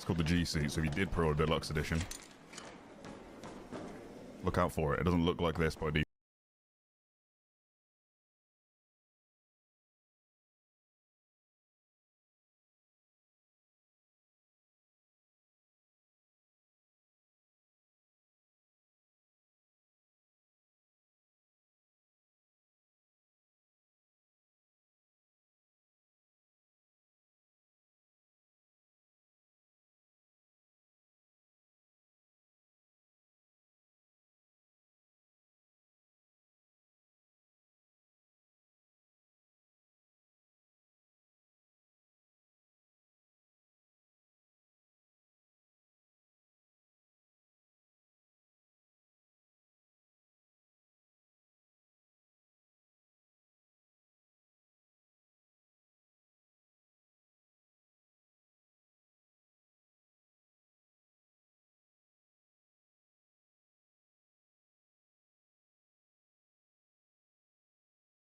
called the G seat, so if you did pre-order Deluxe Edition, look out for it. It doesn't look like this by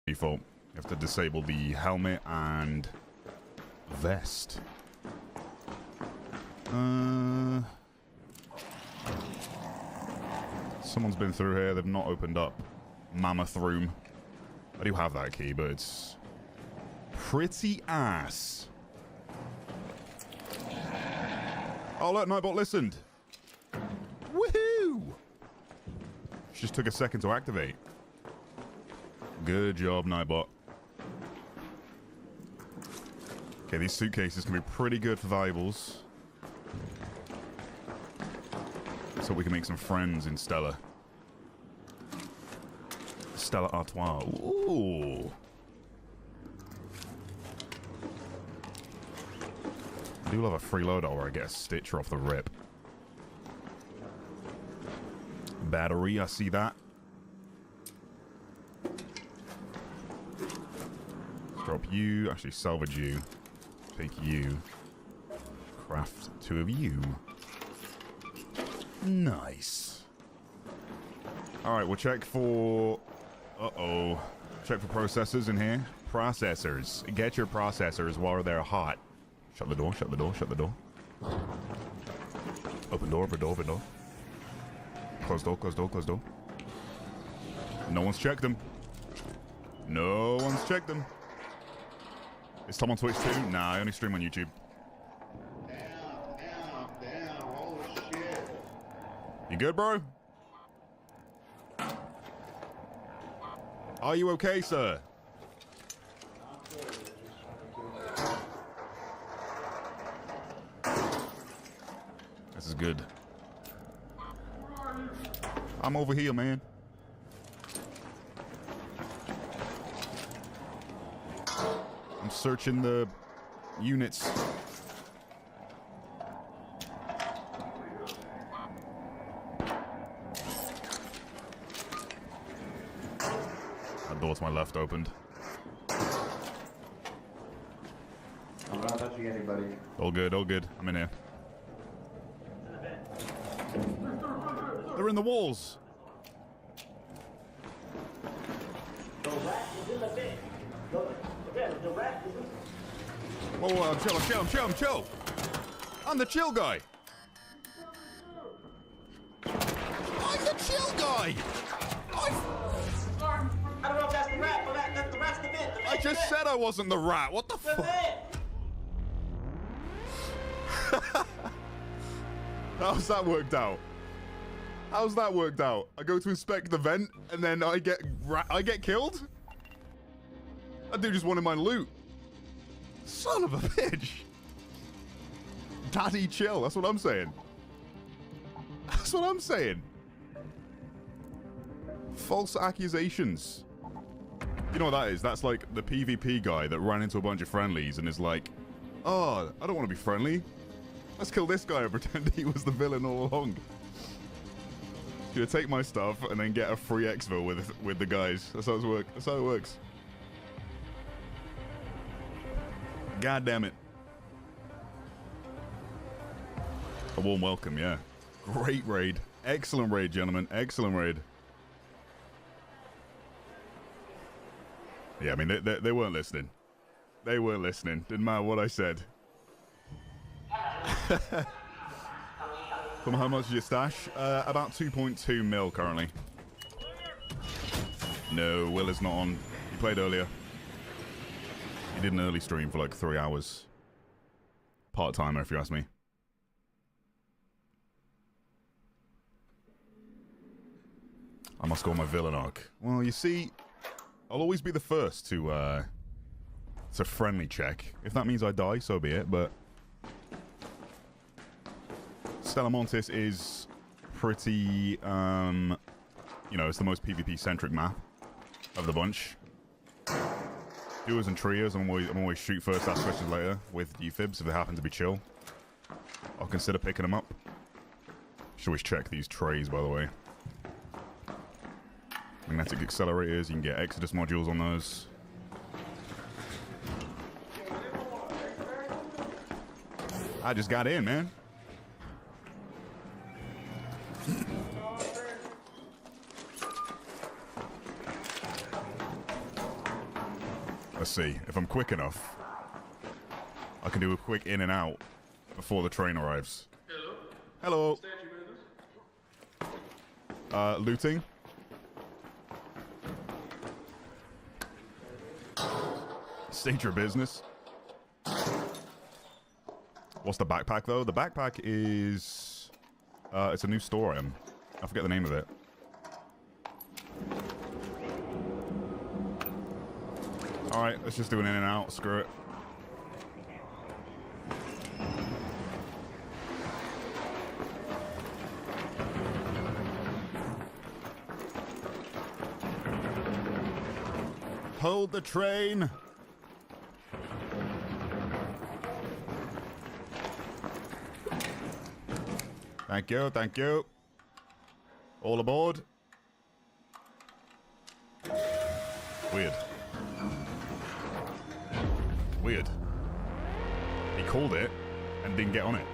default. You have to disable the helmet and vest. Someone's been through here. They've not opened up Mammoth Room. I do have that key, but it's pretty ass. Oh, look, Nightbot listened. Woohoo! Just took a second to activate. Good job, Nightbot. Okay, these suitcases can be pretty good for valuables. So we can make some friends in Stella. Stella Artois. Ooh. I do love a freeloader where I get a stitcher off the rip. Battery, I see that. Drop you. Actually, salvage you. Take you. Craft 2 of you. Nice. Alright, we'll check for... Uh-oh. Check for processors in here. Processors. Get your processors while they're hot. Shut the door, shut the door, shut the door. Open door, open door, open door. Close door, close door, close door. No one's checked them. No one's checked them. Is Tom on Twitch too? Nah, I only stream on YouTube. Damn, holy shit. You good, bro? Are you okay, sir? This is good. I'm over here, man. I'm searching the units. That door to my left opened. I'm not touching anybody. All good, all good. I'm in here. They're in the walls. The rat is in the bed. The rat is in the... Whoa, I'm chill, I'm chill, I'm chill, I'm chill. I'm the chill guy. I'm the chill guy. I don't know if that's the rat, but that's the rat's the bed. The I just said I wasn't the rat. What the fuck? How's that worked out? How's that worked out? I go to inspect the vent and then I get killed? That dude just wanted my loot. Son of a bitch. Daddy chill. That's what I'm saying. That's what I'm saying. False accusations. You know what that is? That's like the PvP guy that ran into a bunch of friendlies and is like, oh, I don't want to be friendly. Let's kill this guy and pretend he was the villain all along. Gonna take my stuff and then get a free exfil with the guys. That's how it works. That's how it works. God damn it. A warm welcome, yeah. Great raid. Excellent raid, gentlemen. Excellent raid. Yeah, I mean, they weren't listening. They weren't listening. Didn't matter what I said. From how much is your stash? About 2.2 mil currently. No, Will is not on. He played earlier. He did an early stream for like 3 hours. Part-timer, if you ask me. I must go on my villain arc. Well, you see, I'll always be the first to friendly check. If that means I die, so be it, but Stella Montis is pretty, you know, it's the most PvP-centric map of the bunch. Duos and trios, I'm always shoot first, ask questions later with defibs if they happen to be chill. I'll consider picking them up. Should always check these trays, by the way. Magnetic accelerators, you can get Exodus modules on those. I just got in, man. Let's see, if I'm quick enough, I can do a quick in and out before the train arrives. Hello. Hello. Looting. State your business. What's the backpack, though? The backpack is... it's a new store item. I forget the name of it. Alright, let's just do an in and out. Screw it. Hold the train! Thank you, thank you. All aboard. Weird. Weird. He called it and didn't get on it.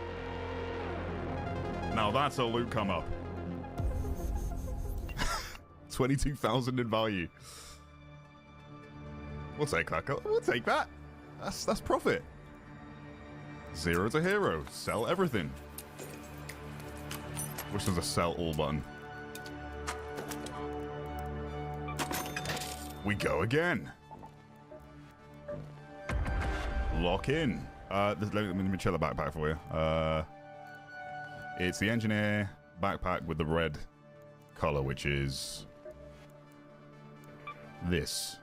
Now that's a loot come up. 22,000 in value. We'll take that. We'll take that. That's profit. 0 to hero. Sell everything. Wish there's a sell all button. We go again. Lock in. Let me check the backpack for you. It's the engineer backpack with the red color, which is this.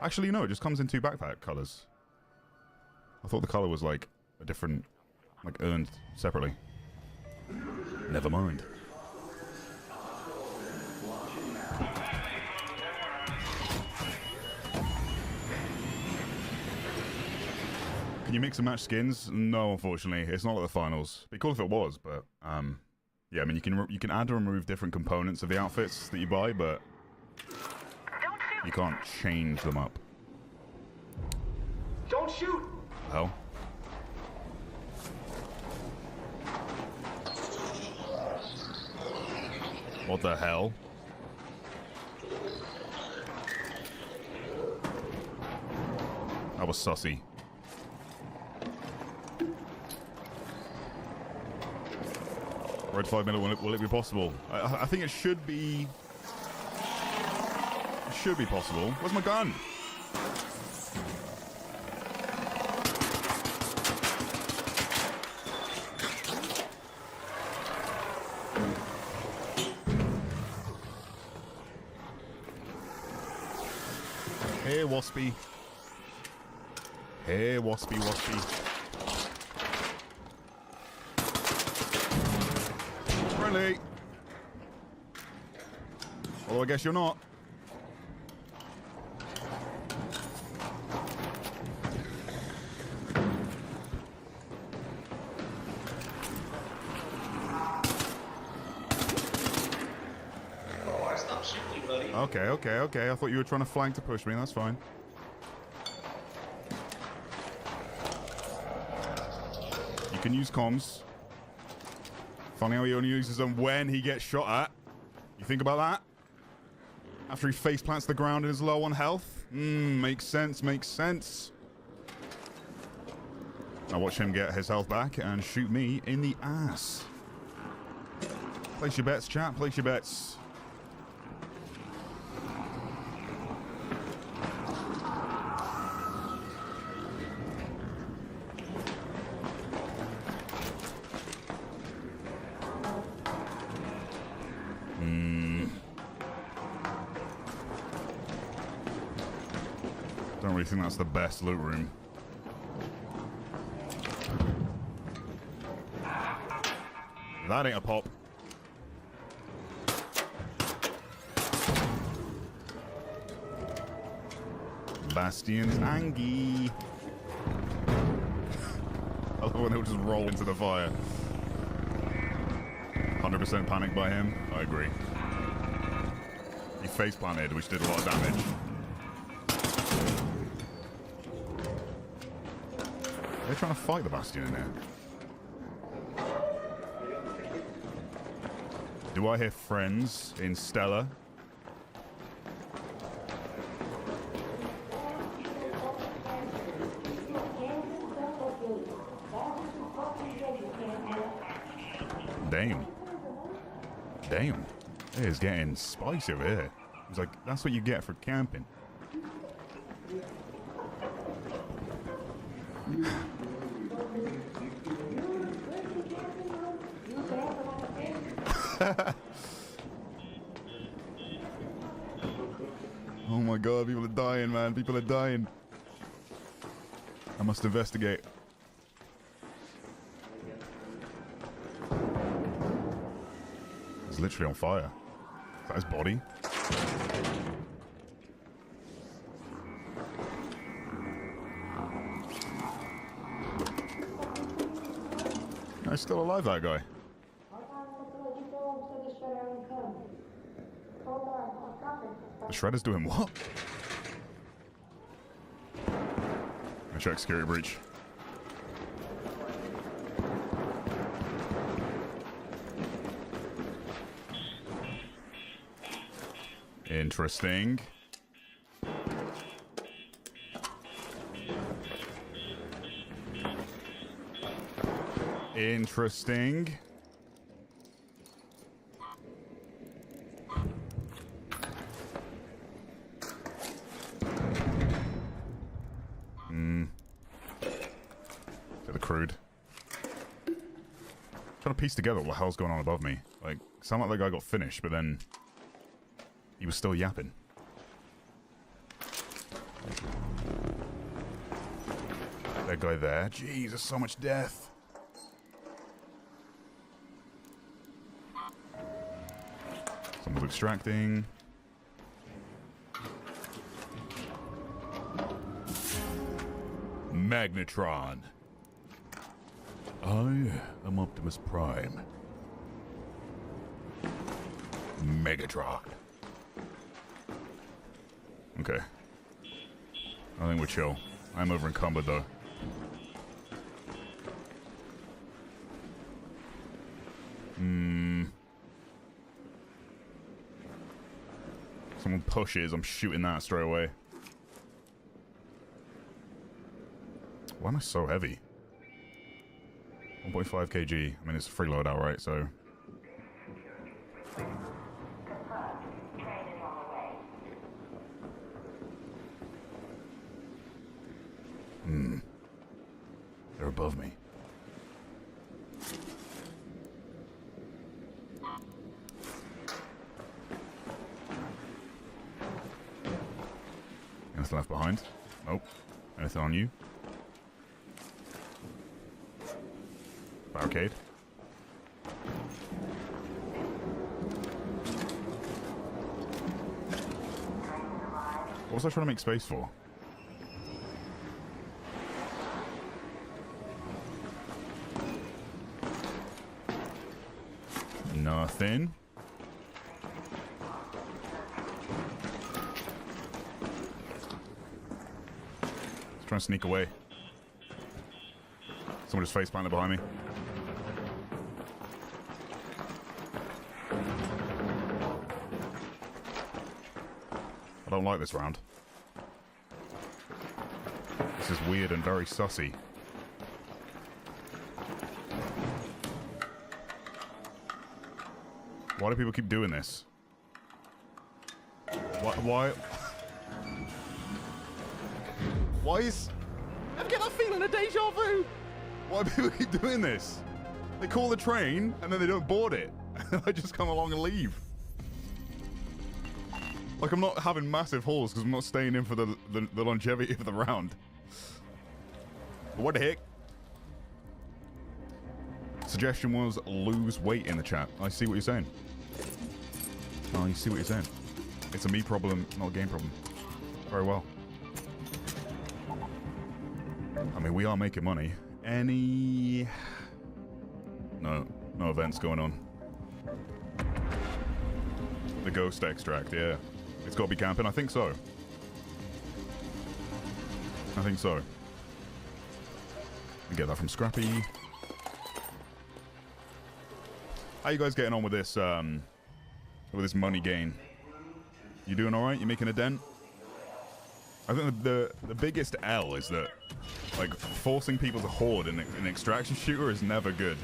Actually, no, it just comes in 2 backpack colors. I thought the color was like a different, like earned separately. Never mind. Can you mix and match skins? No, unfortunately, it's not like the finals. Be cool if it was, but yeah, I mean you can add or remove different components of the outfits that you buy, but you can't change them up. Don't shoot! Hell. What the hell? That was sussy. Red 5 minute, will it be possible? I think it should be... It should be possible. Where's my gun? Hey, Waspy. Hey, Waspy, Waspy. Friendly. Although I guess you're not. Oh, I stopped shooting, buddy. Okay. I thought you were trying to flank to push me. That's fine. You can use comms. Funny how he only uses them when he gets shot at. You think about that? After he face plants the ground and is low on health? Makes sense, makes sense. I watch him get his health back and shoot me in the ass. Place your bets, chat. Place your bets. Don't really think that's the best loot room. That ain't a pop. Bastion's Angie. I love when he'll just roll into the fire. 100% panic by him. I agree. He face planted, which did a lot of damage. They're trying to fight the Bastion in there. Do I hear friends in Stella? Damn. Damn. It is getting spicy over here. It's like, that's what you get for camping. Oh my god, people are dying, man. People are dying. I must investigate. It's literally on fire. Is that his body? No, he's still alive, that guy. The Shredder's doing what? I check security breach. Interesting. Interesting. Bit of crude. Trying to piece together what the hell's going on above me. Like, sound like that guy got finished, but then he was still yapping. That guy there. Jeez, there's so much death. Someone's extracting. Magnetron. I am Optimus Prime. Megatron. Okay. I think we're chill. I'm over encumbered though. Someone pushes, I'm shooting that straight away. Why am I so heavy? 1.5 kg. I mean, it's a free loadout, right? So. They're above me. Anything left behind? Nope. Anything on you? Barricade. What was I trying to make space for? Nothing. Just trying to sneak away. Someone just face planted behind me. I don't like this round. This is weird and very sussy. Why do people keep doing this? Why? Why is... I get that feeling of deja vu! Why do people keep doing this? They call the train, and then they don't board it. I just come along and leave. Like, I'm not having massive hauls because I'm not staying in for the longevity of the round. But what the heck? Suggestion was lose weight in the chat. I see what you're saying. Oh, you see what you're saying. It's a me problem, not a game problem. Very well. I mean, we are making money. Any... No events going on. The ghost extract, yeah. It's got to be camping. I think so. I think so. We get that from Scrappy. How you guys getting on with this money gain? You doing all right? You making a dent? I think the biggest L is that, like, forcing people to hoard in an extraction shooter is never good.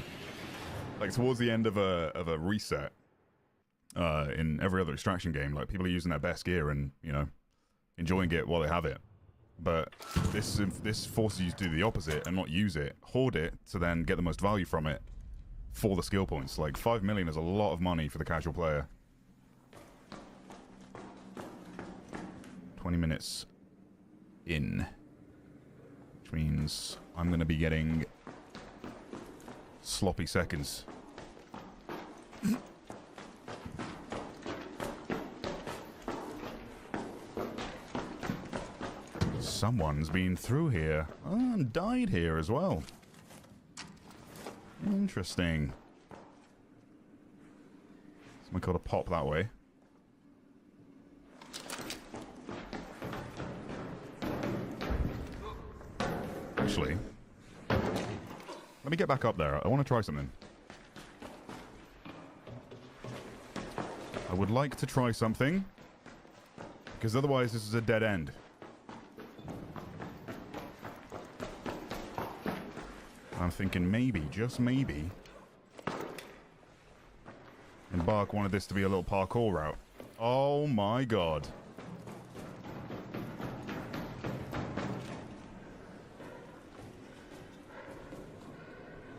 Like, towards the end of a reset, in every other extraction game, like, people are using their best gear and, you know, enjoying it while they have it. But this forces you to do the opposite and not use it, hoard it to then get the most value from it for the skill points. Like, 5 million is a lot of money for the casual player. 20 minutes in, which means I'm going to be getting sloppy seconds. Someone's been through here and died here as well. Interesting. Someone called a pop that way. Actually, let me get back up there. I want to try something. I would like to try something, because otherwise this is a dead end. I'm thinking maybe, just maybe, Embark wanted this to be a little parkour route. Oh my god.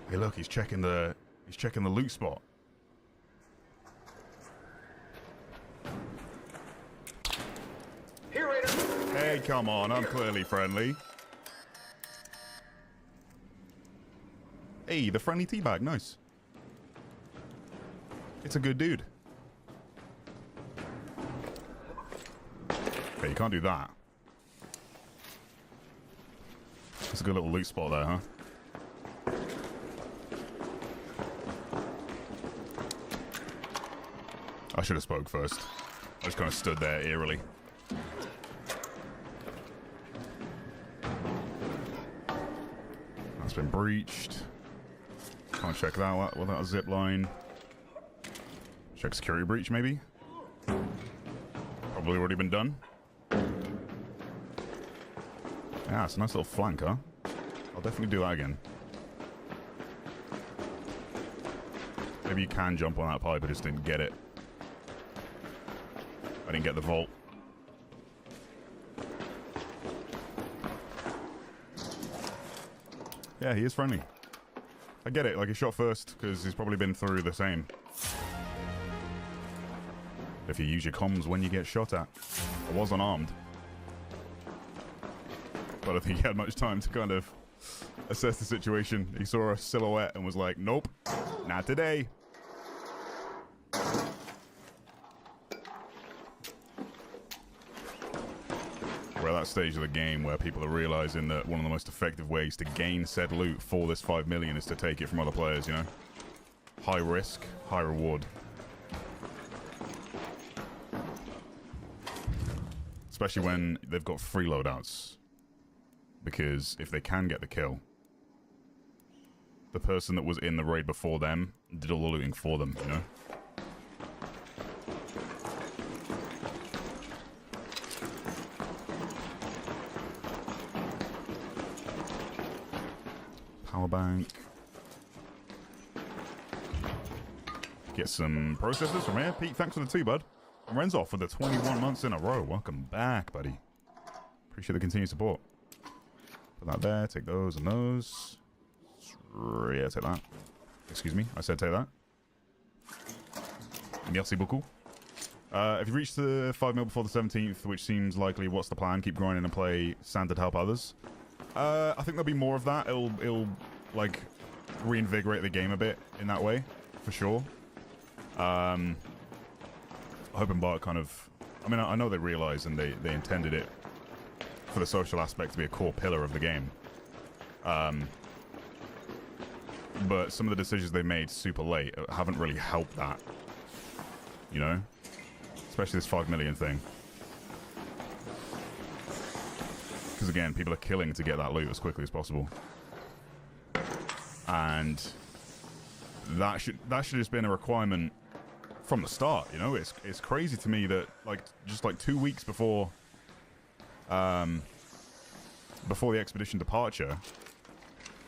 Hey, look, he's checking the loot spot. Here, Raider. Hey, come on, I'm clearly friendly. Hey, the friendly teabag, nice. It's a good dude. Okay, you can't do that. It's a good little loot spot there, huh? I should have spoke first. I just kind of stood there eerily. That's been breached. Can't check that out without a zip line. Check security breach, maybe? Probably already been done. Yeah, it's a nice little flank, huh? I'll definitely do that again. Maybe you can jump on that pipe, I just didn't get it. I didn't get the vault. Yeah, he is friendly. I get it, like he shot first, because he's probably been through the same. If you use your comms when you get shot at. I was unarmed. But I think he had much time to kind of assess the situation. He saw a silhouette and was like, nope, not today. We're at that stage of the game where people are realizing that one of the most effective ways to gain said loot for this 5 million is to take it from other players, you know? High risk, high reward. Especially when they've got free loadouts. Because if they can get the kill, the person that was in the raid before them did all the looting for them, you know? Power bank. Get some processors from here. Pete, thanks for the 2, bud. And Renzov for the 21 months in a row. Welcome back, buddy. Appreciate the continued support. Put that there. Take those and those. Yeah, take that. Excuse me. I said take that. Merci beaucoup. If you reach the 5 mil before the 17th, which seems likely, what's the plan? Keep grinding and play Santa to help others. I think there'll be more of that. It'll like reinvigorate the game a bit in that way, for sure. I hope Embark kind of, I mean, I know they realized and they intended it for the social aspect to be a core pillar of the game. But some of the decisions they made super late haven't really helped that, you know? Especially this 5 million thing. Because again, people are killing to get that loot as quickly as possible. And that should just been a requirement from the start, you know? It's crazy to me that just 2 weeks before the expedition departure,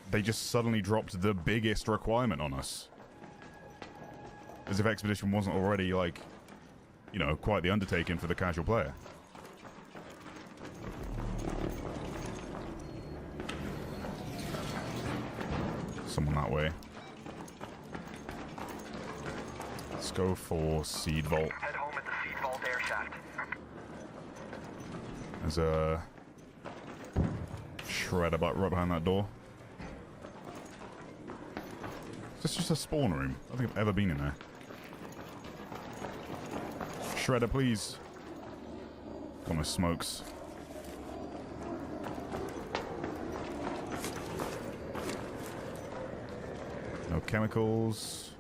they just suddenly dropped the biggest requirement on us. As if expedition wasn't already you know, quite the undertaking for the casual player. Someone that way. Let's go for Seed Vault. Head home at the Seed Vault air shaft. There's a shredder right behind that door. Is this just a spawn room? I don't think I've ever been in there. Shredder, please. Got my smokes. No chemicals.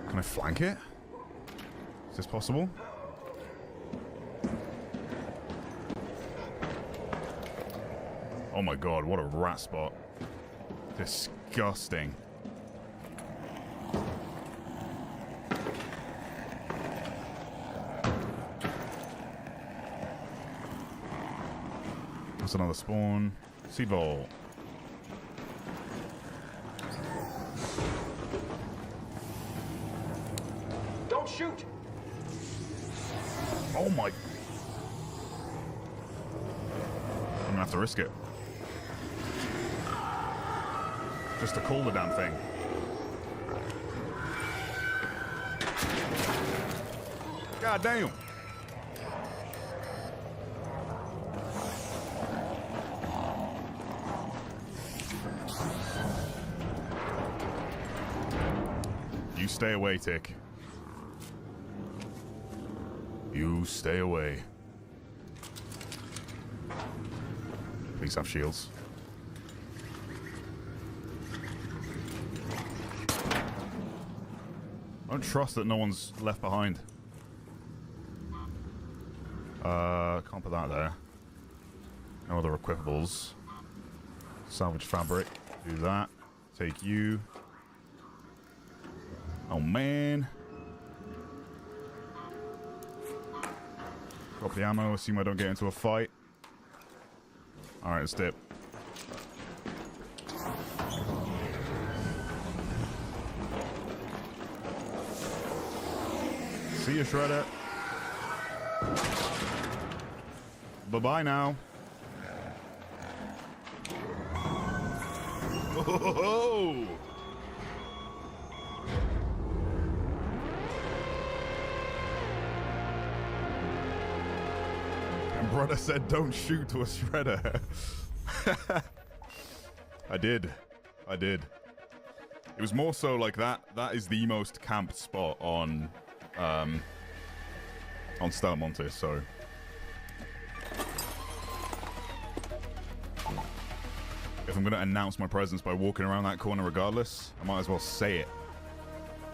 Can I flank it? Is this possible? Oh my god, what a rat spot. Disgusting. That's another spawn. Seed Vault. Don't shoot! Oh my... I'm gonna have to risk it. Just to call the damn thing. God damn. You stay away, Tick. You stay away. Please have shields. I don't trust that no one's left behind. Can't put that there. No other equipables. Salvage fabric. Do that. Take you. Oh man. Drop the ammo. Assume I don't get into a fight. Alright, let's dip. See you, Shredder. Bye-bye now. Oh! And brother said don't shoot to a Shredder. I did. It was more so like that is the most camped spot on Stella Monte, so if I'm going to announce my presence by walking around that corner regardless, I might as well say it,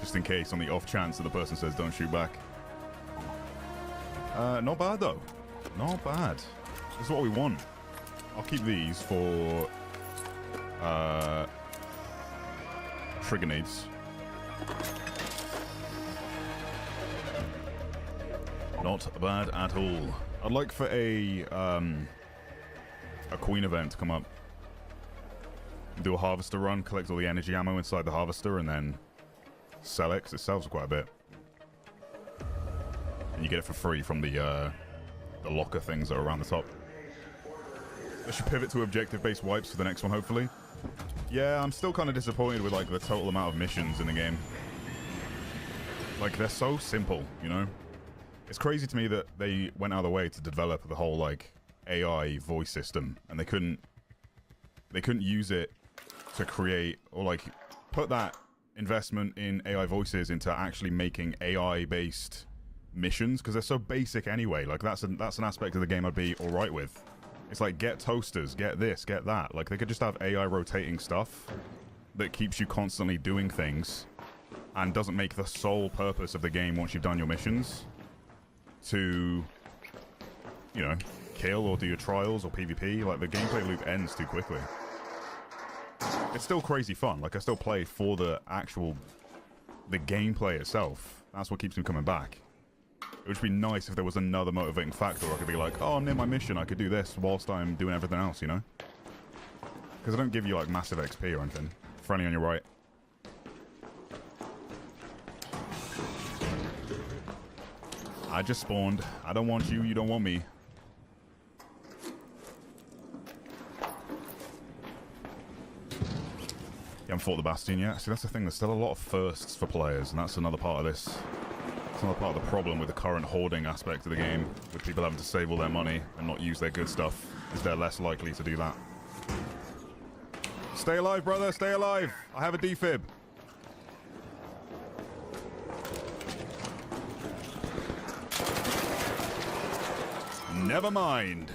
just in case, on the off chance that the person says don't shoot back. Not bad though, not bad. This is what we want. I'll keep these for trigger nades. Not bad at all. I'd like for a queen event to come up. Do a harvester run, collect all the energy ammo inside the harvester, and then sell it, 'cause it sells for quite a bit. And you get it for free from the locker things that are around the top. I should pivot to objective-based wipes for the next one, hopefully. Yeah, I'm still kind of disappointed with like the total amount of missions in the game. Like, they're so simple, you know? It's crazy to me that they went out of the way to develop the whole like AI voice system, and they couldn't use it to create or like put that investment in AI voices into actually making AI-based missions, because they're so basic anyway. Like, that's an aspect of the game I'd be all right with. It's like, get toasters, get this, get that. Like, they could just have AI rotating stuff that keeps you constantly doing things and doesn't make the sole purpose of the game once you've done your missions to, you know, kill or do your trials or PvP. Like, the gameplay loop ends too quickly. It's still crazy fun. Like, I still play for the gameplay itself. That's what keeps me coming back. It would be nice if there was another motivating factor. I could be like, oh, I'm near my mission, I could do this whilst I'm doing everything else, you know? Because I don't give you, like, massive XP or anything. Friendly on your right. I just spawned. I don't want you, you don't want me. You haven't fought the Bastion yet? See, that's the thing. There's still a lot of firsts for players, and that's another part of this. It's another part of the problem with the current hoarding aspect of the game, with people having to save all their money and not use their good stuff, is they're less likely to do that. Stay alive, brother, stay alive! I have a defib. Never mind.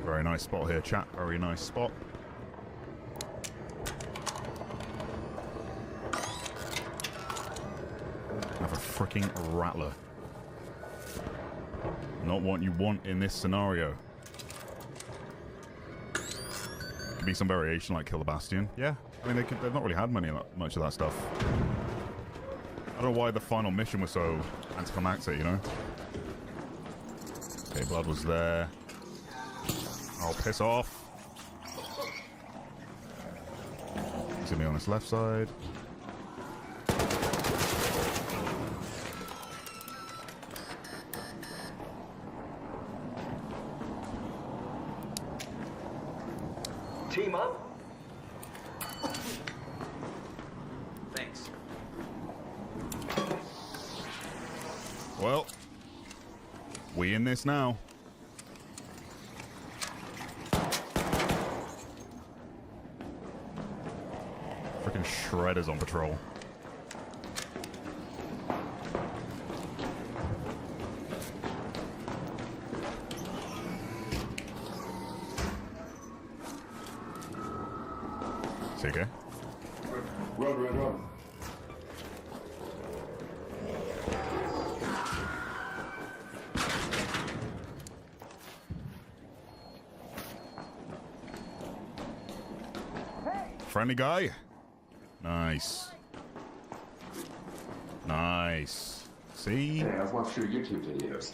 Very nice spot here, chat. Very nice spot. Have a freaking rattler. Not what you want in this scenario. Could be some variation like kill the Bastion. Yeah, I mean they've not really had much of that stuff. I don't know why the final mission was so anticlimactic, you know. Okay, blood was there. Oh, piss off. He's gonna be on this left side. Team up? Thanks. Well, we in this now. Freaking shredders on patrol. Is he okay? Run. Friendly guy? Nice. Nice. See? Hey, I've watched your YouTube videos.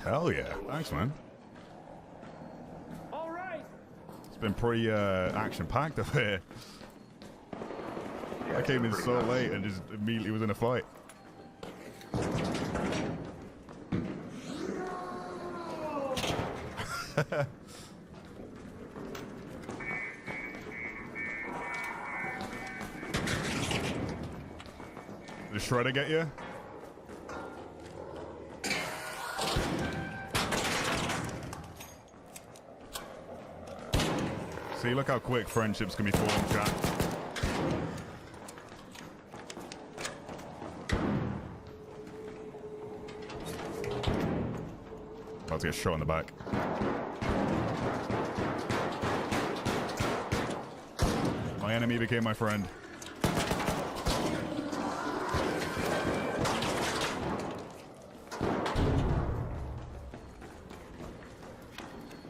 Hell yeah. Thanks, man. All right. It's been pretty action-packed up here. Yeah, I came in pretty so nice. late and just immediately was in a fight. Did Shredder get you? See, look how quick friendships can be formed, chat. About to get shot in the back. My enemy became my friend.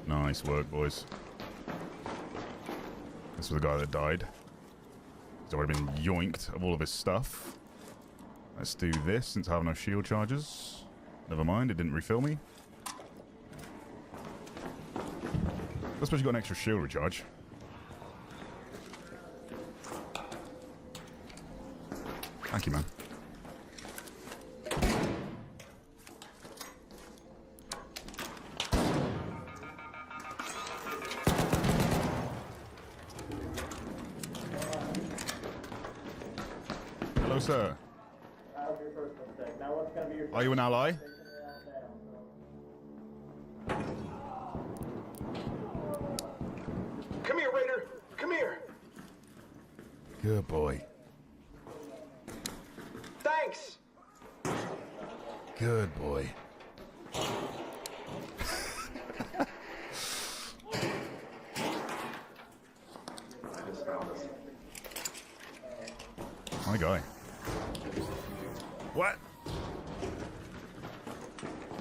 Nice work, boys. This was the guy that died. He's already been yoinked of all of his stuff. Let's do this since I have no shield charges. Never mind, it didn't refill me. I suppose you got an extra shield recharge. Thank you, man. Hello, sir. That was your first mistake. Now what's going to be your Are you an ally? Come here, Raider. Come here. Good boy. Thanks. Good boy. My guy. What?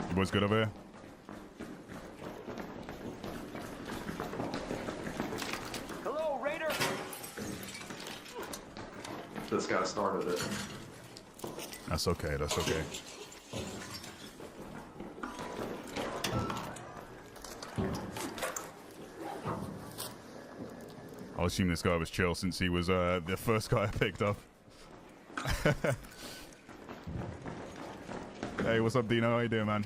You boys good over here? Hello, Raider. This guy started it. That's okay, that's okay. I'll assume this guy was chill since he was the first guy I picked up. Hey, what's up, Dino? How you doing, man?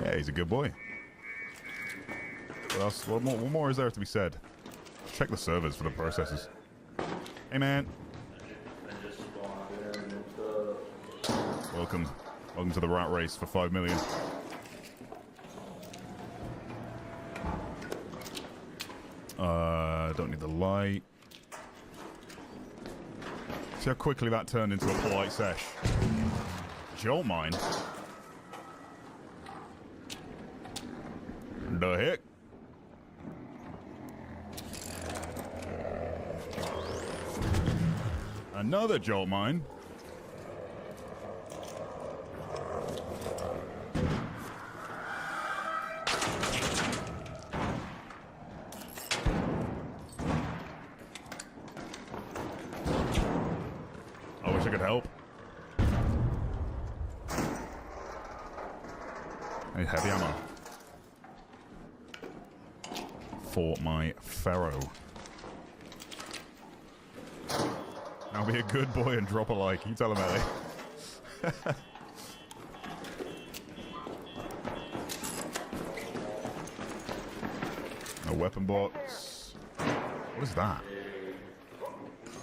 Yeah, he's a good boy. What else? What more is there to be said? Check the servers for the processes. Hey, man. Welcome. Welcome to the rat race for 5 million. Don't need the light. See how quickly that turned into a polite sesh. Jolt mine? The heck? Another jolt mine? I wish I could help. Hey, heavy ammo. For my Pharaoh. Now be a good boy and drop a like. You tell him, Ellie. A weapon box. What is that?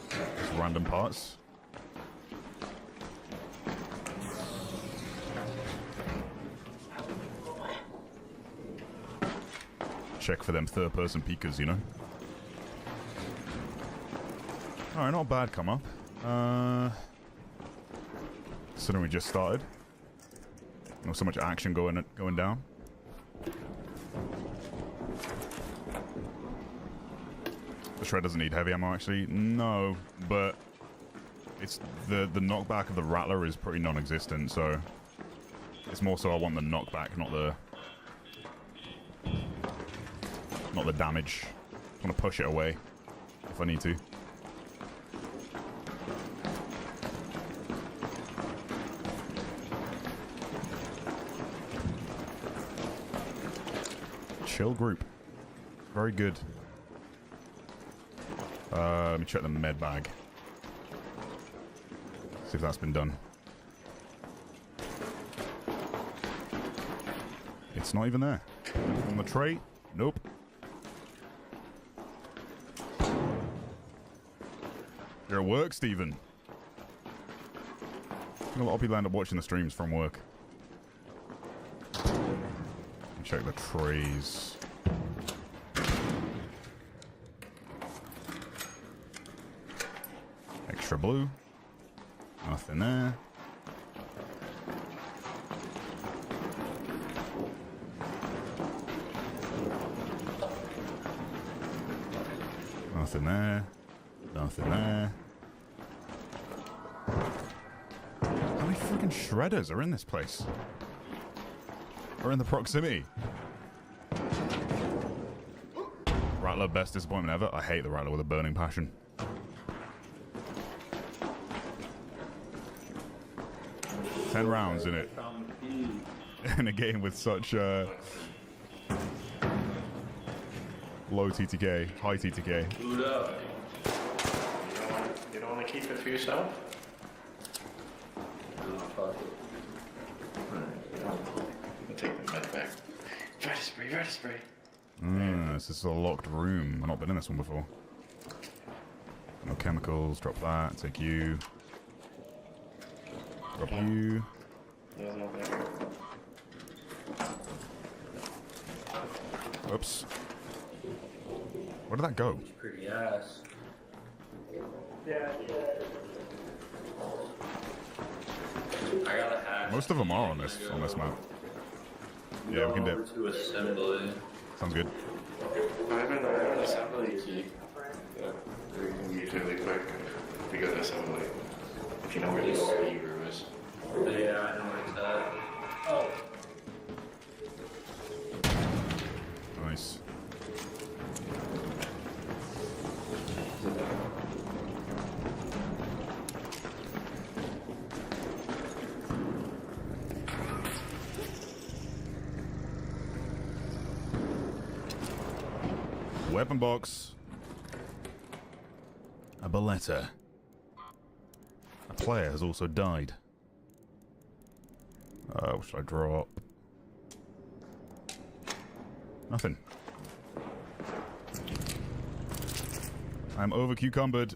Just random parts. Check for them third-person peekers, you know? Alright, not bad come up. Considering we just started. Not so much action going down. The shred doesn't need heavy ammo, actually. No, but it's the knockback of the Rattler is pretty non-existent, so it's more so I want the knockback, not the damage. I want to push it away if I need to. Chill group. Very good. Let me check the med bag. See if that's been done. It's not even there. On the tray? Nope. You're at work, Stephen. I think a lot of people end up watching the streams from work. Check the trays. Extra blue. Nothing there. Nothing there. Nothing there. How many freaking shredders are in this place? Or in the proximity? Rattler, best disappointment ever. I hate the Rattler with a burning passion. 10 rounds in it. In a game with such low TTK, high TTK. You don't want to keep it for yourself? I'll take the med back. Vertispray. This is a locked room. I've not been in this one before. No chemicals. Drop that. Take you. Drop you. There's no there. Oops. Where did that go? Pretty ass. I got a hack. Most of them are on this map. Yeah, we can dip. To assembly. Sounds good. I have an assembly key. Yeah, we can use really quick if we go to assembly. If you know where the speed room is. Yeah, I know where it's at. Oh. Nice. Weapon box. A Beretta. A player has also died. What should I drop? Nothing. I'm over cucumbered.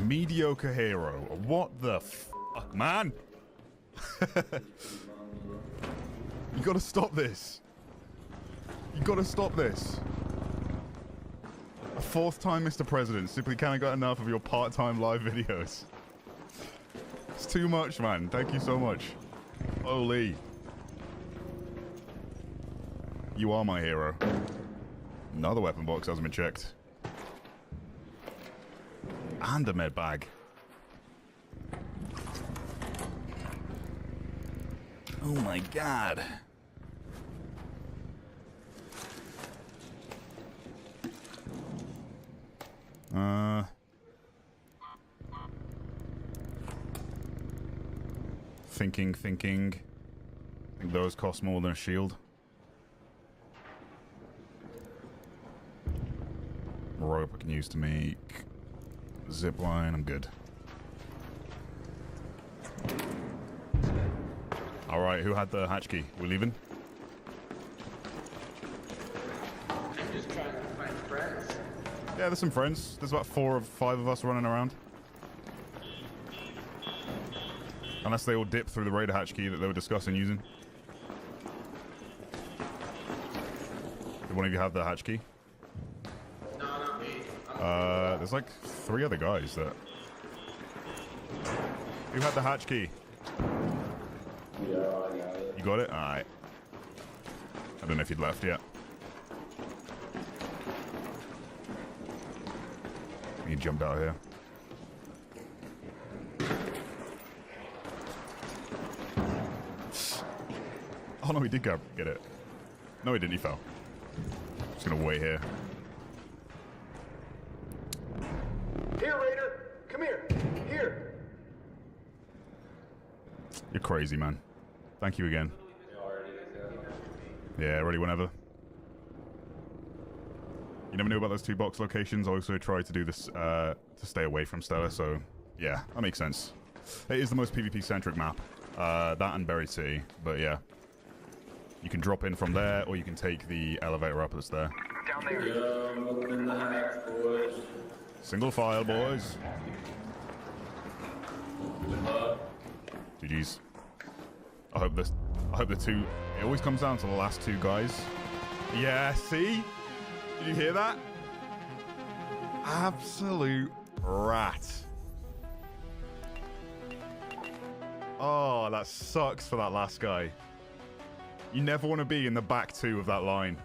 Mediocre hero. What the fuck, man? You gotta stop this. You gotta stop this. A fourth time, Mr. President. Simply can't get enough of your part-time live videos. It's too much, man. Thank you so much. Holy. You are my hero. Another weapon box hasn't been checked. And a med bag. Oh my god. Thinking. I think those cost more than a shield. Rope I can use to make zip line. I'm good. All right, who had the hatch key? We leaving? I'm just trying to find friends. Yeah, there's some friends. There's about 4 or 5 of us running around. Unless they all dip through the raider hatch key that they were discussing using. Did one of you have the hatch key? No, not me. There's like 3 other guys that... Who had the hatch key? Yeah, I got it. You got it? Alright. I don't know if you'd left yet. You jumped out here. Oh no, he did go get it. No, he didn't. He fell. Just gonna wait here. Here, Raider! Come here! Here! You're crazy, man. Thank you again. Yeah, ready whenever. You never knew about those 2 box locations. I also tried to do this to stay away from Stella, so yeah, that makes sense. It is the most PvP-centric map. That and Buried City, but yeah. You can drop in from there, or you can take the elevator up that's there. Down there. Yeah, I'm opening the hatch, boys. Single file, boys. GG's. I hope the 2... It always comes down to the last 2 guys. Yeah, see? Did you hear that? Absolute rat. Oh, that sucks for that last guy. You never want to be in the back 2 of that line.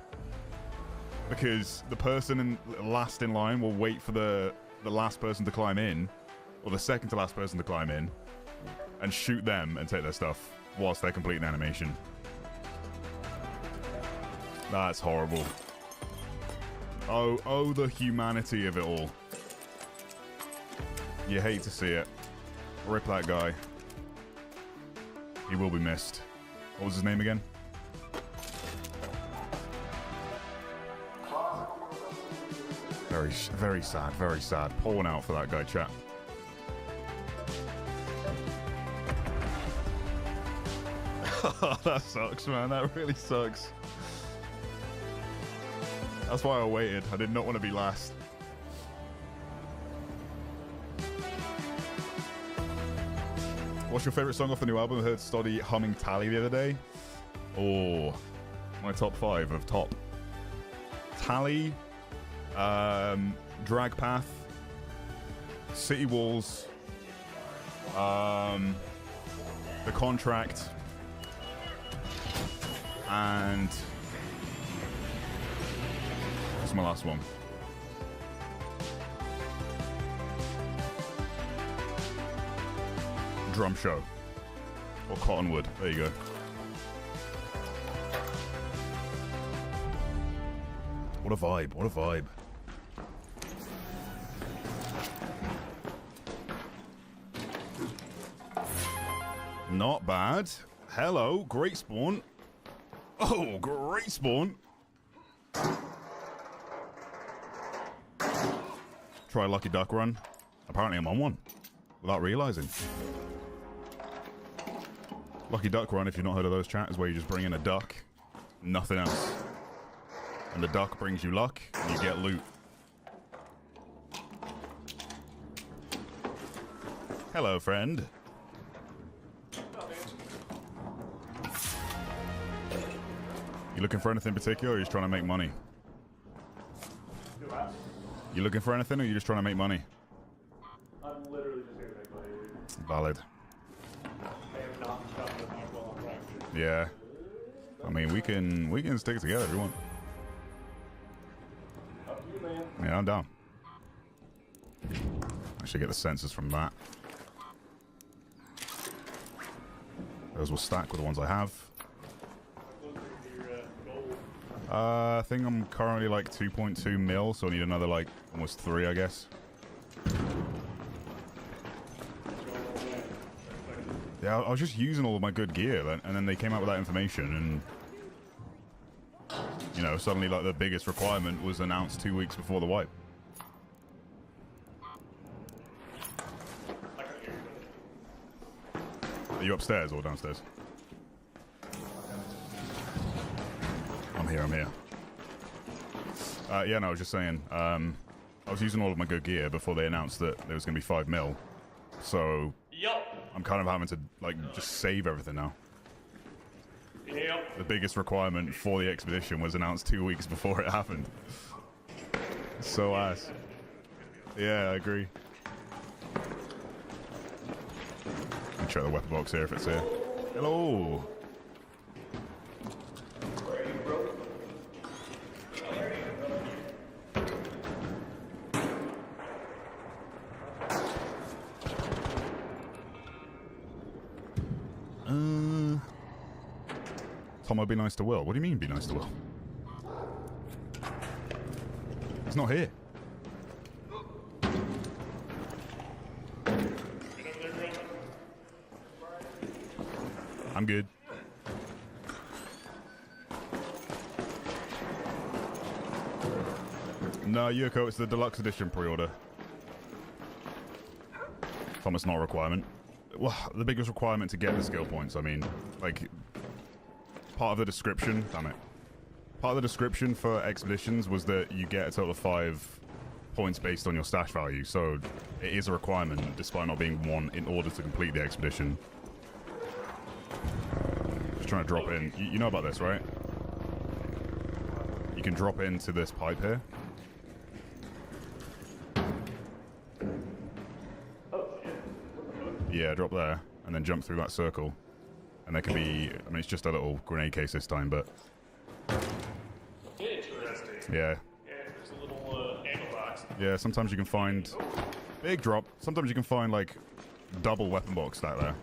Because the person last in line will wait for the last person to climb in, or the second to last person to climb in, and shoot them and take their stuff whilst they're completing animation. That's horrible. Oh, the humanity of it all. You hate to see it. Rip that guy. He will be missed. What was his name again? Very sad, very sad. Pour one out for that guy, chat. That sucks, man. That really sucks. That's why I waited. I did not want to be last. What's your favorite song off the new album? I heard Stoddy humming Tally the other day. Oh, my top 5 of top. Tally, Drag Path, City Walls, The Contract, and what's my last one? Drum Show or Cottonwood. There you go. What a vibe. What a vibe. Not bad. Hello, great spawn. Oh, great spawn. Try a Lucky Duck run. Apparently I'm on one without realizing. Lucky Duck run, if you've not heard of those, chat, is where you just bring in a duck, nothing else. And the duck brings you luck, and you get loot. Hello, friend. You looking for anything in particular, or are you just trying to make money? You looking for anything, or are you just trying to make money? I'm literally just here to make money. Valid. Yeah. I mean, we can stick it together if you want. Up to you, man. Yeah, I'm down. I should get the sensors from that. Those will stack with the ones I have. I think I'm currently like 2.2 mil, so I need another like almost 3, I guess. Yeah, I was just using all of my good gear, and then they came out with that information, and you know, suddenly like the biggest requirement was announced 2 weeks before the wipe. Are you upstairs or downstairs? I'm here, I'm here. Yeah, no, I was just saying, I was using all of my good gear before they announced that there was going to be 5 mil. So, I'm kind of having to, like, just save everything now. The biggest requirement for the expedition was announced 2 weeks before it happened. So ass. Yeah, I agree. Let me check the weapon box here if it's here. Hello! Tomo, be nice to Will. What do you mean, be nice to Will? He's not here. I'm good. No, Yoko, it's the deluxe edition pre-order. Thomas, not a requirement. Well, the biggest requirement to get the skill points, I mean, like, part of the description, damn it. Part of the description for expeditions was that you get a total of 5 points based on your stash value, so it is a requirement, despite not being one, in order to complete the expedition. Just trying to drop in. You know about this, right? You can drop into this pipe here. Yeah, drop there, and then jump through that circle. And there can be, I mean, it's just a little grenade case this time, but... Interesting. Yeah. Yeah, there's a little ammo box. Yeah, sometimes you can find... Big drop. Sometimes you can find, like, double weapon box stack there.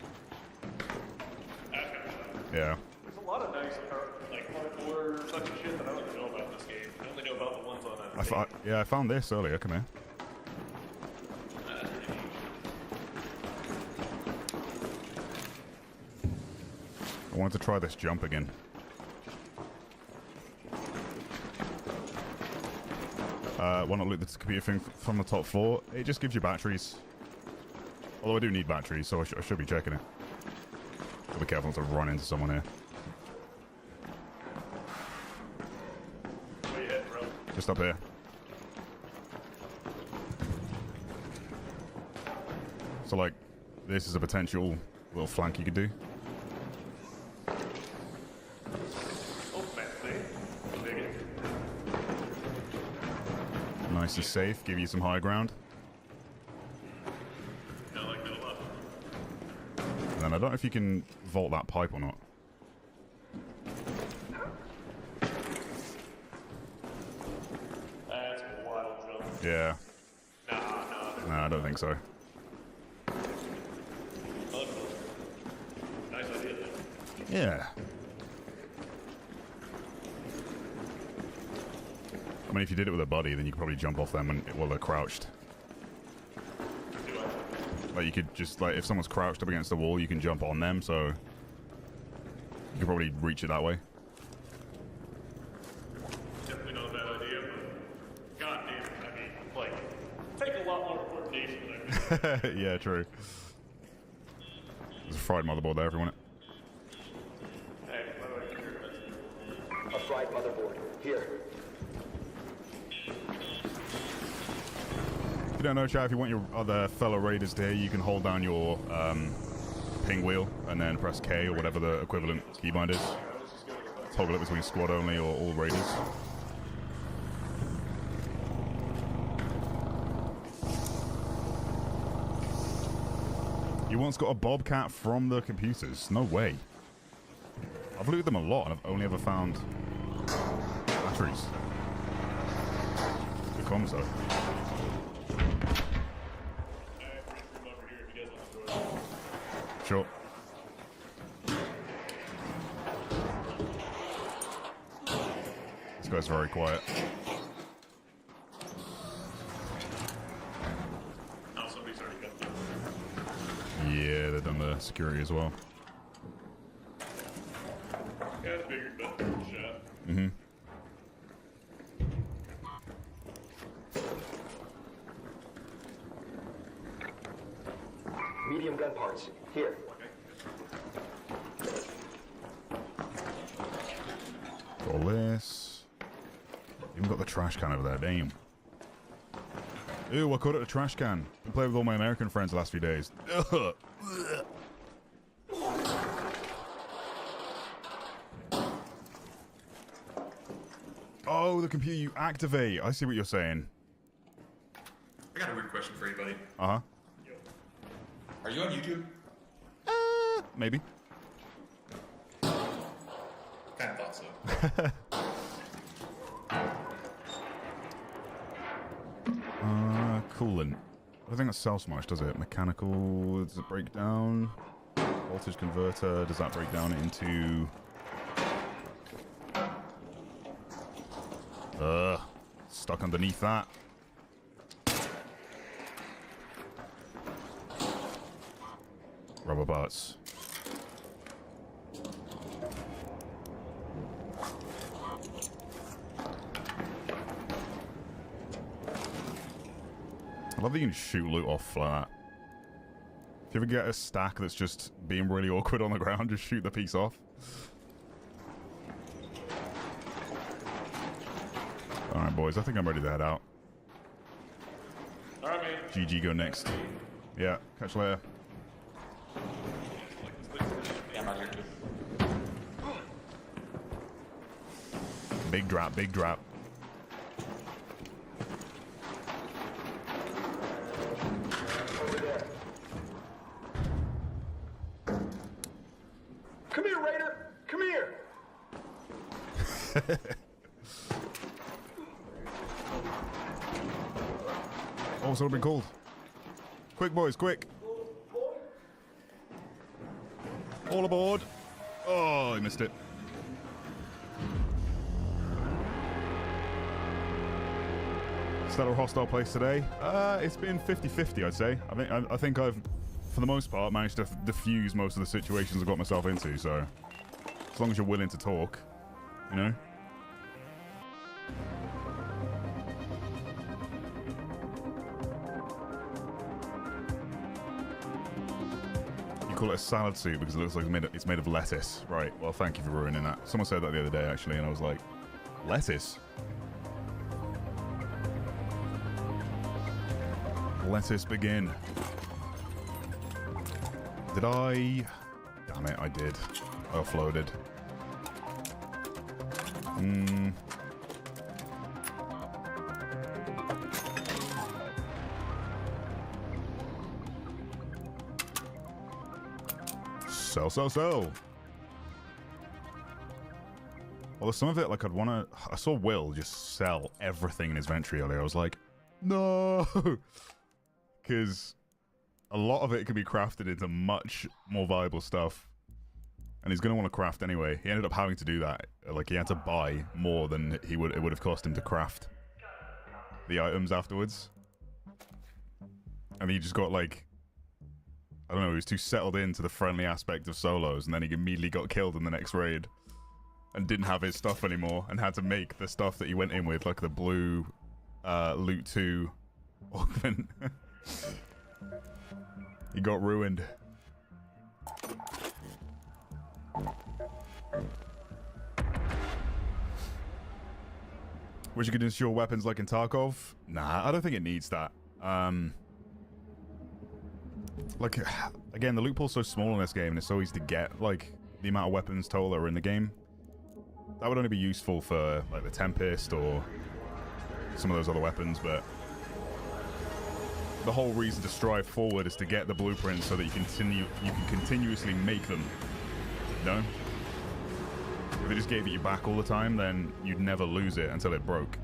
Yeah. There's a lot of nice, like, hardcore such a shit that I don't even know about this game. I only know about the ones on that. Yeah, I found this earlier. Come here. I wanted to try this jump again. Why not loot the computer thing from the top floor? It just gives you batteries. Although I do need batteries, so I should be checking it. Gotta be careful not to run into someone here. Where you heading, bro? Just up here. So, like, this is a potential little flank you could do. Oh, fancy. Dig it. Nice and safe, give you some high ground. I like that a lot. And then I don't know if you can vault that pipe or not. That's a wild jump. Yeah. Nah. No, I don't think so. Nice idea, though. Yeah. I mean, if you did it with a buddy, then you could probably jump off them while they're crouched. Do I? Like, you could just, like, if someone's crouched up against the wall, you can jump on them, so you could probably reach it that way. Definitely not a bad idea, but god damn it, I mean, like, take a lot more coordination than I mean. Yeah, true. There's a fried motherboard there, everyone. Hey, by the way, sure, A fried motherboard. Here. If you don't know, chat, if you want your other fellow raiders to hear, you can hold down your ping wheel and then press K or whatever the equivalent keybind is. Toggle it between squad only or all raiders. You once got a bobcat from the computers? No way. I've looted them a lot and I've only ever found batteries. Good comms though. Sure. This guy's very quiet. Oh, somebody's already got that. Yeah, they've done the security as well. Yeah, I figured, but shot. Mm-hmm. Medium gun parts. Here. Got all this. Even got the trash can over there. Damn. Ew, I caught it a trash can. Been playing with all my American friends the last few days. Ugh. Oh, the computer you activate. I see what you're saying. I got a weird question for you, buddy. Uh-huh. Are you on YouTube? Maybe. Kinda thought so. Coolant. I don't think that sells much, does it? Mechanical, does it break down? Voltage converter, does that break down into... stuck underneath that. Rubber parts. I love that you can shoot loot off like that. If you ever get a stack that's just being really awkward on the ground, just shoot the piece off. Alright, boys, I think I'm ready to head out. Alright, man. GG, go next. Yeah, catch you later. Yeah, I'm out here too. Big drop, big drop. Over there. Come here, Raider. Come here. Oh, it's all been called. Quick, boys, quick. All aboard. Oh, I missed it. Stellar hostile place today. It's been 50-50, I'd say. I think I've, for the most part, managed to diffuse most of the situations I got myself into, so long as you're willing to talk, you know? You call it a salad soup because it looks like it's made of lettuce. Right, well, thank you for ruining that. Someone said that the other day, actually, and I was like, lettuce? Let us begin. Did I... Damn it, I did. I offloaded. Sell. Well, some of it, like, I'd want to... I saw Will just sell everything in his inventory earlier. I was like, no! Because a lot of it can be crafted into much more valuable stuff. And he's going to want to craft anyway. He ended up having to do that. Like, he had to buy more than it would have cost him to craft the items afterwards. And he just got, like... I don't know, he was too settled into the friendly aspect of solos, and then he immediately got killed in the next raid. And didn't have his stuff anymore, and had to make the stuff that he went in with, like the blue Loot 2 augment. He got ruined. Wish you could install weapons like in Tarkov? Nah, I don't think it needs that. Like, again, the loot pool's so small in this game, and it's so easy to get, like, the amount of weapons total that are in the game. That would only be useful for, like, the Tempest or some of those other weapons, but the whole reason to strive forward is to get the blueprints so that you can continuously make them. You know? If it just gave it you back all the time, then you'd never lose it until it broke.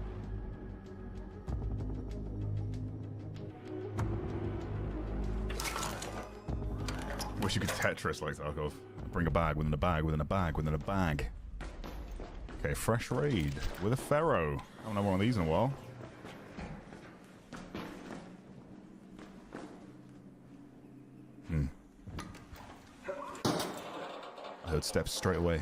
Wish you could Tetris like Tarkov. Bring a bag within a bag within a bag within a bag. Okay, fresh raid with a Pharaoh. I haven't had one of these in a while. I heard steps straight away.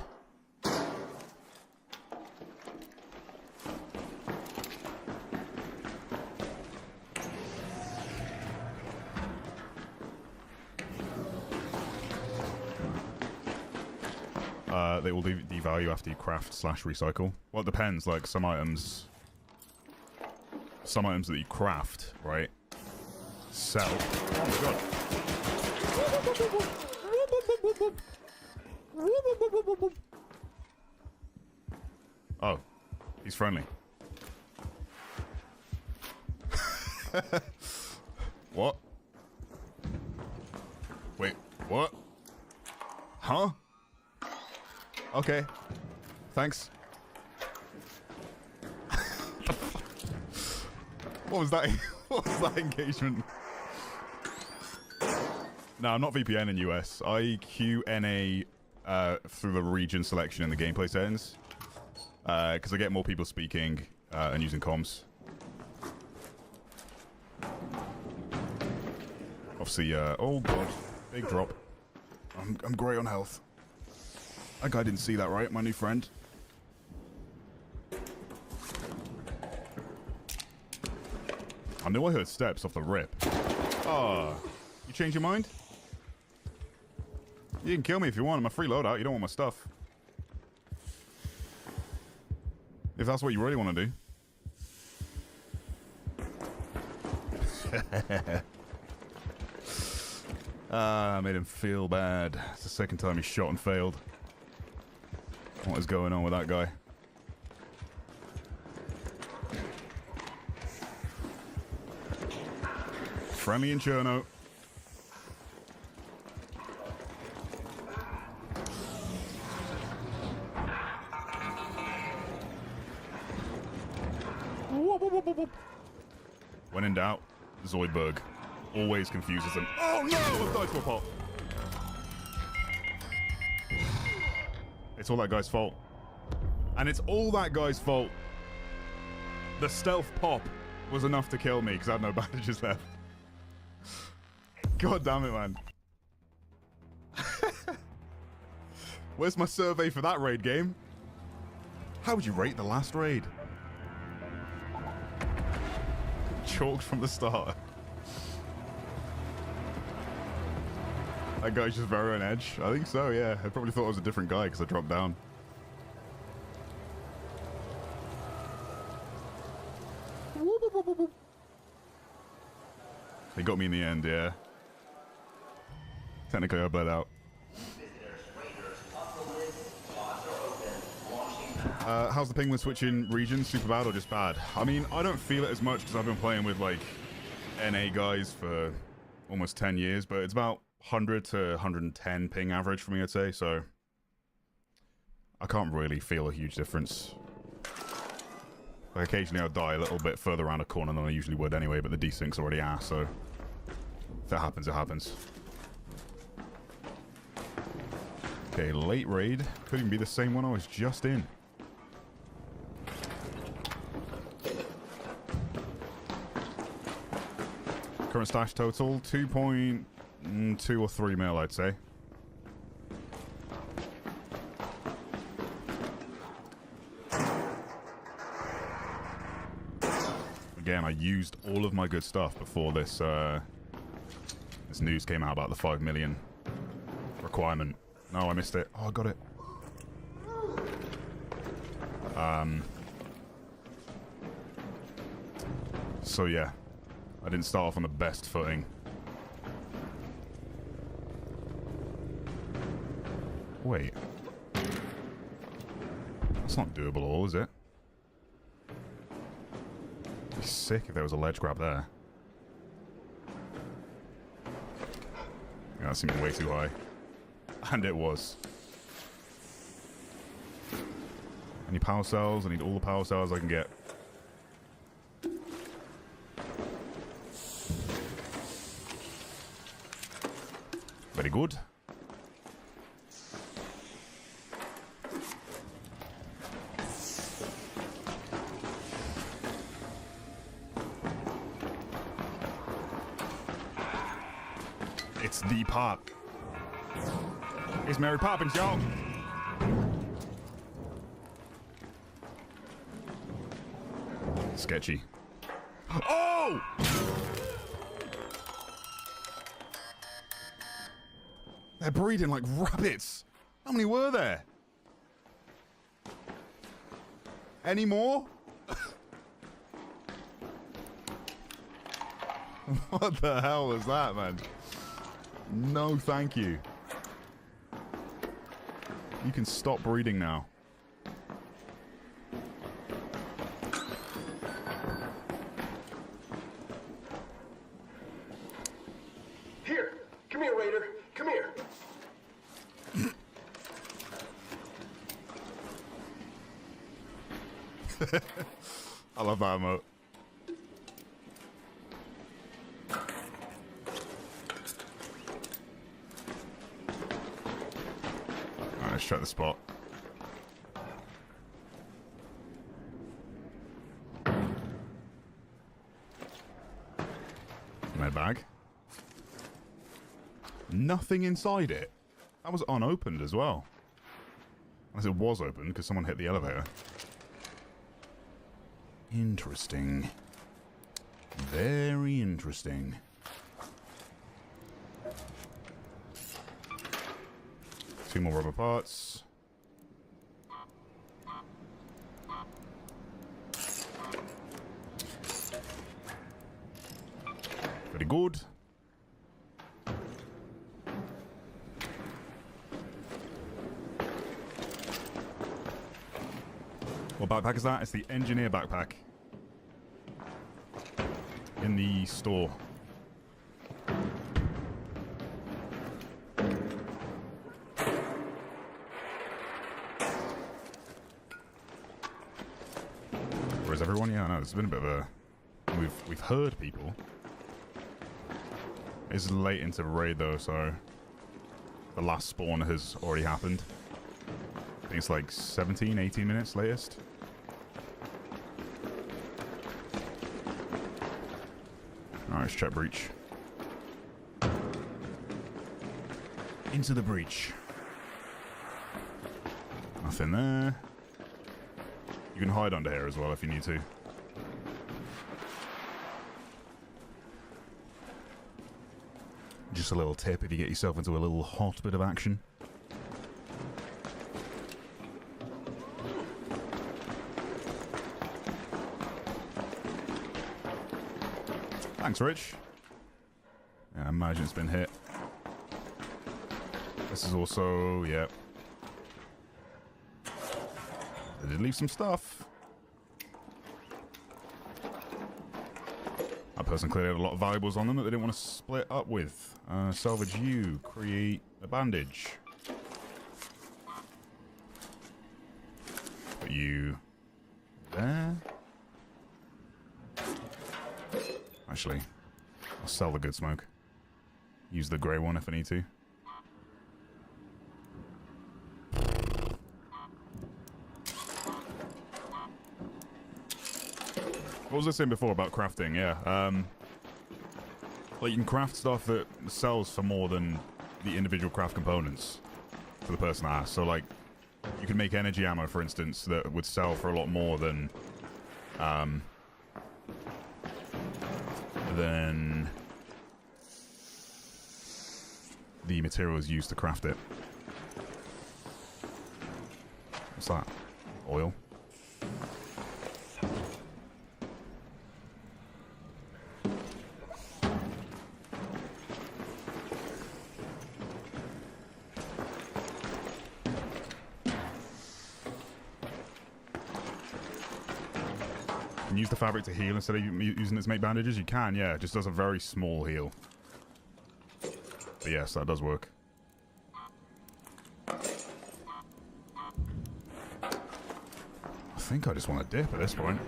They will devalue after you craft / recycle. Well, it depends. Like, some items that you craft, right, sell. Oh my god. Oh, he's friendly. What? Wait, what? Huh? Okay. Thanks. What was that? What was that engagement? No, I'm not VPN in US. I QNA through the region selection in the gameplay settings. Because I get more people speaking and using comms. Obviously, oh god. Big drop. I'm grey on health. That guy didn't see that, right? My new friend. I knew I heard steps off the rip. Oh, you changed your mind? You can kill me if you want. I'm a free loadout. You don't want my stuff. If that's what you really want to do. I made him feel bad. It's the second time he shot and failed. What is going on with that guy? Friendly in Cherno. When in doubt, Zoidberg. Always confuses them. Oh no! I've died to a pot. It's all that guy's fault. And it's all that guy's fault. The stealth pop was enough to kill me because I had no bandages left. God damn it, man. Where's my survey for that raid, game? How would you rate the last raid? Chalked from the start. That guy's just very on edge. I think so, yeah. I probably thought I was a different guy because I dropped down. They got me in the end, yeah. Technically, I bled out. How's the penguin switching regions? Super bad or just bad? I mean, I don't feel it as much because I've been playing with, like, NA guys for almost 10 years, but it's about 100 to 110 ping average for me, I'd say, so I can't really feel a huge difference. Like, occasionally I'll die a little bit further around a corner than I usually would anyway, but the desync's already ass, so if it happens, it happens. Okay, late raid. Could even be the same one I was just in. Current stash total, 2.2 or 3 mil, I'd say. Again, I used all of my good stuff before this this news came out about the 5 million requirement. No, I missed it. Oh, I got it. So yeah, I didn't start off on the best footing. Wait. That's not doable at all, is it? It'd be sick if there was a ledge grab there. Yeah, that seemed way too high. And it was. I need power cells. I need all the power cells I can get. Very good. It's the pop. It's Mary Poppins, y'all. Sketchy. Oh! They're breeding like rabbits. How many were there? Any more? What the hell was that, man? No, thank you. You can stop breeding now. Here. Come here, Raider. Come here. I love that emote. Alright, let's check the spot. Med bag. Nothing inside it. That was unopened as well. Unless it was open because someone hit the elevator. Interesting. Very interesting. Two more rubber parts. Very good. What backpack is that? It's the engineer backpack. In the store. Where's everyone? Yeah, I know, it's been a bit of a... We've heard people. It's late into the raid though, so... The last spawn has already happened. I think it's like 17, 18 minutes latest. Alright, let's check breach. Into the breach. Nothing there. You can hide under here as well if you need to. Just a little tip if you get yourself into a little hot bit of action. Thanks, Rich. Yeah, I imagine it's been hit. This is also, yeah. They did leave some stuff. That person clearly had a lot of valuables on them that they didn't want to split up with. Salvage you. Create a bandage. Put you there. Actually, I'll sell the good smoke. Use the grey one if I need to. What was I saying before about crafting? Yeah, like you can craft stuff that sells for more than the individual craft components for the person that asks. So like, you can make energy ammo, for instance, that would sell for a lot more than the materials used to craft it. What's that? Oil. Can use the fabric to heal instead of using it to make bandages? You can, yeah. It just does a very small heal. But yes, that does work. I think I just want to dip at this point.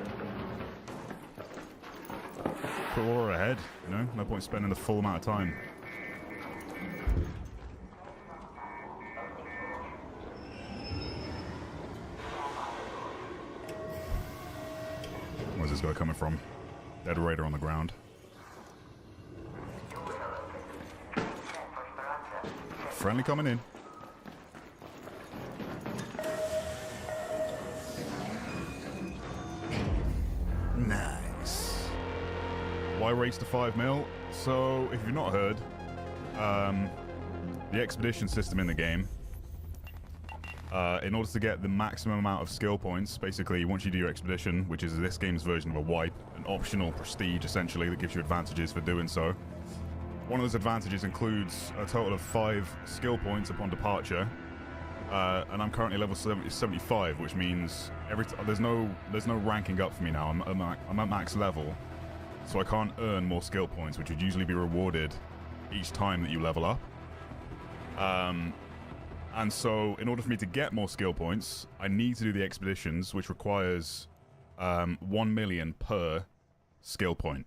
Put Aura ahead, you know? No point spending the full amount of time. Where's this guy coming from? Dead raider on the ground. Friendly coming in. Nice. Why race to 5 mil? So, if you've not heard, the expedition system in the game, in order to get the maximum amount of skill points, basically, once you do your expedition, which is this game's version of a wipe, an optional prestige, essentially, that gives you advantages for doing so. One of those advantages includes a total of 5 skill points upon departure, and I'm currently level 75, which means there's no ranking up for me now. I'm at max level, so I can't earn more skill points, which would usually be rewarded each time that you level up. And so, in order for me to get more skill points, I need to do the expeditions, which requires 1 million per skill point.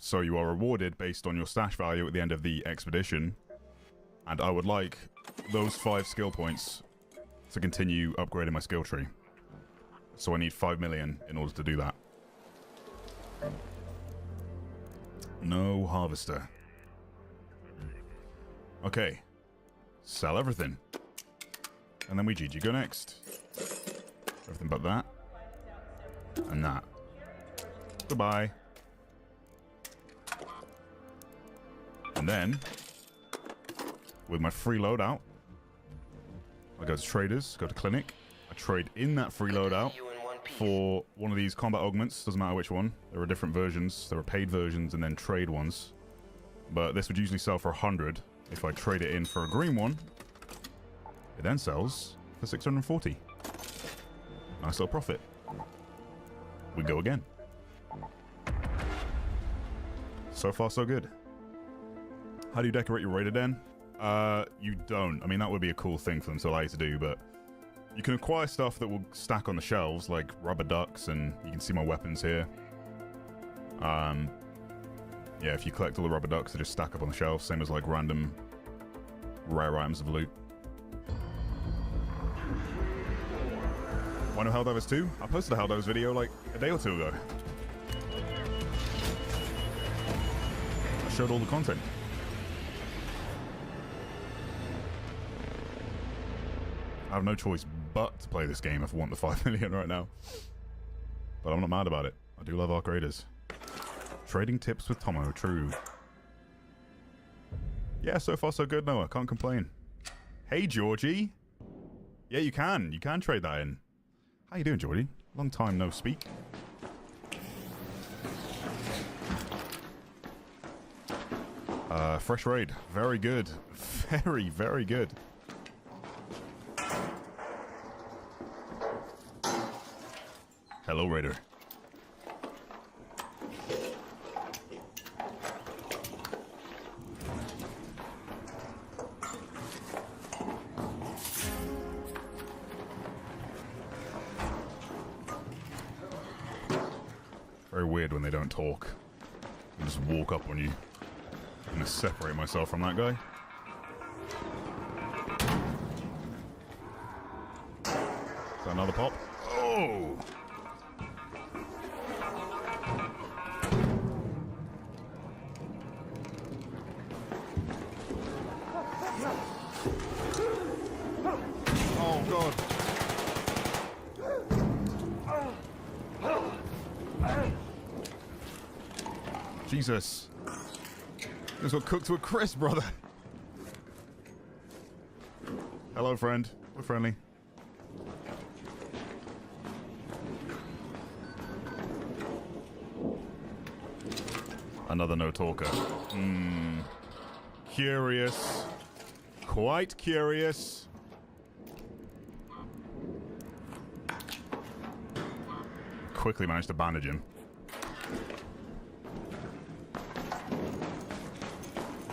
So you are rewarded based on your stash value at the end of the expedition. And I would like those 5 skill points to continue upgrading my skill tree. So I need 5 million in order to do that. No harvester. Okay. Sell everything. And then we GG go next. Everything but that. And that. Goodbye. And then, with my free loadout, I go to traders, go to clinic. I trade in that free loadout for one of these combat augments. Doesn't matter which one. There are different versions. There are paid versions and then trade ones. But this would usually sell for 100. If I trade it in for a green one, it then sells for 640. Nice little profit. We go again. So far, so good. How do you decorate your raider den? You don't. I mean, that would be a cool thing for them to allow you to do, but you can acquire stuff that will stack on the shelves, like rubber ducks, and you can see my weapons here. Yeah, if you collect all the rubber ducks, they just stack up on the shelf, same as like random rare items of loot. Want to know Helldivers 2? I posted a Helldivers video like a day or 2 ago. I showed all the content. I have no choice butt to play this game if I want the 5 million right now. But I'm not mad about it. I do love Arc Raiders. Trading tips with Tomo, true. Yeah, so far so good, Noah. Can't complain. Hey, Georgie. Yeah, you can. You can trade that in. How you doing, Georgie? Long time no speak. Fresh raid. Very good. Very, very good. Hello, Raider. Very weird when they don't talk and just walk up on you. I'm gonna separate myself from that guy. Is that another pop? Oh! Oh, God. Jesus. You just got cooked to a crisp, brother. Hello, friend. We're friendly. Another no-talker. Curious. Quite curious. Quickly managed to bandage him.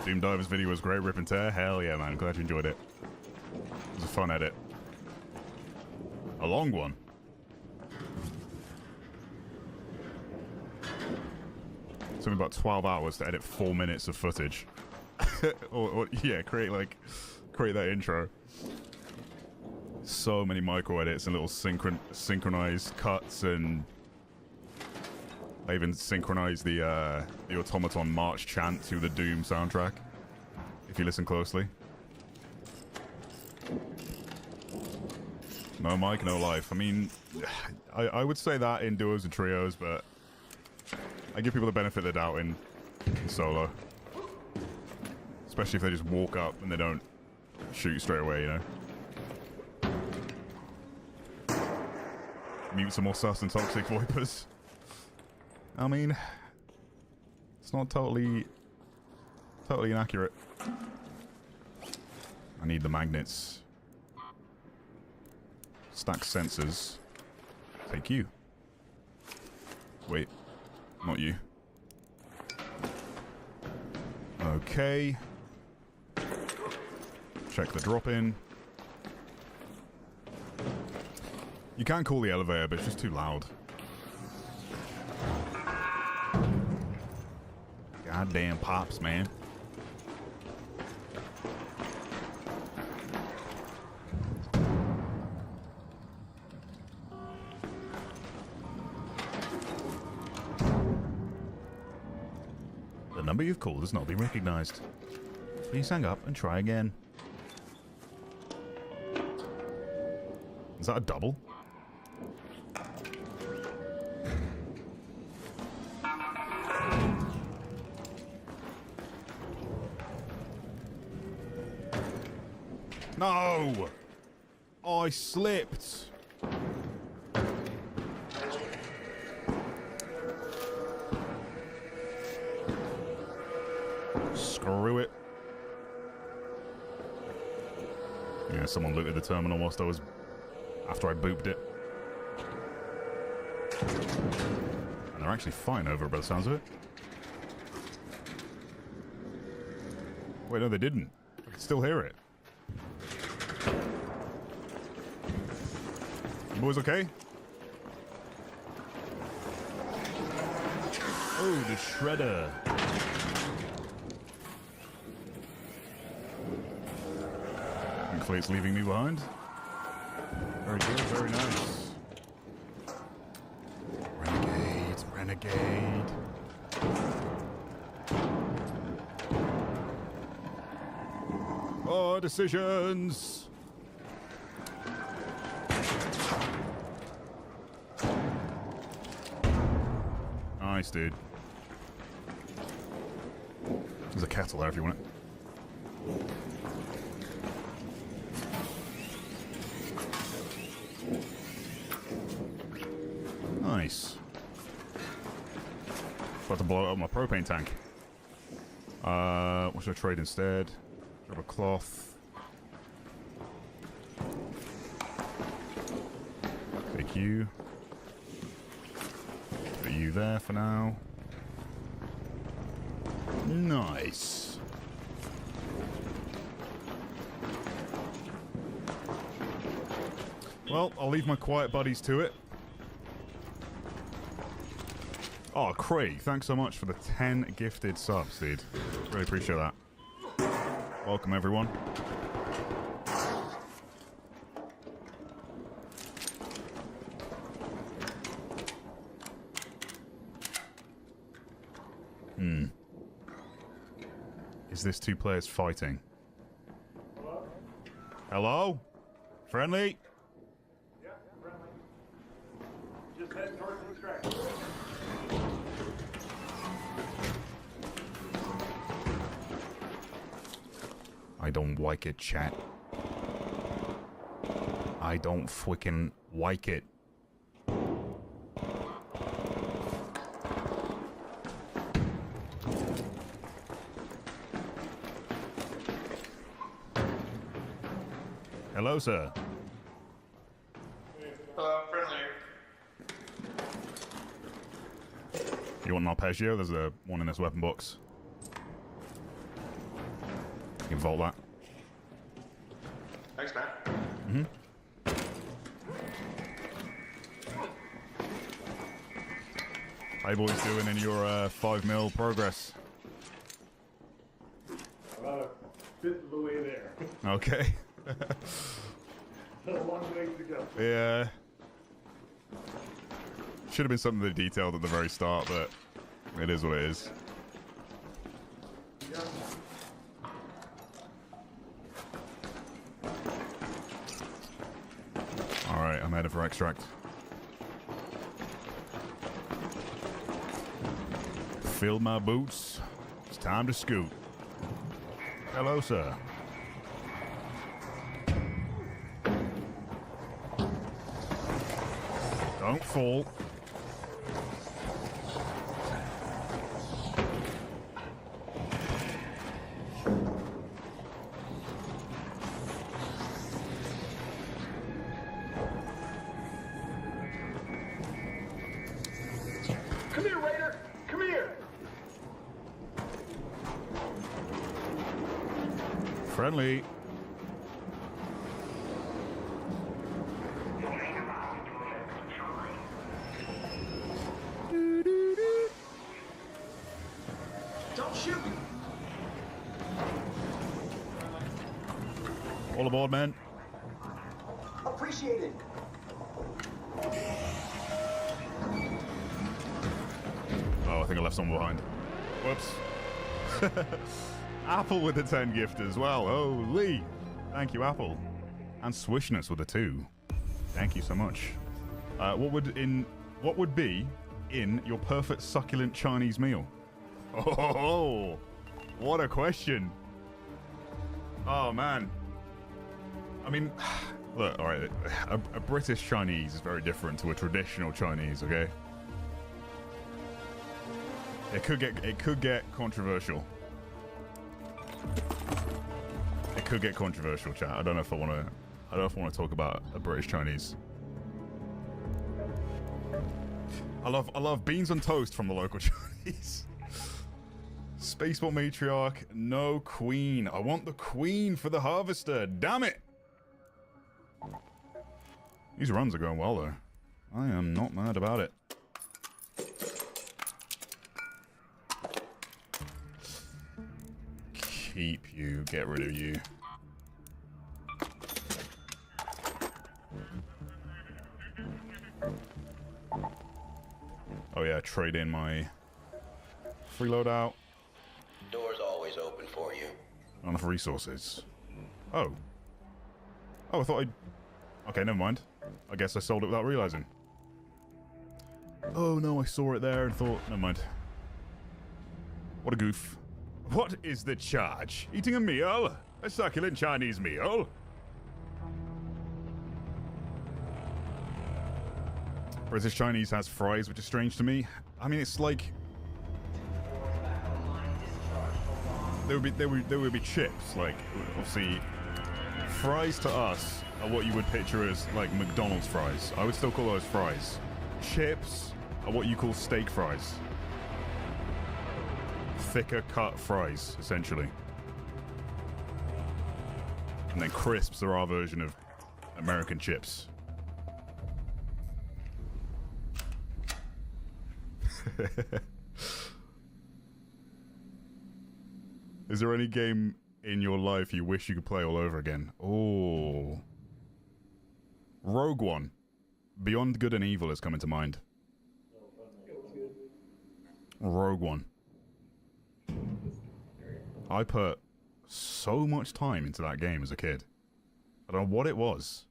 Doom Divers video was great, rip and tear. Hell yeah, man. Glad you enjoyed it. It was a fun edit. A long one. It took me about 12 hours to edit 4 minutes of footage. or yeah, create that intro. So many micro edits and little synchronized cuts, and I even synchronized the Automaton March chant to the Doom soundtrack, if you listen closely. No mic, no life. I mean, I would say that in duos and trios, but I give people the benefit of the doubt in solo. Especially if they just walk up and they don't shoot straight away, you know? Mute some more sus and toxic Vipers. I mean, it's not totally inaccurate. I need the magnets. Stack sensors. Take you. Wait, not you. Okay. Check the drop-in. You can call the elevator, but it's just too loud. Goddamn pops, man. The number you've called has not been recognized. Please hang up and try again. Is that a double? No! Oh, I slipped. Screw it. Yeah, someone looked at the terminal whilst after I booped it. And they're actually fine over it by the sounds of it. Wait, no, they didn't. I can still hear it. You boys okay? Oh, the shredder. Thankfully it's leaving me behind. Very good, very nice. Renegade, renegade. Oh, decisions. nice, dude. There's a kettle there if you want it. Nice. About to blow up my propane tank. What should I trade instead? Grab a cloth. Take you. Put you there for now. Nice. Well, I'll leave my quiet buddies to it. Oh, Craig, thanks so much for the 10 gifted subs, dude. Really appreciate that. Welcome, everyone. Is this two players fighting? Hello? Hello? Friendly? Yeah, friendly. Just head towards the extraction. I don't like it, chat. I don't freaking like it. Hello, sir. Friendly. You want an arpeggio? There's a one in this weapon box. You can vault that. Thanks, man. How you boys doing in your 5 mil progress? About a fifth of the way there. Okay. Still a long ways to go. Yeah. Should have been something they detailed at the very start, but it is what it is. Yeah. Alright, I'm headed for extract. Filled my boots. It's time to scoot. Hello, sir. Don't fall. Come here, Raider! Come here! Friendly. Don't shoot! All aboard, men. Appreciate it! Oh, I think I left someone behind. Whoops. Apple with the 10 gift as well. Holy. Thank you, Apple. And Swishness with the 2. Thank you so much. What would be in your perfect succulent Chinese meal? Oh, what a question. Oh, man. I mean, look, all right. A British Chinese is very different to a traditional Chinese, okay? It could get controversial. It could get controversial, chat. I don't know if I want to talk about a British Chinese. I love beans on toast from the local Chinese. Spaceport matriarch, no queen. I want the queen for the harvester. Damn it! These runs are going well though. I am not mad about it. Keep you, get rid of you. Oh yeah, trade in my free loadout. Door's always open for you. Not enough resources. Oh. Oh, I thought I'd... Okay, never mind. I guess I sold it without realizing. Oh no, I saw it there and thought, never mind. What a goof. What is the charge? Eating a meal? A succulent Chinese meal? British Chinese has fries, which is strange to me. I mean, it's like there would be chips. Like, obviously, fries to us are what you would picture as like McDonald's fries. I would still call those fries. Chips are what you call steak fries. Thicker cut fries, essentially. And then crisps are our version of American chips. Is there any game in your life you wish you could play all over again? Oh. Rogue One. Beyond Good and Evil is coming to mind. Rogue One. I put so much time into that game as a kid. I don't know what it was,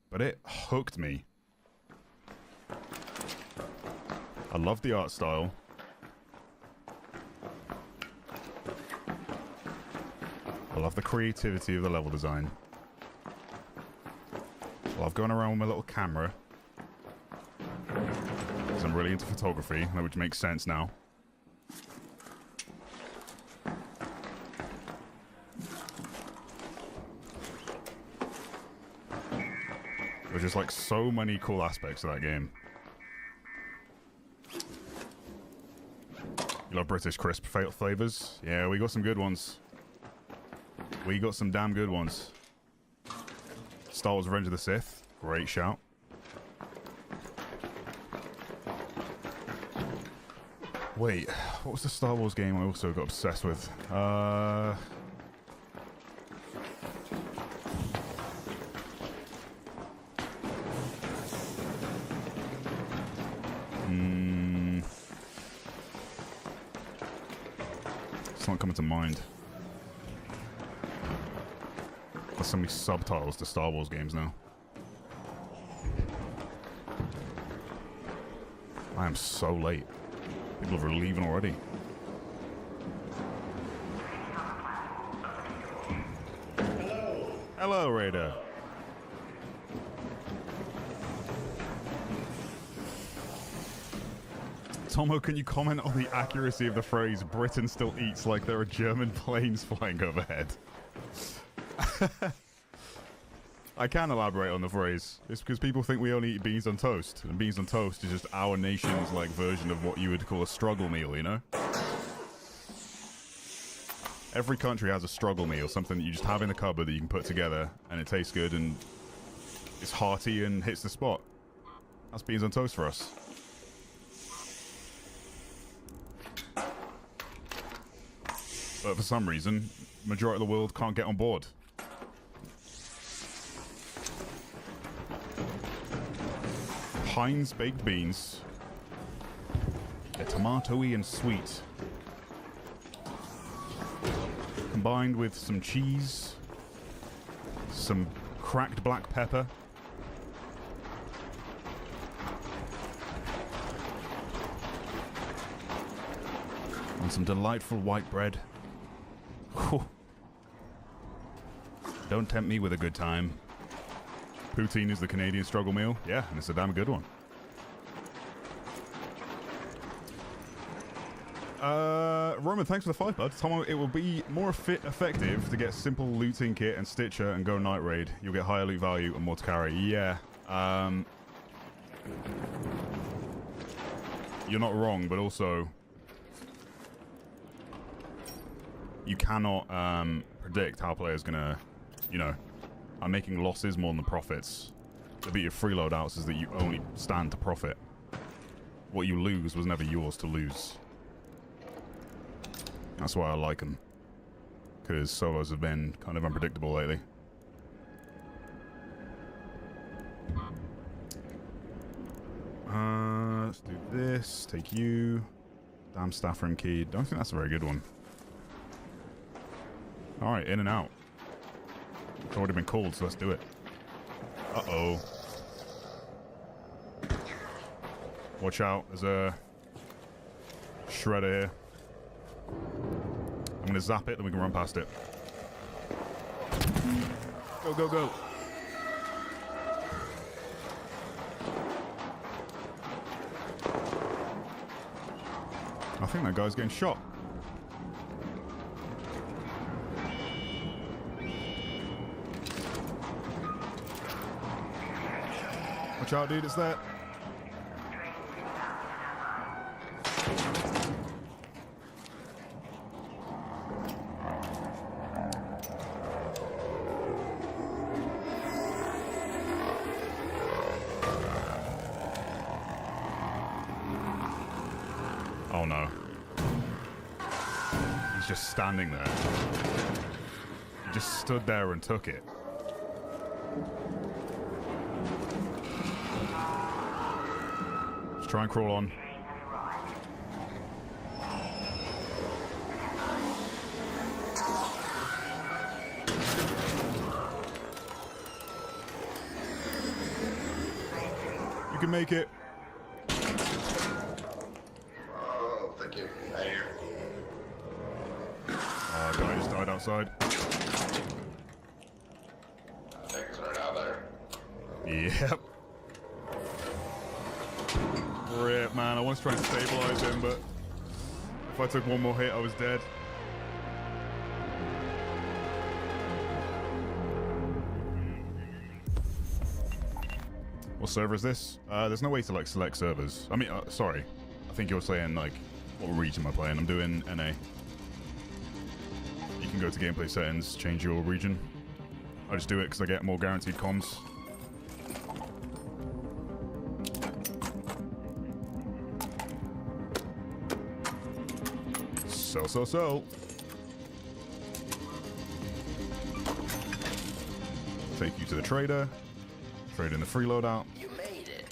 but it hooked me. I love the art style. I love the creativity of the level design. I love going around with my little camera. Because I'm really into photography, which makes sense now. There's just like so many cool aspects of that game. You love British crisp flavors? Yeah, we got some good ones. We got some damn good ones. Star Wars Revenge of the Sith. Great shout. Wait, what was the Star Wars game I also got obsessed with? It's not coming to mind. There's so many subtitles to Star Wars games now. I am so late. People are leaving already. Hello. Hello, Raider. Tomo, can you comment on the accuracy of the phrase "Britain still eats like there are German planes flying overhead"? I can elaborate on the phrase. It's because people think we only eat beans on toast, and beans on toast is just our nation's like version of what you would call a struggle meal, you know? Every country has a struggle meal, something that you just have in the cupboard that you can put together, and it tastes good and it's hearty and hits the spot. That's beans on toast for us. But for some reason, majority of the world can't get on board. Heinz baked beans. They're tomatoey and sweet. Combined with some cheese, some cracked black pepper, and some delightful white bread. Whew. Don't tempt me with a good time. Poutine is the Canadian struggle meal. Yeah, and it's a damn good one. Roman, thanks for the 5, bud. Tomo, it will be more effective to get simple looting kit and Stitcher and go night raid. You'll get higher loot value and more to carry. Yeah. You're not wrong, but also you cannot predict how players gonna, you know, are making losses more than the profits. The beauty of free loadouts is that you only stand to profit. What you lose was never yours to lose. That's why I like them. Because solos have been kind of unpredictable lately. Let's do this. Take you. Damn staff room key. Don't think that's a very good one. Alright, in and out. It's already been called, so let's do it. Uh-oh. Watch out, there's a shredder here. I'm gonna zap it, then we can run past it. Go, go, go. I think that guy's getting shot. Watch out, dude, it's there. Oh no. He's just standing there. He just stood there and took it. Let's try and crawl on. You can make it. Oh, thank you. Right here. Oh, the guy just died outside. Things right out there. Yep. Rip, man. I was trying to stabilize him, but if I took one more hit, I was dead. What server is this? There's no way to like select servers. I mean, sorry. I think you're saying like, what region am I playing? I'm doing NA. You can go to gameplay settings, change your region. I just do it because I get more guaranteed comms. So. Take you to the trader. Trade in the free loadout. You made it.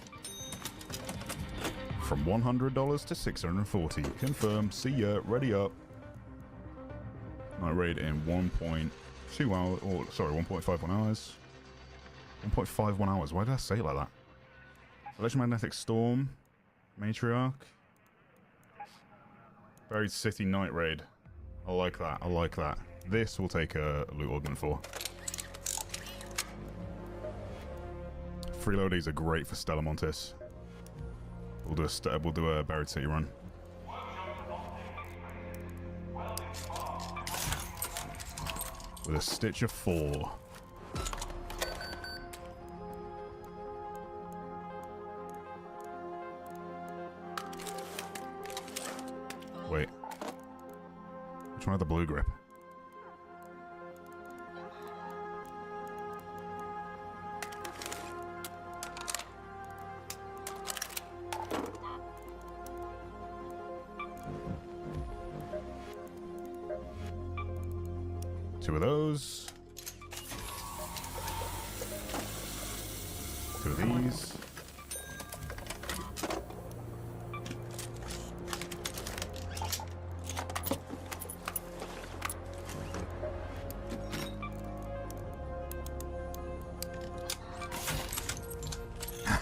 From $100 to $640. Confirm. See ya. Ready up. Night raid in 1.2 hours. Or sorry, 1.51 hours. 1.51 hours. Why did I say it like that? Electromagnetic storm. Matriarch. Buried City night raid. I like that. I like that. This will take a loot organ for. Freeloadies are great for Stella Montis. We'll do a Buried City run. With a stitch of 4. Wait. Which one had the blue grip? Two of those. Two of these.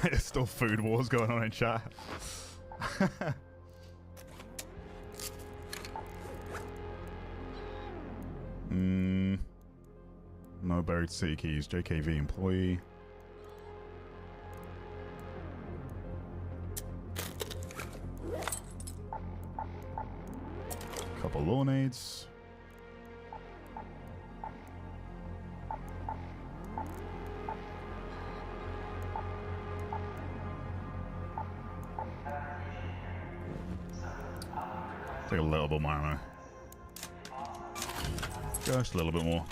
There's still food wars going on in chat. No buried city keys. JKV employee. Couple lawnades. Take a little bit more ammo. Just a little bit more.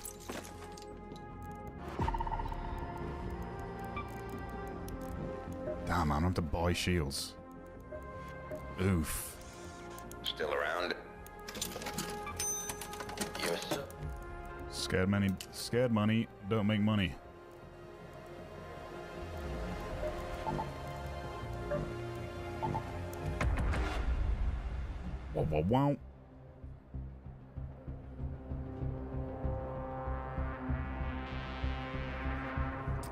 Damn, man, I have to buy shields. Oof. Still around? Yes, sir. Scared money don't make money. Wow, wow, wow.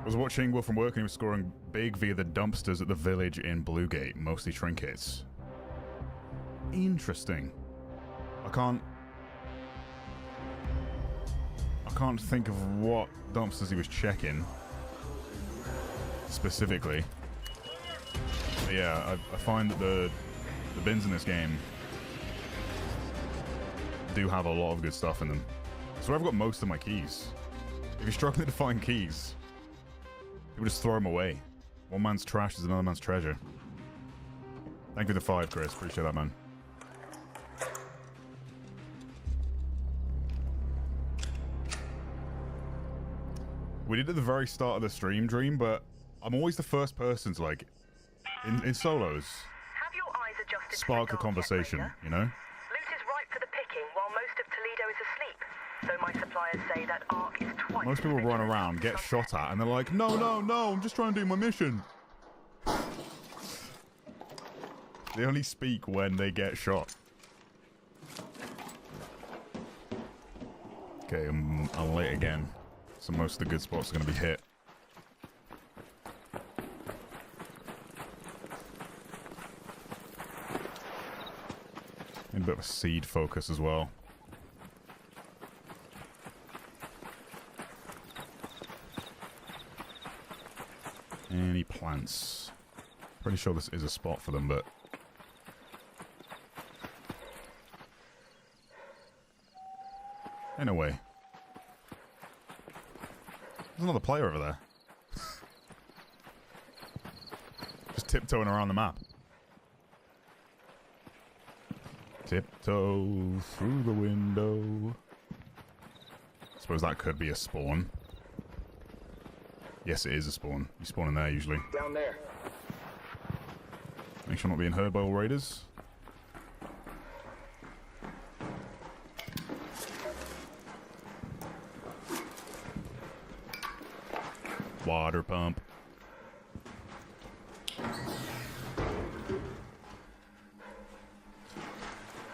Was watching Will from work and he was scoring big via the dumpsters at the village in Bluegate, mostly trinkets. Interesting. I can't think of what dumpsters he was checking specifically. But yeah, I find that the bins in this game do have a lot of good stuff in them. So I've got most of my keys. If you're struggling to find keys, people just throw them away. One man's trash is another man's treasure. Thank you for the 5, Chris. Appreciate that, man. We did at the very start of the stream, Dream, but I'm always the first person to, like, in solos, Have your eyes adjusted spark to a the dark conversation, yet, Raider? you know? Loot is ripe for the picking while most of Toledo is asleep. So my suppliers say that Ark is twice. Most people run around, get shot at, and they're like, no, no, no, I'm just trying to do my mission. They only speak when they get shot. Okay, I'm late again. So most of the good spots are going to be hit. And a bit of a seed focus as well. Any plants? Pretty sure this is a spot for them, but... in a way. There's another player over there. Just tiptoeing around the map. Tiptoe through the window. Suppose that could be a spawn. Yes, it is a spawn. You spawn in there usually. Down there. Make sure I'm not being heard by all raiders. Water pump.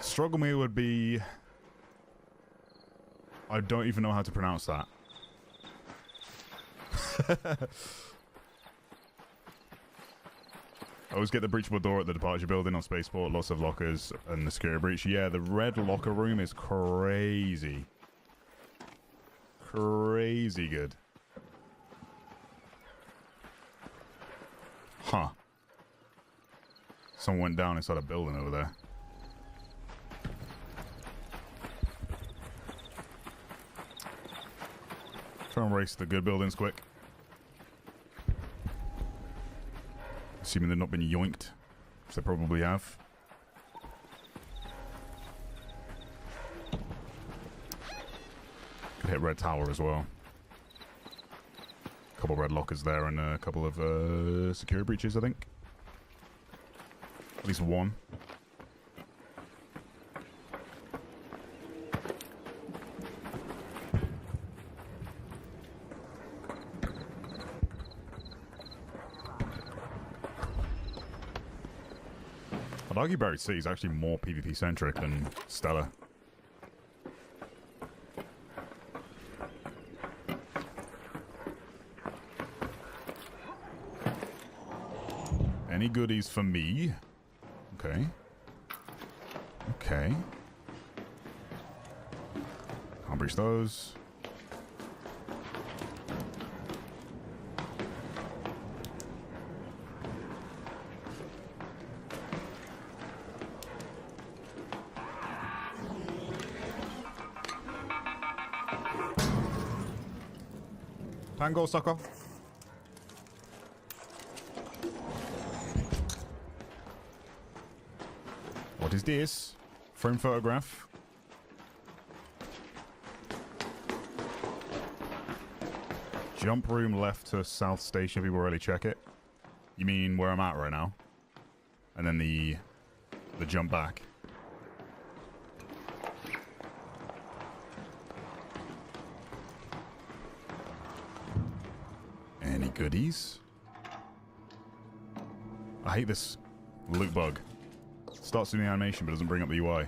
Struggle me would be... I don't even know how to pronounce that. I always get the breachable door at the departure building on Spaceport, lots of lockers and the security breach. Yeah, the red locker room is crazy. Crazy good. Huh. Someone went down inside a building over there. Try and race the good buildings quick. Assuming they've not been yoinked, which they probably have. Could hit red tower as well. A couple red lockers there and a couple of security breaches, I think. At least one. I'd argue Buried City is actually more PvP centric than Stella. Any goodies for me? Okay. Okay. Can't breach those. Tango, sucker. What is this? Frame photograph. Jump room left to South Station if people really check it. You mean where I'm at right now? And then the jump back. Any goodies? I hate this loot bug. Starts doing the animation but doesn't bring up the UI.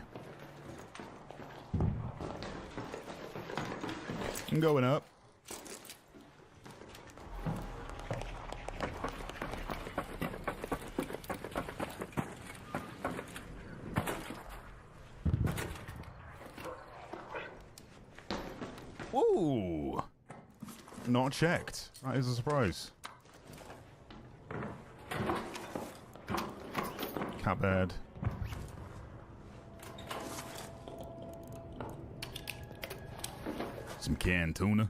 I'm going up. Ooh! Not checked. That is a surprise. Cat bed. Some canned tuna.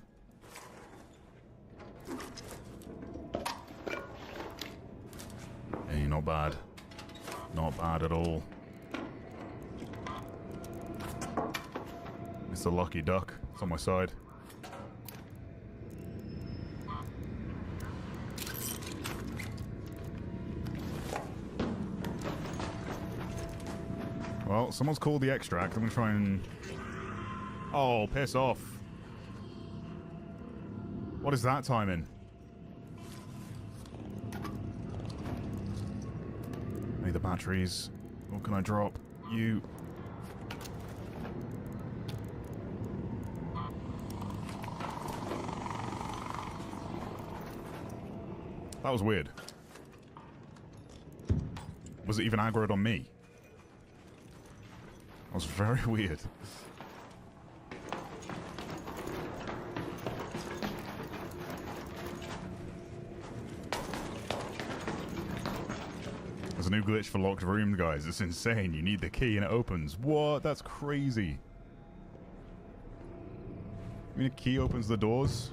Hey, not bad. Not bad at all. It's a lucky duck. It's on my side. Well, someone's called the extract. I'm gonna try and... Oh, piss off. What is that timing? I need the batteries. What can I drop? You... That was weird. Was it even aggroed on me? That was very weird. There's a new glitch for locked rooms, guys. It's insane. You need the key and it opens. What? That's crazy. I mean, a key opens the doors?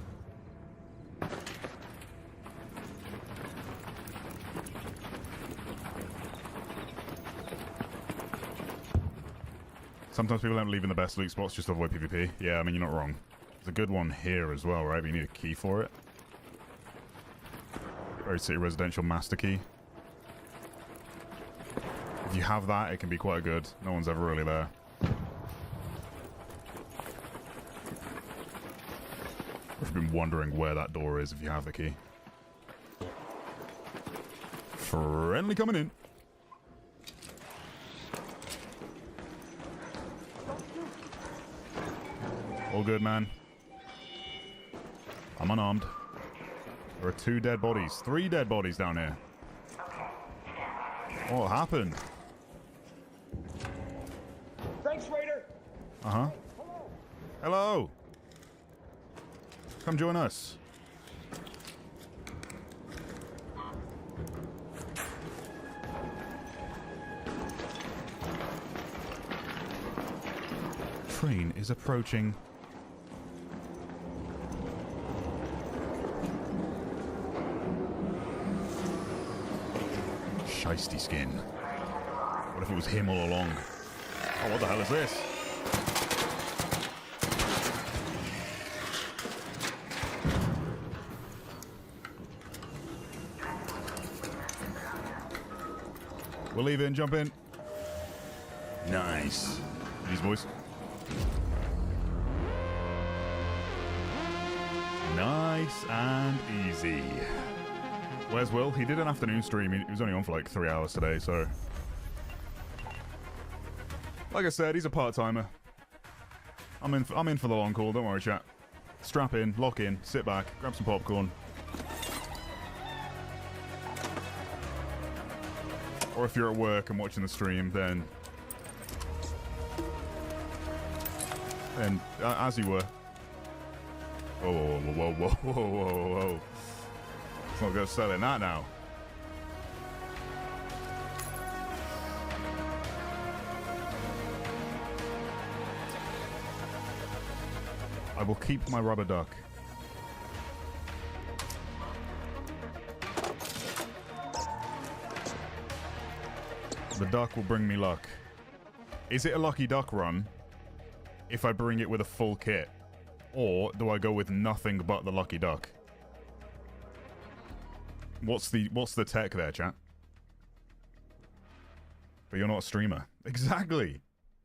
Sometimes people don't leave in the best loot spots just to avoid PvP. Yeah, I mean, you're not wrong. There's a good one here as well, right? But you need a key for it. Road City Residential Master Key. If you have that, it can be quite good. No one's ever really there. I've been wondering where that door is if you have the key. Friendly coming in. All good, man. I'm unarmed. There are 2 dead bodies. 3 dead bodies down here. What happened? Thanks, Raider. Uh-huh. Hello. Come join us. Train is approaching. Shiesty skin. What if it was him all along? Oh, what the hell is this? We'll leave in, jump in. Nice. These boys. Nice and easy. Where's Will? He did an afternoon stream. He was only on for like 3 hours today, so... Like I said, he's a part-timer. I'm in for the long haul, don't worry, chat. Strap in, lock in, sit back, grab some popcorn. Or if you're at work and watching the stream, then... as you were. Whoa, whoa, whoa, whoa, whoa, whoa, whoa. It's not going to sell in that now. I will keep my rubber duck. The duck will bring me luck. Is it a lucky duck run if I bring it with a full kit? Or do I go with nothing but the lucky duck? What's the tech there, chat? But you're not a streamer. Exactly.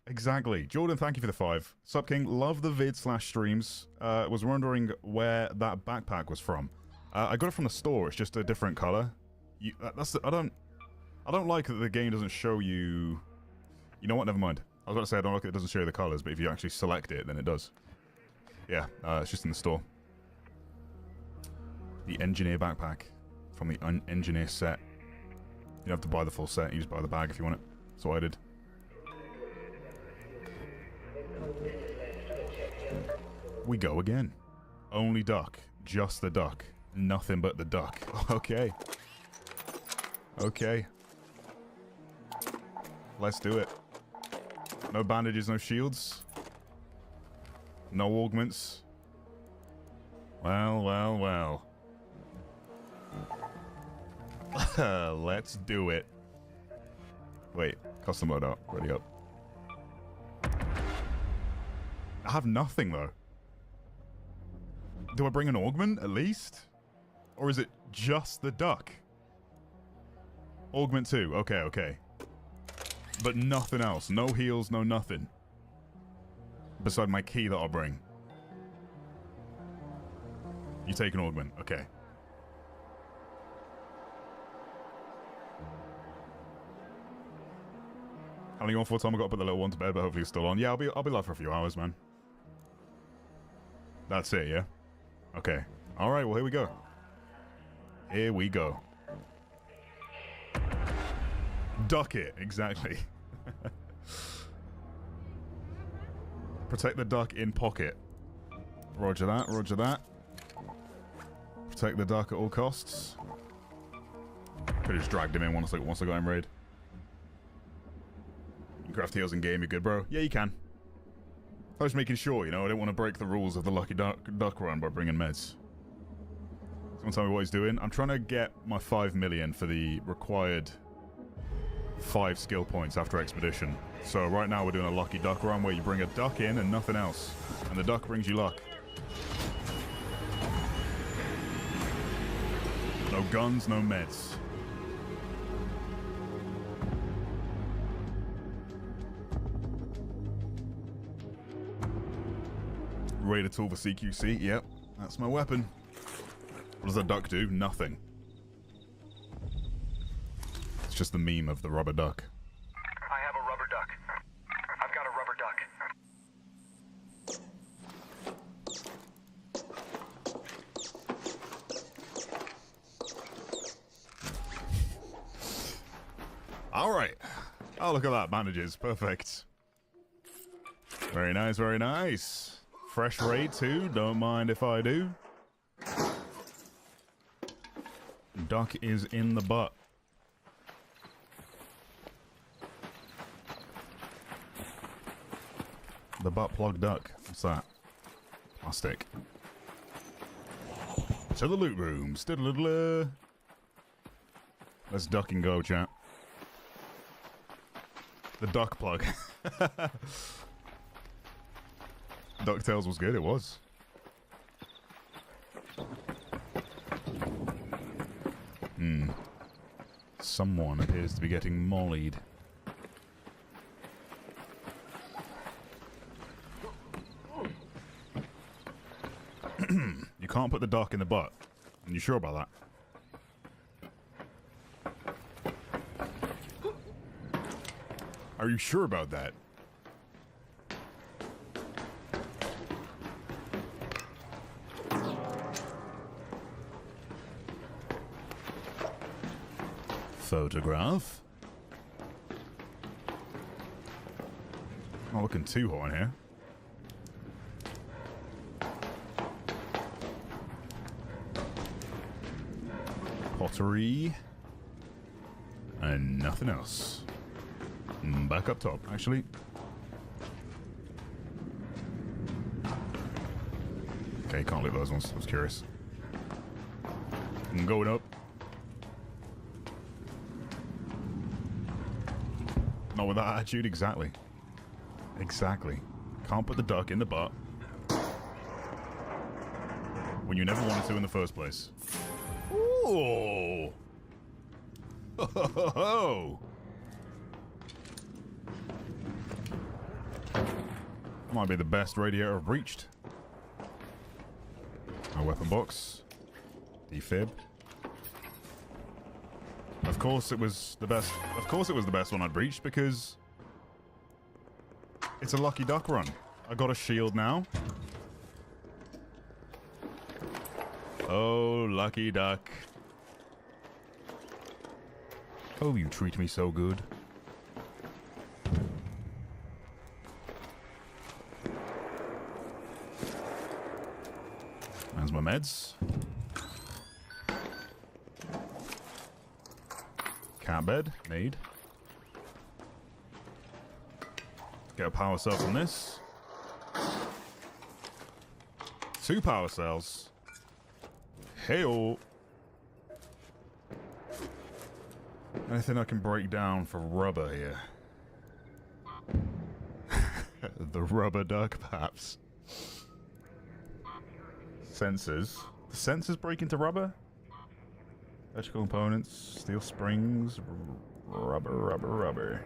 Exactly. Jordan, thank you for the 5. Sup, King? Love the vid/streams. Was wondering where that backpack was from. I got it from the store. It's just a different color. I don't like that the game doesn't show you... You know what? Never mind. I was about to say I don't like that it doesn't show you the colors, but if you actually select it, then it does. Yeah, it's just in the store. The engineer backpack from the engineer set. You don't have to buy the full set. You just buy the bag if you want it. That's what I did. we go again. Only duck. Just the duck. Nothing but the duck. Okay. Okay. Let's do it. No bandages, no shields. No augments. Well, well, well. Let's do it. Wait, custom mode up. Ready up. I have nothing though. Do I bring an augment at least? Or is it just the duck? Augment 2. Okay, okay. But nothing else. No heals, no nothing. Beside my key that I'll bring. You take an augment. Okay. How long you on for, Tom? I gotta put the little one to bed, but hopefully it's still on. Yeah, I'll be live for a few hours, man. That's it, yeah? Okay. Alright, well, here we go. Here we go. Duck it, exactly. Protect the duck in pocket. Roger that, roger that. Protect the duck at all costs. Could have just dragged him in once I got him raid. You can craft heals in game, you're good, bro? Yeah, you can. I was making sure, you know, I didn't want to break the rules of the Lucky Duck run by bringing meds. Someone tell me what he's doing. I'm trying to get my 5 million for the required 5 skill points after Expedition. So right now we're doing a Lucky Duck run where you bring a duck in and nothing else. And the duck brings you luck. No guns, no meds. Raider tool for CQC, yep. That's my weapon. What does that duck do? Nothing. It's just the meme of the rubber duck. I have a rubber duck. I've got a rubber duck. Alright. Oh, look at that. Bandages. Perfect. Very nice, very nice. Fresh raid too. Don't mind if I do. Duck is in the butt. The butt plug duck. What's that? Plastic. To the loot rooms. Let's duck and go, chat. The duck plug. DuckTales was good, it was. Someone appears to be getting mollied. You can't put the duck in the butt. Are you sure about that? Are you sure about that? Photograph. Not looking too hot in here. Pottery. And nothing else. Back up top, actually. Okay, can't loot those ones. I was curious. I'm going up. Not with that attitude, exactly. Exactly. Can't put the duck in the butt when you never wanted to in the first place. Ooh! Oh! Might be the best radiator I've reached. A weapon box. Defib. Of course it was the best. Of course it was the best one I'd reached because it's a Lucky Duck run. I got a shield now. Oh, Lucky Duck. Oh, you treat me so good. meds. Cat bed, need. Get a power cell from this. 2 power cells. Hey-oh. Anything I can break down for rubber here? The rubber duck, perhaps. Sensors. The sensors break into rubber? Electrical components, steel springs, rubber.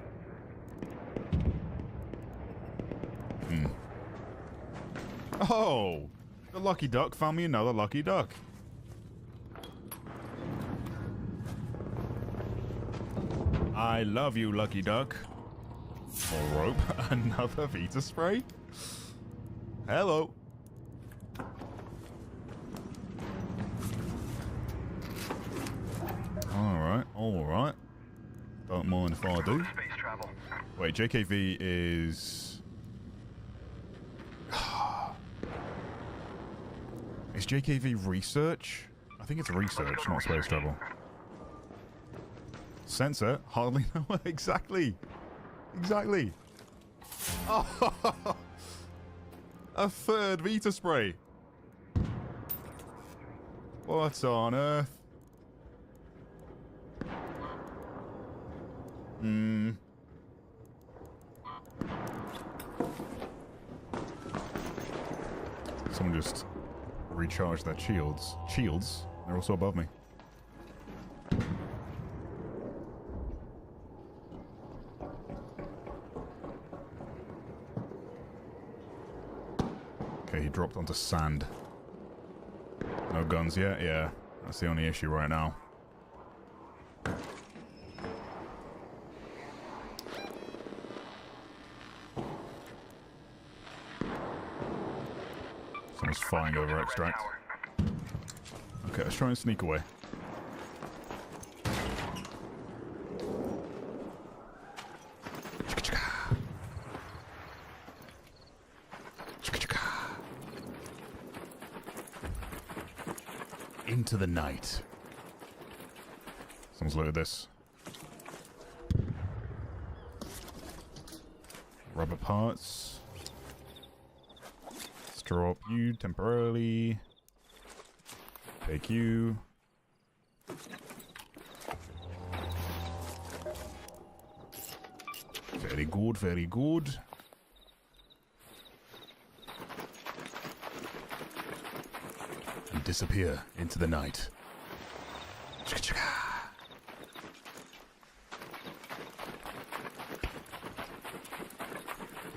Oh! The lucky duck found me another lucky duck. I love you, lucky duck. More rope. Another Vita spray? Hello. Alright. Don't mind if I do. Wait, JKV is... Is JKV research? I think it's research, not space travel. Sensor? Hardly know. Exactly. Oh, a third Vita spray. What on earth? Someone just recharged their shields. They're also above me. Okay, he dropped onto sand. No guns yet? Yeah, that's the only issue right now. Someone's flying over extract. Okay, let's try and sneak away. Into the night. Someone's loaded this. Rubber parts. Let's drop you temporarily. Take you. Very good, very good. And disappear into the night.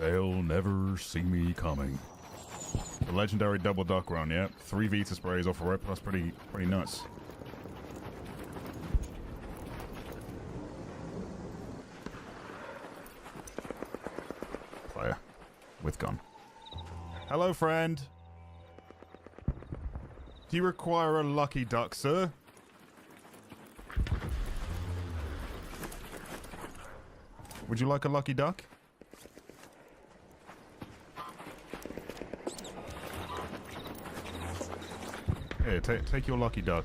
They'll never see me coming. The legendary double duck run, yep. 3 Vita sprays off a rip. That's pretty nuts. Player with gun. Hello, friend. Do you require a lucky duck, sir? Would you like a lucky duck? Here, take your lucky duck.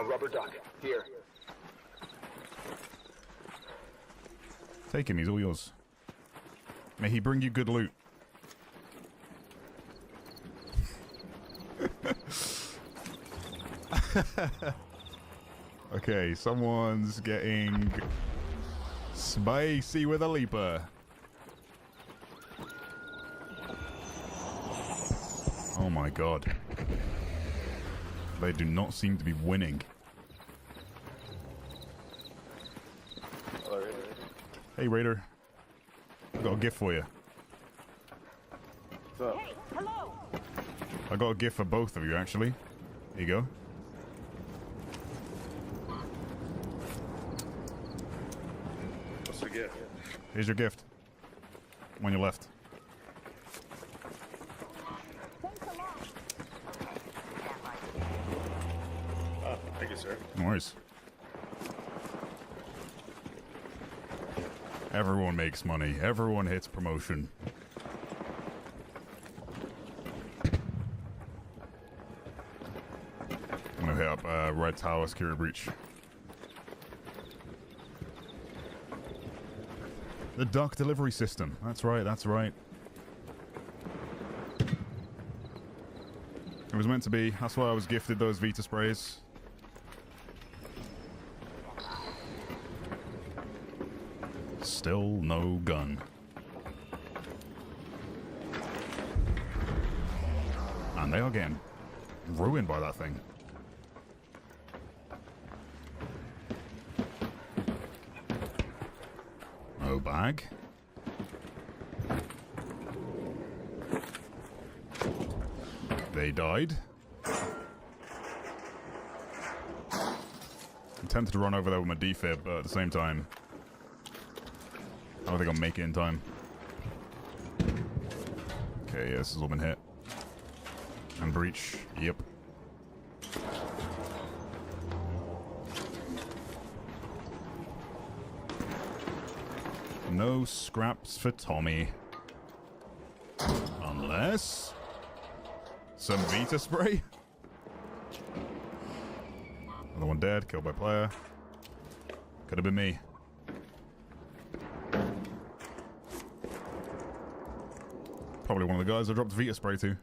A rubber duck. Here. Take him, he's all yours. May he bring you good loot. Okay, someone's getting spicy with a leaper. Oh my god. They do not seem to be winning. Hello, Raider. Hey, Raider. I got a gift for you. What's up? Hey, hello! I got a gift for both of you, actually. Here you go. What's the gift? Here's your gift. I'm on your left. Oh, thank you, sir. No worries. Everyone makes money. Everyone hits promotion. red tower security breach. The duck delivery system. That's right, that's right. It was meant to be. That's why I was gifted those Vita sprays. Still no gun. And they are getting ruined by that thing. No bag. They died. I'm tempted to run over there with my defib, but at the same time, I don't think I'll make it in time. Okay, yeah, this has all been hit. And breach, yep. No scraps for Tommy. Unless... some Vita spray? Another one dead, killed by player. Could have been me. Probably one of the guys I dropped Vita spray to.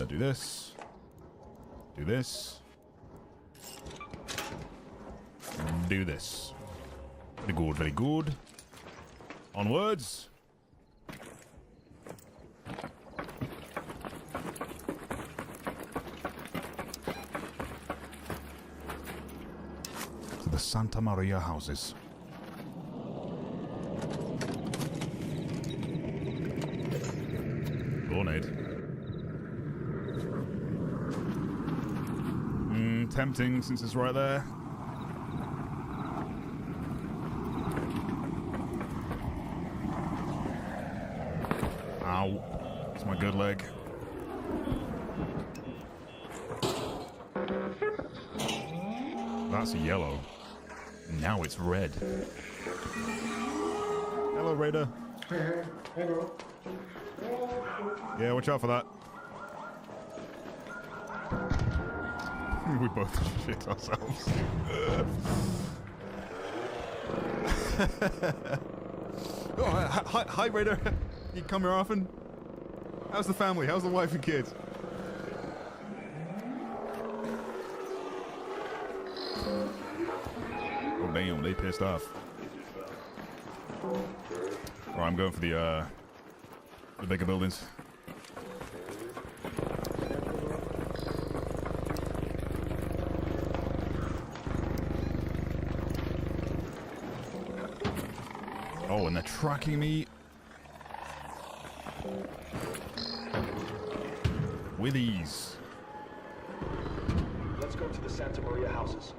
Do this. Do this. Do this. Very good, very good. Onwards. To the Santa Maria houses. Grenade. Tempting since it's right there. Ow. It's my good leg. That's yellow. Now it's red. Hello, Raider. Hello. Yeah, watch out for that. We both shit ourselves. Oh, hi, Raider. You come here often? How's the family? How's the wife and kids? Oh, damn, they pissed off. Alright, I'm going for the bigger buildings. Oh, and they're tracking me. With ease. Let's go to the Santa Maria houses.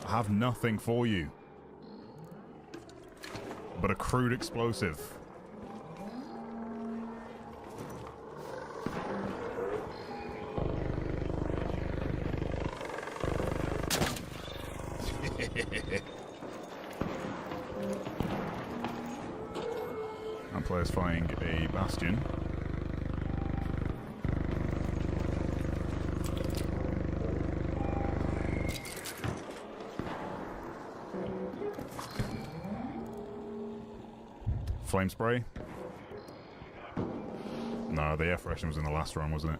I have nothing for you. But a crude explosive. That player's firing a bastion. Flame spray? No, the air freshener was in the last round, wasn't it?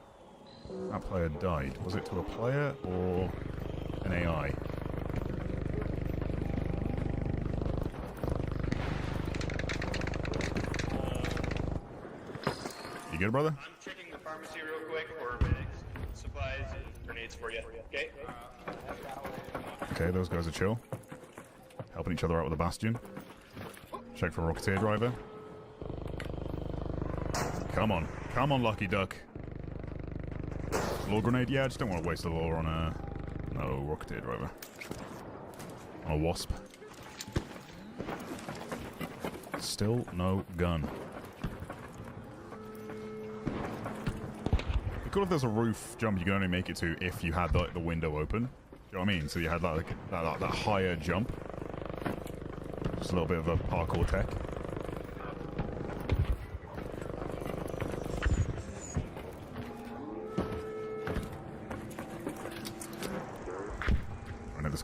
That player died. Was it to a player or an AI? You good, brother? I'm checking the pharmacy real quick for medics, supplies, and grenades for you. Okay? Okay, those guys are chill. Helping each other out with the bastion. Check for a Rocketeer driver. Come on. Come on, Lucky Duck. Law grenade? Yeah, I just don't want to waste the law on a... No, Rocketeer driver. On a Wasp. Still no gun. It'd be cool if there's a roof jump you can only make it to if you had the window open. Do you know what I mean? So you had like that higher jump. Just a little bit of a parkour tech.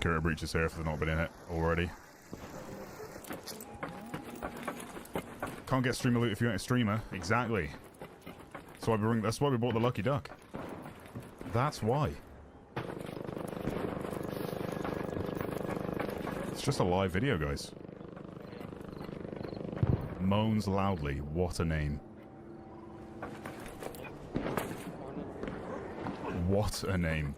security breaches here if they've not been in it already. Can't get streamer loot if you ain't a streamer. Exactly. That's why we bought the Lucky Duck. That's why. It's just a live video, guys. Moans loudly. What a name. What a name.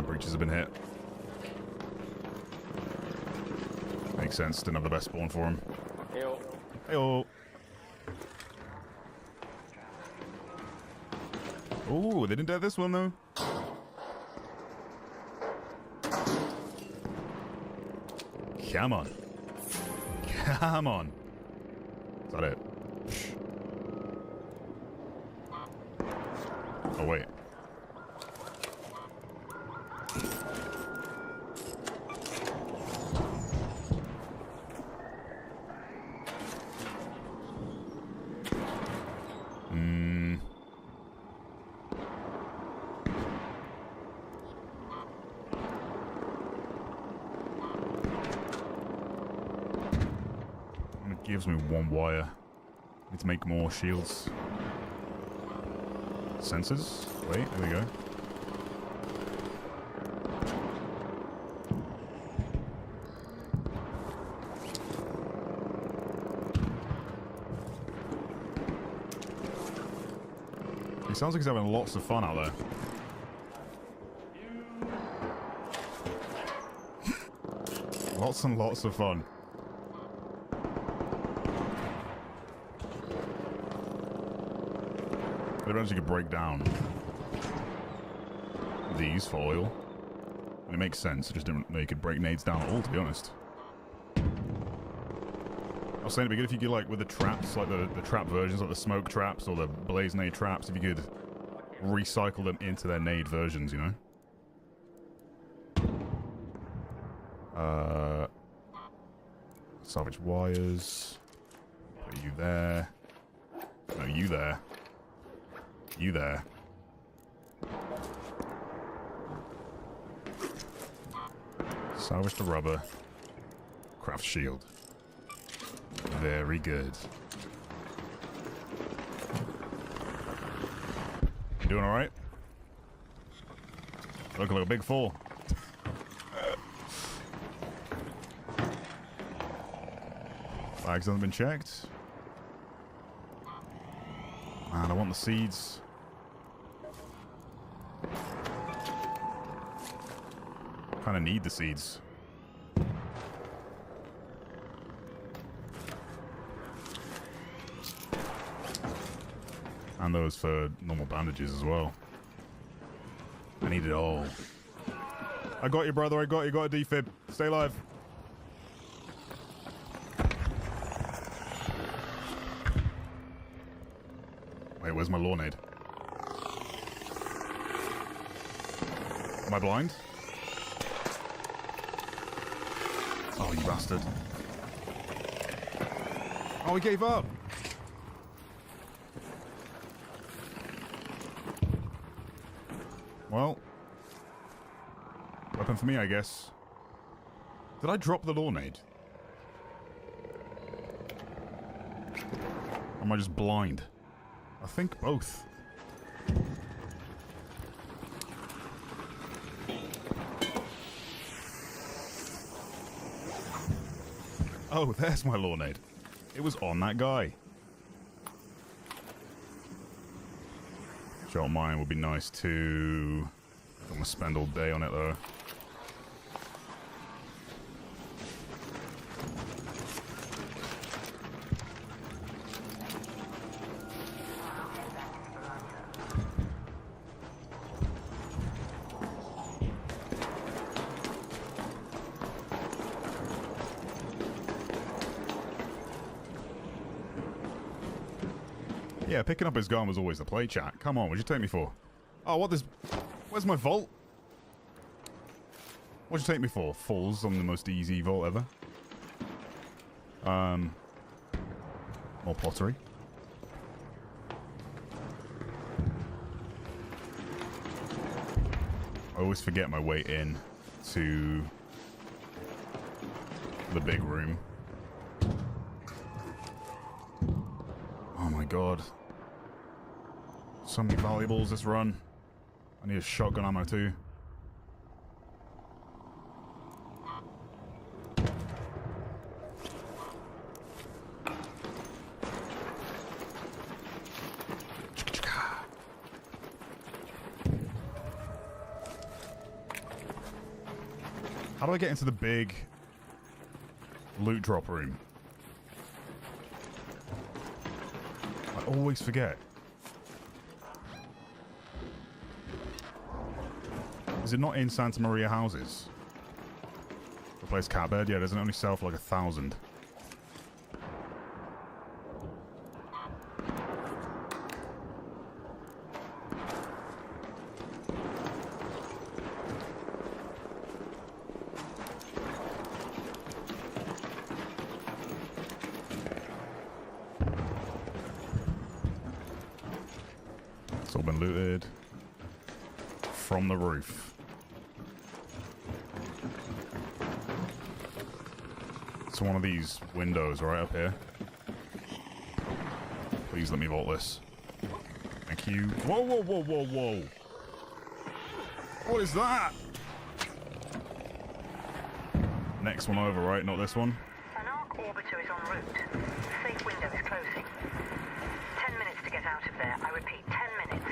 Breaches have been hit. Makes sense. Didn't have the best spawn for him. Heyo. Heyo. Oh, they didn't do this one though. Come on. Come on. Is that it? Oh, wait. Gives me one wire. Need to make more shields. Sensors? Wait, there we go. He sounds like he's having lots of fun out there. Lots and lots of fun. But eventually you could break down these for oil. And it makes sense. I just didn't know you could break nades down at all, to be honest. I was saying it'd be good if you could, like, with the traps, like the trap versions, like the smoke traps or the blaze nade traps, if you could recycle them into their nade versions, you know? Salvage wires. Put you there. No, you there. You there. Salvage the rubber. Craft shield. Very good. You doing alright? Looking like a big fool. Flags haven't been checked. Man, I want the seeds. Kind of need the seeds. And those for normal bandages as well. I need it all. I got you, brother. I got you. Got a defib. Stay alive. Wait, where's my lawnade? Am I blind? Oh, you bastard. Oh, he gave up. Well, weapon for me, I guess. Did I drop the lawnade? Or am I just blind? I think both. Oh, there's my lawnade. It was on that guy. Shot mine would be nice too. Don't want to spend all day on it though. Yeah, picking up his gun was always the play, chat. Come on, what'd you take me for? Oh, what this... Where's my vault? What'd you take me for? Falls on the most easy vault ever. More pottery. I always forget my way in to the big room. Oh my god. So many valuables this run. I need a shotgun ammo too. How do I get into the big loot drop room? I always forget. Is it not in Santa Maria houses? Replace cat bed? Yeah, doesn't it only sell for like 1,000? It's all been looted from the roof. It's one of these windows right up here. Please let me vault this. Thank you. Whoa, whoa, whoa, whoa, whoa. What is that? Next one over, right? Not this one? An arc orbiter is en route. The safe window is closing. 10 minutes to get out of there. I repeat, 10 minutes.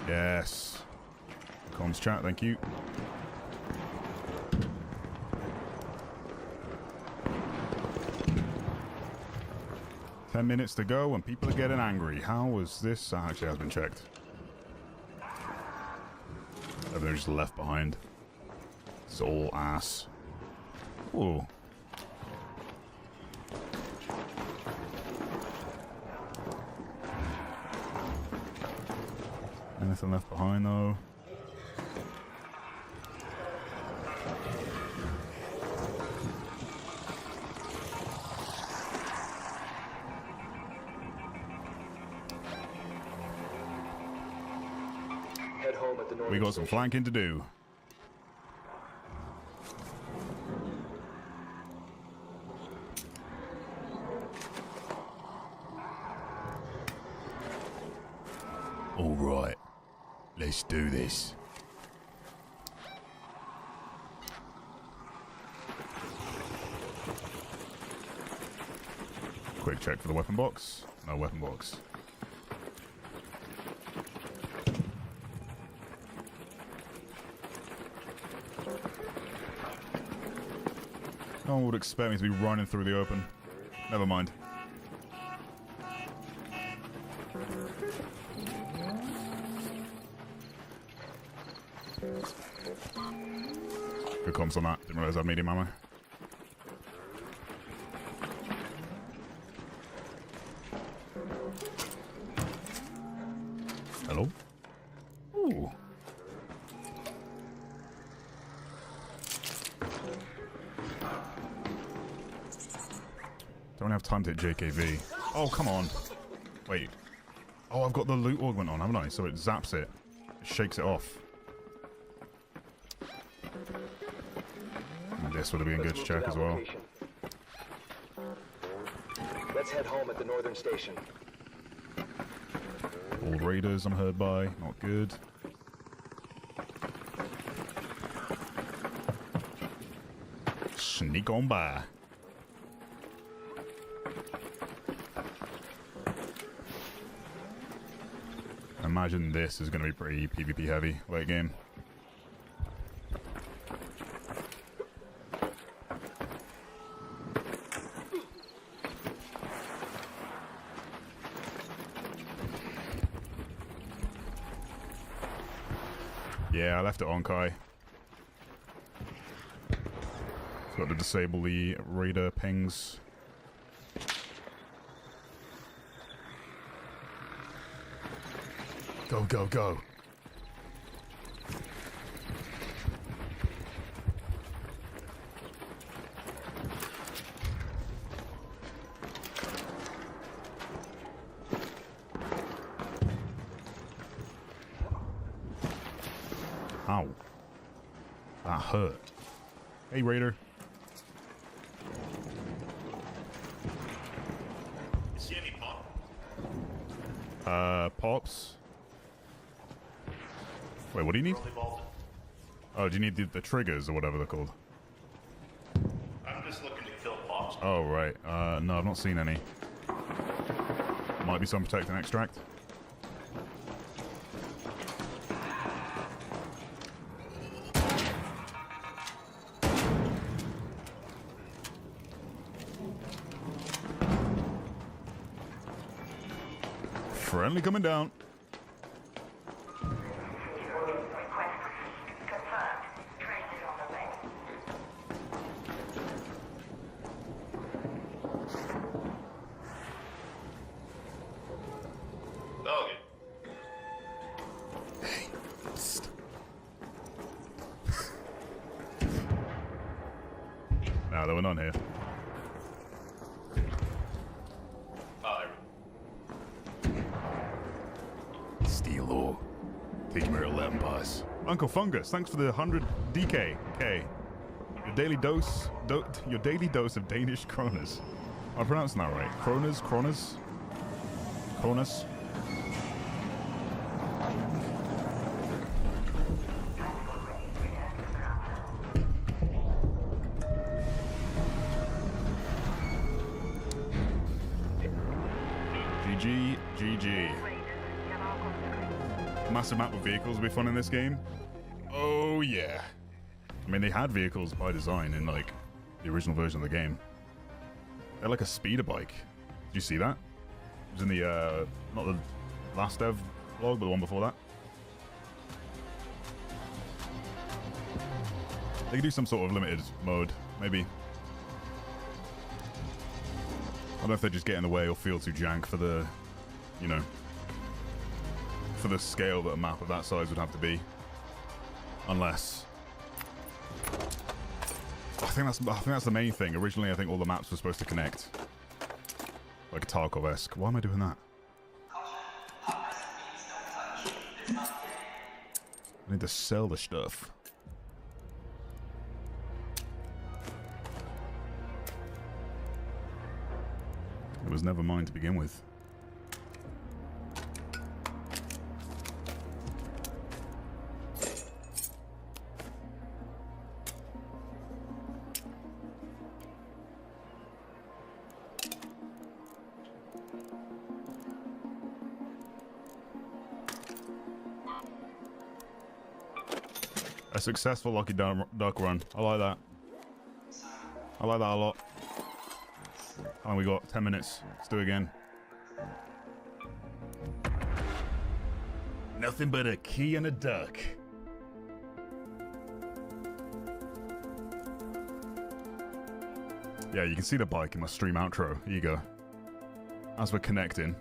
Yes. Comms chat, thank you. Ten minutes to go and people are getting angry. How was this? Actually has been checked. Everything just left behind. It's all ass. Ooh. Anything left behind though? Head home at the northern We got some flanking to do. All right, let's do this. Quick check for the weapon box. No weapon box. No one would expect me to be running through the open. Never mind. Good comms on that. Didn't realize I had medium ammo. Hello? Ooh. Don't have time to hit JKV. Oh, come on. Wait. Oh, I've got the loot augment on, haven't I? So it zaps it. It shakes it off. And this would have been good to check as well. Location. Let's head home at the northern station. All raiders I'm heard by. Not good. Sneak on by. Imagine this is going to be pretty PvP heavy late game. Yeah, I left it on Kai. Forgot to disable the raider pings. Go, go, go. Ow. That hurt. Hey, Raider. You see any pop? Pops. Wait, what do you need? Rolly balls. Oh, do you need the triggers or whatever they're called? I'm just looking to kill pops. Oh, right. No, I've not seen any. Might be some protect and extract. Friendly coming down. Okay. No, there were none here. Oh, Steelo. Take me 11 pass. Uncle Fungus, thanks for the 100 DK. K. Your daily dose of Danish kronas. Am I pronouncing that right? Kronas? Kronas? GG. Massive map of vehicles will be fun in this game. Oh yeah. I mean, they had vehicles by design in like the original version of the game. They're like a speeder bike. Did you see that? It was in the not the last dev vlog, but the one before that. They could do some sort of limited mode, maybe. I don't know if they just get in the way or feel too jank for the, you know, for the scale that a map of that size would have to be. Unless, I think that's the main thing. Originally, I think all the maps were supposed to connect, like Tarkov-esque. Why am I doing that? I need to sell the stuff. It was never mine to begin with. A successful Lucky Duck run. I like that. I like that a lot. And we got 10 minutes. Let's do it again. Nothing but a key and a duck. Yeah, you can see the bike in my stream outro. Here you go. As we're connecting.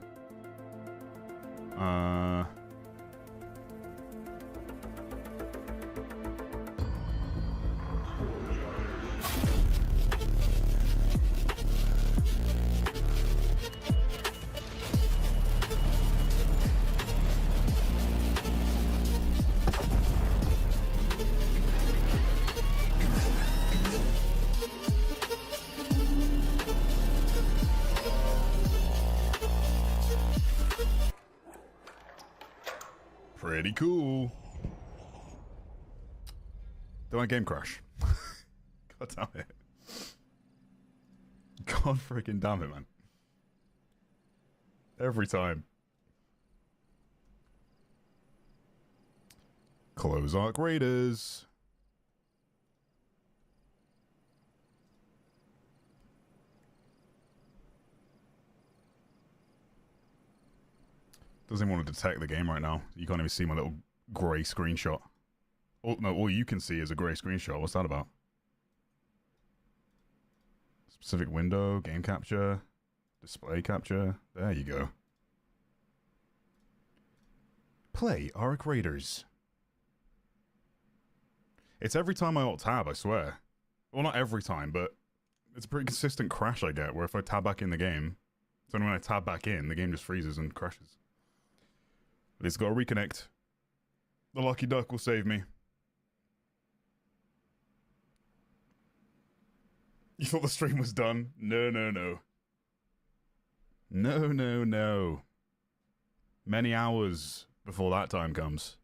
Pretty cool. Did my game crash? God damn it. God freaking damn it, man. Every time. Close Arc Raiders. Doesn't even want to detect the game right now. You can't even see my little grey screenshot. Oh, no, all you can see is a grey screenshot. What's that about? Specific window, game capture, display capture. There you go. Play Arc Raiders. It's every time I alt-tab, I swear. Well, not every time, but it's a pretty consistent crash I get, where if I tab back in the game, it's only when I tab back in, the game just freezes and crashes. But it's got to reconnect. The Lucky Duck will save me. You thought the stream was done? No, no, no. No, no, no. Many hours before that time comes.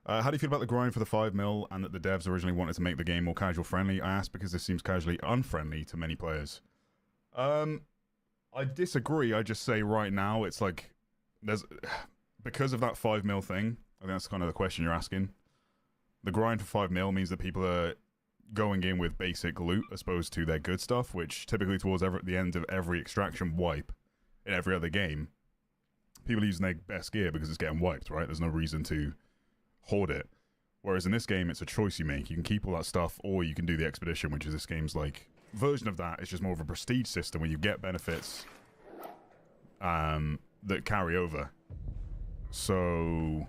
How do you feel about the grind for the 5 mil and that the devs originally wanted to make the game more casual friendly? I asked because this seems casually unfriendly to many players. I disagree. I just say right now it's like there's because of that 5 mil thing. I think that's kind of the question you're asking. The grind for 5 mil means that people are going in with basic loot as opposed to their good stuff, which typically towards the end of every extraction wipe in every other game, people are using their best gear because it's getting wiped, right? There's no reason to hoard it. Whereas in this game, it's a choice you make. You can keep all that stuff, or you can do the expedition, which is this game's like version of that. It's just more of a prestige system where you get benefits that carry over. So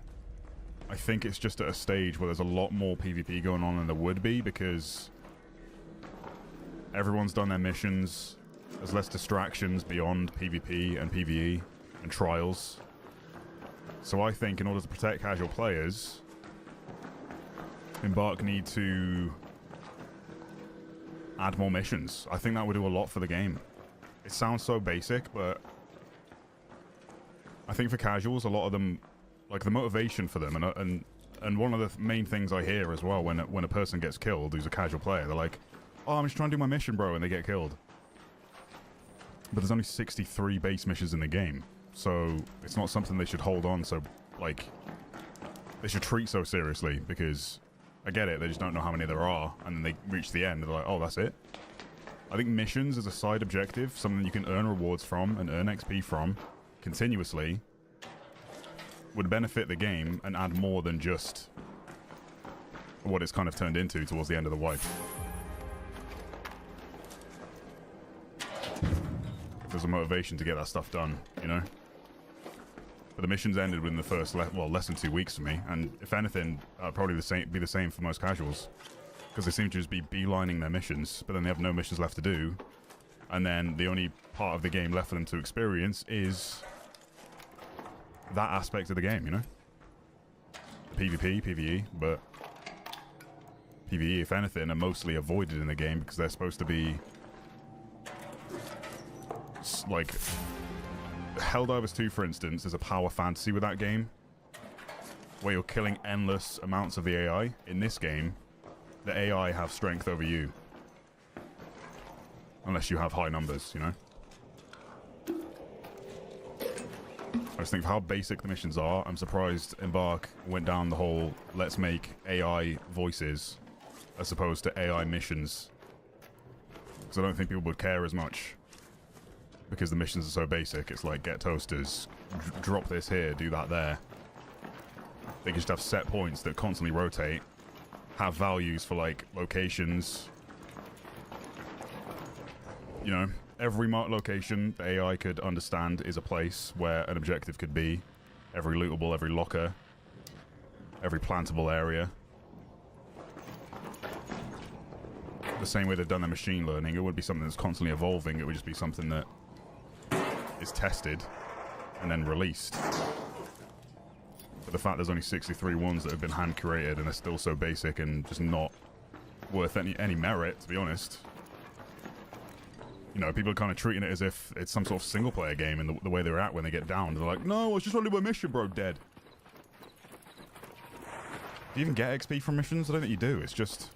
I think it's just at a stage where there's a lot more PvP going on than there would be because everyone's done their missions. There's less distractions beyond PvP and PvE and trials. So I think in order to protect casual players, Embark need to add more missions. I think that would do a lot for the game. It sounds so basic, but I think for casuals, a lot of them, like the motivation for them, and one of the main things I hear as well when a person gets killed who's a casual player, they're like, "Oh, I'm just trying to do my mission, bro," and they get killed. But there's only 63 base missions in the game, so it's not something they should hold on. So, like, they should treat so seriously because I get it, they just don't know how many there are, and then they reach the end and they're like, "Oh, that's it." I think missions as a side objective, something you can earn rewards from and earn XP from continuously, would benefit the game and add more than just what it's kind of turned into towards the end of the wipe. There's a motivation to get that stuff done, you know? But the missions ended within the first, less than 2 weeks for me, and if anything, probably be the same for most casuals. Because they seem to just be beelining their missions, but then they have no missions left to do, and then the only part of the game left for them to experience is that aspect of the game, you know? The PvP, PvE, but PvE, if anything, are mostly avoided in the game because they're supposed to be like Helldivers 2, for instance, is a power fantasy with that game where you're killing endless amounts of the AI. In this game, the AI have strength over you. Unless you have high numbers, you know? I just think of how basic the missions are. I'm surprised Embark went down the whole let's make AI voices as opposed to AI missions. Because I don't think people would care as much. Because the missions are so basic. It's like get toasters, drop this here, do that there. They can just have set points that constantly rotate, have values for like locations. You know, every marked location the AI could understand is a place where an objective could be. Every lootable, every locker, every plantable area. The same way they've done their machine learning, it would be something that's constantly evolving. It would just be something that is tested and then released. But the fact there's only 63 ones that have been hand created and they're still so basic and just not worth any merit, to be honest. You know, people are kind of treating it as if it's some sort of single-player game, and the way they're at when they get down, they're like, "No, I was just trying to do my mission, bro, dead." Do you even get XP from missions? I don't think you do. It's just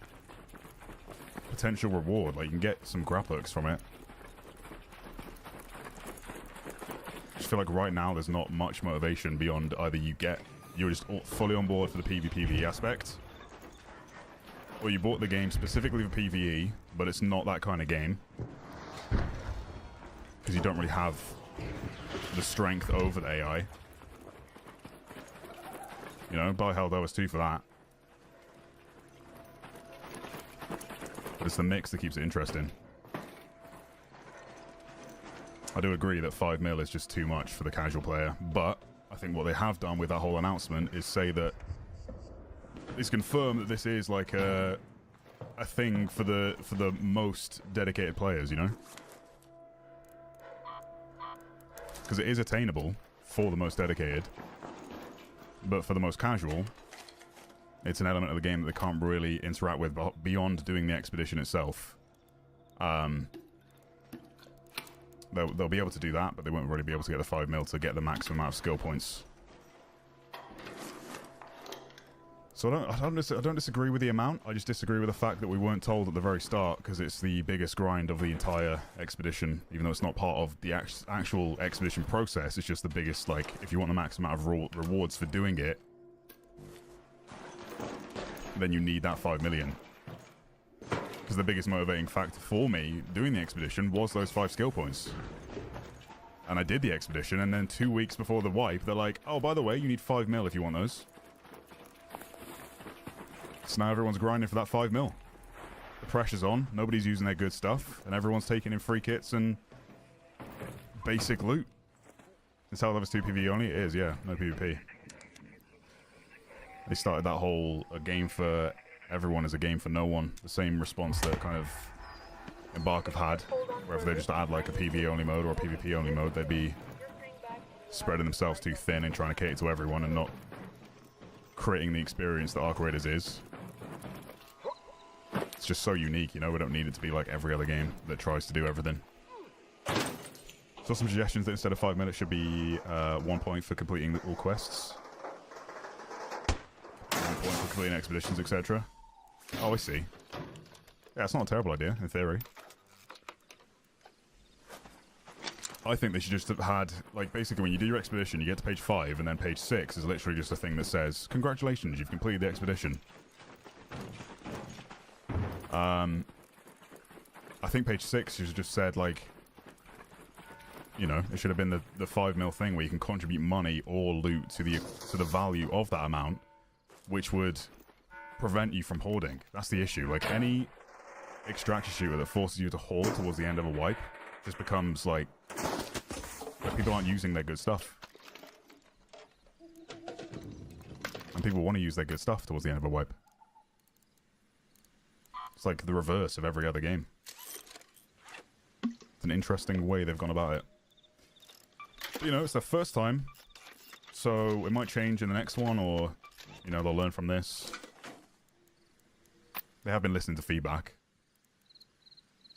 potential reward. Like, you can get some grap hooks from it. I just feel like right now there's not much motivation beyond either you're just fully on board for the PvP aspect, or you bought the game specifically for PvE, but it's not that kind of game. Because you don't really have the strength over the AI. You know, buy Helldivers 2 for that. But it's the mix that keeps it interesting. I do agree that 5 mil is just too much for the casual player, but I think what they have done with that whole announcement is say that it's confirmed that this is like a thing for the most dedicated players, you know? Because it is attainable for the most dedicated, but for the most casual, it's an element of the game that they can't really interact with beyond doing the expedition itself. They'll be able to do that, but they won't really be able to get the 5 mil to get the maximum amount of skill points. So I don't disagree with the amount. I just disagree with the fact that we weren't told at the very start, because it's the biggest grind of the entire expedition. Even though it's not part of the actual expedition process, it's just the biggest. Like, if you want the max amount of rewards for doing it, then you need that 5 million. Because the biggest motivating factor for me doing the expedition was those 5 skill points. And I did the expedition, and then 2 weeks before the wipe, they're like, oh, by the way, you need 5 mil if you want those. So now everyone's grinding for that 5 mil. The pressure's on, nobody's using their good stuff, and everyone's taking in free kits and basic loot. It's how Levels 2 PvE only? It is, yeah, no PvP. They started that whole a game for everyone is a game for no one. The same response that kind of Embark have had, where if they just add like a PvE only mode or a PvP only mode, they'd be spreading themselves too thin and trying to cater to everyone and not creating the experience that Arc Raiders is. It's just so unique, you know, we don't need it to be like every other game that tries to do everything. So some suggestions that instead of 5 minutes should be 1 point for completing all quests. 1 point for completing expeditions, etc. Oh, I see. Yeah, it's not a terrible idea, in theory. I think they should just have had, like, basically when you do your expedition, you get to page 5, and then page 6 is literally just a thing that says, congratulations, you've completed the expedition. I think page 6 should have just said, like, you know, it should have been the 5 mil thing where you can contribute money or loot to the value of that amount, which would prevent you from hoarding. That's the issue. Like, any extraction shooter that forces you to hoard towards the end of a wipe just becomes, like people aren't using their good stuff. And people want to use their good stuff towards the end of a wipe. It's like the reverse of every other game. It's an interesting way they've gone about it. But, you know, it's their first time, so it might change in the next one, or, you know, they'll learn from this. They have been listening to feedback.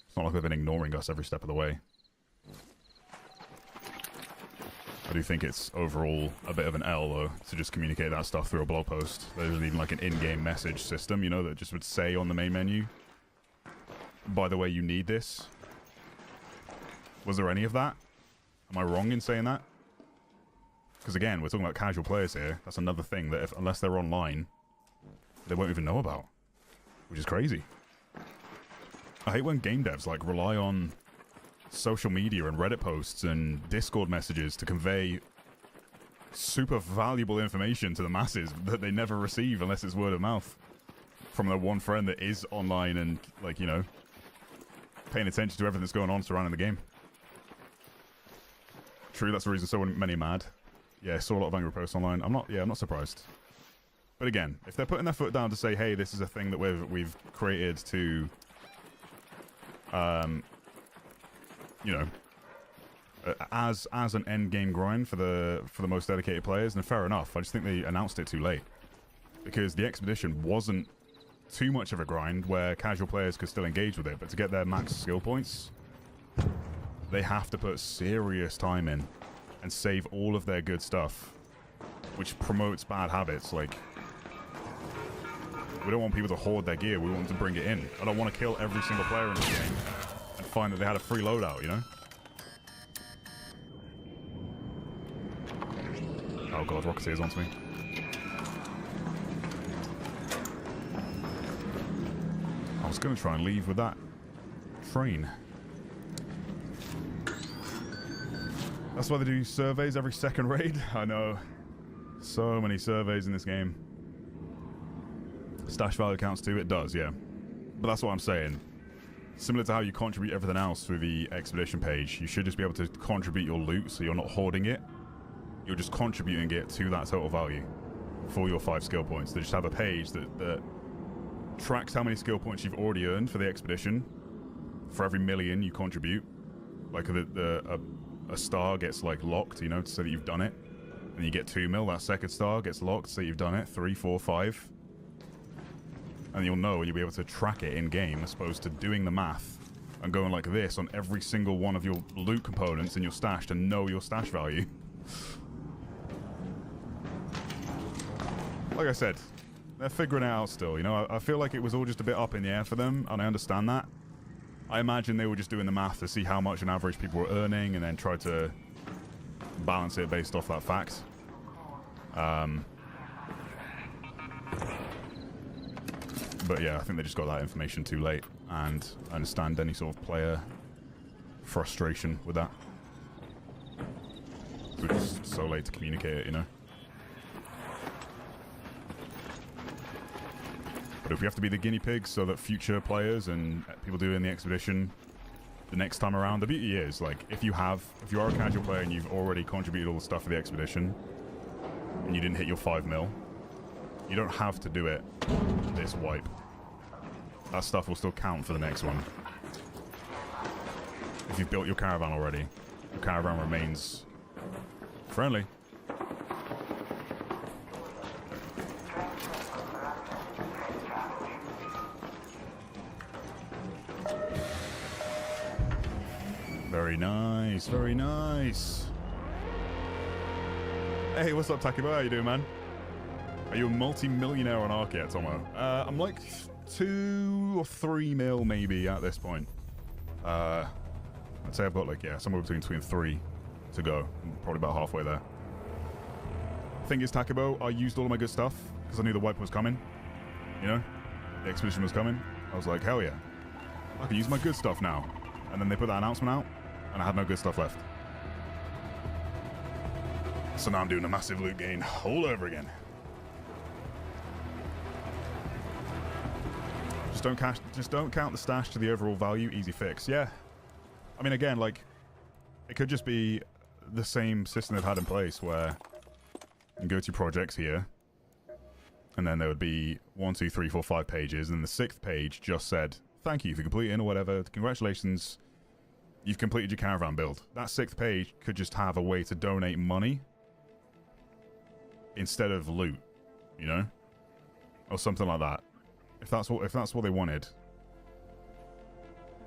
It's not like they've been ignoring us every step of the way. I do think it's overall a bit of an L, though, to just communicate that stuff through a blog post. There isn't even like an in-game message system, you know, that just would say on the main menu, by the way, you need this. Was there any of that? Am I wrong in saying that? Because again, we're talking about casual players here. That's another thing that unless they're online, they won't even know about. Which is crazy. I hate when game devs like rely on social media and Reddit posts and Discord messages to convey super valuable information to the masses that they never receive unless it's word of mouth from their one friend that is online and, like, you know, paying attention to everything that's going on surrounding the game. True, that's the reason so many are mad. Yeah, I saw a lot of angry posts online. I'm not surprised. But again, if they're putting their foot down to say, hey, this is a thing that we've created to you know, as an end game grind for the most dedicated players, then fair enough. I just think they announced it too late, because the expedition wasn't too much of a grind where casual players could still engage with it, but to get their max skill points, they have to put serious time in and save all of their good stuff, which promotes bad habits. Like, we don't want people to hoard their gear, we want them to bring it in. I don't want to kill every single player in this game and find that they had a free loadout, you know? Oh god, Rocketeer's onto me. I was going to try and leave with that train. That's why they do surveys every second raid. I know. So many surveys in this game. Stash value counts too? It does, yeah. But that's what I'm saying. Similar to how you contribute everything else through the expedition page, you should just be able to contribute your loot so you're not hoarding it. You're just contributing it to that total value for your 5 skill points. They just have a page that tracks how many skill points you've already earned for the expedition. For every million you contribute. Like a star gets like locked, you know, to say that you've done it. And you get 2 mil, that second star gets locked, so you've done it. 3, 4, 5. And you'll know, you'll be able to track it in game as opposed to doing the math and going like this on every single one of your loot components in your stash to know your stash value. Like I said, they're figuring it out still, you know? I feel like it was all just a bit up in the air for them, and I understand that. I imagine they were just doing the math to see how much on average people were earning and then try to balance it based off that fact. But yeah, I think they just got that information too late, and I understand any sort of player frustration with that. We're just so late to communicate it, you know? But if we have to be the guinea pigs so that future players and people doing the expedition the next time around, the beauty is, like, if you are a casual player and you've already contributed all the stuff for the expedition and you didn't hit your 5 mil, you don't have to do it this wipe. That stuff will still count for the next one. If you've built your caravan already, your caravan remains friendly. Very nice, very nice. Hey, what's up, Takiba? How you doing, man? Are you a multi-millionaire on Ark yet, Tomo? I'm like 2 or 3 mil maybe at this point. I'd say I've got like, yeah, somewhere between 3 to go. I'm probably about halfway there. Thing is, Takibo, I used all of my good stuff because I knew the wipe was coming. You know? The expedition was coming. I was like, hell yeah. I can use my good stuff now. And then they put that announcement out, and I had no good stuff left. So now I'm doing a massive loot gain all over again. Just don't count the stash to the overall value. Easy fix. Yeah. I mean, again, like, it could just be the same system they've had in place where you go to projects here, and then there would be 1, 2, 3, 4, 5 pages, and the 6th page just said, thank you for completing or whatever. Congratulations. You've completed your caravan build. That 6th page could just have a way to donate money instead of loot, you know? Or something like that. If that's what they wanted.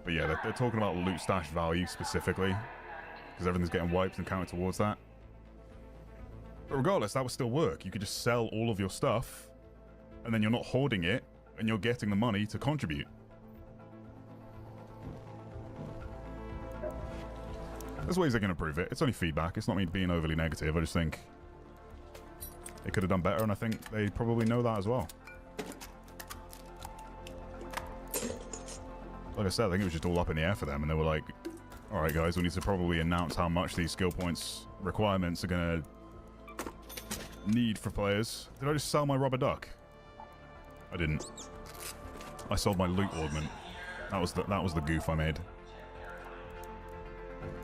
But yeah, they're talking about loot stash value specifically, because everything's getting wiped and counted towards that. But regardless, that would still work. You could just sell all of your stuff, and then you're not hoarding it, and you're getting the money to contribute. There's ways they can improve it. It's only feedback. It's not me being overly negative. I just think they could have done better, and I think they probably know that as well. Like I said, I think it was just all up in the air for them, and they were like, alright guys, we need to probably announce how much these skill points requirements are going to need for players. Did I just sell my rubber duck? I didn't. I sold my loot ornament. That was the goof I made.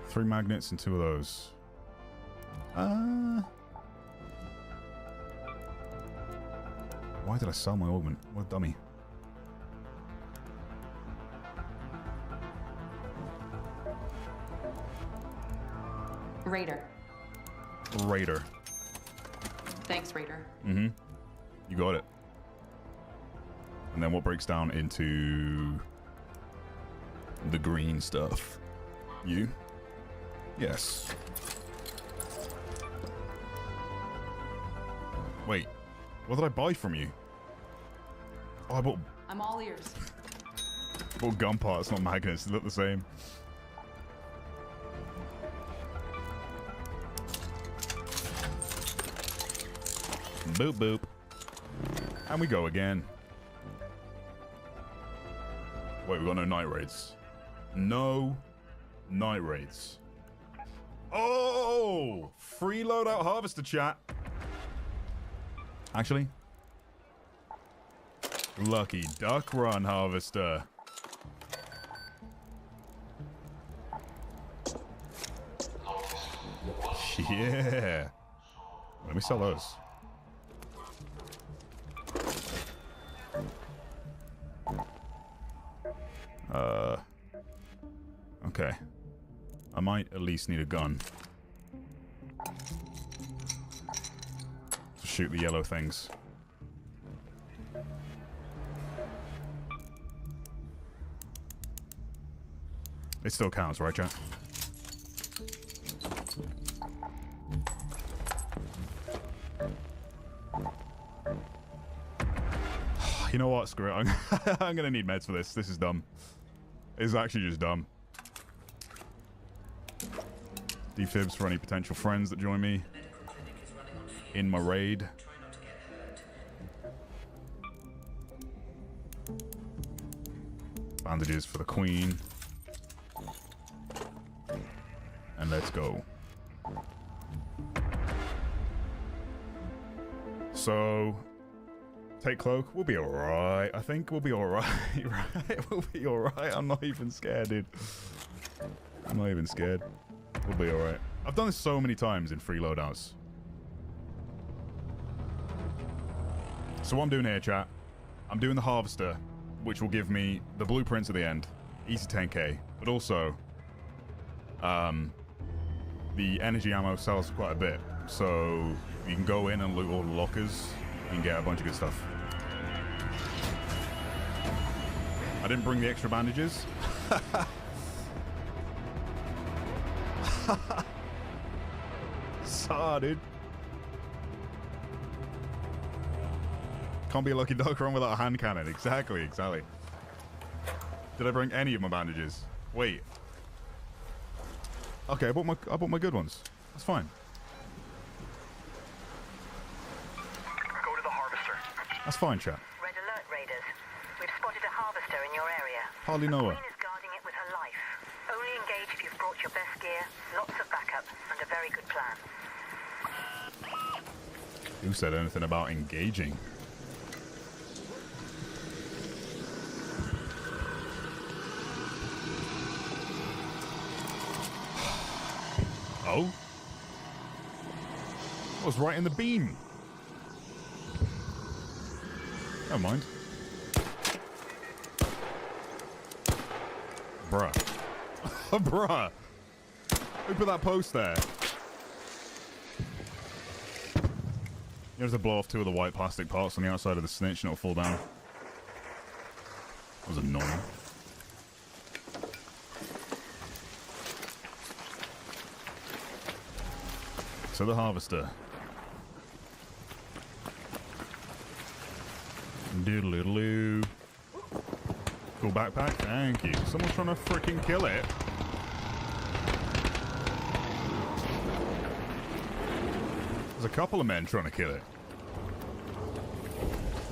3 magnets and 2 of those. Why did I sell my augment? What a dummy. Raider. Raider. Thanks, Raider. Mm-hmm. You got it. And then what breaks down into the green stuff? You? Yes. Wait. What did I buy from you? Oh, I bought I'm all ears. gun parts, not magnets. They look the same. Boop, boop. And we go again. Wait, we got no night raids. No night raids. Oh! Free loadout harvester, chat. Actually. Lucky duck run harvester. Yeah. Let me sell those. Okay. I might at least need a gun to shoot the yellow things. It still counts, right, chat? You know what? Screw it. I'm gonna need meds for this. This is dumb. It's actually just dumb. Defibs for any potential friends that join me in my raid. Bandages for the queen. And let's go. So, take cloak. We'll be alright. I think we'll be alright. Right? We'll be alright. I'm not even scared, dude. I'm not even scared. We'll be alright. I've done this so many times in free loadouts. So what I'm doing here, chat, I'm doing the harvester, which will give me the blueprints at the end. Easy 10k. But also, the energy ammo sells quite a bit. So you can go in and loot all the lockers. You can get a bunch of good stuff. I didn't bring the extra bandages. Saw, dude. Can't be a lucky dog run without a hand cannon. Exactly, exactly. Did I bring any of my bandages? Wait. Okay, I bought my good ones. That's fine. Go to the harvester. That's fine, chat. Red alert, raiders. We've spotted a harvester in your area. Hardly know her. Queen is guarding it with her life. Only engage if you've brought your best gear, lots of backup, and a very good plan. Who said anything about engaging? Oh? I was right in the beam. Never mind. Bruh. Bruh. Who put that post there? You have to blow off 2 of the white plastic parts on the outside of the snitch and it'll fall down. That was annoying. So the harvester. Doodle-doodle-doo. Cool backpack. Thank you. Someone's trying to freaking kill it. There's a couple of men trying to kill it.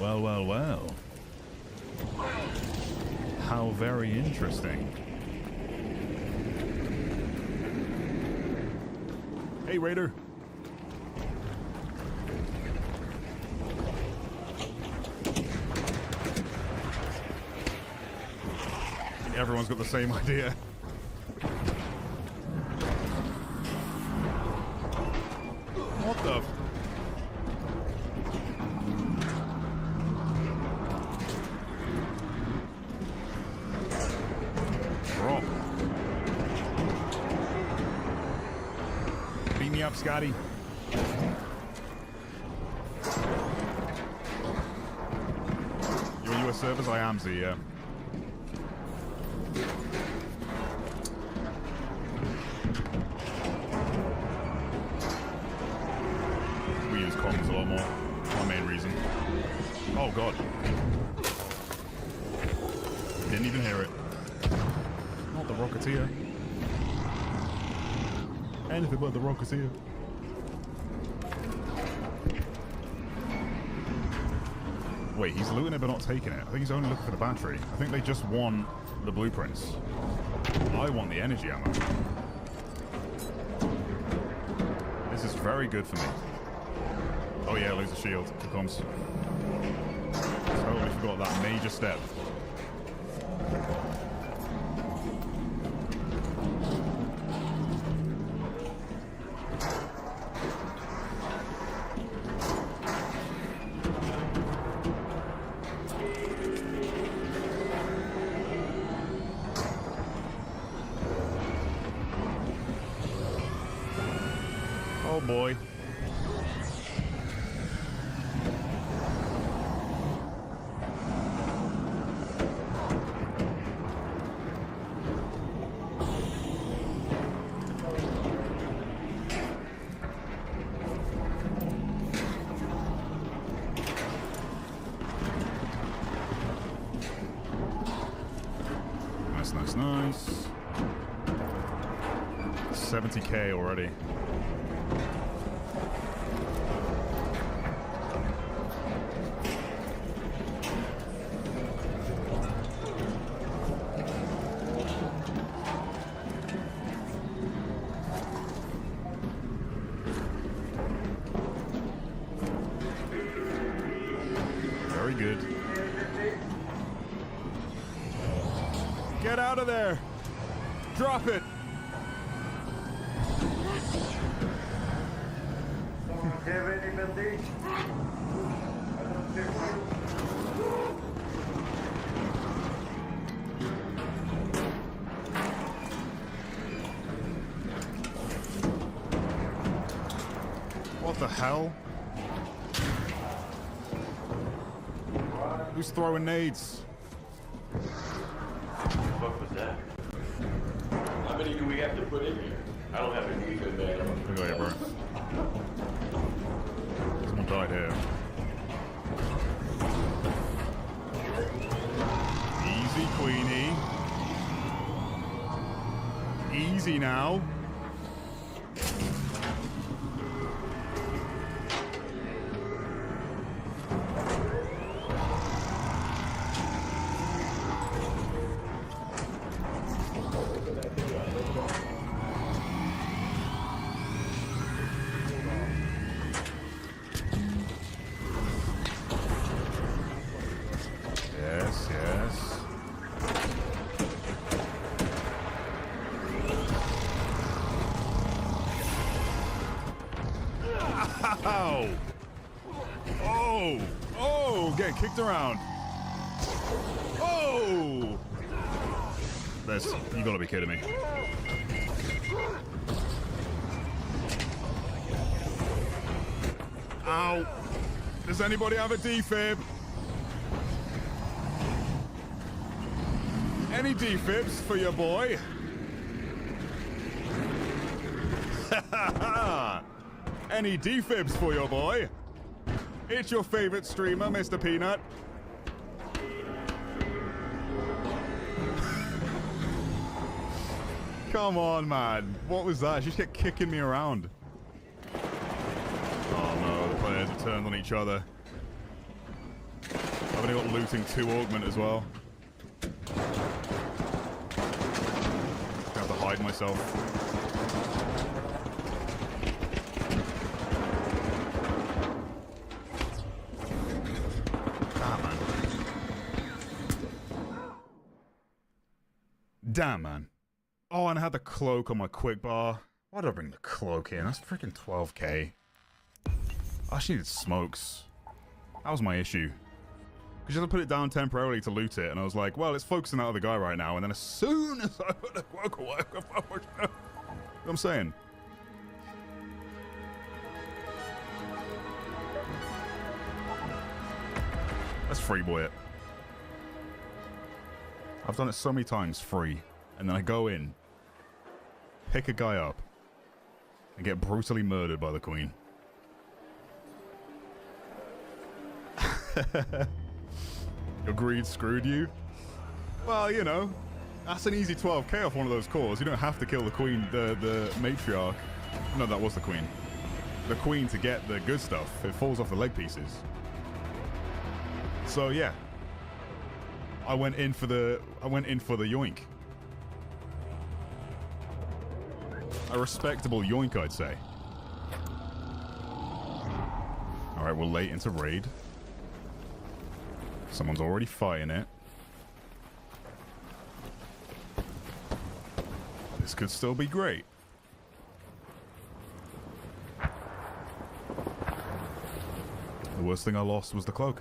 Well, well, well. How very interesting. Hey, Raider. I think everyone's got the same idea. What the? Drop. Beat me up, Scotty. You're US servers? I am, Z, yeah. We use comms a lot more. My main reason. Oh, God. Didn't even hear it. Not the Rocketeer. Anything but the Rocketeer. Wait, he's looting it but not taking it. I think he's only looking for the battery. I think they just want the blueprints. I want the energy ammo. This is very good for me. Oh yeah, lose the shield. Here comes. Totally forgot that major step. Oh boy. Nice, nice, nice. 70k already. Very good. Get out of there! Drop it! What the hell? Who's throwing nades? What was that? How many do we have to put in here? I don't have any good man. Look at bro. Someone died here. Easy, Queenie. Easy now. Yes, yes. Ow! Oh! Oh! Getting kicked around. Oh! This, you gotta be kidding me. Ow! Does anybody have a defib? Any defibs for your boy? Any defibs for your boy? It's your favorite streamer, Mr. Peanut. Come on, man. What was that? She just kept kicking me around. Oh no, the players have turned on each other. I've only got looting 2 augment as well. I have to hide myself. Damn, man. Oh, and I had the cloak on my quick bar. Why did I bring the cloak in? That's freaking 12k. I actually needed smokes. That was my issue. Because you have to put it down temporarily to loot it, and I was like, well, it's focusing on that other guy right now, and then as soon as I put the cloak away, you know what I'm saying? Let's free boy it. I've done it so many times free, and then I go in, pick a guy up, and get brutally murdered by the queen. Your greed screwed you? Well, you know, that's an easy 12k off one of those cores. You don't have to kill the queen, the matriarch. No, that was the queen. The queen to get the good stuff. It falls off the leg pieces. So yeah. I went in for the yoink. A respectable yoink, I'd say. Alright, we're late into raid. Someone's already fighting it. This could still be great. The worst thing I lost was the cloak.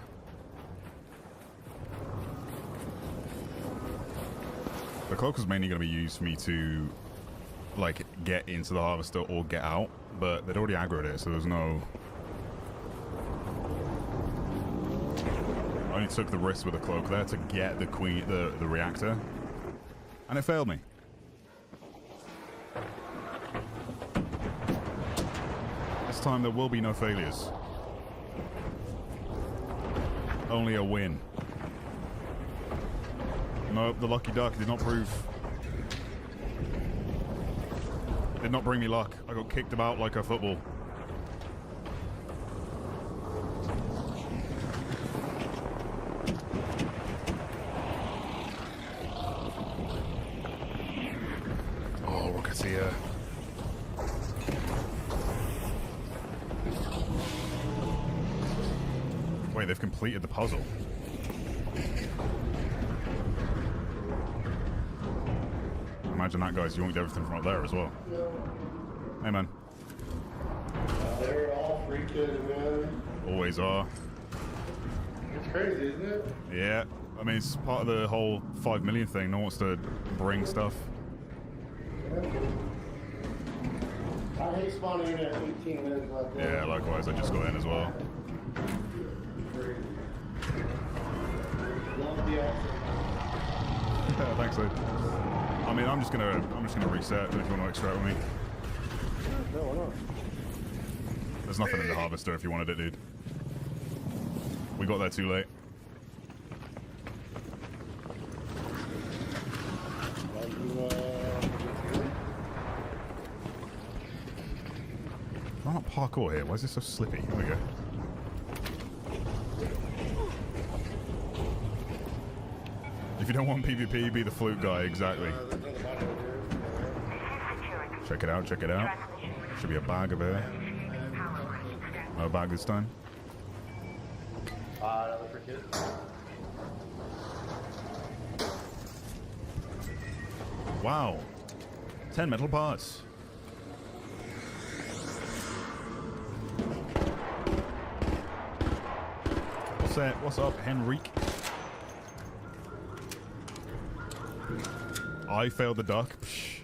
The cloak was mainly going to be used for me to, like, get into the harvester or get out, but they'd already aggroed it, so there's no... I only took the risk with the cloak there to get the queen, the reactor, and it failed me. This time there will be no failures. Only a win. Nope, the lucky duck did not prove. Did not bring me luck. I got kicked about like a football. Oh, Rocketeer. Wait, they've completed the puzzle. Imagine that, guys. You yoinked everything from up there as well. Hey, man. They're all free kids, man. Always are. It's crazy, isn't it? Yeah. I mean, it's part of the whole 5 million thing. No one wants to bring stuff. I hate spawning in at 18 minutes like that. Yeah, likewise. I just got in as well. Love the accent. Yeah, thanks, dude. I mean, I'm just gonna reset if you want to extract with me. No, why not? There's nothing in the harvester if you wanted it, dude. We got there too late. I'm not parkour here. Why is this so slippy? Here we go. If you don't want PvP, be the flute guy, exactly. Check it out, check it out. Should be a bag over there. No bag this time. Another for kids. Wow. 10 metal parts. What's that? What's up, Henrique? I failed the duck. Psh.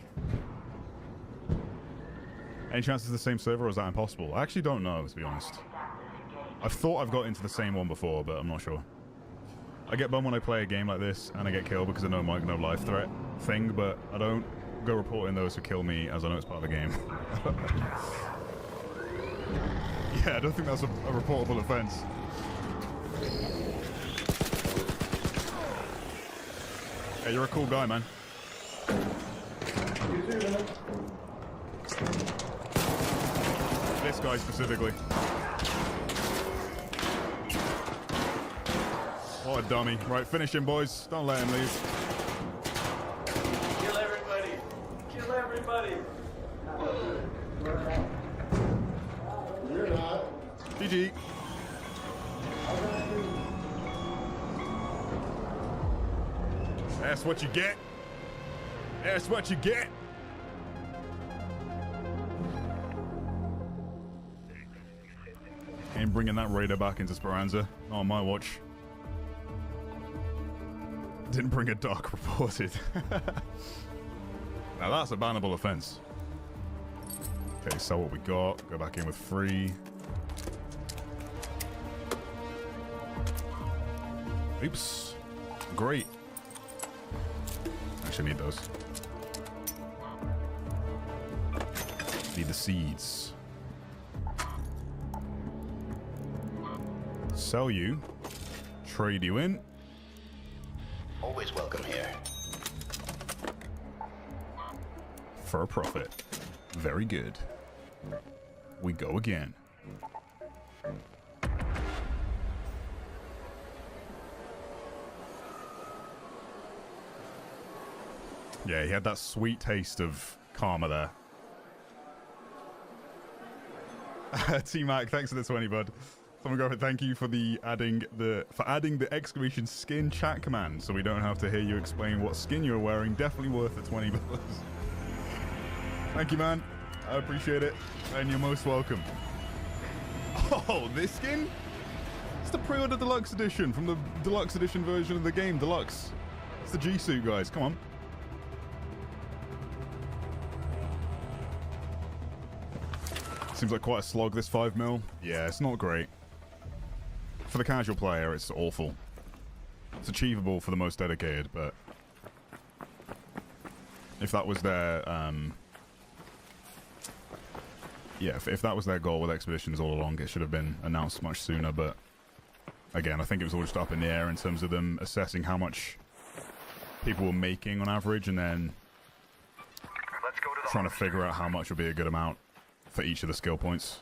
Any chance it's the same server or is that impossible? I actually don't know, to be honest. I've thought I've got into the same one before, but I'm not sure. I get bummed when I play a game like this and I get killed because I know mic no life threat thing, but I don't go reporting those who kill me as I know it's part of the game. Yeah, I don't think that's a reportable offense. Hey, you're a cool guy, man. You too, man. This guy specifically. What a dummy. Right, finish him, boys. Don't let him leave. Kill everybody! Kill everybody! You're not. GG. That's what you get. That's what you get. Ain't bringing that raider back into Speranza. Not on my watch. Didn't bring a duck reported. Now that's a bannable offense. Okay, sell what we got. Go back in with 3. Oops. Great. Actually need those. Need the seeds. Sell you. Trade you in. Always welcome here. For a profit. Very good. We go again. Yeah, he had that sweet taste of karma there. T-Mac, thanks for the 20, bud. Someone go, thank you for adding the exclamation skin chat command, so we don't have to hear you explain what skin you're wearing. Definitely worth the $20. Thank you, man. I appreciate it, and you're most welcome. Oh, this skin? It's the pre-order deluxe edition from the deluxe edition version of the game, Deluxe. It's the G-suit, guys. Come on. Seems like quite a slog, this 5 mil. Yeah, it's not great. For the casual player, it's awful. It's achievable for the most dedicated, but if that was their, yeah, if that was their goal with Expeditions all along, it should have been announced much sooner, but again, I think it was all just up in the air in terms of them assessing how much people were making on average, and then trying to figure out how much would be a good amount for each of the skill points.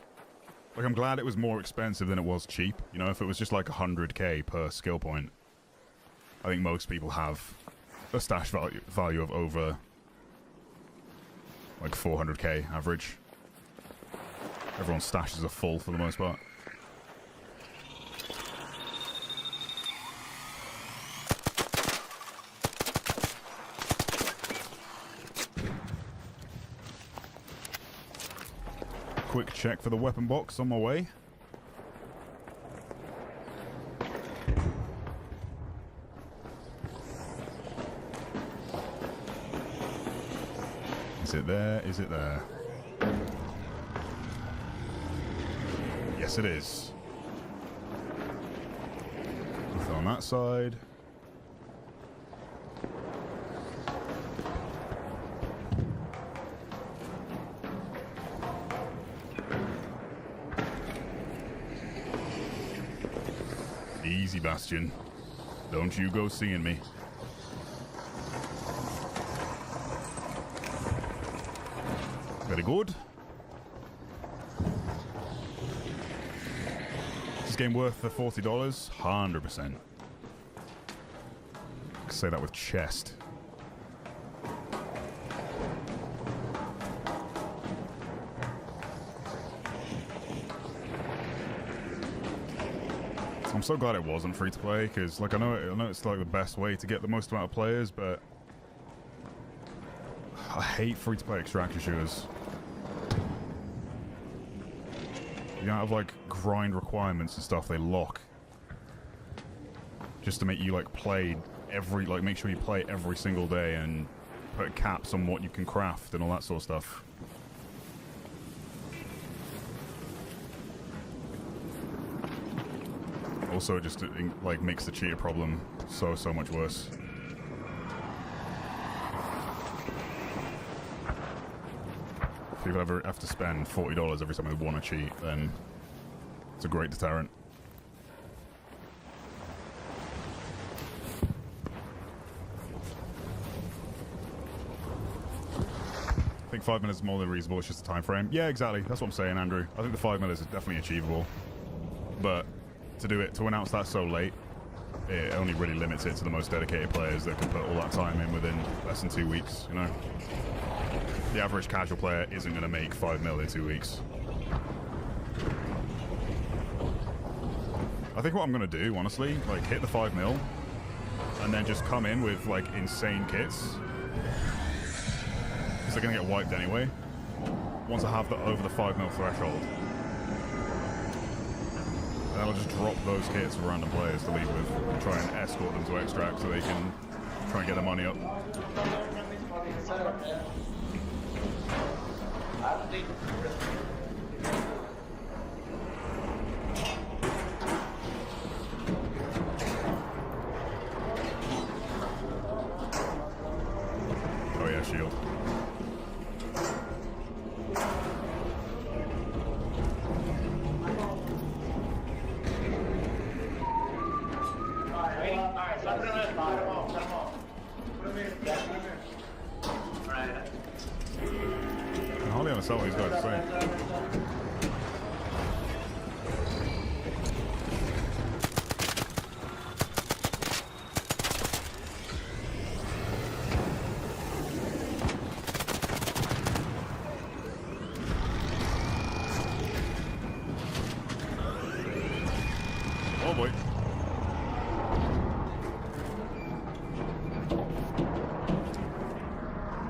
Like, I'm glad it was more expensive than it was cheap. You know, if it was just like 100k per skill point, I think most people have a stash value of over like 400k average. Everyone's stashes are full for the most part. Quick check for the weapon box on my way. Is it there? Is it there? Yes, it is. Nothing on that side. Easy, Bastion. Don't you go seeing me. Very good. Is this game worth the $40? 100%. I can say that with chest. I'm so glad it wasn't free to play, because like I know it's like the best way to get the most amount of players, but I hate free to play extraction shooters. You don't have like grind requirements and stuff they lock just to make you like play make sure you play every single day and put caps on what you can craft and all that sort of stuff. Also, it just like makes the cheater problem so much worse. If people ever have to spend $40 every time they want to cheat, then it's a great deterrent. I think 5 minutes is more than reasonable. It's just a time frame. Yeah, exactly. That's what I'm saying, Andrew. I think the 5 minutes is definitely achievable, but to announce that so late, it only really limits it to the most dedicated players that can put all that time in within less than 2 weeks, you know? The average casual player isn't going to make 5 mil in 2 weeks. I think what I'm going to do, honestly, like hit the 5 mil, and then just come in with like insane kits, because they're going to get wiped anyway, once I have over the 5 mil threshold. And I'll just drop those kits for random players to leave with and try and escort them to extract so they can try and get their money up. Oh yeah, shield. I hardly understand what these guys are saying. Oh boy.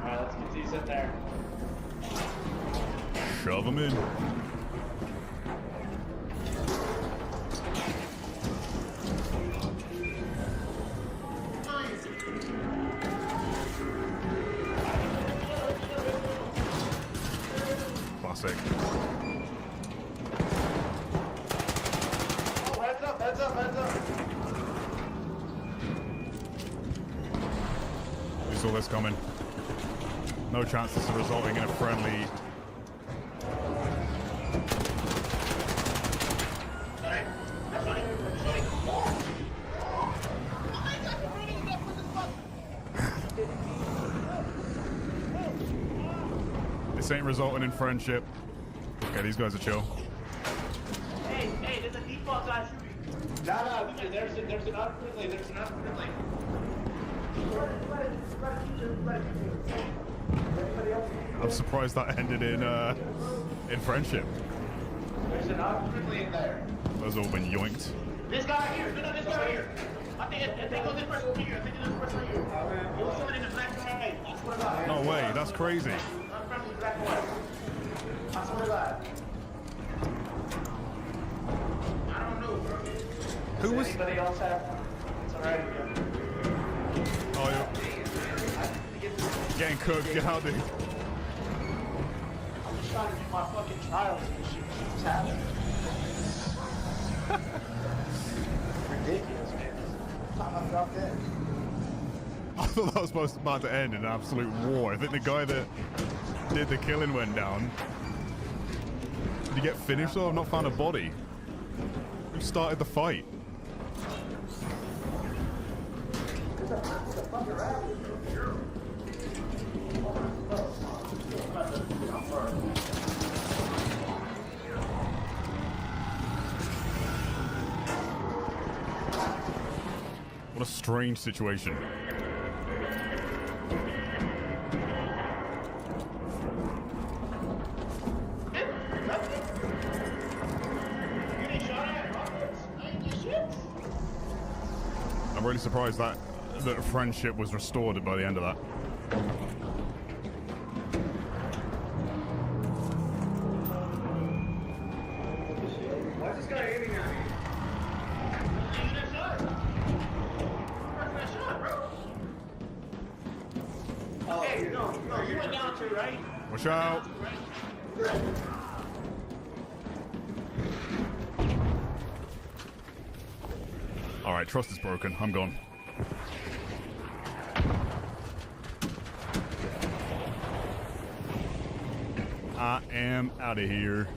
Alright, let's get these in there. Shove them in. Classic. Oh, heads up, heads up, heads up. We saw this coming. No chance this is resulting in a friendly. This ain't resulting in friendship. Okay, these guys are chill. Hey, there's a default guy shooting. No, there's an unfriendly. There's an unfriendly. I'm surprised that ended in friendship. There's an unfriendly in there. Those all been yoinked. This guy here. No, this guy here. I think it was this person here. I think it was this person here. It was someone in the black and white. I swear to God. No way, that's crazy. Unfriendly black and white. I swear to God. I don't know, bro. Who was? Anybody else have? It's alright. Oh, yeah. Getting cooked. Get out, dude. I'm just trying to do my fucking trials and shit keeps happening. Ridiculous, man. Time I dropped in. I thought that was about to end in an absolute war. I think the guy that did the killing went down. Did he get finished though? I've not found a body. Who started the fight? What a strange situation. I'm really surprised that friendship was restored by the end of that. Why's this guy aiming at me? You didn't shot. Where's that shot, bro? Oh, hey, no, you went down too, right? Watch out. Alright, trust is broken. I'm gone. I am out of here.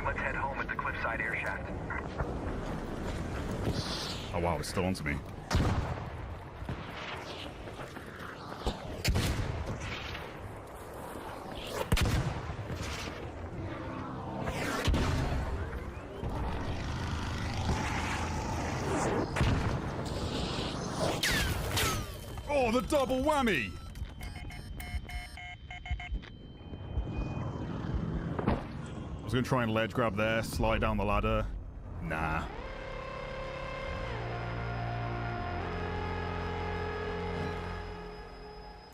Let's head home at the cliffside air shaft. Oh wow, it's still onto me. Oh, the double whammy! I was gonna try and ledge grab there, slide down the ladder. Nah.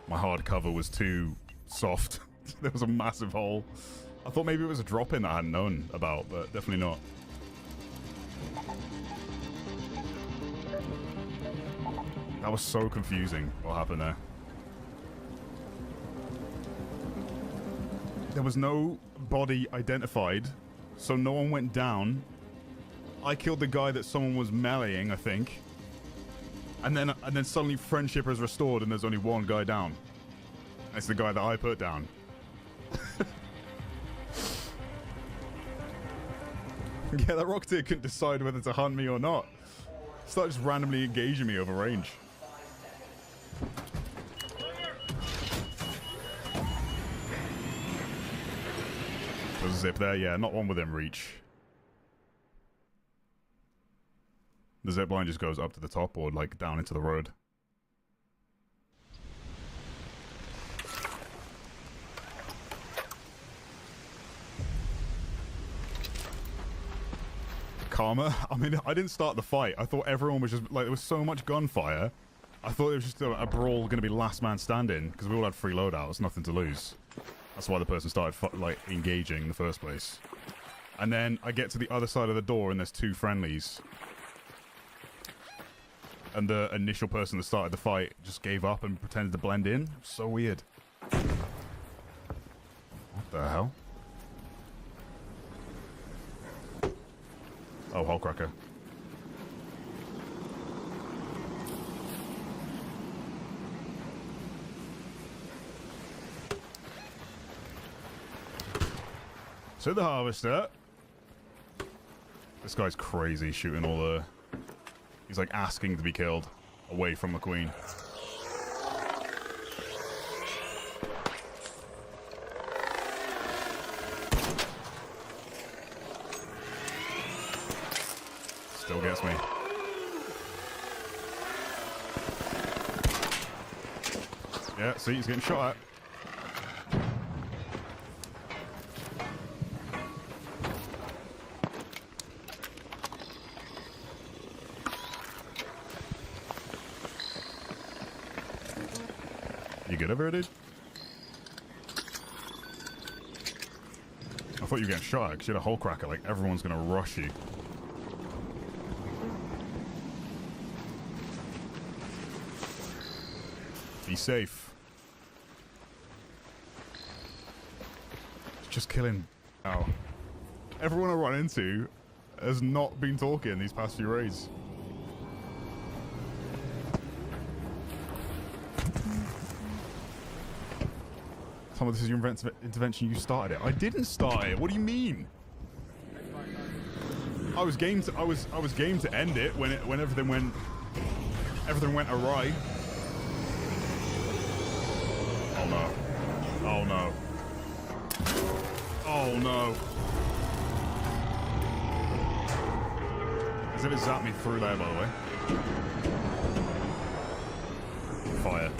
My hard cover was too soft. There was a massive hole. I thought maybe it was a drop-in that I hadn't known about, but definitely not. That was so confusing, what happened there. There was no body identified, so no one went down. I killed the guy that someone was meleeing, I think. And then suddenly friendship is restored and there's only one guy down. It's the guy that I put down. Yeah, that Rocketeer couldn't decide whether to hunt me or not. Started just randomly engaging me over range. There's a zip there, yeah, not one within reach. The zip line just goes up to the top or like down into the road. Karma? I mean, I didn't start the fight. I thought everyone was just like, there was so much gunfire. I thought it was just a brawl going to be last man standing because we all had free loadouts, nothing to lose. That's why the person started like engaging in the first place. And then I get to the other side of the door and there's two friendlies. And the initial person that started the fight just gave up and pretended to blend in. So weird. What the hell? Oh, Hullcracker. So the harvester This guy's crazy, shooting all the... He's like asking to be killed away from the queen. Still gets me. Yeah, see, he's getting shot at. You good over here, dude? I thought you were getting shot at because you had a hole cracker, like everyone's gonna rush you. Be safe. Just killing. Now, everyone I run into has not been talking these past few raids. Tom, this is your intervention. You started it. I didn't start it. What do you mean? I was game to. I was game to end it when everything went awry. Oh no! Oh no! Oh no! As if it zapped me through there, by the way. Fire.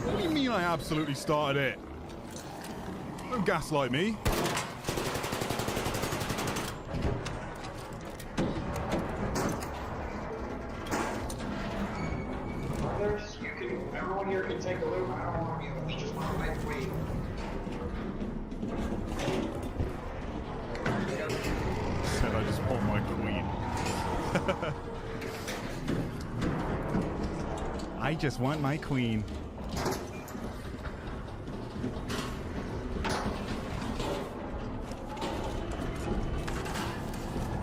What do you mean I absolutely started it? Don't gaslight me. Everyone here can take a loop. I don't want you. We just want to make weight. Said I just want my queen. I just want my queen.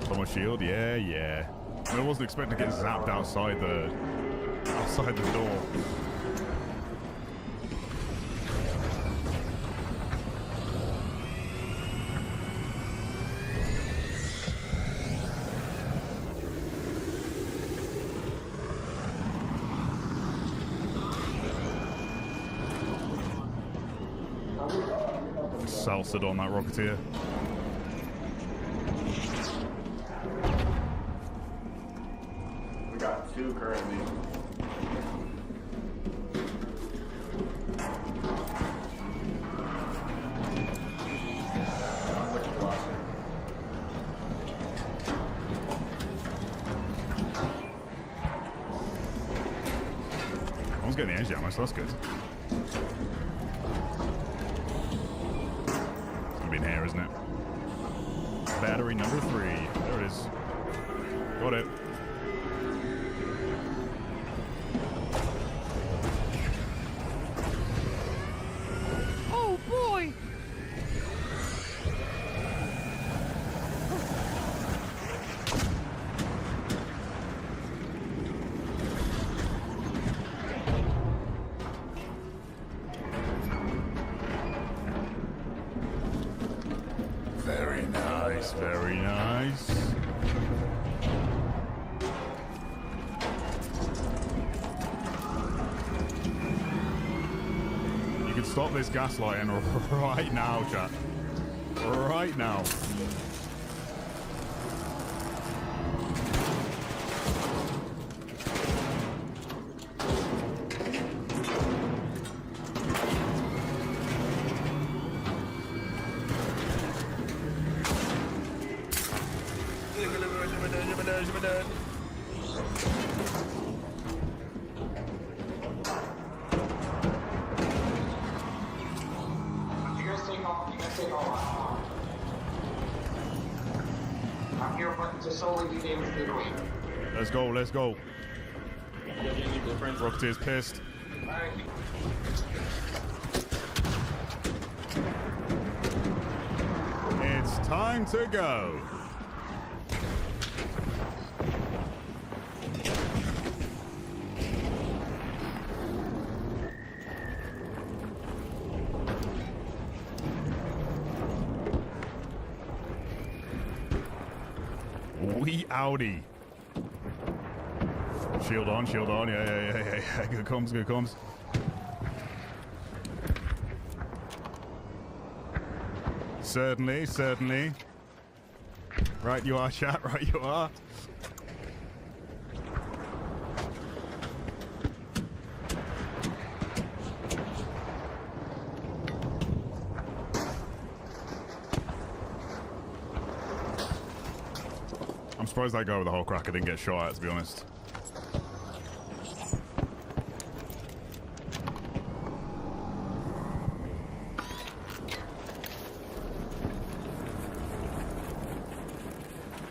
On my shield, yeah, yeah. I mean, I wasn't expecting to get zapped outside the door. Salsa'd on that Rocketeer. We got two currently. I was getting the energy ammo, so that's good. In here, isn't it? Battery number 3. There it is. Got it. Oh boy! Very nice, very nice. You can stop this gaslighting right now, chat. Right now. You guys take off. You guys take off. I'm here to solely do damage to the queen. Let's go, let's go. Rocketeer's pissed. Alright. It's time to go. Sweet Audi. Shield on, shield on. Yeah. Good comms, good comms. Certainly, certainly. Right you are, chat, right you are. I'm surprised that guy with the whole cracker didn't get shot at, to be honest.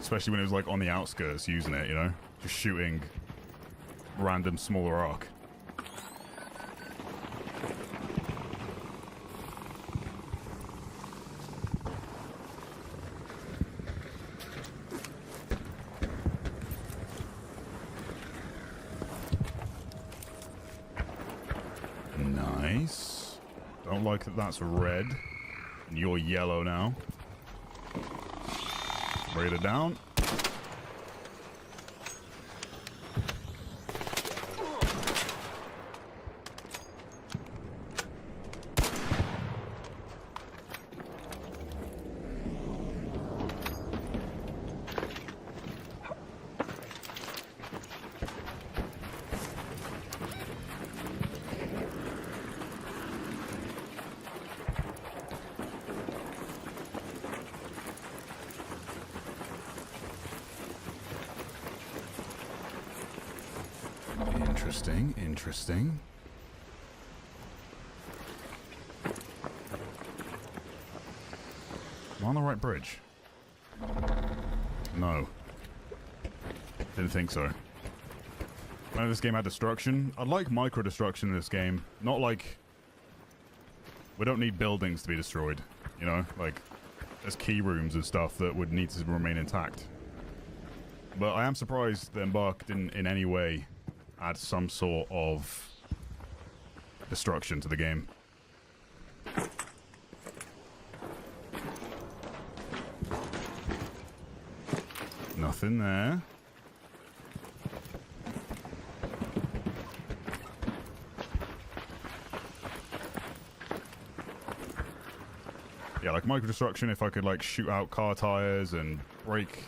Especially when it was like on the outskirts using it, you know? Just shooting random smaller arc. Nice. Don't like that that's red. And you're yellow now. Braid it down. Interesting. Am I on the right bridge? No. Didn't think so. I know this game had destruction. I'd like micro destruction in this game. Not like... We don't need buildings to be destroyed. You know? Like, there's key rooms and stuff that would need to remain intact. But I am surprised that Embark didn't in any way add some sort of destruction to the game. Nothing there. Yeah, like micro destruction, if I could like shoot out car tires and break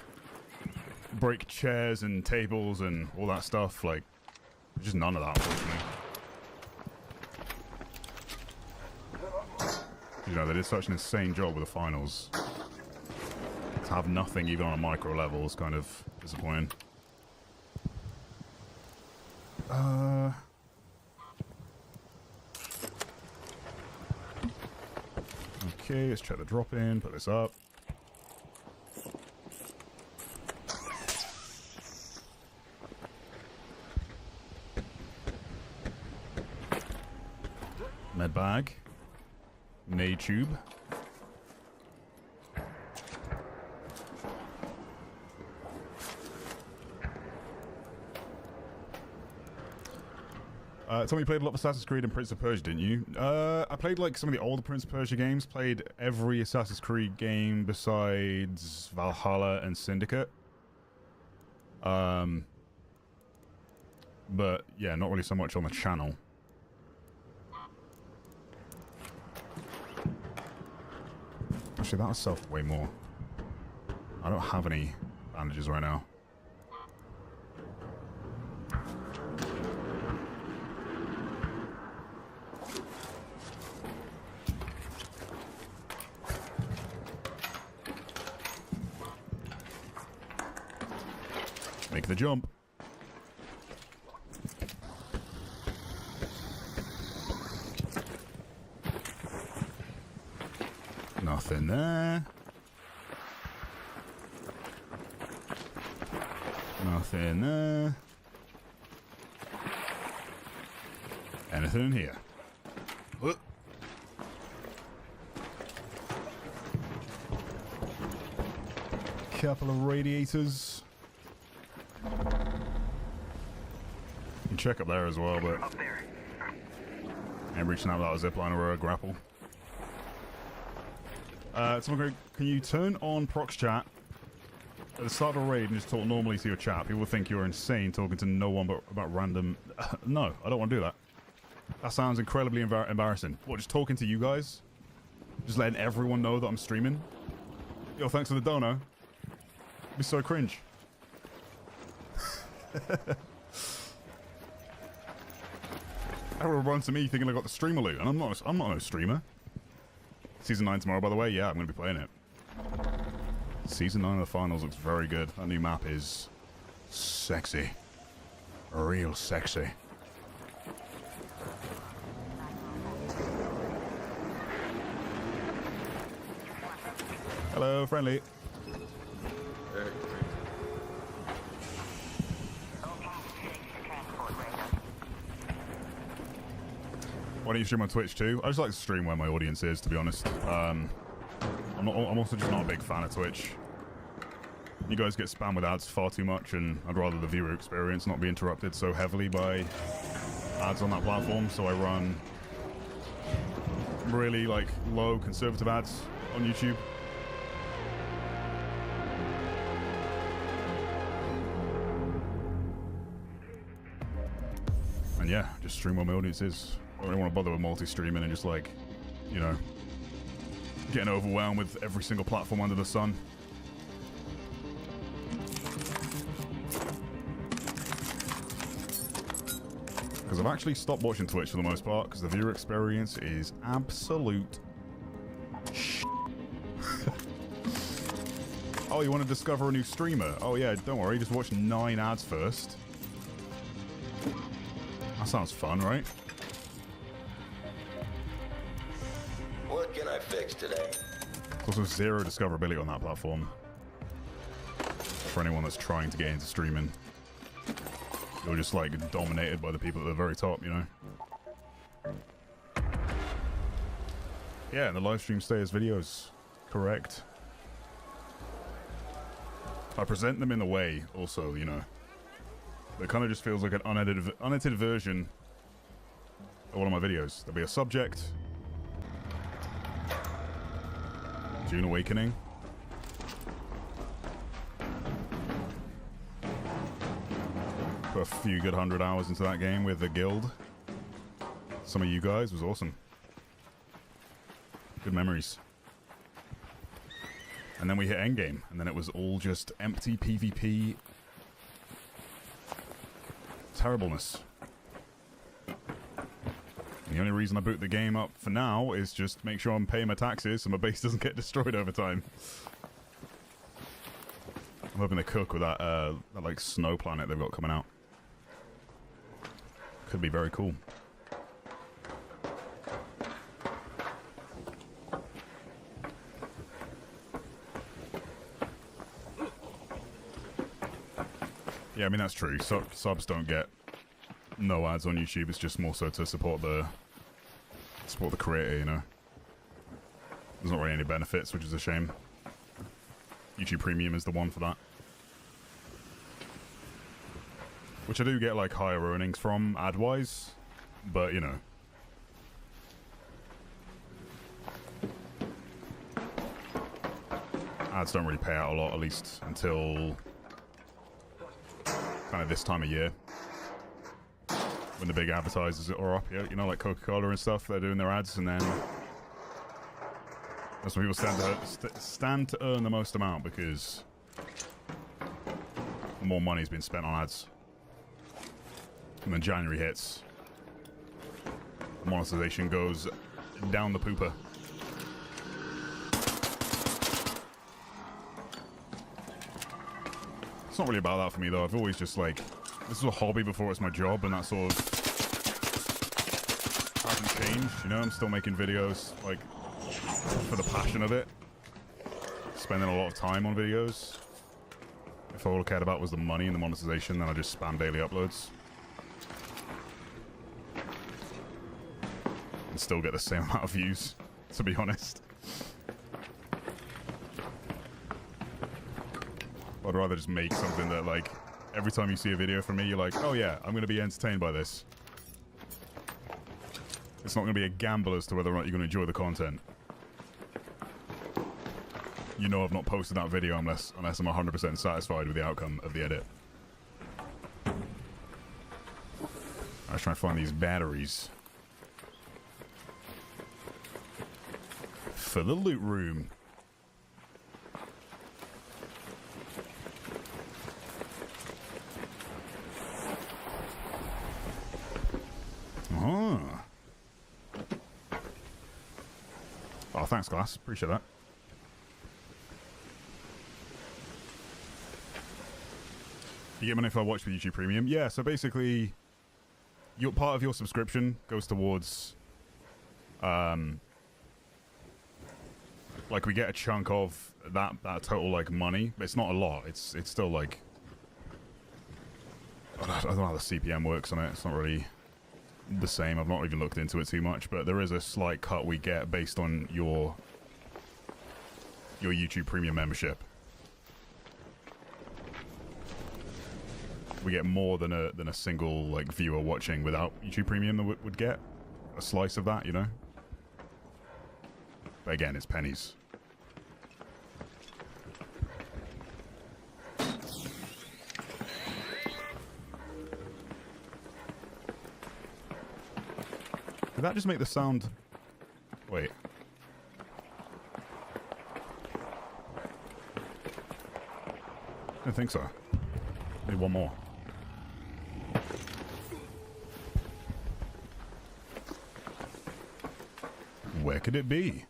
chairs and tables and all that stuff, like just none of that, unfortunately. You know, they did such an insane job with the finals. To have nothing even on a micro level is kind of disappointing. Okay, let's check the drop in, put this up. Med bag. Nade tube. Tell me you played a lot of Assassin's Creed and Prince of Persia, didn't you? I played like some of the older Prince of Persia games. Played every Assassin's Creed game besides Valhalla and Syndicate. But yeah, not really so much on the channel. Actually, that'll sell for way more. I don't have any bandages right now. Make the jump. Nothing there. Nothing there. Anything in here? Whoop. Couple of radiators. You can check up there as well, but I'm reaching out without a zipline or a grapple. Someone, can you turn on prox chat at the start of a raid and just talk normally to your chat, people will think you're insane talking to no one but about random... No, I don't want to do that. That sounds incredibly embarrassing. What, just talking to you guys? Just letting everyone know that I'm streaming? Yo, thanks for the dono. It'd be so cringe. Everyone run to me thinking I got the streamer loot, and I'm not no streamer. Season 9 tomorrow, by the way. Yeah, I'm going to be playing it. Season 9 of the finals looks very good. That new map is sexy. Real sexy. Hello, friendly. Why don't you stream on Twitch too? I just like to stream where my audience is, to be honest. I'm also just not a big fan of Twitch. You guys get spammed with ads far too much, and I'd rather the viewer experience not be interrupted so heavily by ads on that platform, so I run really, like, low conservative ads on YouTube. And yeah, just stream where my audience is. I don't want to bother with multi-streaming and just, like, you know, getting overwhelmed with every single platform under the sun. Because I've actually stopped watching Twitch for the most part, because the viewer experience is absolute shit. Oh, you want to discover a new streamer? Oh yeah, don't worry, just watch 9 ads first. That sounds fun, right? What can I fix today? There's also 0 discoverability on that platform. For anyone that's trying to get into streaming. You're just, like, dominated by the people at the very top, you know? Yeah, and the live stream stay as videos. Correct. I present them in a way, also, you know. It kind of just feels like an unedited version of one of my videos. There'll be a subject. June Awakening. Put a few good 100 hours into that game with the guild. Some of you guys was awesome. Good memories. And then we hit endgame, and then it was all just empty PvP terribleness. And the only reason I boot the game up for now is just make sure I'm paying my taxes so my base doesn't get destroyed over time. I'm hoping they cook with that like snow planet they've got coming out. Could be very cool. Yeah, I mean, that's true. Subs don't get no ads on YouTube. It's just more so to support the creator, you know. There's not really any benefits, which is a shame. YouTube Premium is the one for that. Which I do get, like, higher earnings from ad-wise, but, you know. Ads don't really pay out a lot, at least until kind of this time of year. When the big advertisers are up, you know, like Coca-Cola and stuff, they're doing their ads, and then that's when people stand to earn the most amount, because more money's been spent on ads. And then January hits, monetization goes down the pooper. It's not really about that for me, though. I've always just, like, this was a hobby before it's my job, and that sort of hasn't changed, you know? I'm still making videos, like, for the passion of it. Spending a lot of time on videos. If all I cared about was the money and the monetization, then I just spam daily uploads. And still get the same amount of views, to be honest. I'd rather just make something that, like, every time you see a video from me, you're like, oh yeah, I'm going to be entertained by this. It's not going to be a gamble as to whether or not you're going to enjoy the content. you know I've not posted that video unless I'm 100% satisfied with the outcome of the edit. I was trying to find these batteries for the loot room. Oh, thanks, Glass. Appreciate that. You get money if I watch with YouTube Premium? Yeah, so basically, your part of your subscription goes towards, like we get a chunk of that total like money. It's not a lot. It's still like, I don't know how the CPM works on it. It's not really the same. I've not even looked into it too much, but there is a slight cut we get based on your YouTube Premium membership. We get more than a single like viewer watching without YouTube Premium that would get a slice of that, you know. But again, it's pennies. Did that just make the sound? Wait. I don't think so. Maybe one more. Where could it be?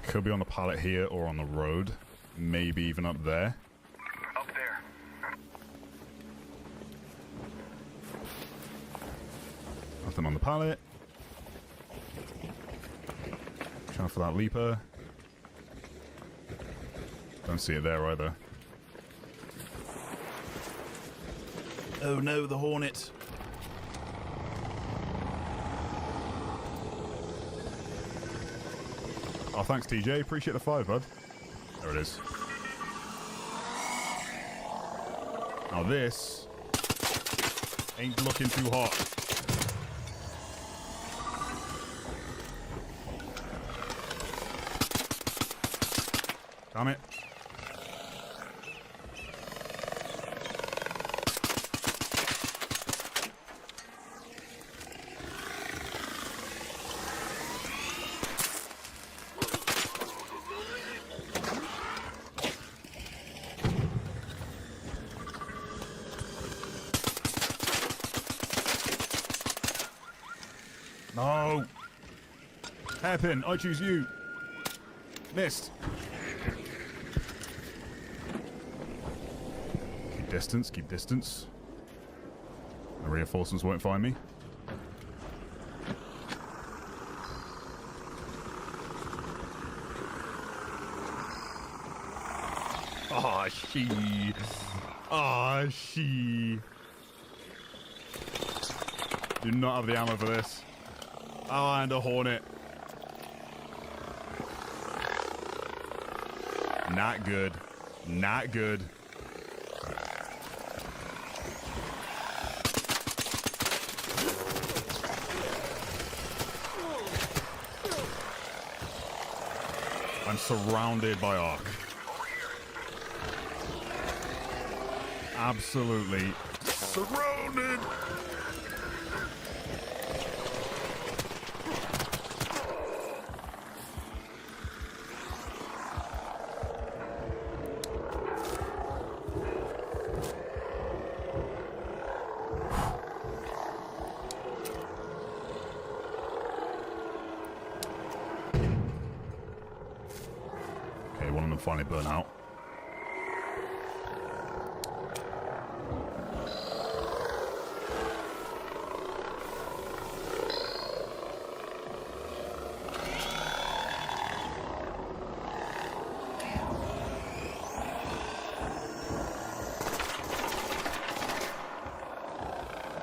Could be on the pallet here or on the road. Maybe even up there. Up there. Nothing on the pallet. Trying for that leaper. Don't see it there either. Oh no, the Hornet. Oh, thanks, TJ. Appreciate the 5, bud. There it is. Now this ain't looking too hot. Damn it. No. Hairpin, I choose you. Missed. Keep distance, keep distance. The reinforcements won't find me. Ah, she. Ah, she. Do not have the ammo for this. Oh, and a Hornet. Not good. Not good. I'm surrounded by Ark. Absolutely surrounded. One of them finally burn out.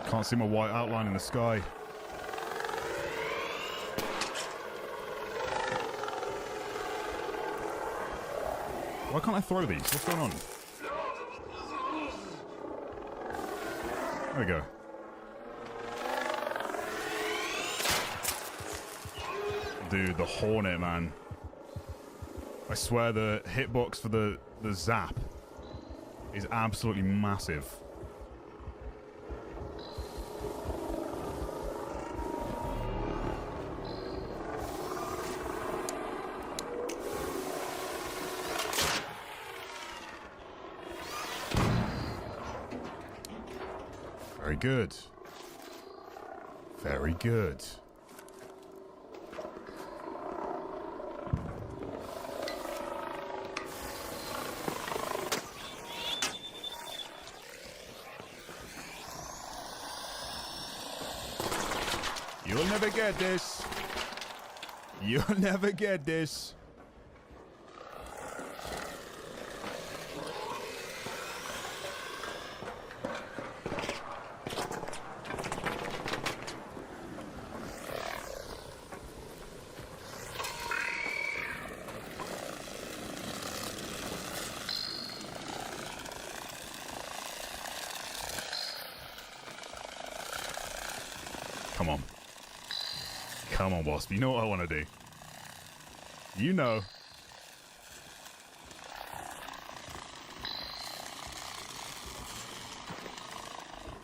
Can't see my white outline in the sky. Why can't I throw these? What's going on? There we go. dude, the Hornet, man. I swear the hitbox for the zap is absolutely massive. Very good. Very good. You'll never get this. You'll never get this. Come on. Come on, Wasp. You know what I want to do. You know.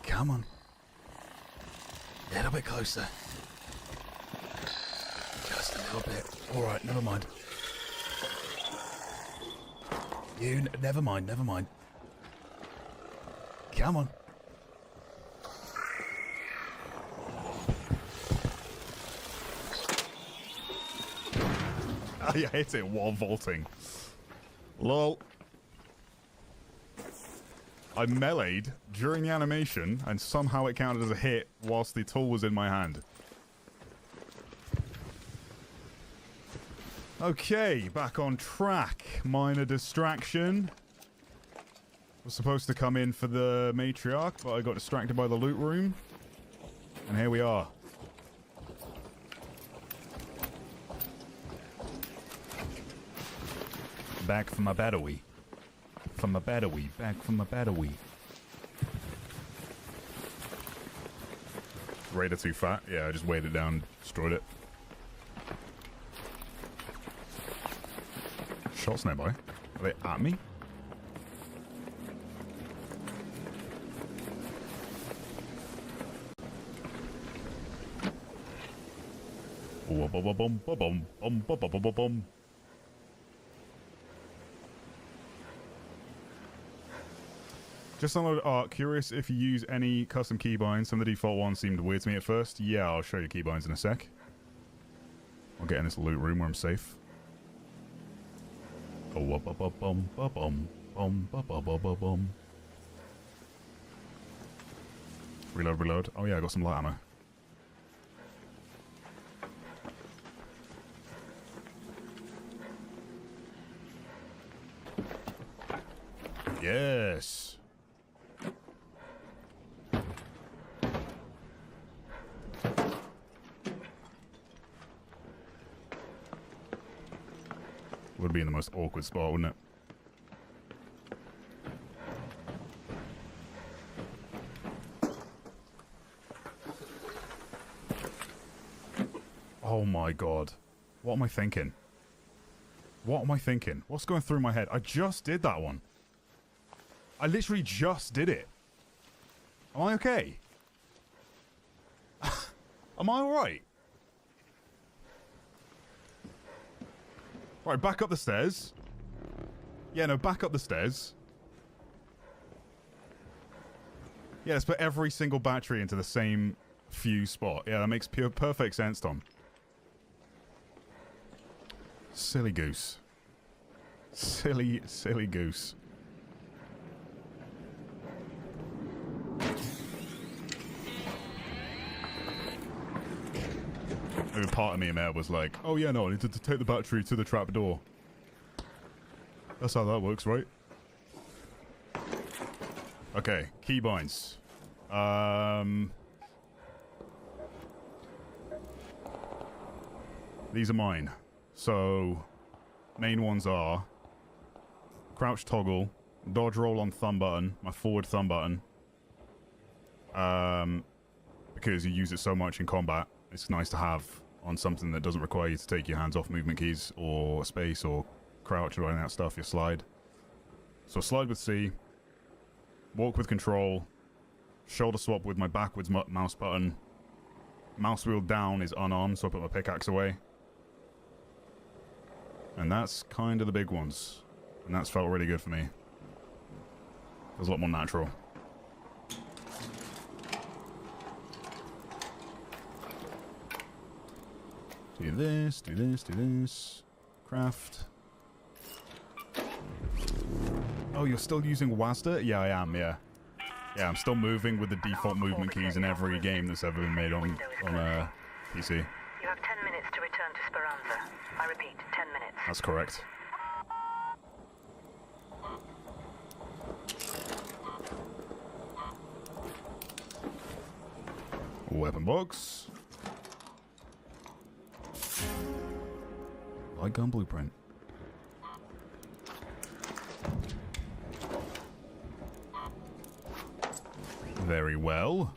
Come on. A little bit closer. Just a little bit. Alright, never mind. Never mind, never mind. Come on. I hit it while vaulting. Lol. I meleeed during the animation, and somehow it counted as a hit whilst the tool was in my hand. Okay, back on track. Minor distraction. Was supposed to come in for the matriarch, but I got distracted by the loot room. And here we are. Back from my battery. From my battery. Back from my battery. Raider too fat? Yeah, I just weighed it down, destroyed it. Shots nearby. Are they at me? Just unload art. Curious if you use any custom keybinds. Some of the default ones seemed weird to me at first. Yeah, I'll show you keybinds in a sec. I'll get in this loot room where I'm safe. Reload, reload. Oh yeah, I got some light ammo. Yes. Would be in the most awkward spot, wouldn't it? Oh my god. What am I thinking? What am I thinking? What's going through my head? I just did that one. I literally just did it. Am I okay? Am I alright? Right, back up the stairs. Yeah, no, back up the stairs. Yeah, let's put every single battery into the same fuse spot. Yeah, that makes perfect sense, Tom. Silly goose. Silly, silly goose. Maybe part of me in there was like, oh yeah, no, I need to take the battery to the trap door. That's how that works, right? Okay, keybinds. These are mine. So, main ones are crouch toggle, dodge roll on thumb button, my forward thumb button. Because you use it so much in combat, it's nice to have on something that doesn't require you to take your hands off movement keys or space or crouch or any of that stuff, you slide. So slide with C, walk with control, shoulder swap with my backwards mouse button, mouse wheel down is unarmed, so I put my pickaxe away. And that's kind of the big ones. And that's felt really good for me. It was a lot more natural. Do this, do this, do this. Craft. Oh, you're still using WASD? Yeah, I am, yeah. Yeah, I'm still moving with the default movement keys in every game that's ever been made on PC. You have 10 minutes to return to Speranza. I repeat, 10 minutes. That's correct. Weapon box. Light gun blueprint. Very well.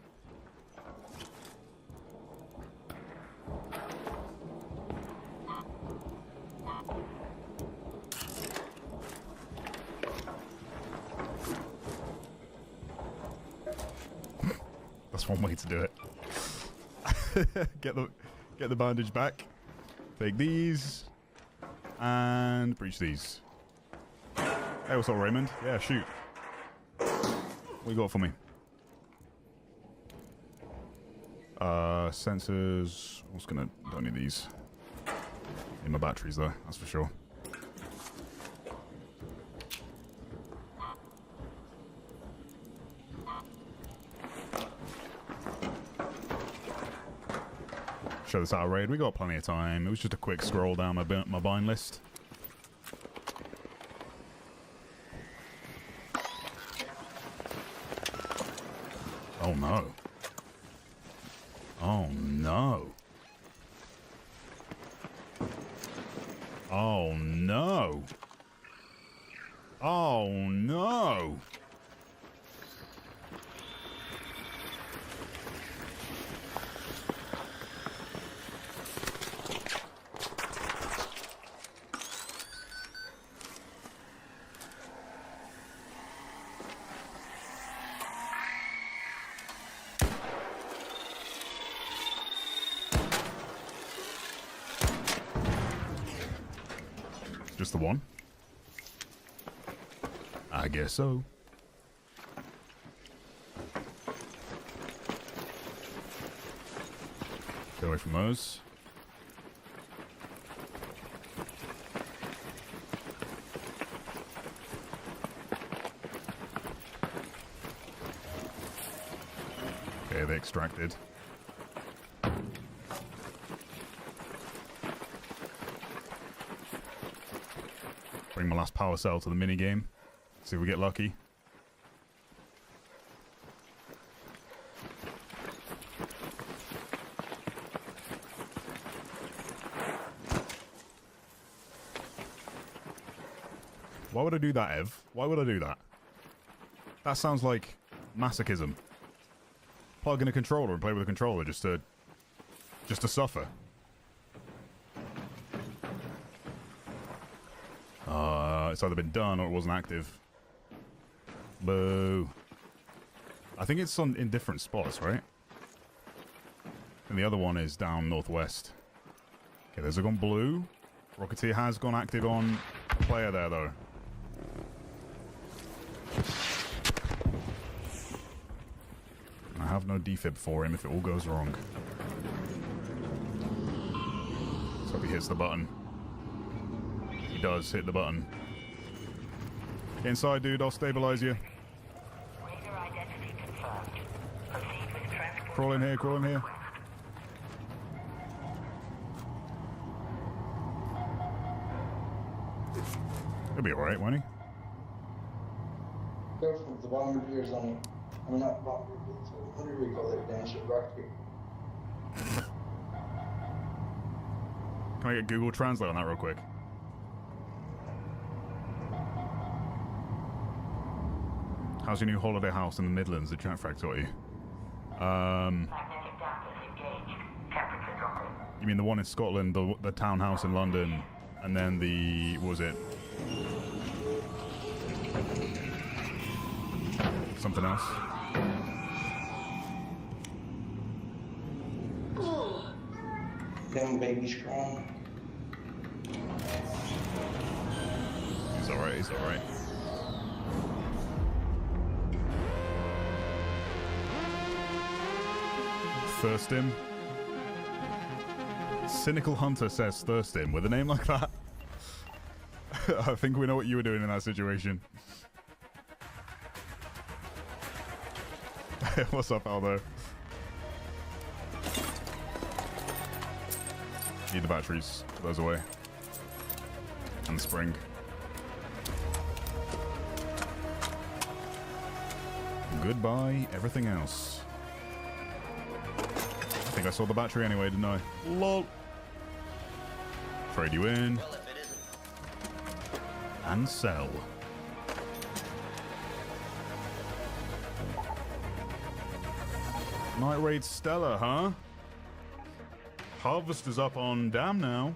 That's one way to do it. get the bandage back. Take these and breach these. Hey, what's up, Raymond? Yeah, shoot. What you got for me? Sensors. Don't need these. Need my batteries though, that's for sure. Show this out of raid. We got plenty of time. It was just a quick scroll down my bind list. Oh no. Oh no. Oh no. Oh no. Just the one? I guess so. Get away from those. Okay, they extracted. Bring my last power cell to the minigame. See if we get lucky. Why would I do that, Ev? Why would I do that? That sounds like masochism. Plug in a controller and play with a controller just to suffer. It's either been done or it wasn't active. Boo. I think it's in different spots, right? And the other one is down northwest. Okay, those have gone blue. Rocketeer has gone active on a player there, though. I have no defib for him if it all goes wrong. So if he hits the button. He does hit the button. Get inside, dude. I'll stabilize you. Crawl in here, crawl in here. He'll be alright, won't he? Careful, the bombardiers on it. I mean, not bombardiers, what do we call it? Damn shit, rocket. Can I get Google Translate on that real quick? How's your new holiday house in the Midlands? The chat frag taught you. Magnetic dampers engaged. Temperature dropping. You mean the one in Scotland, the townhouse in London, and then the, what was it? Something else? Them baby strong. He's alright, he's alright. Thirst him. Cynical Hunter says thirst him with a name like that. I think we know what you were doing in that situation. What's up, Aldo? Need the batteries. Put those away. And the spring. Goodbye, everything else. I think I saw the battery anyway, didn't I? Lol. Trade you in. Well, if it isn't. And sell. Night Raid Stella, huh? Harvester's up on Dam now.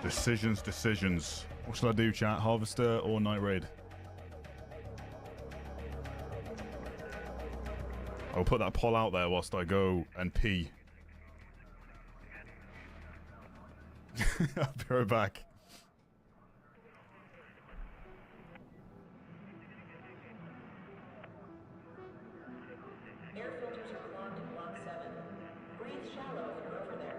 Decisions, decisions. What should I do, chat? Harvester or Night Raid? I'll put that poll out there whilst I go and pee. I'll be right back. Air filters are clogged in Block 7. Breathe shallow if you're over there.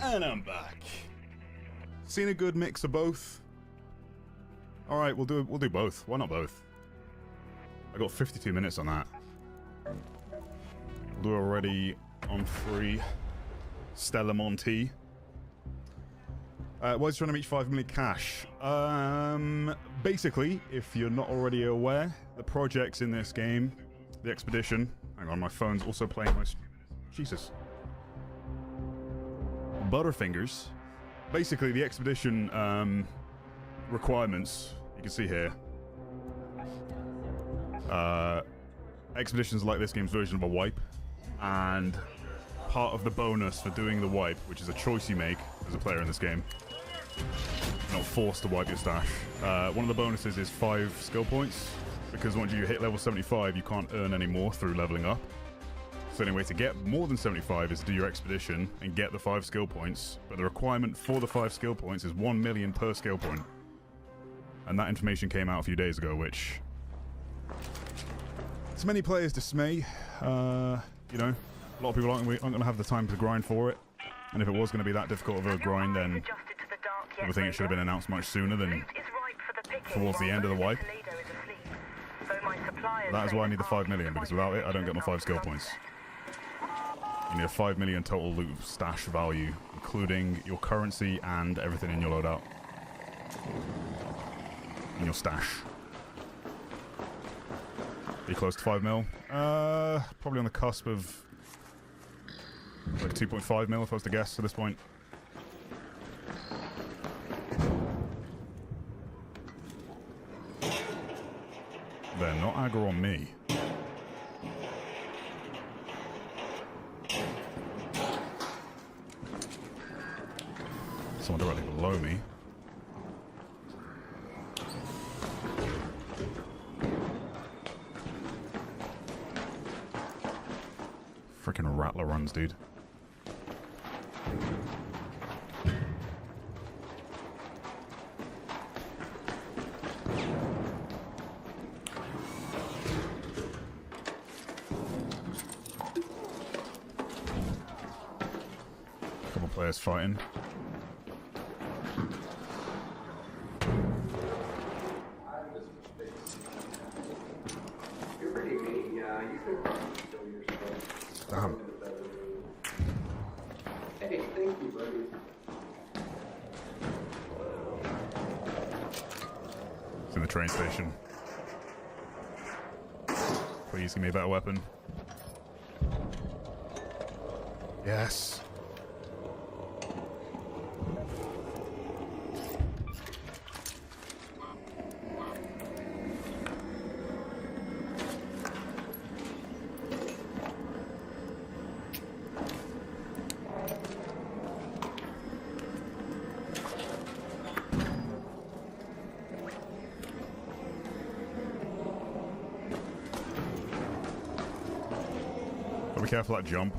And I'm back. Seen a good mix of both. All right, we'll do both. Why not both? I got 52 minutes on that. We'll do already on free. Stella Monte. Why is he trying to reach 5 million cash? Basically, if you're not already aware, the projects in this game, the expedition. Hang on, my phone's also playing my. Jesus. Butterfingers. Basically, the expedition requirements, you can see here. Expeditions like this game's version of a wipe, and part of the bonus for doing the wipe, which is a choice you make as a player in this game, you're not forced to wipe your stash. One of the bonuses is 5 skill points, because once you hit level 75, you can't earn any more through leveling up. So the only way to get more than 75 is to do your expedition and get the 5 skill points. But the requirement for the 5 skill points is 1 million per skill point. And that information came out a few days ago, which, to many players' dismay, you know, a lot of people aren't going to have the time to grind for it. And if it was going to be that difficult of a grind, then I would think it should have been announced much sooner than towards the end of the wipe. That is why I need the 5 million, because without it, I don't get my 5 skill points. You need a 5 million total loot stash value, including your currency and everything in your loadout. In your stash. Are you close to 5 mil? Probably on the cusp of like 2.5 mil if I was to guess at this point. They're not aggro on me. Someone directly below me. Freaking rattler runs, dude. Couple players fighting. You're pretty mean, yeah. You could probably kill yourself. Damn. Hey, thank you, buddy. It's in the train station. Please give me a better weapon. Yes. Be careful that jump.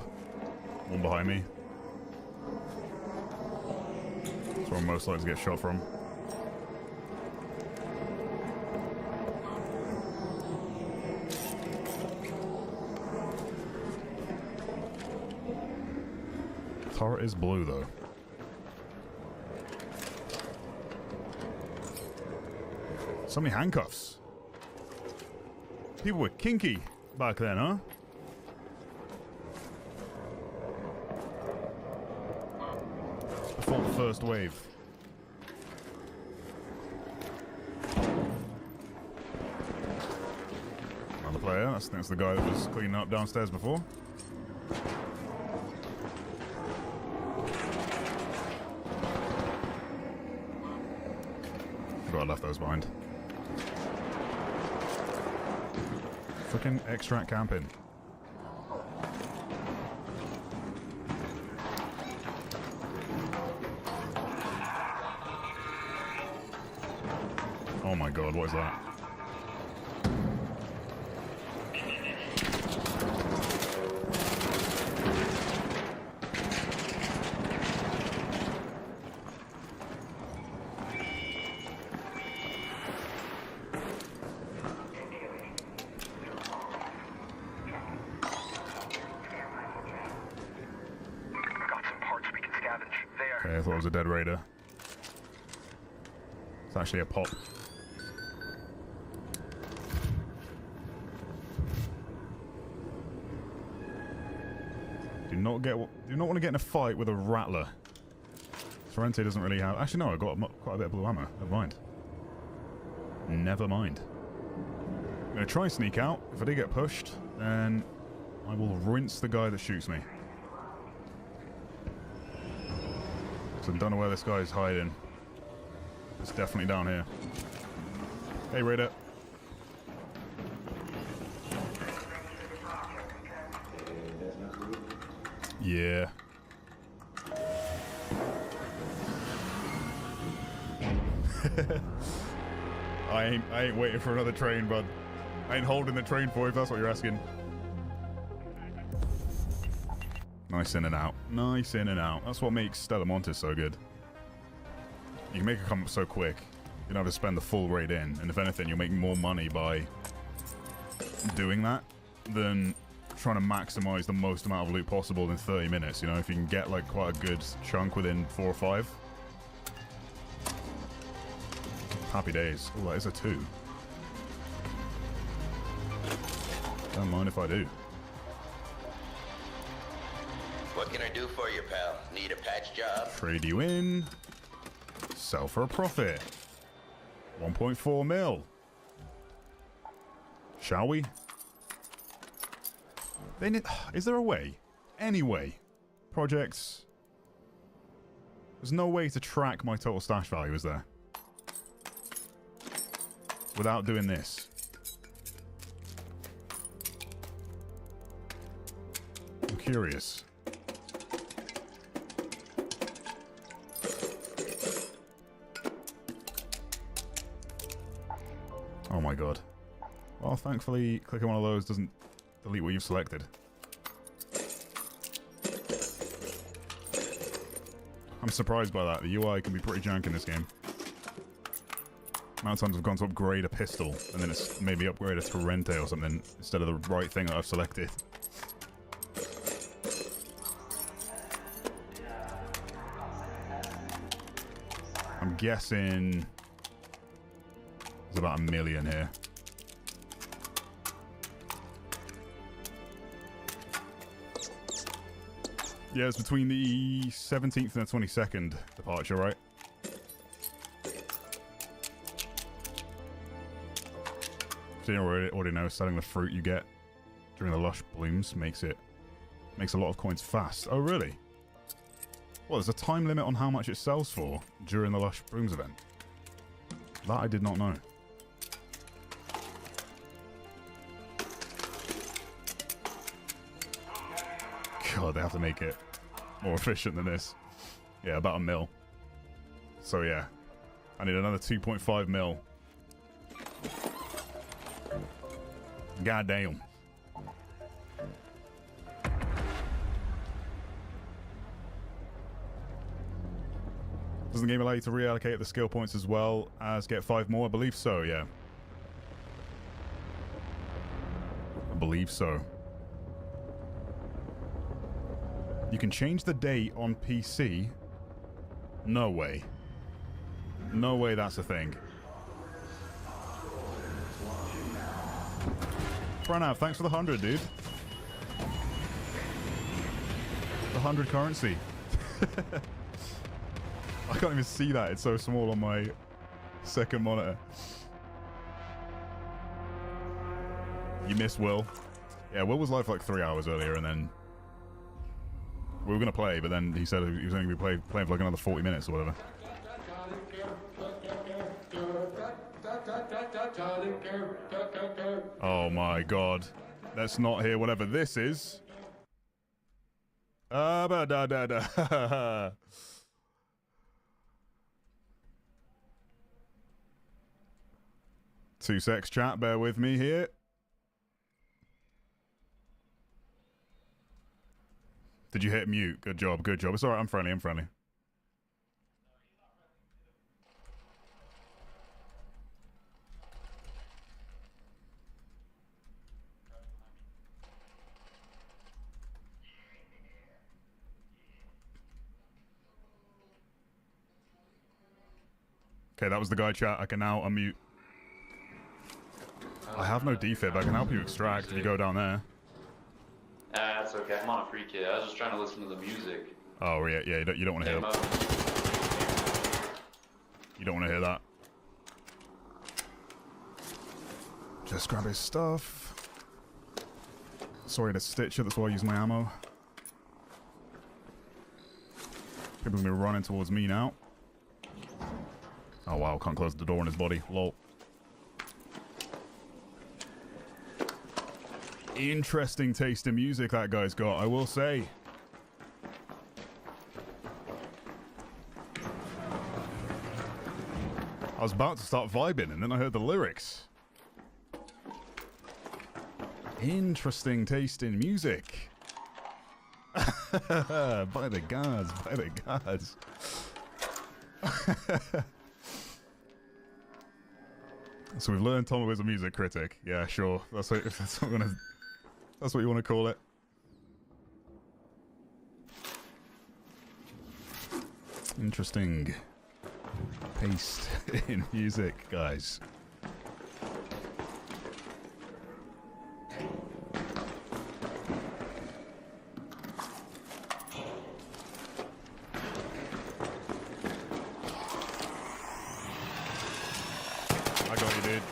One behind me. That's where I'm most likely to get shot from. Turret is blue though. So many handcuffs. People were kinky back then, huh? Before the first wave. Another player. I think that's the guy that was cleaning up downstairs before. Forgot I left those behind. Frickin' extract camping. Oh my god, what is that? Got some parts we can scavenge. There. Okay, I thought it was a dead raider. It's actually a pop. Do not want to get in a fight with a rattler. Sorrente doesn't really have. Actually, no, I got quite a bit of blue ammo. Never mind. Never mind. I'm gonna try and sneak out. If I do get pushed, then I will rinse the guy that shoots me. So I don't know where this guy is hiding. It's definitely down here. Hey, Raider. Yeah. I ain't waiting for another train, bud. I ain't holding the train for you if that's what you're asking. Nice in and out. Nice in and out. That's what makes Stella Montes so good. You can make it come up so quick. You don't have to spend the full raid in. And if anything, you'll make more money by doing that than trying to maximize the most amount of loot possible in 30 minutes. You know, if you can get like quite a good chunk within 4 or 5. Happy days. Oh, that is a 2. Don't mind if I do. What can I do for you, pal? Need a patch job? Trade you in. Sell for a profit. 1.4 mil. Shall we? They need, is there a way? Any way? Projects. There's no way to track my total stash value, is there? Without doing this. curious. Oh my god. Well, thankfully, clicking one of those doesn't delete what you've selected. I'm surprised by that. The UI can be pretty jank in this game. Amount of times I've gone to upgrade a pistol, and then it's made me upgrade a Torrente or something instead of the right thing that I've selected. I'm guessing there's about 1 million here. Yeah, it's between the 17th and the 22nd departure, right? So you already know, selling the fruit you get during the lush blooms makes a lot of coins fast. Oh, really? Well, there's a time limit on how much it sells for during the lush blooms event. That I did not know. God, they have to make it more efficient than this. Yeah, about 1 mil. So yeah, I need another 2.5 mil. God damn. Does the game allow you to reallocate the skill points as well as get 5 more? I believe so, yeah. I believe so. You can change the date on PC? No way. No way that's a thing. Pranav, thanks for the 100, dude. The 100 currency. I can't even see that. It's so small on my second monitor. You miss Will. Yeah, Will was live for like 3 hours earlier, and then we were going to play, but then he said he was only going to be playing for like another 40 minutes or whatever. Oh my god. Let's not hear whatever this is. Two secs, chat. Bear with me here. Did you hit mute? Good job, good job. It's alright, I'm friendly, I'm friendly. Okay, that was the guy, chat. I can now unmute. I have no defib. I can help you extract if you go down there. That's okay. I'm on a free kit. I was just trying to listen to the music. Oh yeah, yeah. You don't want to hear. You don't want to hear that. Just grab his stuff. Sorry to stitch it. That's why I use my ammo. People gonna be running towards me now. Oh wow! Can't close the door on his body. Lol. Interesting taste in music that guy's got, I will say. I was about to start vibing and then I heard the lyrics. Interesting taste in music. By the gods, by the gods. So we've learned Tom was a music critic. Yeah, sure. That's what, that's what you want to call it. Interesting taste in music, guys. I got you, dude.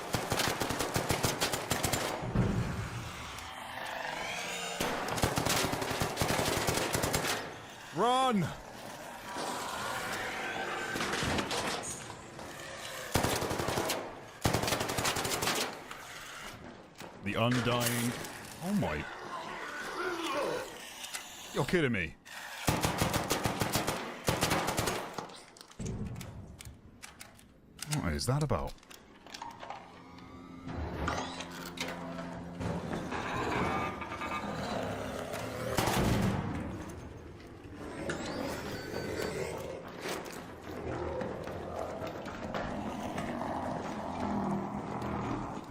Run! The undying... Oh my... You're kidding me. What is that about?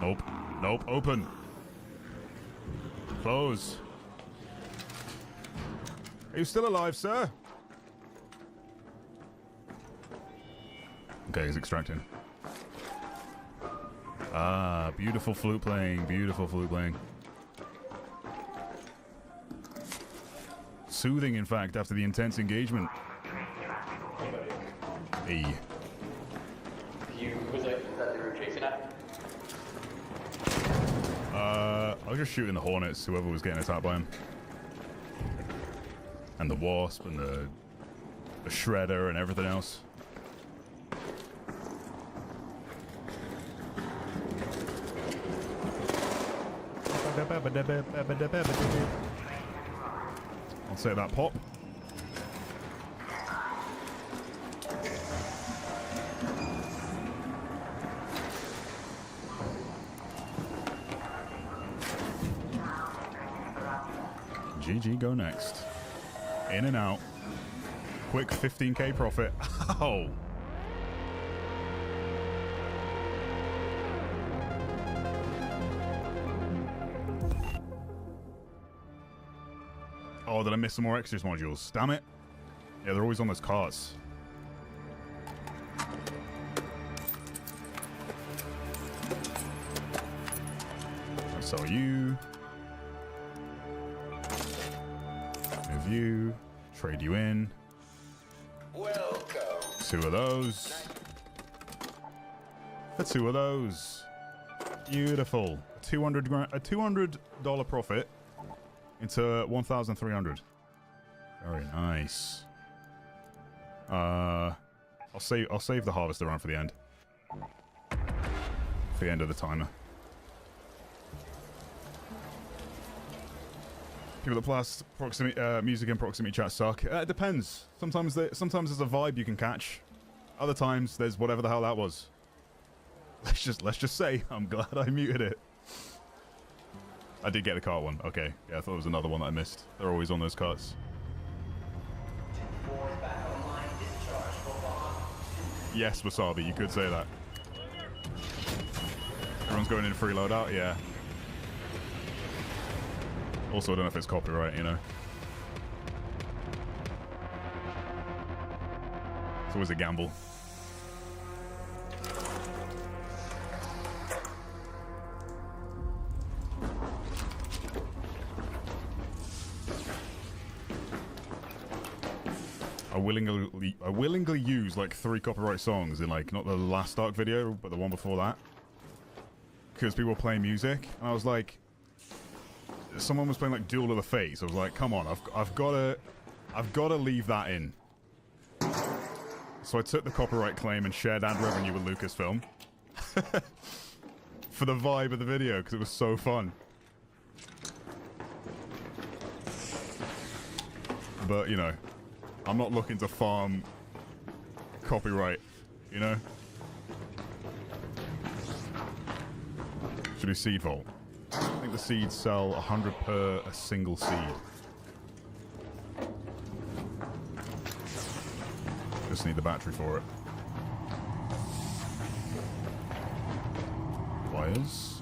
Nope. Nope. Open. Close. Are you still alive, sir? Okay, he's extracting. Ah, beautiful flute playing. Beautiful flute playing. Soothing, in fact, after the intense engagement. Hey. Was that they were chasing at? I was just shooting the Hornets, whoever was getting attacked by him. And the Wasp, and the Shredder, and everything else. I'll say that pop. GG, go next. In and out. Quick 15k profit. Oh. Oh, did I miss some more extras modules? Damn it. Yeah, they're always on those carts. I'll sell you. Move you. Trade you in. Welcome. 2 of those. For 2 of those. Beautiful. A $200 profit into 1,300. Very nice. I'll save the harvester round for the end. For the end of the timer. People that blast music in proximity chat suck. It depends. Sometimes there's a vibe you can catch. Other times there's whatever the hell that was. Let's just say I'm glad I muted it. I did get the cart one. Okay. Yeah, I thought it was another one that I missed. They're always on those carts. Yes, Wasabi, you could say that. Everyone's going in free loadout? Yeah. Also, I don't know if it's copyright, you know. It's always a gamble. I willingly use like 3 copyright songs in like, not the last Dark video, but the one before that. Because people were playing music, and I was like, someone was playing like Duel of the Fates. I was like, come on, I've got to leave that in. So I took the copyright claim and shared ad revenue with Lucasfilm for the vibe of the video, because it was so fun. But you know, I'm not looking to farm copyright, you know? Should be seed vault. I think the seeds sell 100 per a single seed. Just need the battery for it. Wires.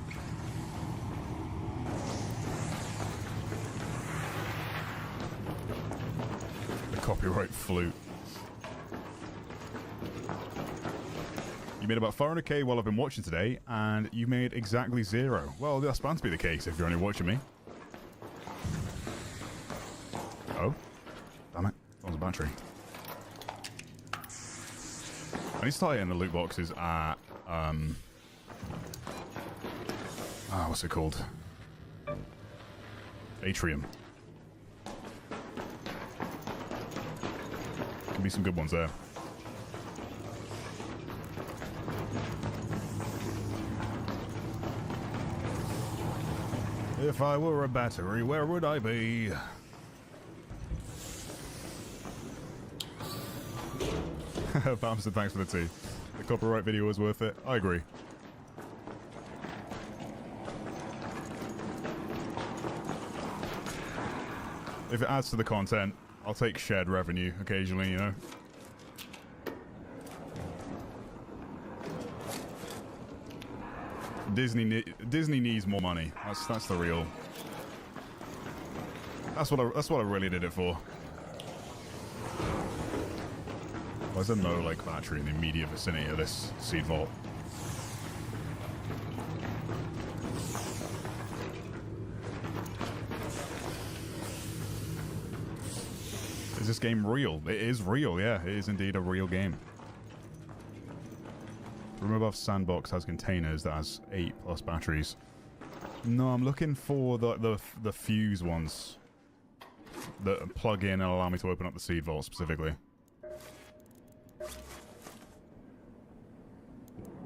Copyright flute. You made about 400k while I've been watching today, and you made exactly 0. Well, that's bound to be the case if you're only watching me. Oh. Damn it. Phone's a battery. I need to start hitting the loot boxes at, what's it called? Atrium. Be some good ones there. If I were a battery, where would I be? Bamson, thanks for the tea. The copyright video was worth it. I agree. If it adds to the content, I'll take shared revenue occasionally, you know. Disney needs more money. That's the real. That's what I really did it for. Why is there no like battery in the immediate vicinity of this seed vault? Is this game real? It is real, yeah. It is indeed a real game. The room above sandbox has containers that has 8+ batteries. No, I'm looking for the fuse ones that plug in and allow me to open up the seed vault specifically.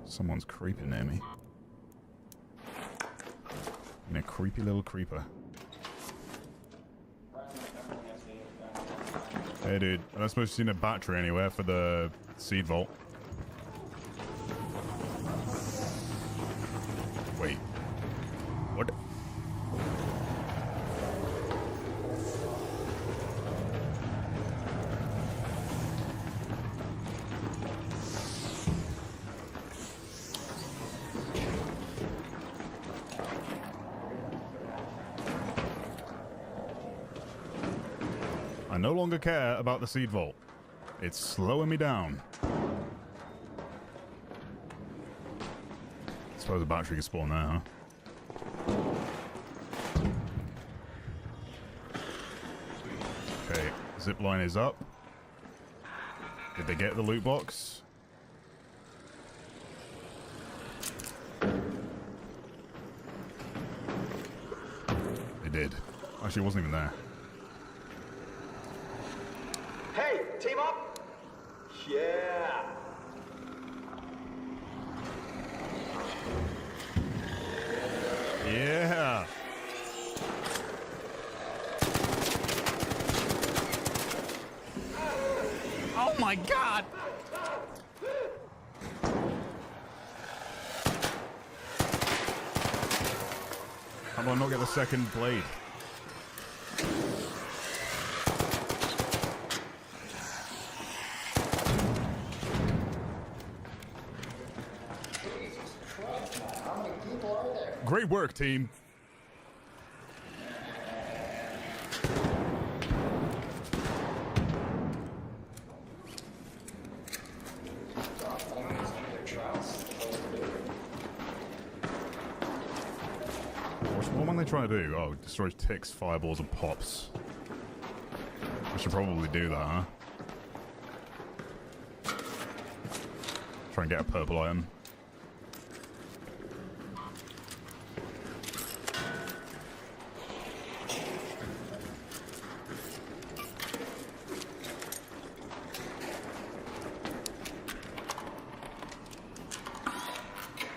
Someone's creeping near me. And a creepy little creeper. Hey dude, I'm not supposed to see a battery anywhere for the seed vault. Wait. What? I no longer care about the seed vault. It's slowing me down. I suppose a battery can spawn there, huh? Okay, zip line is up. Did they get the loot box? They did. Actually, it wasn't even there. Hey, team up! Yeah! Yeah! Oh my god! How do I not get the second blade? Great work, team. What am they trying to do? Oh, destroys ticks, fireballs, and pops. I should probably do that, huh? Try and get a purple item.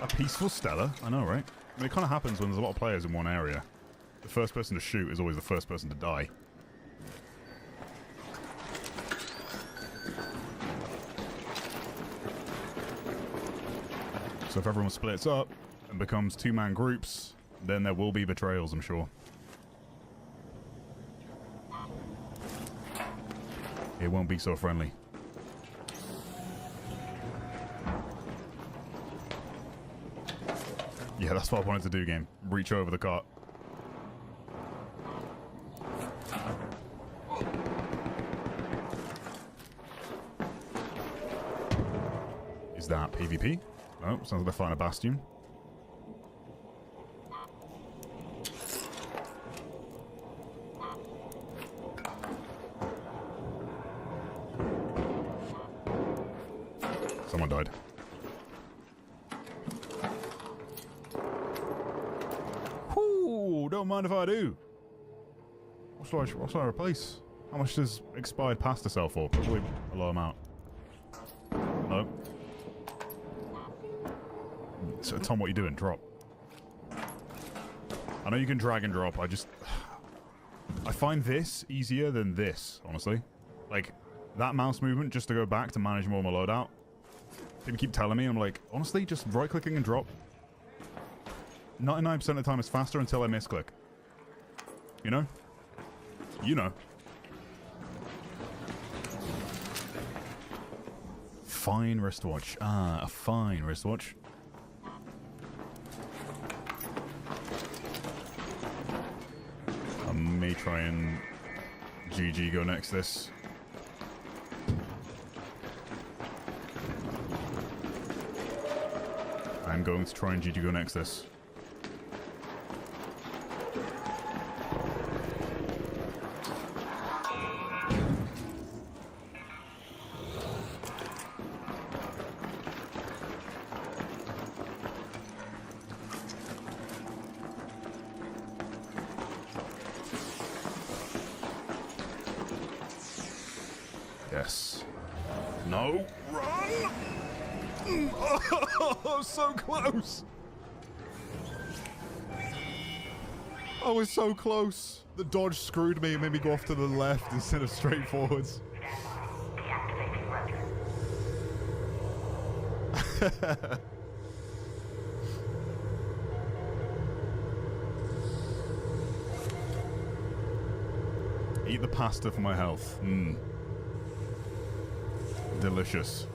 A peaceful Stella? I know, right? I mean, it kind of happens when there's a lot of players in one area. The first person to shoot is always the first person to die. So if everyone splits up and becomes two-man groups, then there will be betrayals, I'm sure. It won't be so friendly. Yeah, that's what I wanted to do, game. Reach over the cart. Is that PvP? No, sounds like they're fighting a bastion. Someone died. Whoo! Don't mind if I do. What should I replace? How much does expired pasta sell for? Probably a low amount. No. So, Tom, what are you doing? Drop. I know you can drag and drop. I find this easier than this, honestly. Like, that mouse movement just to go back to manage more of my loadout. People keep telling me, I'm like, honestly, just right-clicking and drop. 99% of the time it's faster until I misclick. You know? You know. Fine wristwatch. Ah, a fine wristwatch. I may try and GG go next this. I'm going to try and GG go next this. Yes. No. Run! Oh, so close! I was so close. The dodge screwed me and made me go off to the left instead of straight forwards. Eat the pasta for my health. Mmm. Delicious.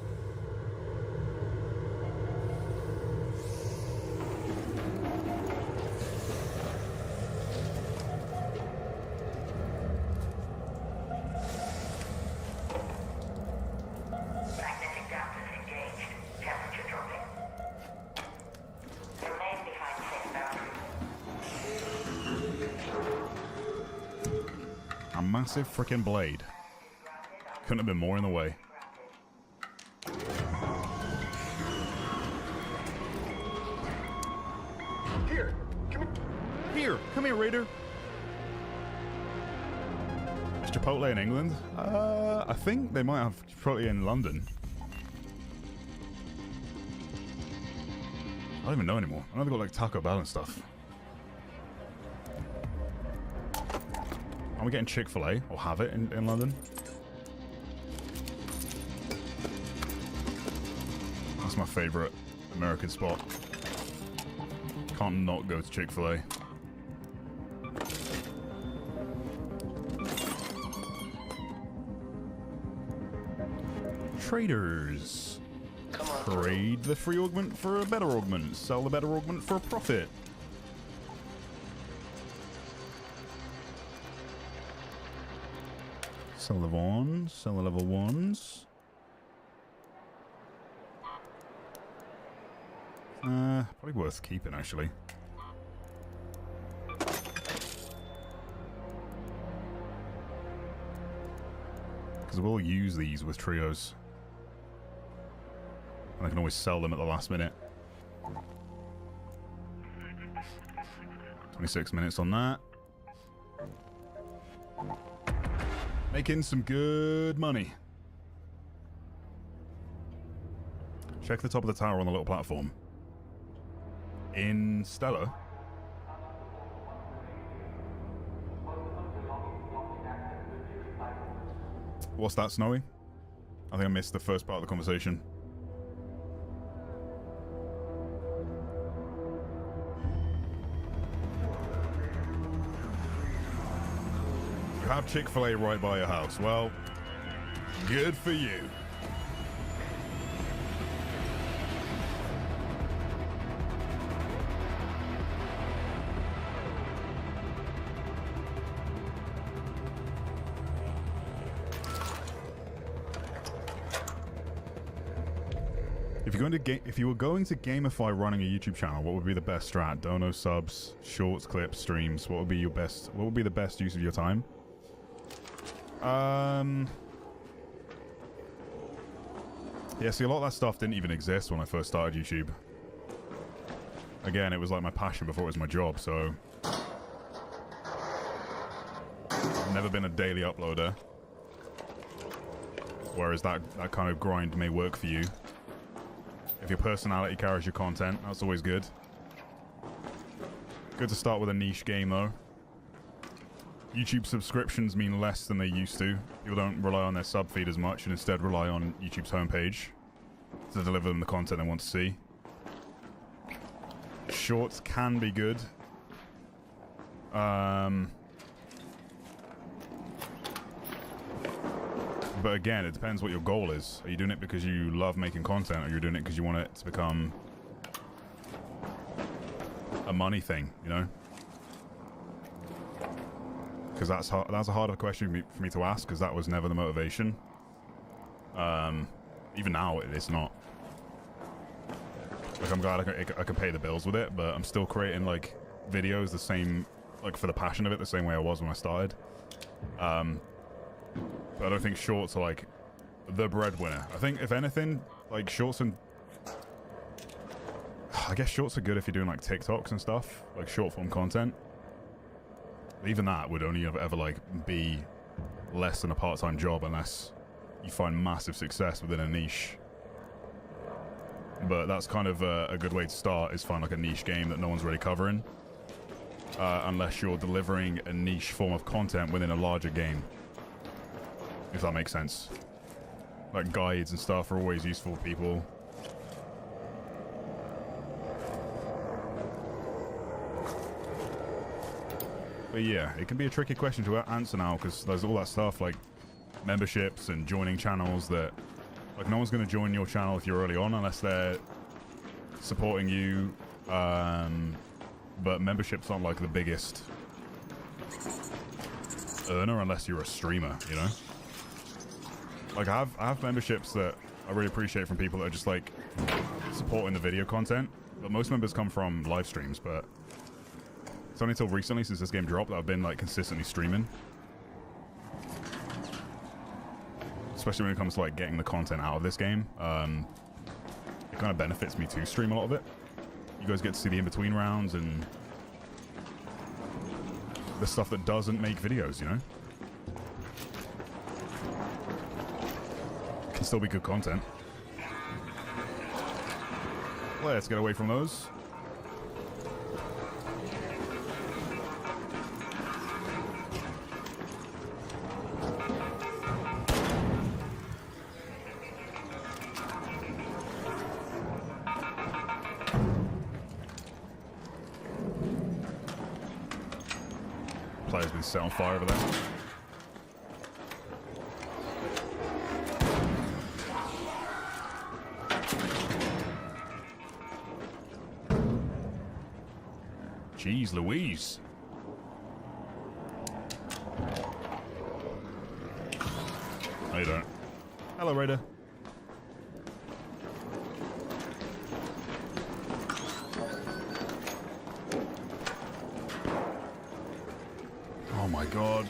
A massive freaking blade. Couldn't have been more in the way. Here, come here. Come here, Raider. Is Chipotle in England? I think they might have Chipotle in London. I don't even know anymore. I know they've got like Taco Bell and stuff. Are we getting Chick-fil-A or have it in London? That's my favorite American spot. Can't not go to Chick-fil-A. Traders. Trade the free augment for a better augment. Sell the better augment for a profit. Sell the ones. Sell the level ones. Probably worth keeping, actually. Because we'll use these with trios. And I can always sell them at the last minute. 26 minutes on that. Making some good money. Check the top of the tower on the little platform. In Stella. What's that, Snowy? I think I missed the first part of the conversation. You have Chick-fil-A right by your house. Well, good for you. If you were going to gamify running a YouTube channel, what would be the best strat? Dono subs, shorts, clips, streams. What would be your best? What would be the best use of your time? Yeah, see, a lot of that stuff didn't even exist when I first started YouTube. Again, it was like my passion before it was my job, so I've never been a daily uploader. Whereas that kind of grind may work for you. If your personality carries your content, that's always good. Good to start with a niche game, though. YouTube subscriptions mean less than they used to. People don't rely on their sub feed as much and instead rely on YouTube's homepage to deliver them the content they want to see. Shorts can be good. But again, it depends what your goal is. Are you doing it because you love making content, or you're doing it because you want it to become a money thing, you know? Because that's a harder question for me to ask, because that was never the motivation. Even now, it's not. Like, I'm glad I can pay the bills with it, but I'm still creating, like, videos the same, like, for the passion of it, the same way I was when I started. But I don't think shorts are, like, the breadwinner. I think, if anything, like, shorts and... I guess shorts are good if you're doing, like, TikToks and stuff, like, short-form content. Even that would only ever, like, be less than a part-time job unless you find massive success within a niche. But that's kind of a good way to start, is find, like, a niche game that no one's really covering. Unless you're delivering a niche form of content within a larger game. If that makes sense. Like, guides and stuff are always useful for people. But yeah, it can be a tricky question to answer now, because there's all that stuff like memberships and joining channels that, like, no one's going to join your channel if you're early on unless they're supporting you. But memberships aren't, like, the biggest earner unless you're a streamer, you know? Like, I have memberships that I really appreciate from people that are just, like, supporting the video content. But most members come from live streams, but it's only until recently, since this game dropped, that I've been, like, consistently streaming. Especially when it comes to, like, getting the content out of this game. It kind of benefits me to stream a lot of it. You guys get to see the in-between rounds and the stuff that doesn't make videos, you know? Can still be good content. Let's get away from those. Player's been set on fire over there. Jeez Louise. No, you don't. Hello, Raider. Oh my god.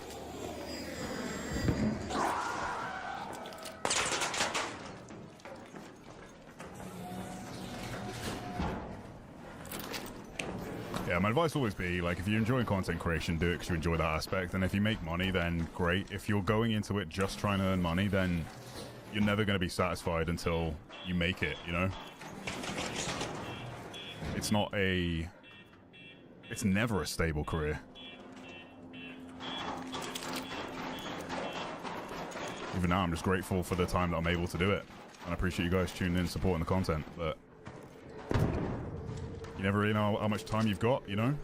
Yeah, my advice will always be, like, if you're enjoying content creation, do it because you enjoy that aspect. And if you make money, then great. If you're going into it just trying to earn money, then you're never going to be satisfied until you make it, you know? It's not a... It's never a stable career. Even now, I'm just grateful for the time that I'm able to do it. And I appreciate you guys tuning in and supporting the content, but you never really know how much time you've got, you know?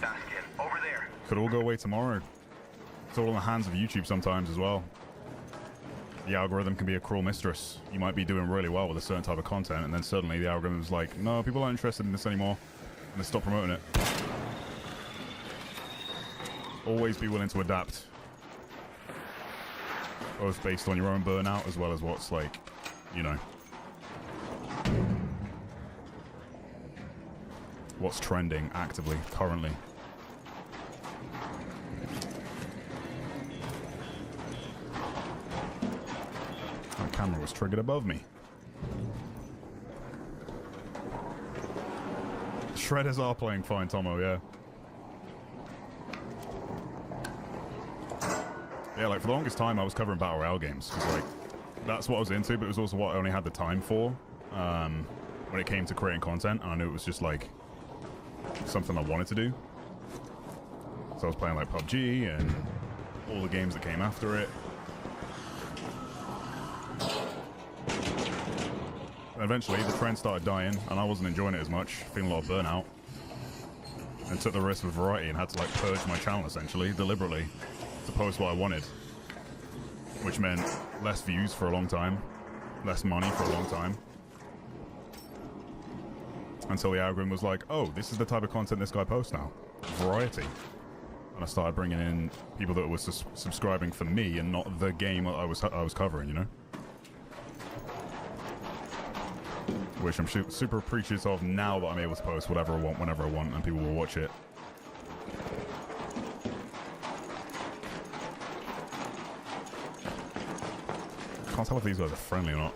Bastion, over there. Could all go away tomorrow. It's all in the hands of YouTube sometimes as well. The algorithm can be a cruel mistress. You might be doing really well with a certain type of content, and then suddenly the algorithm's like, no, people aren't interested in this anymore, and they stop promoting it. Always be willing to adapt. Both based on your own burnout as well as what's, like, you know, what's trending actively, currently. My camera was triggered above me. Shredders are playing fine, Tomo, yeah. Yeah, like, for the longest time, I was covering Battle Royale games. Cause, like, that's what I was into, but it was also what I only had the time for when it came to creating content. And I knew it was just, like, something I wanted to do. So I was playing like PUBG and all the games that came after it. And eventually the trend started dying and I wasn't enjoying it as much, feeling a lot of burnout. And took the risk with variety and had to like purge my channel essentially, deliberately, to post what I wanted. Which meant less views for a long time, less money for a long time. Until the algorithm was like, oh, this is the type of content this guy posts now. Variety. And I started bringing in people that were subscribing for me and not the game I was covering, you know? Which I'm super appreciative of now that I'm able to post whatever I want, whenever I want, and people will watch it. Can't tell if these guys are friendly or not.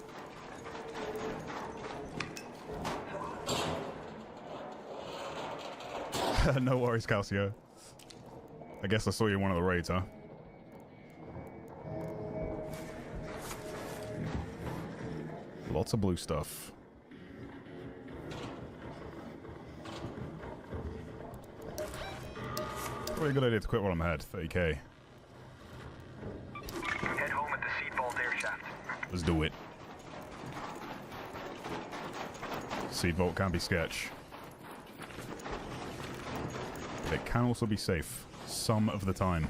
No worries, Calcio. I guess I saw you in one of the raids, huh? Lots of blue stuff. Probably a good idea to quit while I'm ahead. 30k. Head home at the seed vault air shaft. Let's do it. Seed vault can be sketch. But it can also be safe. Some of the time.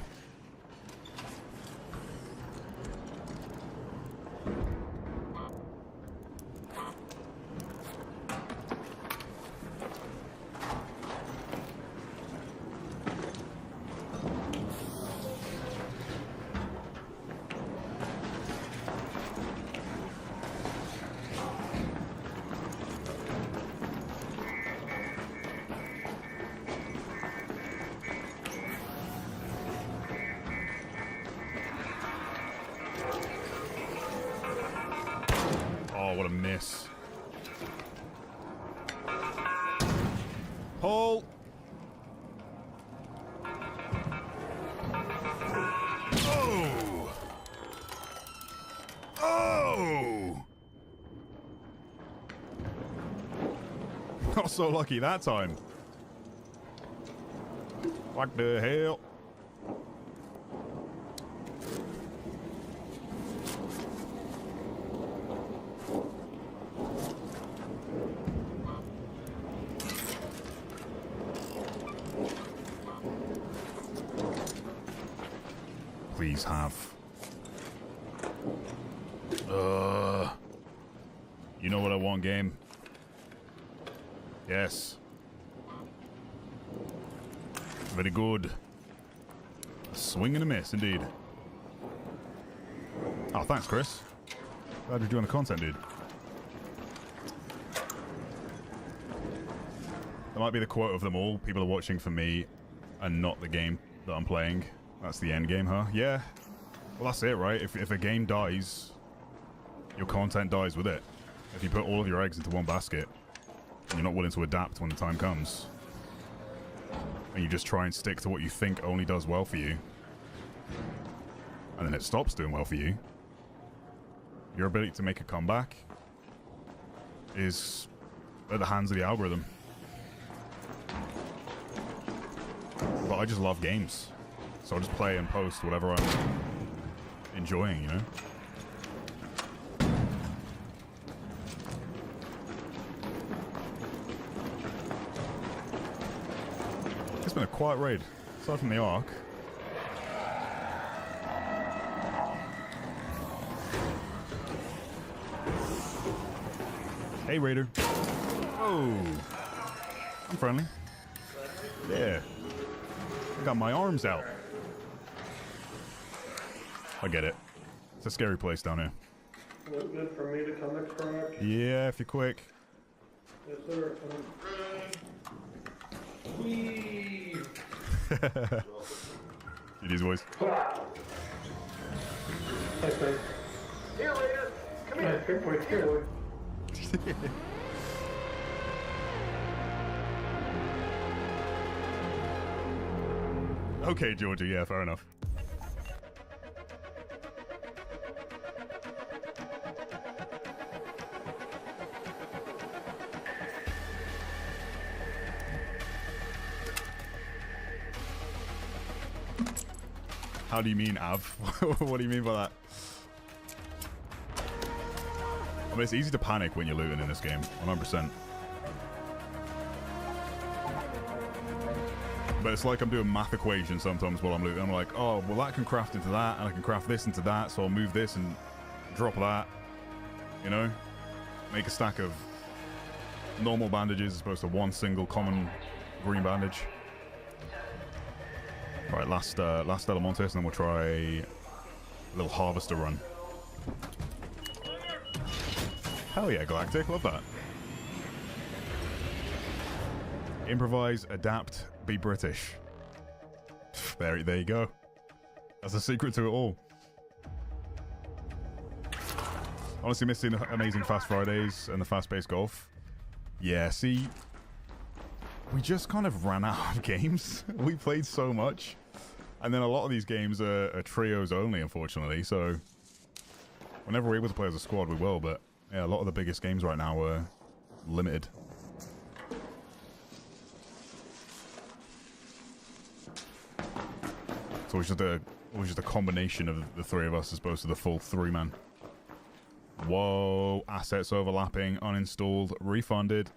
Oh, what a miss. Hole! Oh! Oh! Not so lucky that time. What the hell? Please have. You know what I want, game? Yes. Very good. A swing and a miss, indeed. Oh, thanks, Chris. Glad you're doing the content, dude. That might be the quote of them all. People are watching for me and not the game that I'm playing. That's the end game, huh? Yeah. Well, that's it, right? If a game dies, your content dies with it. If you put all of your eggs into one basket, and you're not willing to adapt when the time comes, and you just try and stick to what you think only does well for you, and then it stops doing well for you, your ability to make a comeback is at the hands of the algorithm. But I just love games. So I'll just play and post whatever I'm enjoying, you know? It's been a quiet raid, aside from the Ark. Hey, Raider. Oh, I'm friendly. Yeah. I got my arms out. I get it. It's a scary place down here. Look good for me to come extract? Yeah, if you're quick. Yes, sir. Whee! GG's, boys. Thanks, man. Here, Raider. Come here. Here, boy. Here, boy. Okay, Georgia. Yeah, fair enough. How do you mean, Av? What do you mean by that? I mean, it's easy to panic when you're looting in this game, 100%. But it's like I'm doing math equations sometimes while I'm looting. I'm like, oh, well, that can craft into that, and I can craft this into that, so I'll move this and drop that. You know? Make a stack of normal bandages as opposed to one single common green bandage. Right, last Elemontis, and then we'll try a little harvester run. Hell yeah, Galactic, love that. Improvise, adapt, be British. There you go. That's the secret to it all. Honestly, missing the amazing Fast Fridays and the fast-paced golf. Yeah, see, we just kind of ran out of games. We played so much. And then a lot of these games are trios only, unfortunately. So whenever we're able to play as a squad, we will. But yeah, a lot of the biggest games right now are limited. So it's just a combination of the three of us as opposed to the full three-man. Whoa, assets overlapping, uninstalled, refunded.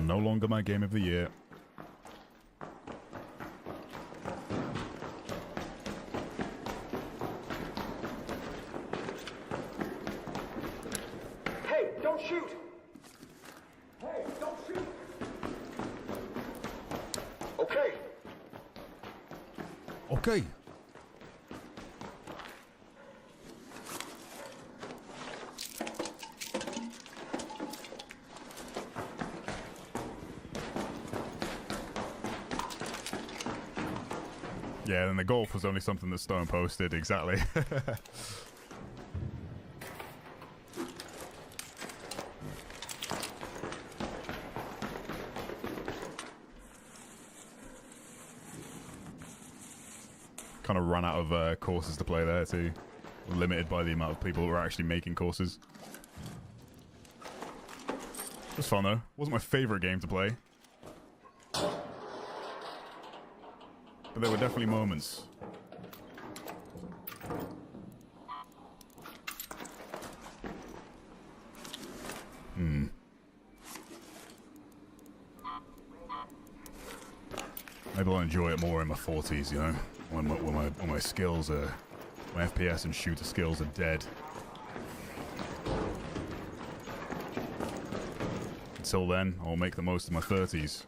No longer my game of the year. Hey, don't shoot! Hey, don't shoot! Okay. Okay. Yeah, and the golf was only something that Stone posted, exactly. Kind of run out of courses to play there too. Limited by the amount of people who are actually making courses. It was fun though. Wasn't my favorite game to play. But there were definitely moments. Maybe I'll enjoy it more in my 40s, you know, when my skills are, my FPS and shooter skills are dead. Until then, I'll make the most of my 30s.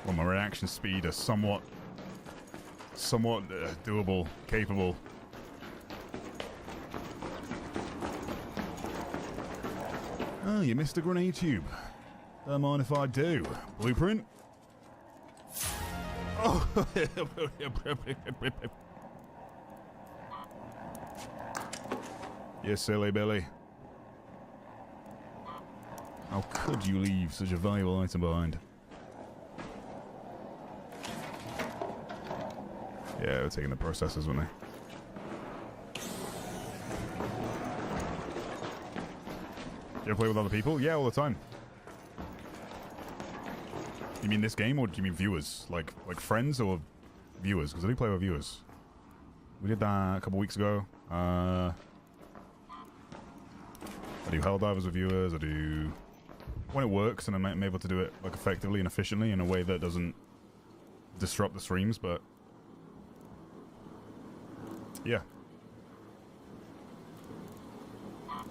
Well, my reaction speed is somewhat doable, capable. Oh, you missed a grenade tube. Don't mind if I do. Blueprint? Oh. You silly Billy. How could you leave such a valuable item behind? Yeah, we're taking the processors, weren't they? Do you ever play with other people? Yeah, all the time. You mean this game, or do you mean viewers? Like friends or viewers? Because I do play with viewers. We did that a couple weeks ago. I do Helldivers with viewers. I do when it works, and I'm able to do it like effectively and efficiently in a way that doesn't disrupt the streams. But yeah.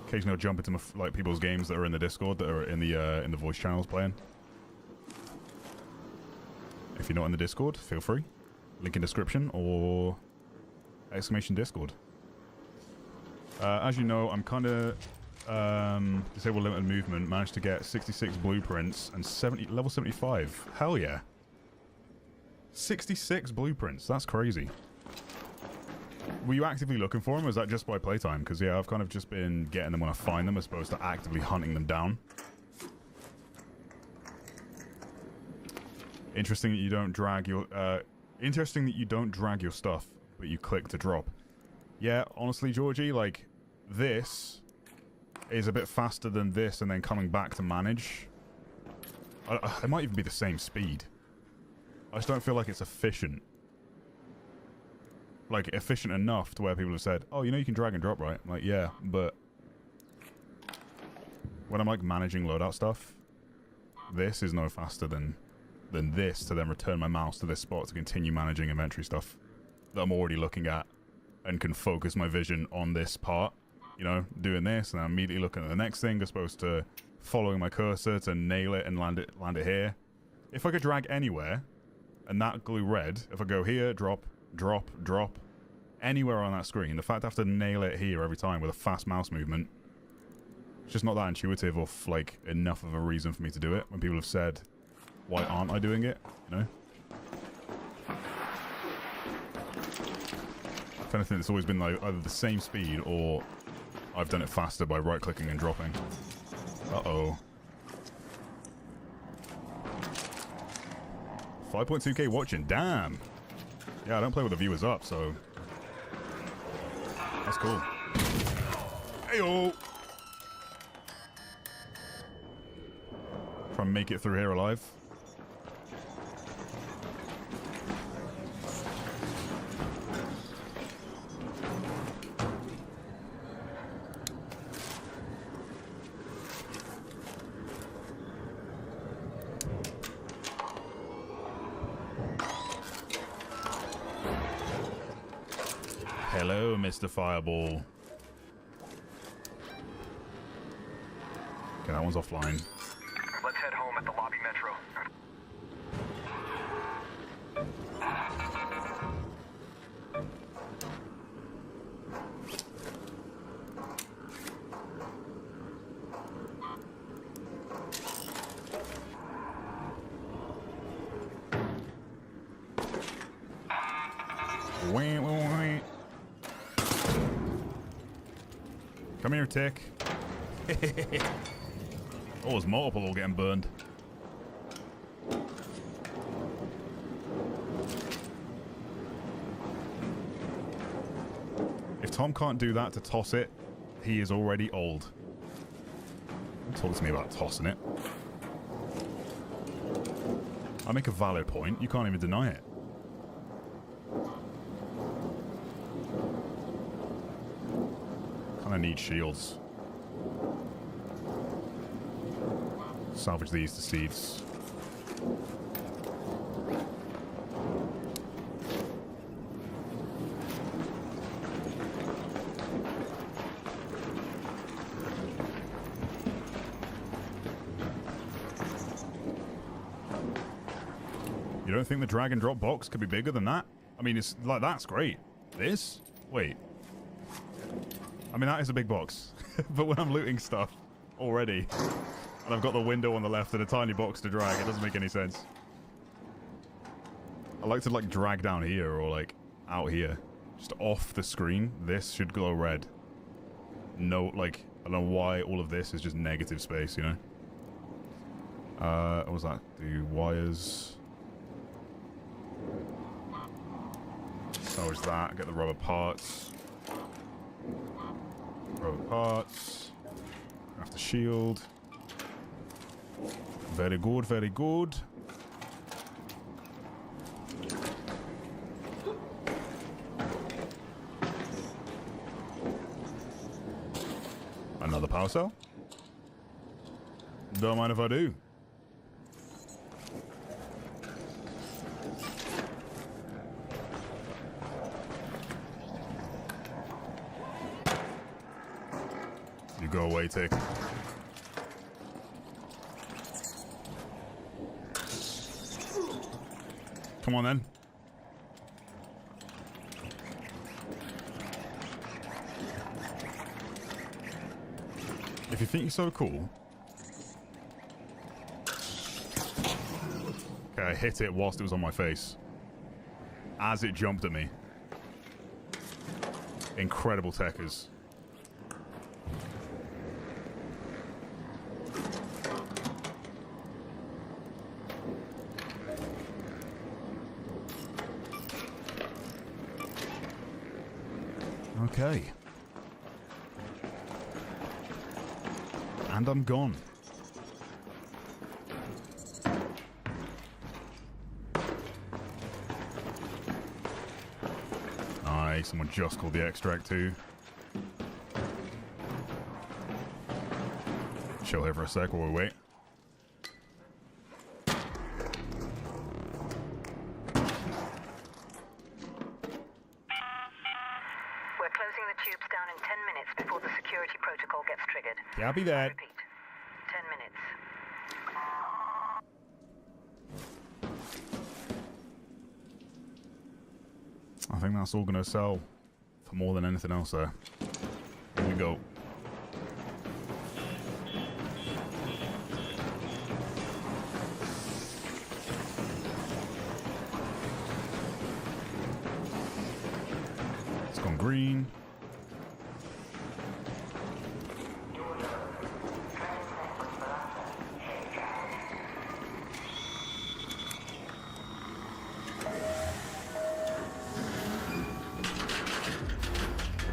Occasionally I'll jump into like people's games that are in the Discord that are in the voice channels playing. If you're not in the Discord, feel free. Link in description or !Discord. As you know, I'm kind of disabled limited movement. Managed to get 66 blueprints and level 75. Hell yeah! 66 blueprints. That's crazy. Were you actively looking for them, or is that just by playtime? Because, yeah, I've kind of just been getting them when I find them as opposed to actively hunting them down. Interesting that you don't drag your... interesting that you don't drag your stuff, but you click to drop. Yeah, honestly, Georgie, like, this is a bit faster than this and then coming back to manage. It might even be the same speed. I just don't feel like it's efficient. Like, efficient enough to where people have said, oh, you know you can drag and drop, right? I'm like, yeah, but when I'm, like, managing loadout stuff, this is no faster than this to then return my mouse to this spot to continue managing inventory stuff that I'm already looking at and can focus my vision on this part, you know, doing this, and I'm immediately looking at the next thing as opposed to following my cursor to nail it and land it here. If I could drag anywhere and that glue red, if I go here, drop, drop, drop, anywhere on that screen, the fact I have to nail it here every time with a fast mouse movement, it's just not that intuitive or like enough of a reason for me to do it when people have said, why aren't I doing it, you know? If anything, it's always been like either the same speed or I've done it faster by right-clicking and dropping. Uh-oh. 5.2k watching, damn! Yeah, I don't play with the viewers up, so... That's cool. Hey-oh! Try and make it through here alive. Hello, Mr. Fireball. Okay, that one's offline. Let's head home at the lobby metro. Wah, wah, wah. Come here, Tick. Oh, there's multiple all getting burned. If Tom can't do that to toss it, he is already old. Don't talk to me about tossing it. I make a valid point. You can't even deny it. I need shields. Salvage these to seeds. You don't think the drag and drop box could be bigger than that? I mean, it's like, that's great. This? Wait. I mean, that is a big box. But when I'm looting stuff already, and I've got the window on the left and a tiny box to drag, it doesn't make any sense. I like to, like, drag down here or, like, out here. Just off the screen. This should glow red. No, like, I don't know why all of this is just negative space, you know? What was that? Do wires. Salvage that. Get the rubber parts. Rubber parts. Craft the shield. Very good, very good. Another power cell? Don't mind if I do. You go away, Tick. Come on, then. If you think you're so cool... Okay, I hit it whilst it was on my face. As it jumped at me. Incredible techers. Okay. And I'm gone. Nice, someone just called the extract too. Chill here for a sec while we wait. We're closing the tubes down in 10 minutes before the security protocol gets triggered. Copy that. Repeat. 10 minutes. I think that's all going to sell for more than anything else there. Here we go. It's gone green.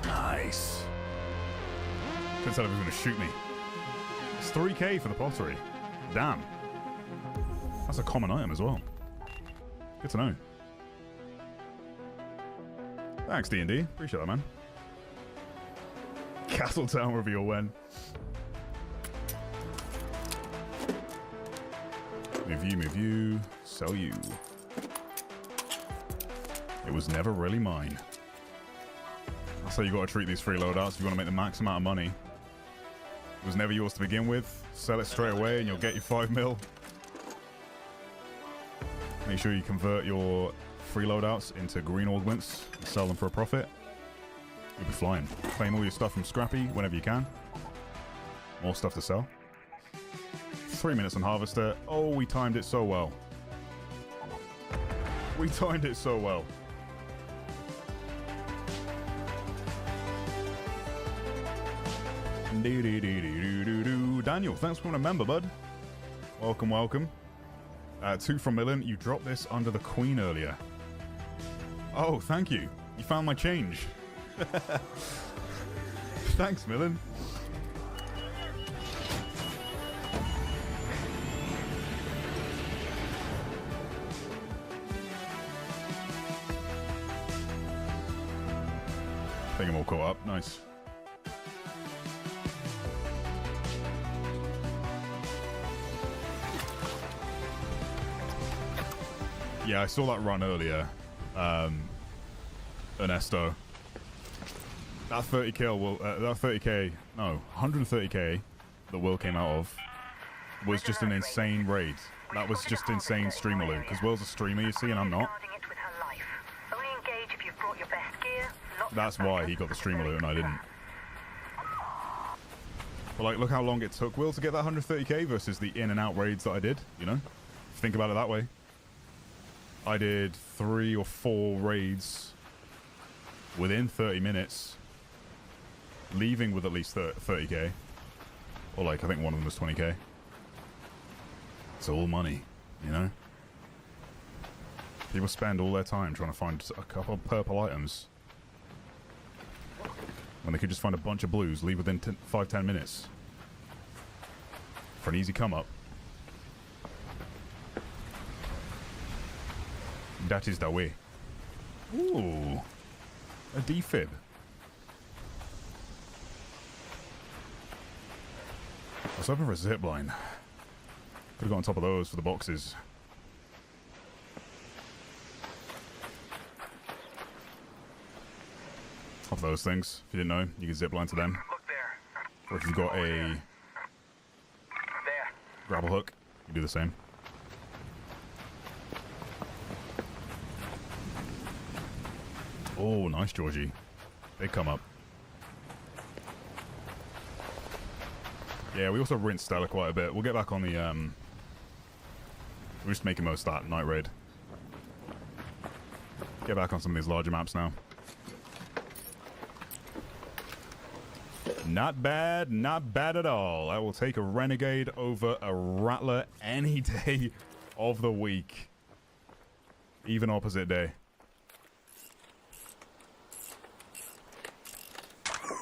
Nice. Couldn't tell if he was going to shoot me. It's 3k for the pottery. Damn. That's a common item as well. Good to know. Thanks, D&D. Appreciate that, man. Castletown reveal when? Move you, sell you. It was never really mine. That's how you gotta treat these free loadouts if you want to make the max amount of money. It was never yours to begin with. Sell it straight away and you'll get your 5 mil. Make sure you convert your free loadouts into green augments and sell them for a profit. You'll be flying. Claim all your stuff from Scrappy whenever you can. More stuff to sell. 3 minutes on Harvester. Oh, we timed it so well. We timed it so well. Daniel, thanks for being a member, bud. Welcome, welcome. 2 from Millen. You dropped this under the Queen earlier. Oh, thank you. You found my change. Thanks, Millen. I think I'm all caught up. Nice. Yeah, I saw that run earlier. Ernesto. That 30k will, that 30k, no, 130k that Will came out of was just an insane raid. That was just insane streamer loot, because Will's a streamer, you see, and I'm not. That's why he got the streamer loot and I didn't. But like, look how long it took Will to get that 130k versus the in and out raids that I did, you know? Think about it that way. I did 3 or 4 raids within 30 minutes, leaving with at least 30k. Or like, I think one of them was 20k. It's all money, you know? People spend all their time trying to find a couple of purple items when they could just find a bunch of blues, leave within 5-10 minutes for an easy come up. That is the way. Ooh, a defib. I was hoping for a zipline. Could have got on top of those for the boxes. Of those things, if you didn't know, you can zipline to them. Or if you've got a grapple hook, you do the same. Oh, nice, Georgie. They come up. Yeah, we also rinsed Stella quite a bit. We'll get back on the, we're just making most of that night raid. Get back on some of these larger maps now. Not bad, not bad at all. I will take a Renegade over a Rattler any day of the week. Even opposite day.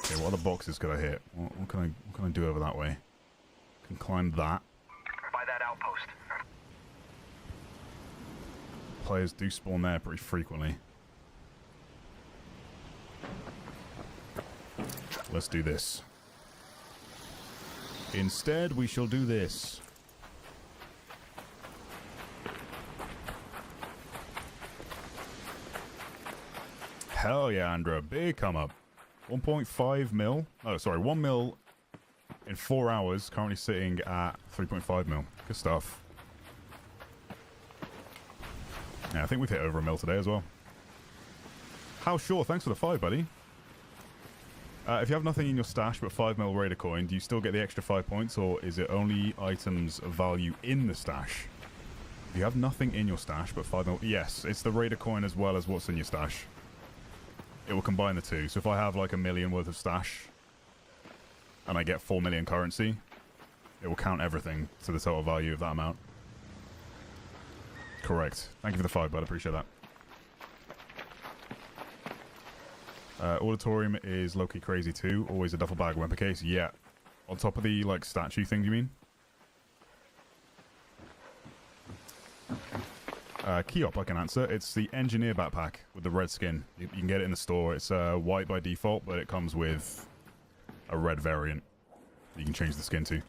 Okay, what other boxes could I hit? What can I do over that way? Can climb that. By that outpost. Players do spawn there pretty frequently. Let's do this. Instead, we shall do this. Hell yeah, Andra. Big come up. 1.5 mil. Oh, sorry, 1 mil in 4 hours. Currently sitting at 3.5 mil. Good stuff. Yeah, I think we've hit over 1 mil today as well. How sure? Thanks for the 5, buddy. If you have nothing in your stash but 5 mil Raider coin, do you still get the extra 5 points, or is it only items of value in the stash? If you have nothing in your stash but 5 mil... Yes, it's the Raider coin as well as what's in your stash. It will combine the two. So if I have like 1 million worth of stash and I get 4 million currency, it will count everything to the total value of that amount. Correct. Thank you for the 5, bud. I appreciate that. Auditorium is low-key crazy too. Always a duffel bag weapon case. Yeah. On top of the like statue thing, you mean? Keop, I can answer. It's the engineer backpack with the red skin. You can get it in the store. It's white by default, but it comes with a red variant you can change the skin to.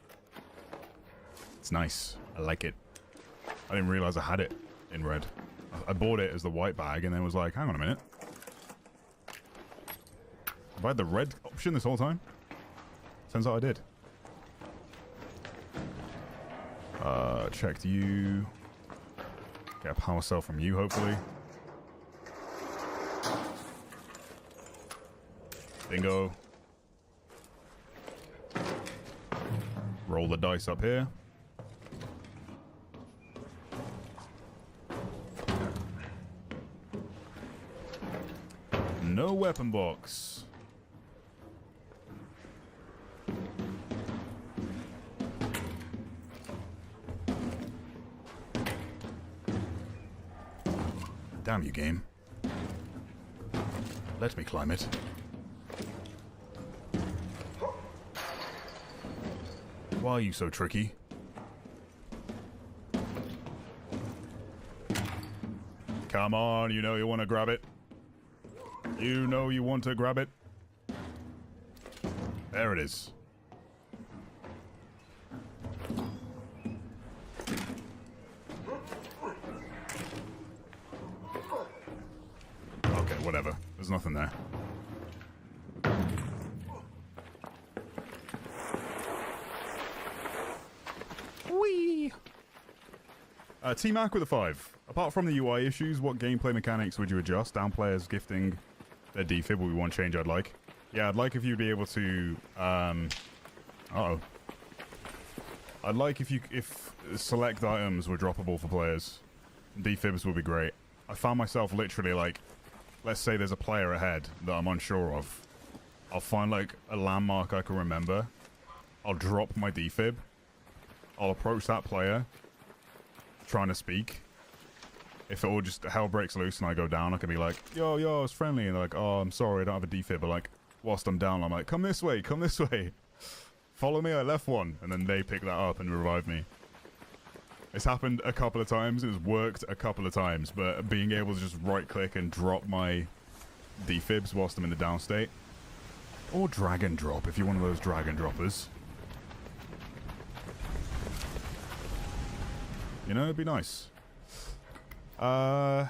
It's nice. I like it. I didn't realize I had it in red. I bought it as the white bag and then was like, hang on a minute. Have I had the red option this whole time? Turns out I did. Checked you. Get a power cell from you, hopefully. Bingo. Roll the dice up here. No weapon box. Damn you, game. Let me climb it. Why are you so tricky? Come on, you know you want to grab it. You know you want to grab it. There it is. Okay, whatever. There's nothing there. Whee! T-Mac with a 5. Apart from the UI issues, what gameplay mechanics would you adjust? Down players gifting their defib would be one change I'd like. Yeah, I'd like if you'd be able to, uh-oh. I'd like if select items were droppable for players. Defibs would be great. I found myself literally like, let's say there's a player ahead that I'm unsure of. I'll find like a landmark I can remember. I'll drop my defib. I'll approach that player, trying to speak. If it all just hell breaks loose and I go down, I can be like, yo, it's friendly. And they're like, oh, I'm sorry, I don't have a defib. But like, whilst I'm down, I'm like, come this way. Follow me, I left one. And then they pick that up and revive me. It's happened a couple of times. It's worked a couple of times. But being able to just right click and drop my defibs whilst I'm in the down state. Or drag and drop if you're one of those drag and droppers. You know, it'd be nice. It's a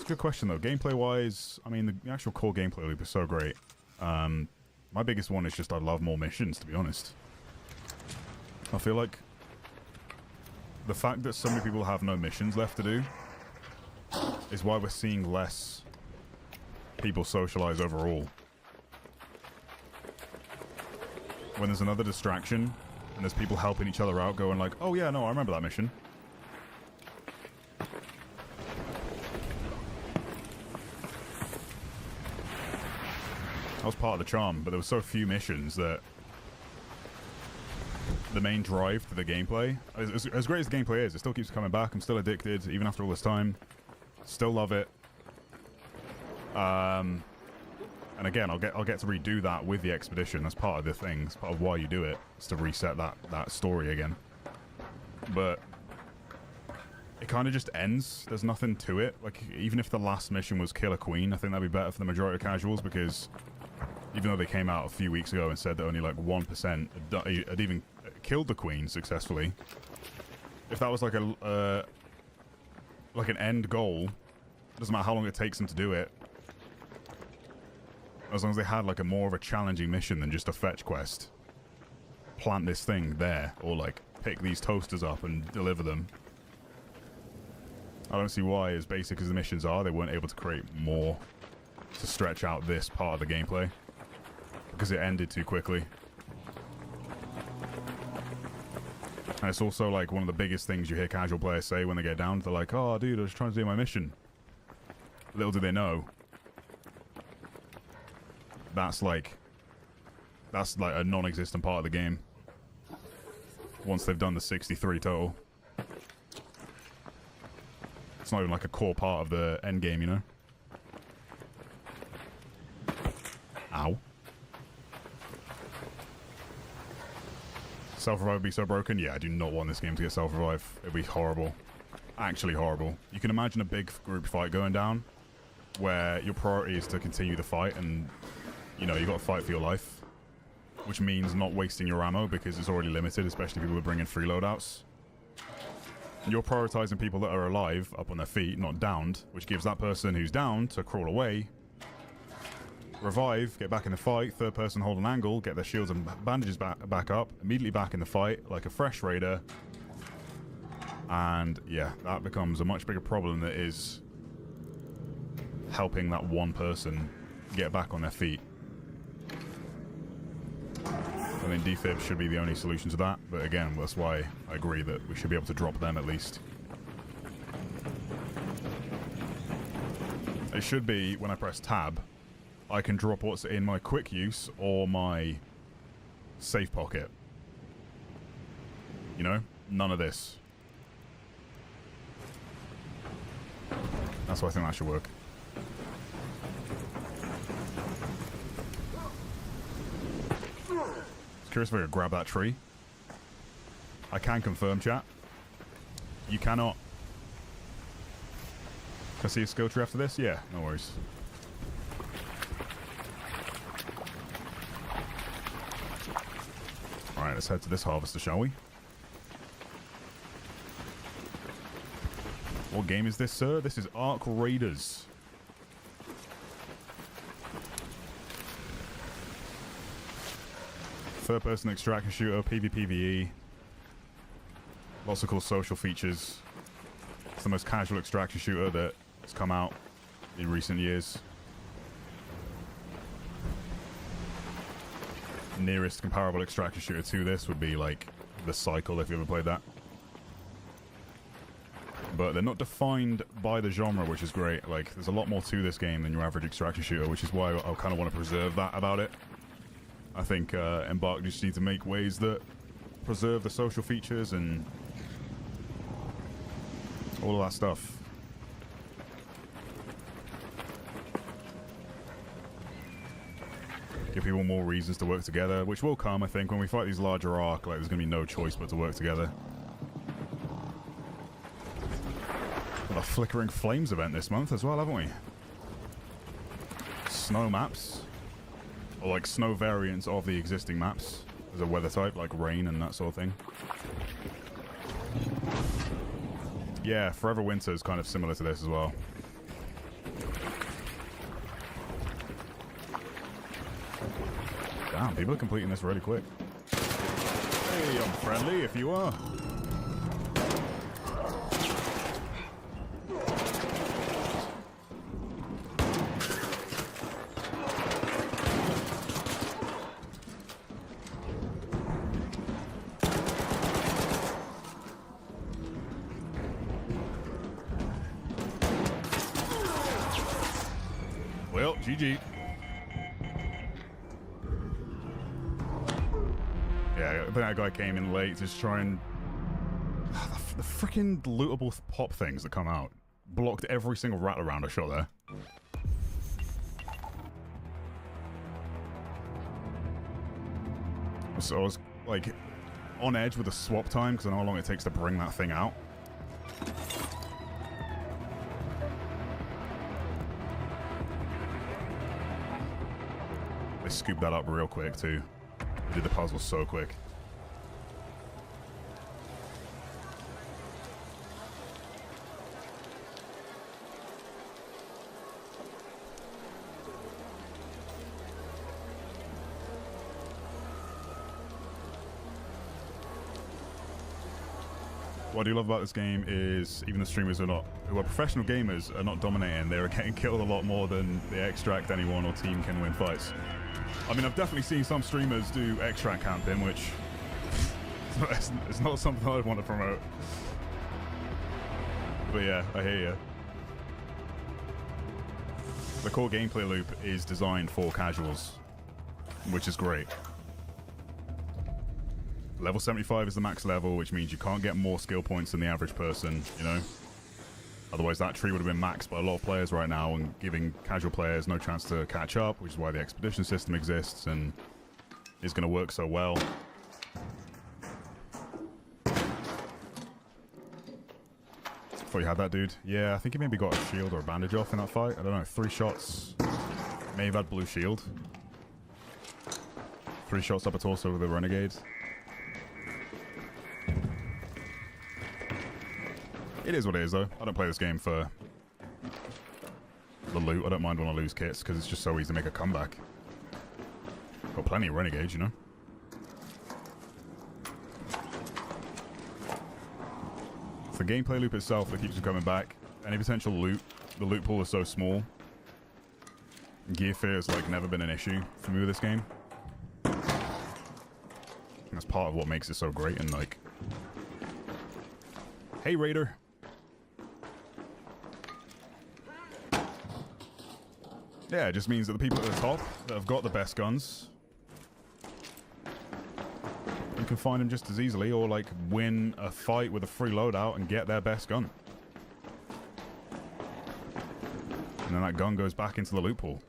good question though. Gameplay wise, I mean the actual core gameplay loop is so great. My biggest one is just I love more missions, to be honest. I feel like the fact that so many people have no missions left to do is why we're seeing less people socialize overall. When there's another distraction and there's people helping each other out going like, oh yeah, no, I remember that mission. That was part of the charm, but there were so few missions that the main drive to the gameplay, as great as the gameplay is, it still keeps coming back. I'm still addicted, even after all this time. Still love it. And again, I'll get to redo that with the expedition. That's part of the thing. It's part of why you do it. It's to reset that story again. But it kind of just ends. There's nothing to it. Like, even if the last mission was kill a queen, I think that'd be better for the majority of casuals, because even though they came out a few weeks ago and said that only like 1% had even killed the queen successfully, if that was like a like an end goal, doesn't matter how long it takes them to do it, as long as they had like a more of a challenging mission than just a fetch quest. Plant this thing there, or like pick these toasters up and deliver them. I don't see why, as basic as the missions are, they weren't able to create more to stretch out this part of the gameplay, because it ended too quickly. And it's also like one of the biggest things you hear casual players say when they get down. They're like, oh dude, I was trying to do my mission. Little do they know, that's like a non-existent part of the game once they've done the 63 total. It's not even like a core part of the end game, you know? Ow. Self-revive would be so broken? Yeah, I do not want this game to get self-revive. It'd be horrible. Actually horrible. You can imagine a big group fight going down where your priority is to continue the fight, and you know, you got to fight for your life, which means not wasting your ammo because it's already limited, especially people who bring in free loadouts. And you're prioritizing people that are alive, up on their feet, not downed, which gives that person who's downed to crawl away, revive, get back in the fight, third person hold an angle, get their shields and bandages back up, immediately back in the fight like a fresh raider. And yeah, that becomes a much bigger problem than it is helping that one person get back on their feet. I think defib should be the only solution to that, but again, that's why I agree that we should be able to drop them at least. It should be, when I press tab, I can drop what's in my quick use or my safe pocket. You know? None of this. That's why I think that should work. Curious if I could grab that tree. I can confirm, chat. You cannot. Can I see a skill tree after this? Yeah, no worries. Alright, let's head to this harvester, shall we? What game is this, sir? This is Ark Raiders. Third-person extraction shooter, PvPvE. Lots of cool social features. It's the most casual extraction shooter that has come out in recent years. Nearest comparable extraction shooter to this would be like The Cycle, if you ever played that. But they're not defined by the genre, which is great. Like, there's a lot more to this game than your average extraction shooter, which is why I kind of want to preserve that about it. I think Embark just need to make ways that preserve the social features and all of that stuff. Give people more reasons to work together, which will come, I think, when we fight these larger Ark. Like, there's going to be no choice but to work together. Got a Flickering Flames event this month as well, haven't we? Snow maps. Or like snow variants of the existing maps. There's a weather type, like rain and that sort of thing. Yeah, Forever Winter is kind of similar to this as well. Damn, people are completing this really quick. Hey, I'm friendly if you are. Well, GG. Yeah, I think that guy came in late to just try and... The freaking lootable pop things that come out. Blocked every single rattle round I shot there. So I was like on edge with the swap time because I know how long it takes to bring that thing out. They scooped that up real quick too. They did the puzzle so quick. What I do love about this game is even the streamers who are professional gamers are not dominating. They're getting killed a lot more than the extract anyone or team can win fights. I mean, I've definitely seen some streamers do extract camping, which it's not something I'd want to promote. But yeah, I hear you. The core gameplay loop is designed for casuals, which is great. Level 75 is the max level, which means you can't get more skill points than the average person, you know? Otherwise, that tree would have been maxed by a lot of players right now and giving casual players no chance to catch up, which is why the expedition system exists and is going to work so well. Thought you had that, dude. Yeah, I think he maybe got a shield or a bandage off in that fight. I don't know, 3 shots. May have had blue shield. 3 shots up a torso with a renegade. It is what it is, though. I don't play this game for the loot. I don't mind when I lose kits, because it's just so easy to make a comeback. Got plenty of renegades, you know? It's the gameplay loop itself that keeps you coming back. Any potential loot, the loot pool is so small. Gear fear has, like, never been an issue for me with this game. That's part of what makes it so great, and, like... Hey, Raider! Yeah, it just means that the people at the top that have got the best guns, you can find them just as easily, or like win a fight with a free loadout and get their best gun. And then that gun goes back into the loot pool.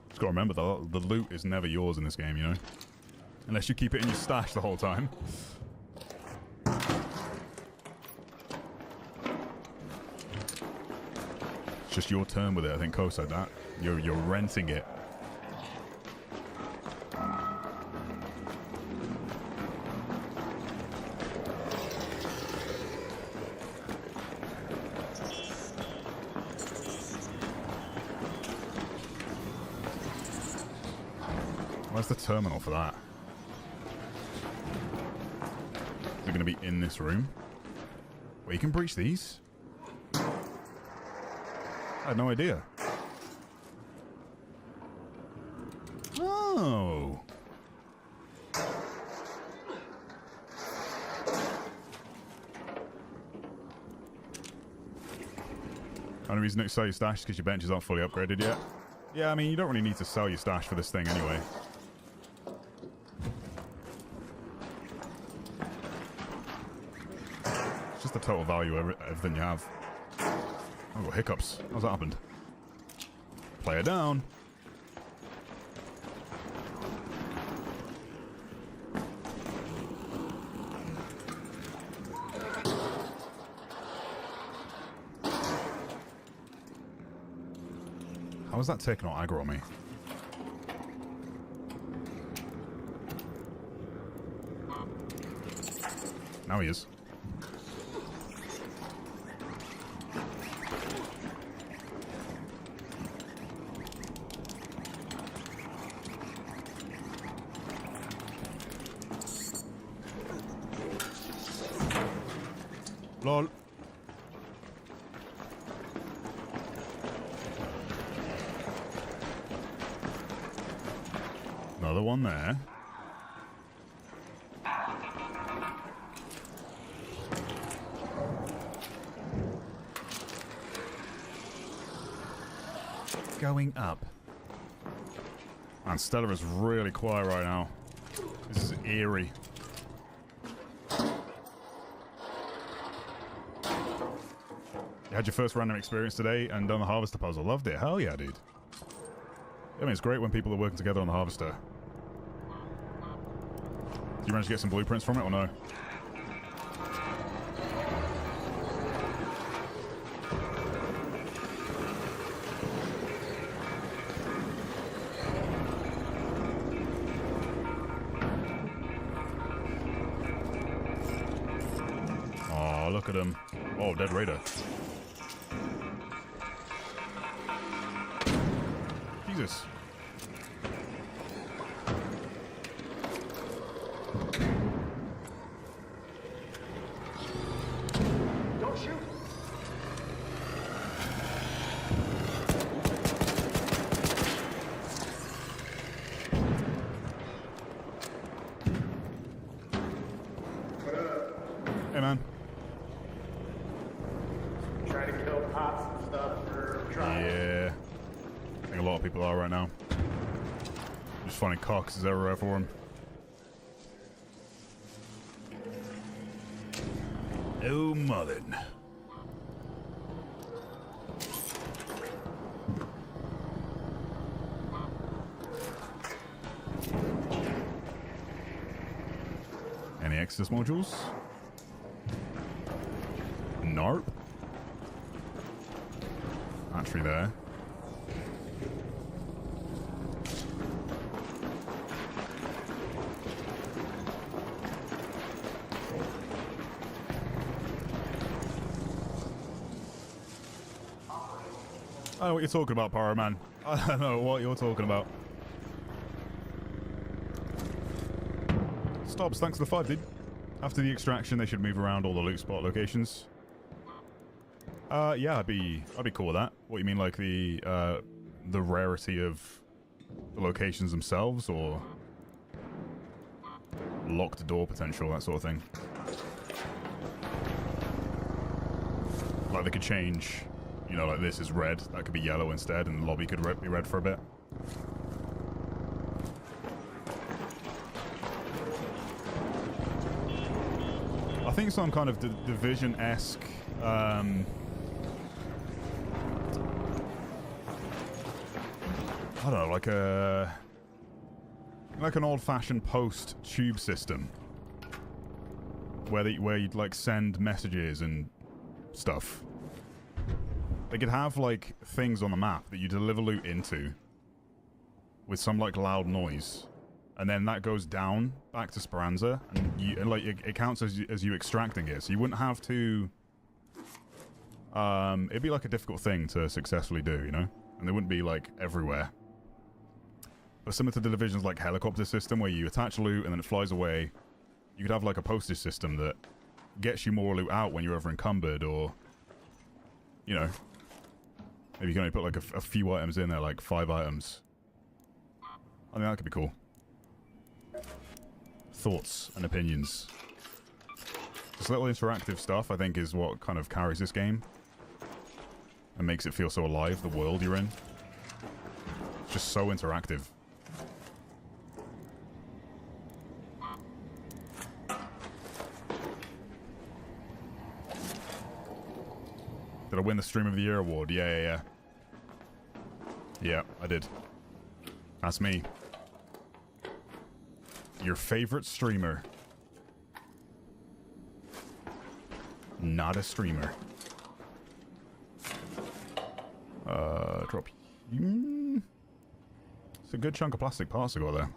Just gotta remember, the loot is never yours in this game, you know? Unless you keep it in your stash the whole time. Just your turn with it. I think Ko said that. You're renting it. Where's the terminal for that? Is it going to be in this room? Well, you can breach these. I had no idea. Oh. Only reason to sell your stash is because your benches aren't fully upgraded yet. Yeah, I mean, you don't really need to sell your stash for this thing anyway. It's just the total value of everything you have. I've got hiccups. How's that happened? Player down. How is that taking out aggro on me? Now he is. Lol. Another one there. Going up. And Stella is really quiet right now. This is eerie. You had your first random experience today and done the harvester puzzle. Loved it. Hell yeah, dude. I mean, it's great when people are working together on the harvester. Did you manage to get some blueprints from it or no? Oh, look at him. Oh, dead raider. Jesus. Don't shoot. Hey, man. Try to kill cops and stuff for trying. Yeah. I think a lot of people are right now. Just finding cocks everywhere for him. Oh, Mullen. Any Exodus modules? Nope. Battery there. I don't know what you're talking about, Pyro Man. I don't know what you're talking about. Stops, thanks for the 5, dude. After the extraction, they should move around all the loot spot locations. Yeah, I'd be cool with that. What you mean, like the rarity of the locations themselves, or locked door potential, that sort of thing? Like they could change, you know, like this is red, that could be yellow instead, and the lobby could be red for a bit. I think some kind of Division-esque I don't know, like an old-fashioned post tube system, where you'd like send messages and stuff. They could have like things on the map that you deliver loot into, with some like loud noise, and then that goes down back to Speranza, and like it counts as you extracting it. So you wouldn't have to. It'd be like a difficult thing to successfully do, you know, and they wouldn't be like everywhere. But similar to the Division's like helicopter system, where you attach loot and then it flies away, you could have like a postage system that gets you more loot out when you're over encumbered, or you know, maybe you can only put like a few items in there, like 5 items. I think that could be cool. Thoughts and opinions. This little interactive stuff, I think, is what kind of carries this game and makes it feel so alive, the world you're in. It's just so interactive. Did I win the Stream of the Year award? Yeah. Yeah, I did. That's me. Your favorite streamer. Not a streamer. Drop. It's a good chunk of plastic parts to go there.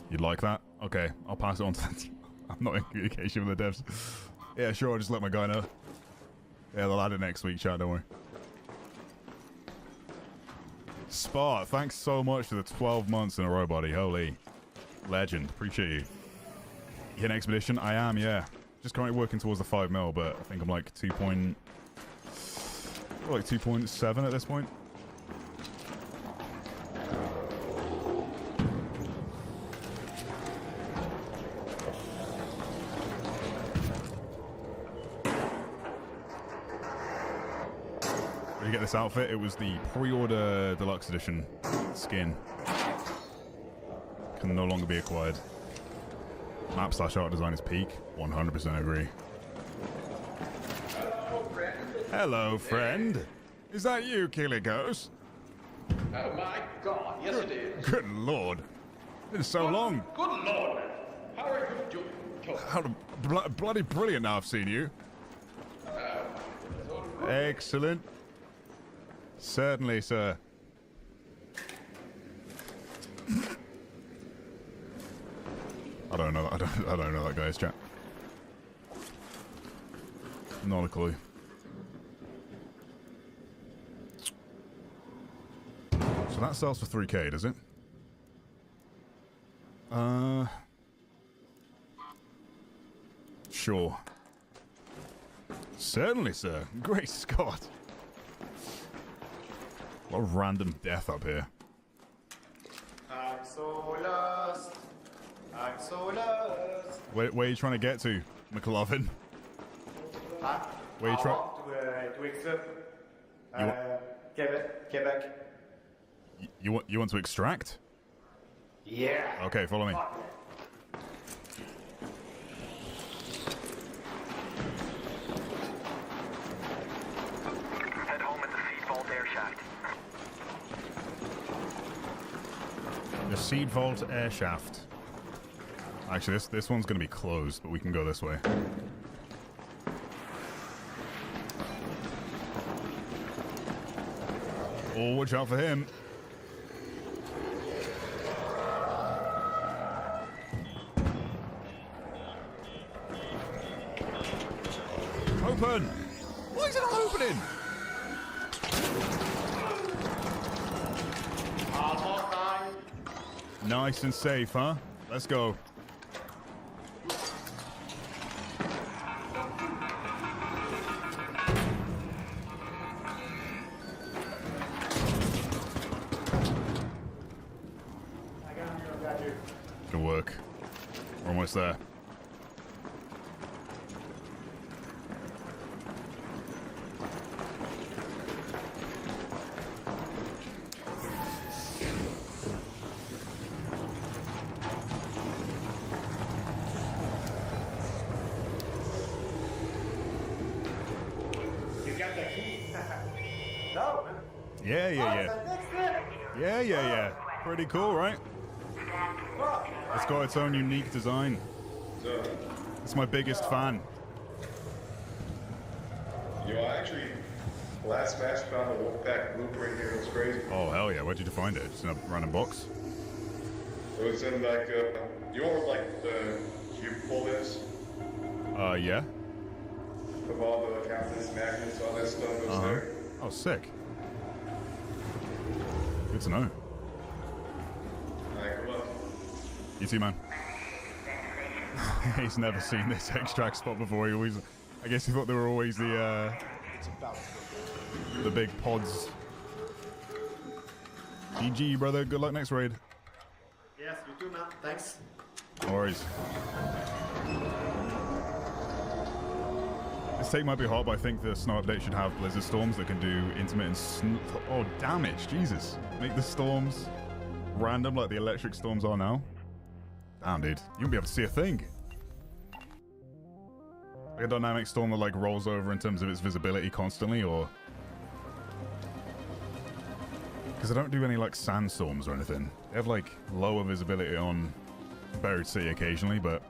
You'd like that? Okay, I'll pass it on to the I'm not in communication with the devs. Yeah, sure, I'll just let my guy know. Yeah, they'll add it next week, chat, don't worry. Spot, thanks so much for the 12 months in a row, buddy. Holy legend. Appreciate you. You hit an expedition? I am, yeah. Just currently working towards the 5 mil, but I think I'm like 2.7 at this point. Get this outfit, it was the pre-order deluxe edition skin. Can no longer be acquired. Map/art design is peak. 100% agree. Hello, friend. Is that you, Killer Ghost? Oh my god, yes it is. Good lord. It's been so long. Good lord, man. How are you doing? How bloody brilliant now I've seen you. Excellent. Certainly, sir. I don't know. I don't know that guy's chat. Not a clue. So that sells for 3K, does it? Sure. Certainly, sir. Great Scott. A lot of random death up here. I'm so lost. I'm so lost. Where are you trying to get to, McLovin? Huh? Where you trying? To exit. Quebec. You want to extract? Yeah. Okay, follow me. Head home at the feed vault air shaft. The Seed Vault air shaft. Actually, this one's going to be closed, but we can go this way. Oh, watch out for him. Open! Why is it not opening? Almost time. Nice and safe, huh? Let's go. Gonna work. We're almost there. You got the key. No. Yeah. Pretty cool, right? It's got its own unique design. It's my biggest fan. You know, I actually last match found a Wolfpack blueprint here. It was crazy. Oh hell yeah! Where'd you find it? Just in a random box? It was in like you know where like the cube pull is? Yeah. Of all the cabinets, magnets, all that stuff was there. Oh, sick. Good to know. Alright, good luck. You too, man. He's never seen this extract spot before. He always, I guess he thought they were always the big pods. GG, brother. Good luck next raid. Yes, you too, man. Thanks. No worries. This take might be hot, but I think the snow update should have blizzard storms that can do intermittent damage. Jesus. Make the storms random like the electric storms are now. Damn, dude. You won't be able to see a thing. Like a dynamic storm that like rolls over in terms of its visibility constantly, or... Because I don't do any like sandstorms or anything. They have like lower visibility on Buried City occasionally, but...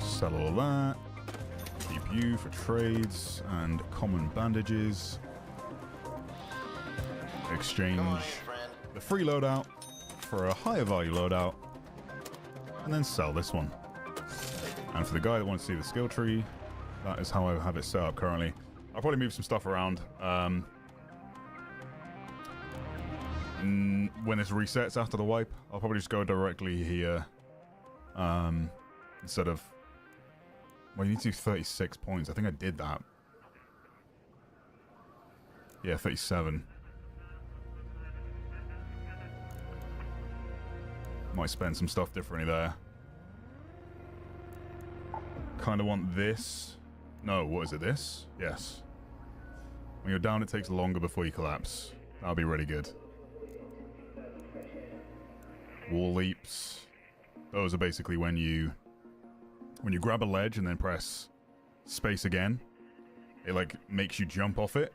Sell all that. Keep you for trades and common bandages. Exchange the free loadout for a higher value loadout. And then sell this one. And for the guy that wants to see the skill tree, that is how I have it set up currently. I'll probably move some stuff around. When this resets after the wipe, I'll probably just go directly here. Instead of... Well, you need to do 36 points. I think I did that. Yeah, 37. Might spend some stuff differently there. Kind of want this. No, what is it? This? Yes. When you're down, it takes longer before you collapse. That'll be really good. Wall leaps. Those are basically when you grab a ledge and then press space again. It like makes you jump off it.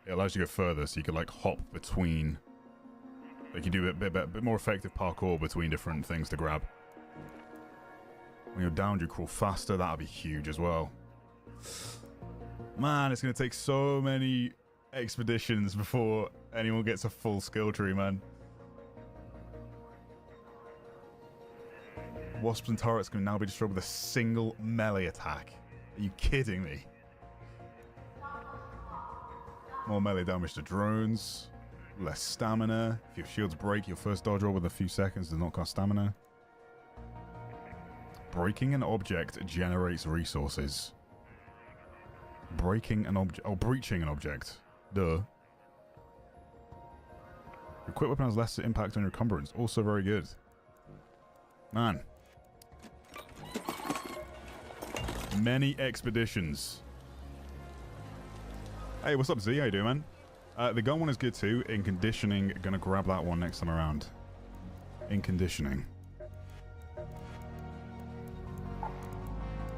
It allows you to go further, so you can like hop between. Like you do a bit more effective parkour between different things to grab. When you're down, you crawl faster. That'll be huge as well. Man, it's gonna take so many expeditions before anyone gets a full skill tree, man. Wasps and turrets can now be destroyed with a single melee attack. Are you kidding me? More melee damage to drones. Less stamina. If your shields break, your first dodge roll within a few seconds does not cost stamina. Breaking an object generates resources. Breaking an object. Oh, breaching an object. Duh. Your quick weapon has less impact on your encumbrance. Also very good. Man. Many expeditions. Hey, what's up, Z? How you doing, man? The gun one is good too. In conditioning, gonna grab that one next time around. In conditioning.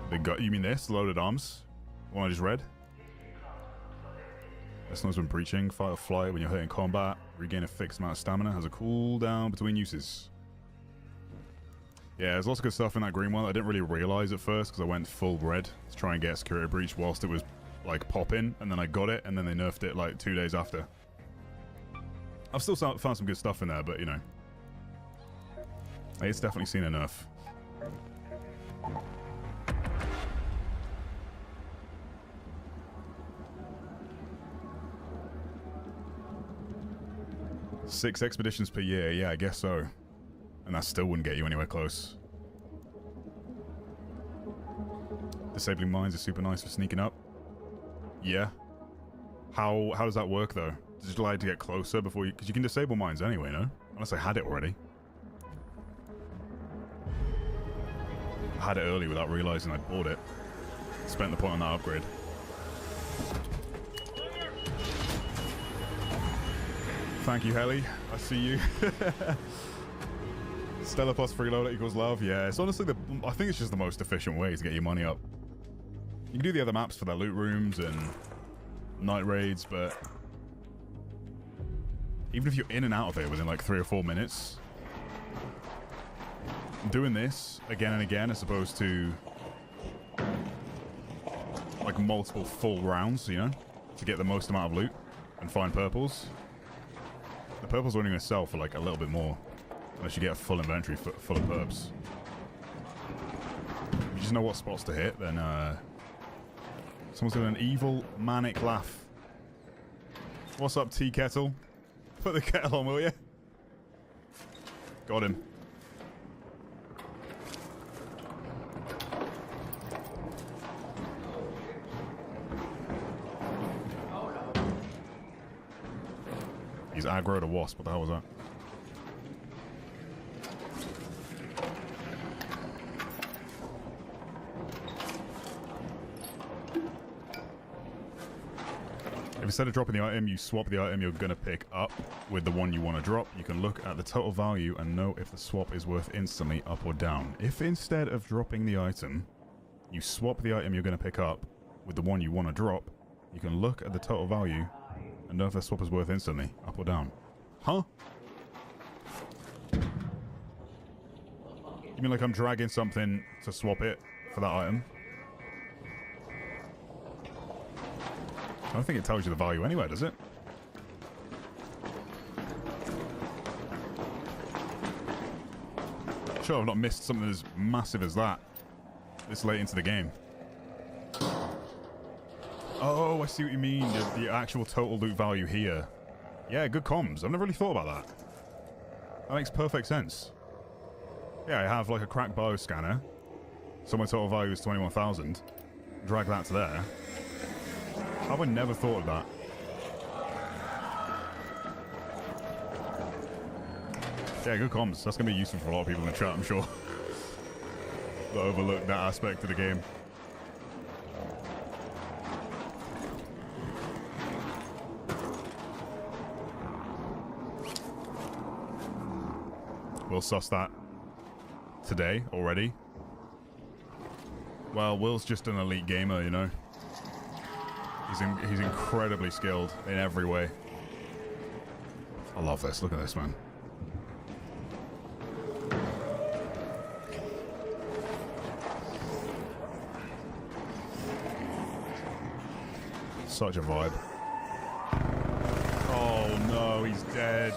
The gun, you mean this? Loaded arms? The one I just read? This one's been breaching. Fight or flight when you're hurt in combat. Regain a fixed amount of stamina. Has a cooldown between uses. Yeah, there's lots of good stuff in that green one. I didn't really realize at first because I went full red to try and get security breach whilst it was like popping, and then I got it, and then they nerfed it like 2 days after. I've still found some good stuff in there, but you know, it's definitely seen a nerf. Six expeditions per year, yeah, I guess so. And that still wouldn't get you anywhere close. Disabling mines is super nice for sneaking up. Yeah. How does that work though? Does it allow you to get closer before you... Because you can disable mines anyway, no? Unless I had it already. I had it early without realizing I'd bought it. Spent the point on that upgrade. Thank you, Heli. I see you. Stellar plus freeloader equals love. Yeah, it's honestly I think it's just the most efficient way to get your money up. You can do the other maps for their loot rooms and night raids, but even if you're in and out of it within like 3 or 4 minutes, doing this again and again as opposed to like multiple full rounds, you know, to get the most amount of loot and find purples. The purples are only going to sell for like a little bit more unless you get a full inventory full of perps. If you just know what spots to hit, then someone's doing an evil manic laugh. What's up, tea kettle? Put the kettle on, will you? Got him. He's aggroed a wasp. What the hell was that? If instead of dropping the item, you swap the item you're going to pick up with the one you want to drop, you can look at the total value and know if the swap is worth instantly up or down. If instead of dropping the item, you swap the item you're going to pick up with the one you want to drop, you can look at the total value and know if the swap is worth instantly up or down. Huh? You mean like I'm dragging something to swap it for that item? I don't think it tells you the value anywhere, does it? Sure, I've not missed something as massive as that this late into the game. Oh, I see what you mean. The actual total loot value here. Yeah, good comms. I've never really thought about that. That makes perfect sense. Yeah, I have like a cracked bio scanner. So my total value is 21,000. Drag that to there. How have I never thought of that? Yeah, good comms. That's going to be useful for a lot of people in the chat, I'm sure. That overlook that aspect of the game. We'll suss that today already. Well, Will's just an elite gamer, you know. He's incredibly skilled in every way. I love this. Look at this, man. Such a vibe. Oh no, he's dead.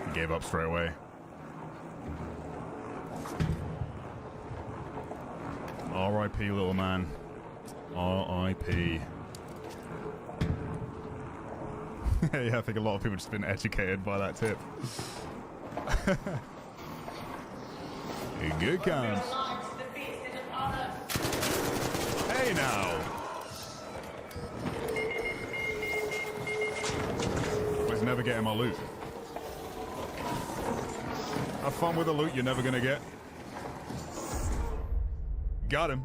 He gave up straight away. R.I.P. little man. R.I.P. Yeah, I think a lot of people just been educated by that tip. Good comes. Hey now. I was never getting my loot. Have fun with the loot you're never gonna get. Got him.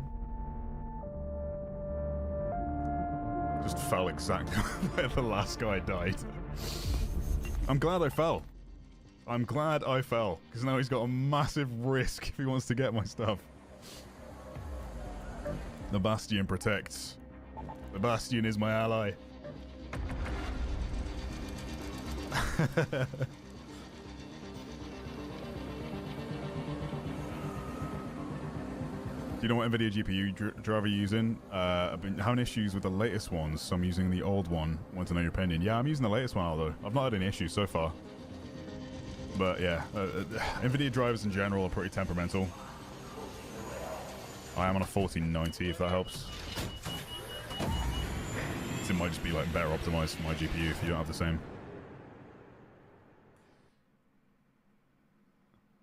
Just fell exactly where the last guy died. I'm glad I fell. I'm glad I fell, because now he's got a massive risk if he wants to get my stuff. The Bastion protects. The Bastion is my ally. Do you know what NVIDIA GPU driver you're using? I've been having issues with the latest ones, so I'm using the old one. Want to know your opinion? Yeah, I'm using the latest one, although I've not had any issues so far. But yeah, NVIDIA drivers in general are pretty temperamental. I am on a 1490, if that helps. It might just be like better optimized for my GPU if you don't have the same.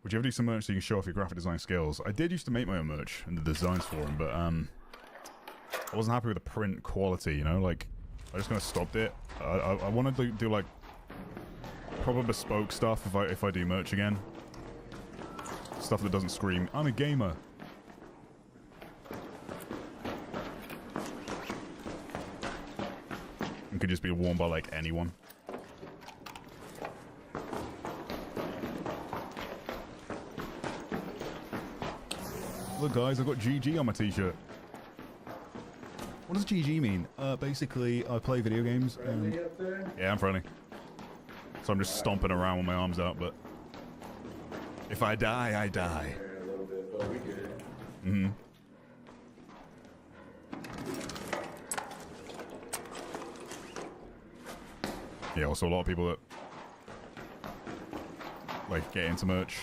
Would you ever do some merch so you can show off your graphic design skills? I did used to make my own merch and the designs for them, but I wasn't happy with the print quality, you know? Like, I just kind of stopped it. I wanted to do like proper bespoke stuff if I do merch again. Stuff that doesn't scream, I'm a gamer. And could just be worn by like anyone. Look guys, I've got GG on my t-shirt. What does GG mean? Basically, I play video games and... Yeah, I'm friendly. So I'm just stomping around with my arms out, but... If I die, I die. Mm-hmm. Yeah, also a lot of people that... like, get into merch...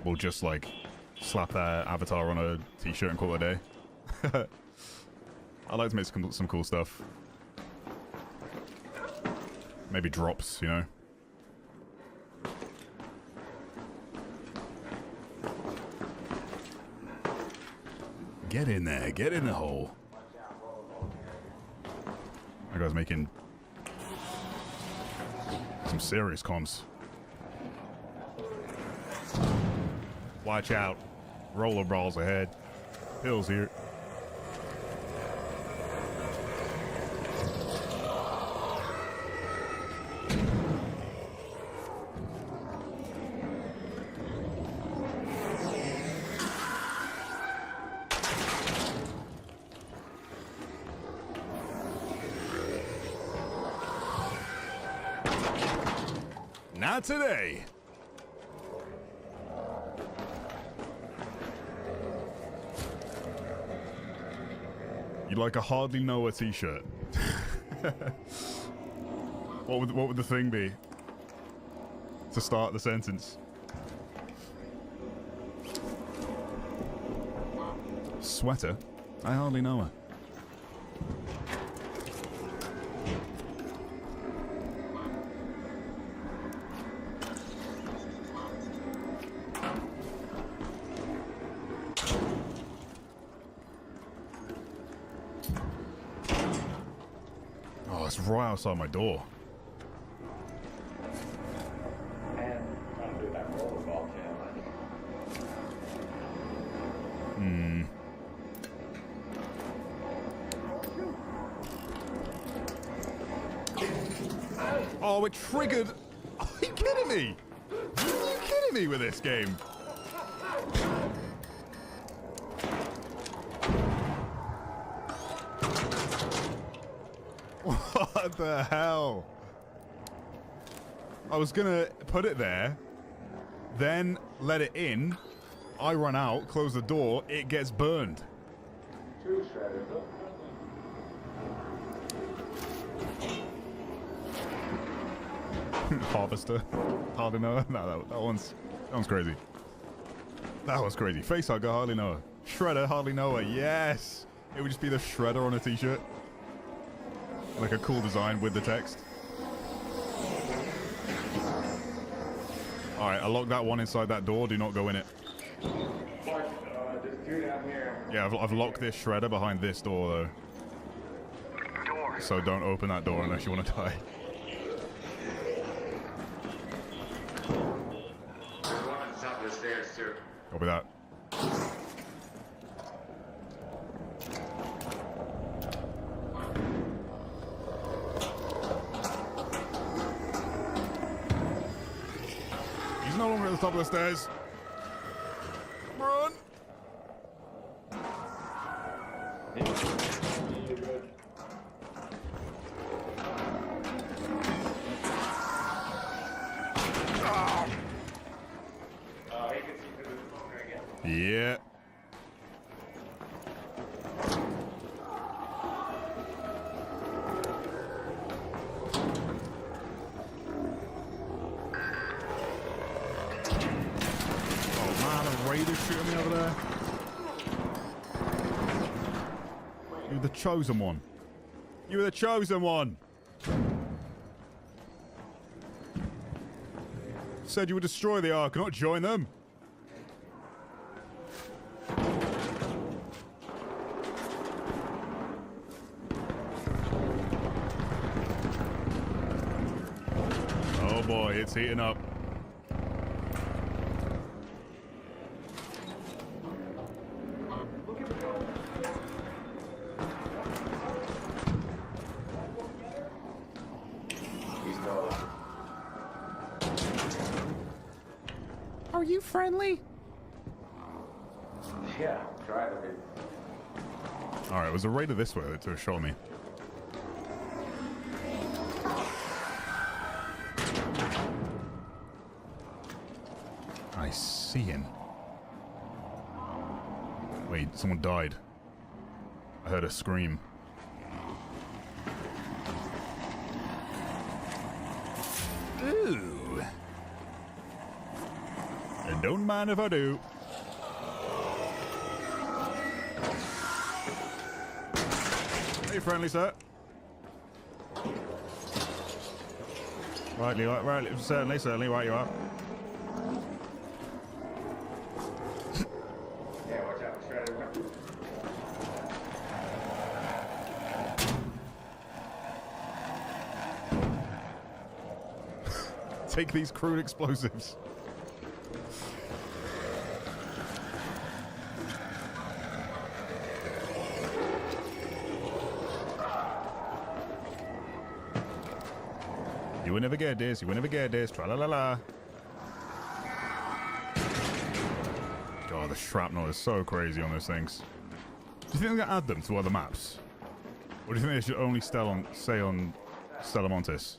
will just like slap their avatar on a t-shirt and call it a day. I like to make some cool stuff. Maybe drops, you know. Get in there, get in the hole. That guy's making some serious comms. Watch out. Roller balls ahead. Hills here. Not today. You'd like a hardly know a t-shirt. What would the thing be? To start the sentence. Sweater? I hardly know her. Oh, it's right outside my door. Oh, it triggered. Are you kidding me? Are you kidding me with this game? What the hell? I was gonna put it there, then let it in. I run out, close the door, it gets burned. Harvester. Hardly know. No, that one's crazy. That was crazy. Facehugger, hardly know her. Shredder, hardly know her. Yes! It would just be the Shredder on a t-shirt. Like a cool design with the text. Alright, I locked that one inside that door. Do not go in it. There's two down here. Yeah, I've locked this Shredder behind this door, though. So don't open that door unless you want to die. There's one on the top of the stairs, too. Copy that. He's no longer at the top of the stairs. Run! Yeah. Oh man, a raider shooting me over there. You're the chosen one. You were the chosen one. Said you would destroy the Ark, not join them. Oh boy, it's heating up. Are you friendly? Yeah, try to be. Alright, it was a raider this way to show me. I see him. Wait, someone died. I heard a scream. Ooh. And don't mind if I do. Hey, friendly sir. Right, certainly, right you are. Yeah, watch out, Shredder. Take these crude explosives. You will never get this, you will never get this, tra-la-la-la. God, the shrapnel is so crazy on those things. Do you think they're going to add them to other maps? Or do you think they should only stay on Stella Montis?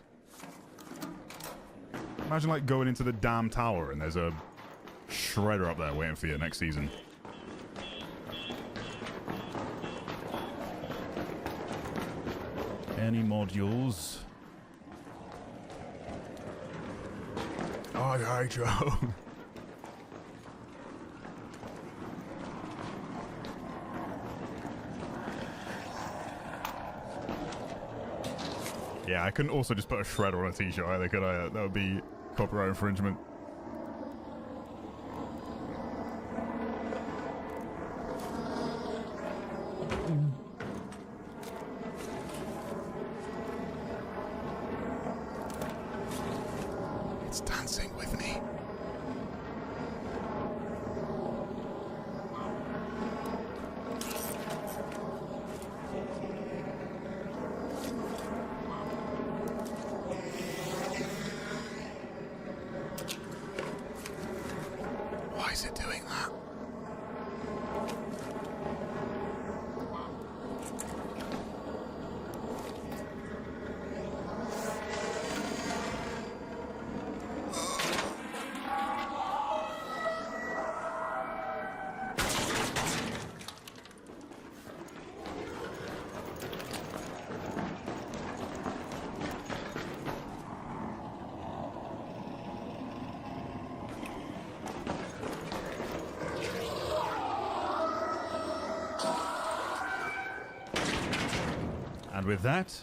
Imagine like going into the damn tower and there's a shredder up there waiting for you next season. Any modules? Oh, hi, Joe. Yeah, I couldn't also just put a shredder on a t-shirt either, could I? That would be copyright infringement. It's dancing with me. is it doing that? And with that,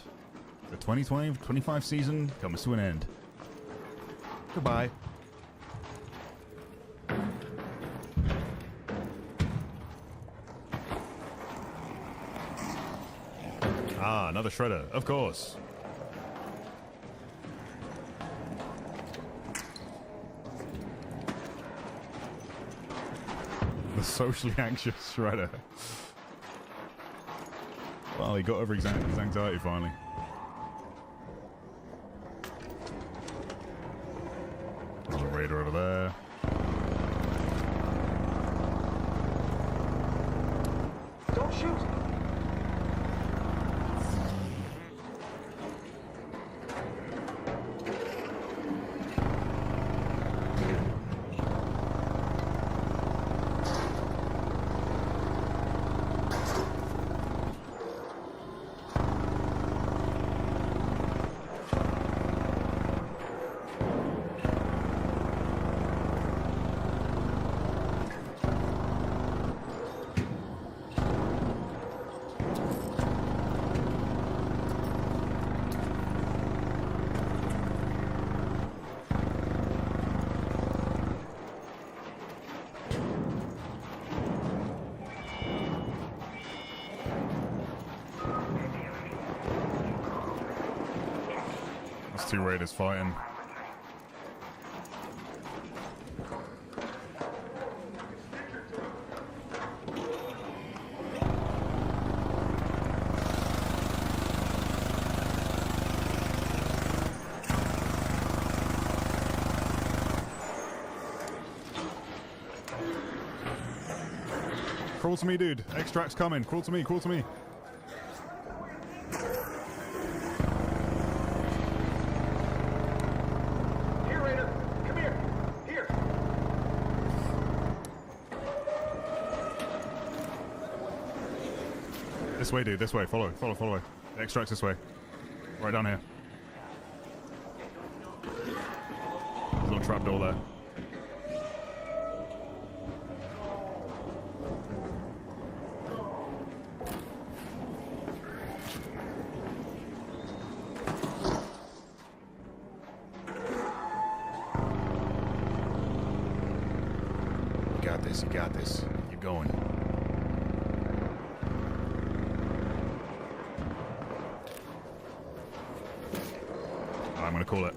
the 2020-25 season comes to an end. Goodbye. Ah, another shredder, of course. The socially anxious shredder. Well, he got over his anxiety finally. There's a raider over there. Don't shoot! Two raiders fighting. Crawl to me, dude. Extract's coming. Crawl to me, crawl to me. This way, dude. This way. Follow. Follow. The extract's this way. Right down here. There's a little trapdoor there. You got this. You got this. Keep going. I'm gonna call it.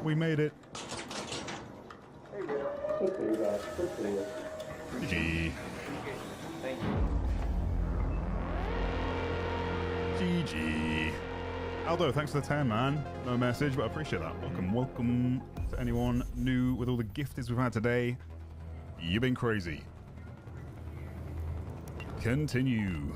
We made it. GG. Thank you. GG. Aldo, thanks for the 10, man. No message, but I appreciate that. Welcome to anyone new with all the gifteds we've had today. You've been crazy. Continue.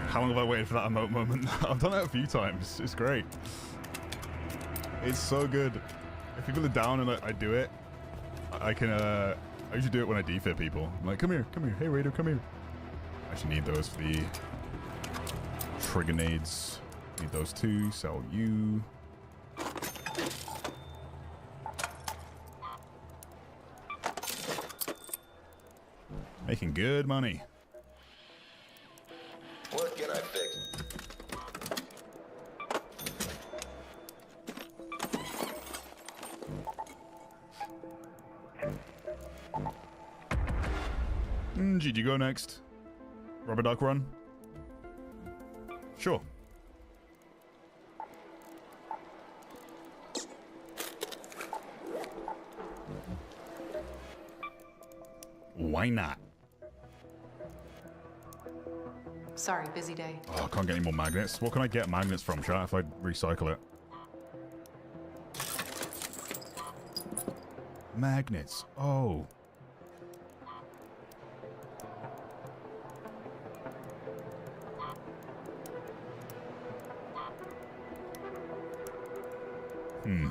How long have I waited for that emote moment? I've done it a few times. It's great. It's so good. If people are down and I do it, I can, I usually do it when I defib people. I'm like, come here. Hey, Raider, come here. I actually need those for the trigger nades. Need those too. Sell you. Making good money. What can I fix? GG, go next. Rubber duck run. Sure. Why not? Sorry, busy day. Oh, I can't get any more magnets. What can I get magnets from, chat, if I recycle it? Magnets. Oh. Hmm.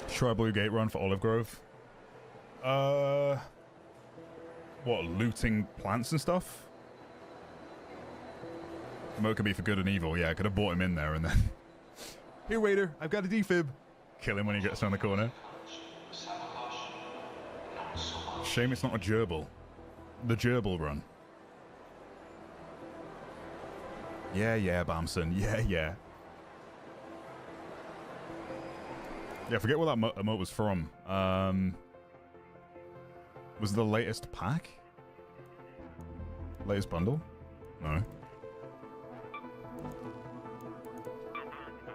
Try Blue Gate run for Olive Grove. What, looting plants and stuff? Mo could be for good and evil. Yeah, I could have bought him in there and then... Here, waiter, I've got a defib. Kill him when he gets around the corner. Shame it's not a gerbil. The gerbil run. Yeah, Bamson. Yeah. Yeah, I forget what that emote was from. Was it the latest pack? Latest bundle? No.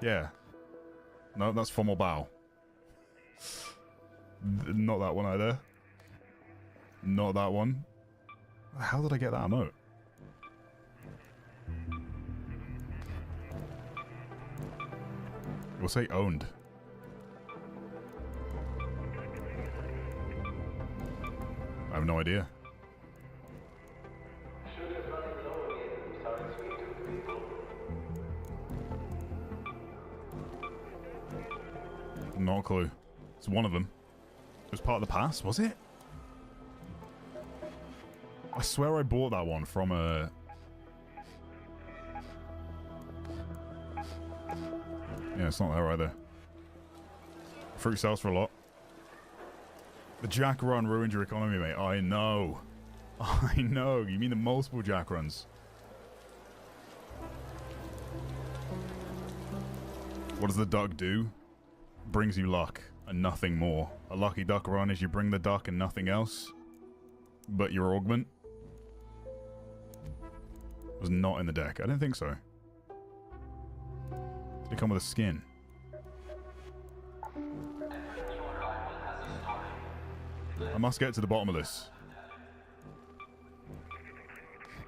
Yeah. No, that's Formal Bow. Not that one either. Not that one. How did I get that emote? We'll say owned. I have no idea. Not a clue. It's one of them. It was part of the pass, was it? I swear I bought that one from a... Yeah, it's not there either. Fruit sells for a lot. The Jack run ruined your economy, mate. I know. I know. You mean the multiple Jack runs? What does the duck do? Brings you luck and nothing more. A lucky duck run is you bring the duck and nothing else. But your augment was not in the deck. I don't think so. Did it come with a skin? I must get to the bottom of this.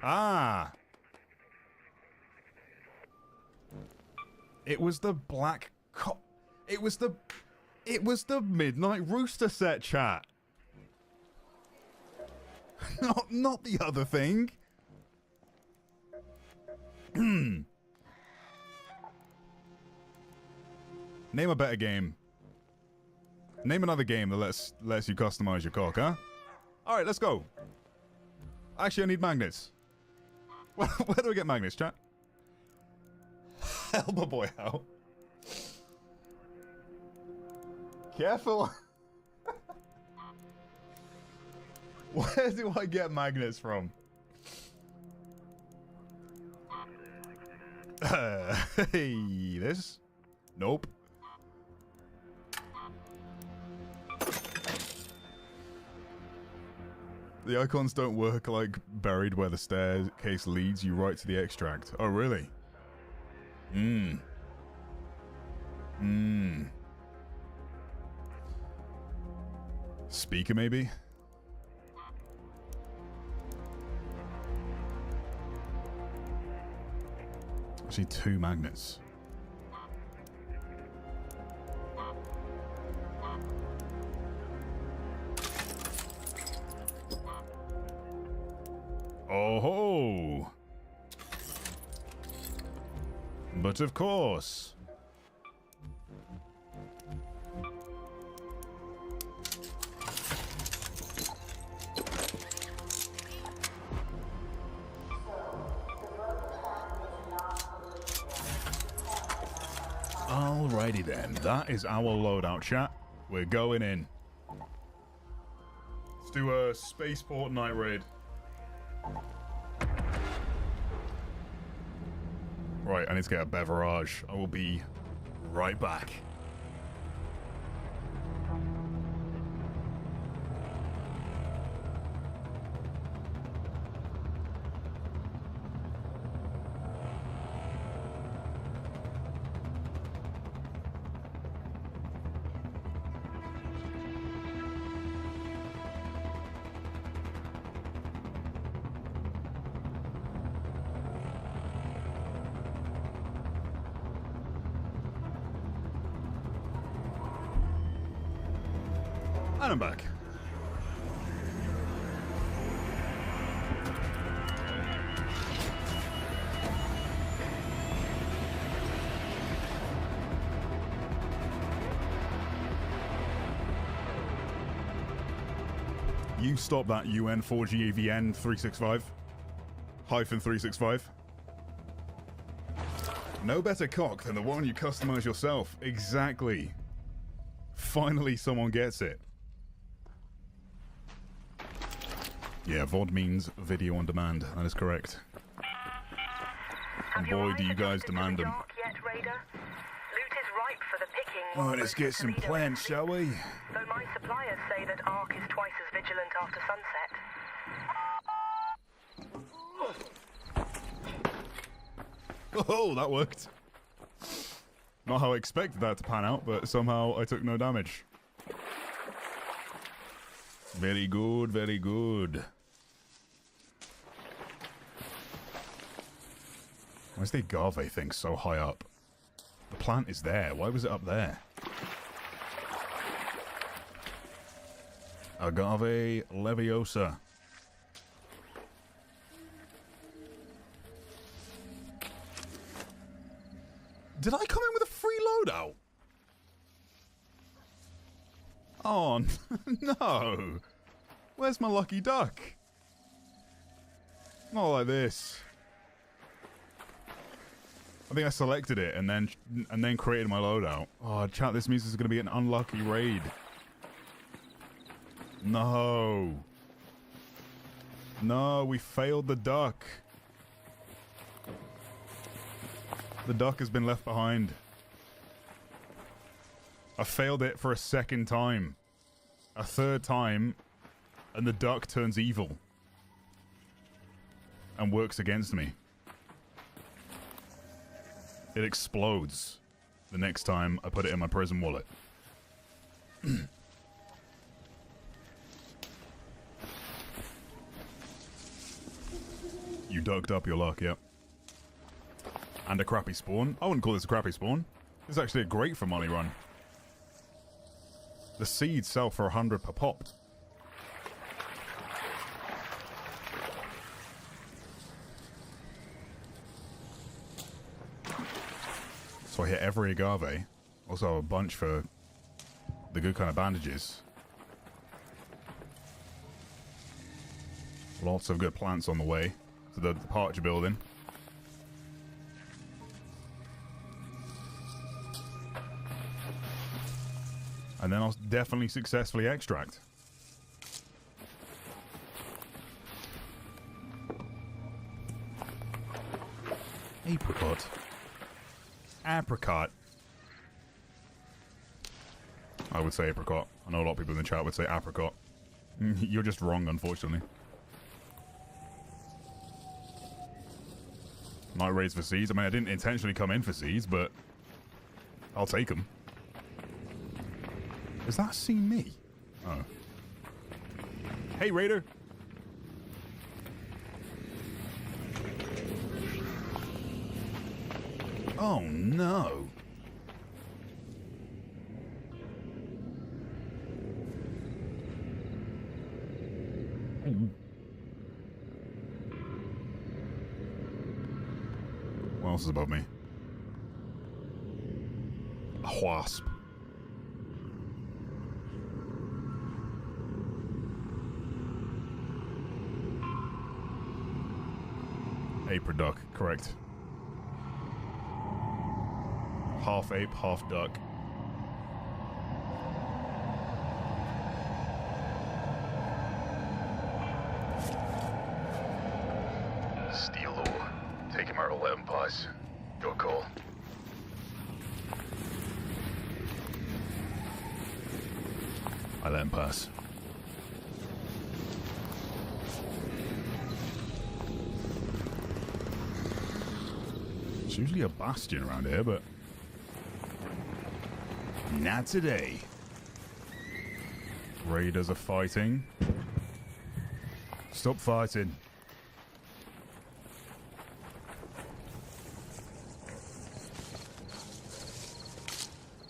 Ah! It was the black It was the Midnight Rooster set, chat. Not the other thing. Name a better game. Name another game that lets you customize your cock, huh? Alright, let's go. Actually, I need magnets. Where do I get magnets, chat? Help a boy out. Careful. Where do I get magnets from? Hey, this? Nope. The icons don't work like buried where the staircase leads you right to the extract. Oh, really? Speaker, maybe? Actually, 2 magnets. Oh ho! But of course. Alrighty then, that is our loadout, chat. We're going in. Let's do a spaceport night raid. Right, I need to get a beverage. I will be right back. And I'm back. You stop that UN4GAVN 365. Hyphen 365. No better cock than the one you customize yourself. Exactly. Finally someone gets it. Yeah, VOD means video on demand. That is correct. And boy, do you guys demand them. Oh, let's get some plants, shall we? Though my suppliers say that Ark is twice as vigilant after sunset. Oh, that worked. Not how I expected that to pan out, but somehow I took no damage. Very good, very good. Why is the agave thing so high up? The plant is there. Why was it up there? Agave Leviosa. Did I come in with a free loadout? Oh, no. Where's my lucky duck? Not like this. I think I selected it and then created my loadout. Oh, chat, this means this is going to be an unlucky raid. No. No, we failed the duck. The duck has been left behind. I failed it for a second time. A third time, and the duck turns evil. And works against me. It explodes the next time I put it in my prison wallet. You dug up your luck, yep. And a crappy spawn. I wouldn't call this a crappy spawn. This is actually a great for money run. The seeds sell for 100 per pop. So I hit every agave. Also a bunch for the good kind of bandages. Lots of good plants on the way to the departure building. And then I'll definitely successfully extract. Apricot. Apricot. I would say apricot. I know a lot of people in the chat would say apricot. You're just wrong, unfortunately. Night raids for seeds. I mean, I didn't intentionally come in for seeds, but I'll take them. Has that seen me? Oh. Hey, Raider. Oh, no. What else is above me? A wasp. Ape or duck, correct. Half ape, half duck. Steel ore. Take him out 11 pies. Your call. I let him pass. There's usually a bastion around here, but not today. Raiders are fighting. Stop fighting.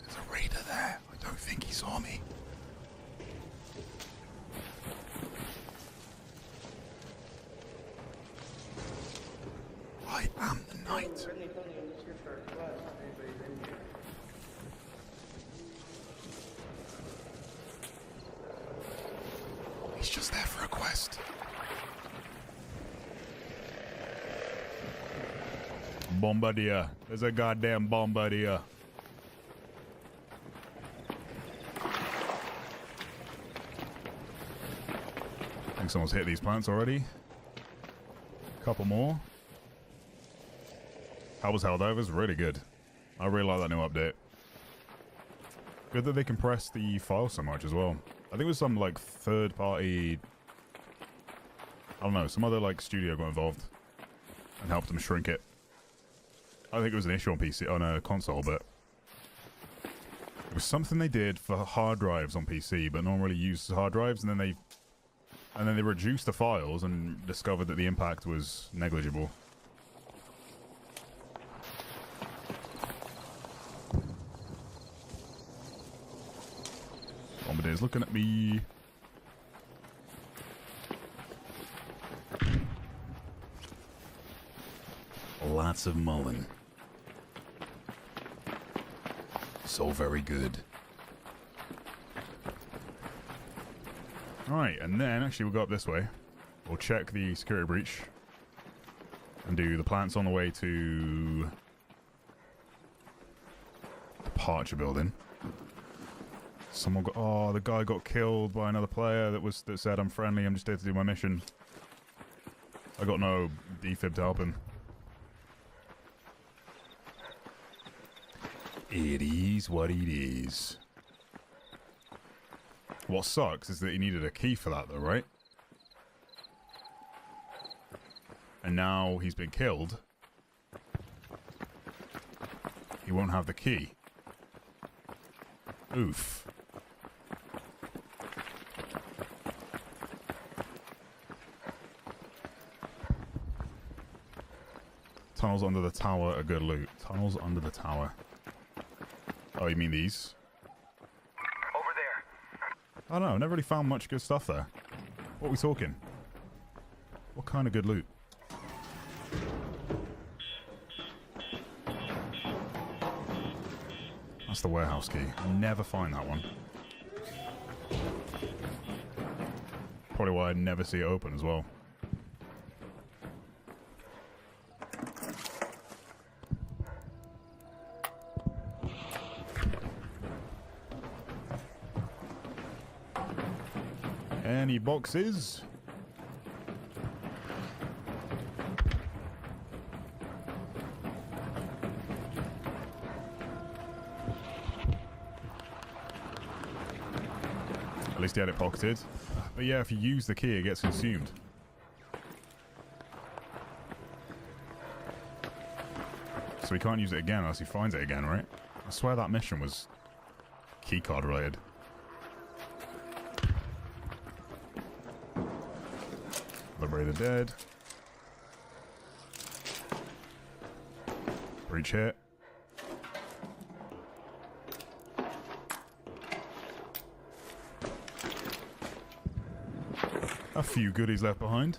There's a raider there. I don't think he saw me. just there for a quest. Bombardier. There's a goddamn bombardier. I think someone's hit these plants already. Couple more. Hell's Helldivers, really good. I really like that new update. Good that they compress the file so much as well. I think it was some like third party, I don't know, some other like studio got involved and helped them shrink it. I think it was an issue on PC, on a console, but it was something they did for hard drives on PC, but no one really used hard drives, and then they reduced the files and discovered that the impact was negligible. Bombardier's looking at me. Lots of mulling. So very good. Alright, and then actually we'll go up this way. We'll check the security breach and do the plants on the way to departure building. Someone got, oh, the guy got killed by another player that said I'm friendly, I'm just here to do my mission. I got no defib to help him. It is what it is. What sucks is that he needed a key for that though, right? And now he's been killed. He won't have the key. Oof. Tunnels under the tower are good loot. Tunnels under the tower. Oh, you mean these? Over there. I don't know, never really found much good stuff there. What are we talking? What kind of good loot? That's the warehouse key. Never find that one. Probably why I never see it open as well. Any boxes? At least he had it pocketed. But yeah, if you use the key, it gets consumed. So he can't use it again unless he finds it again, right? I swear that mission was keycard related. Liberate the dead. Breach hit. A few goodies left behind.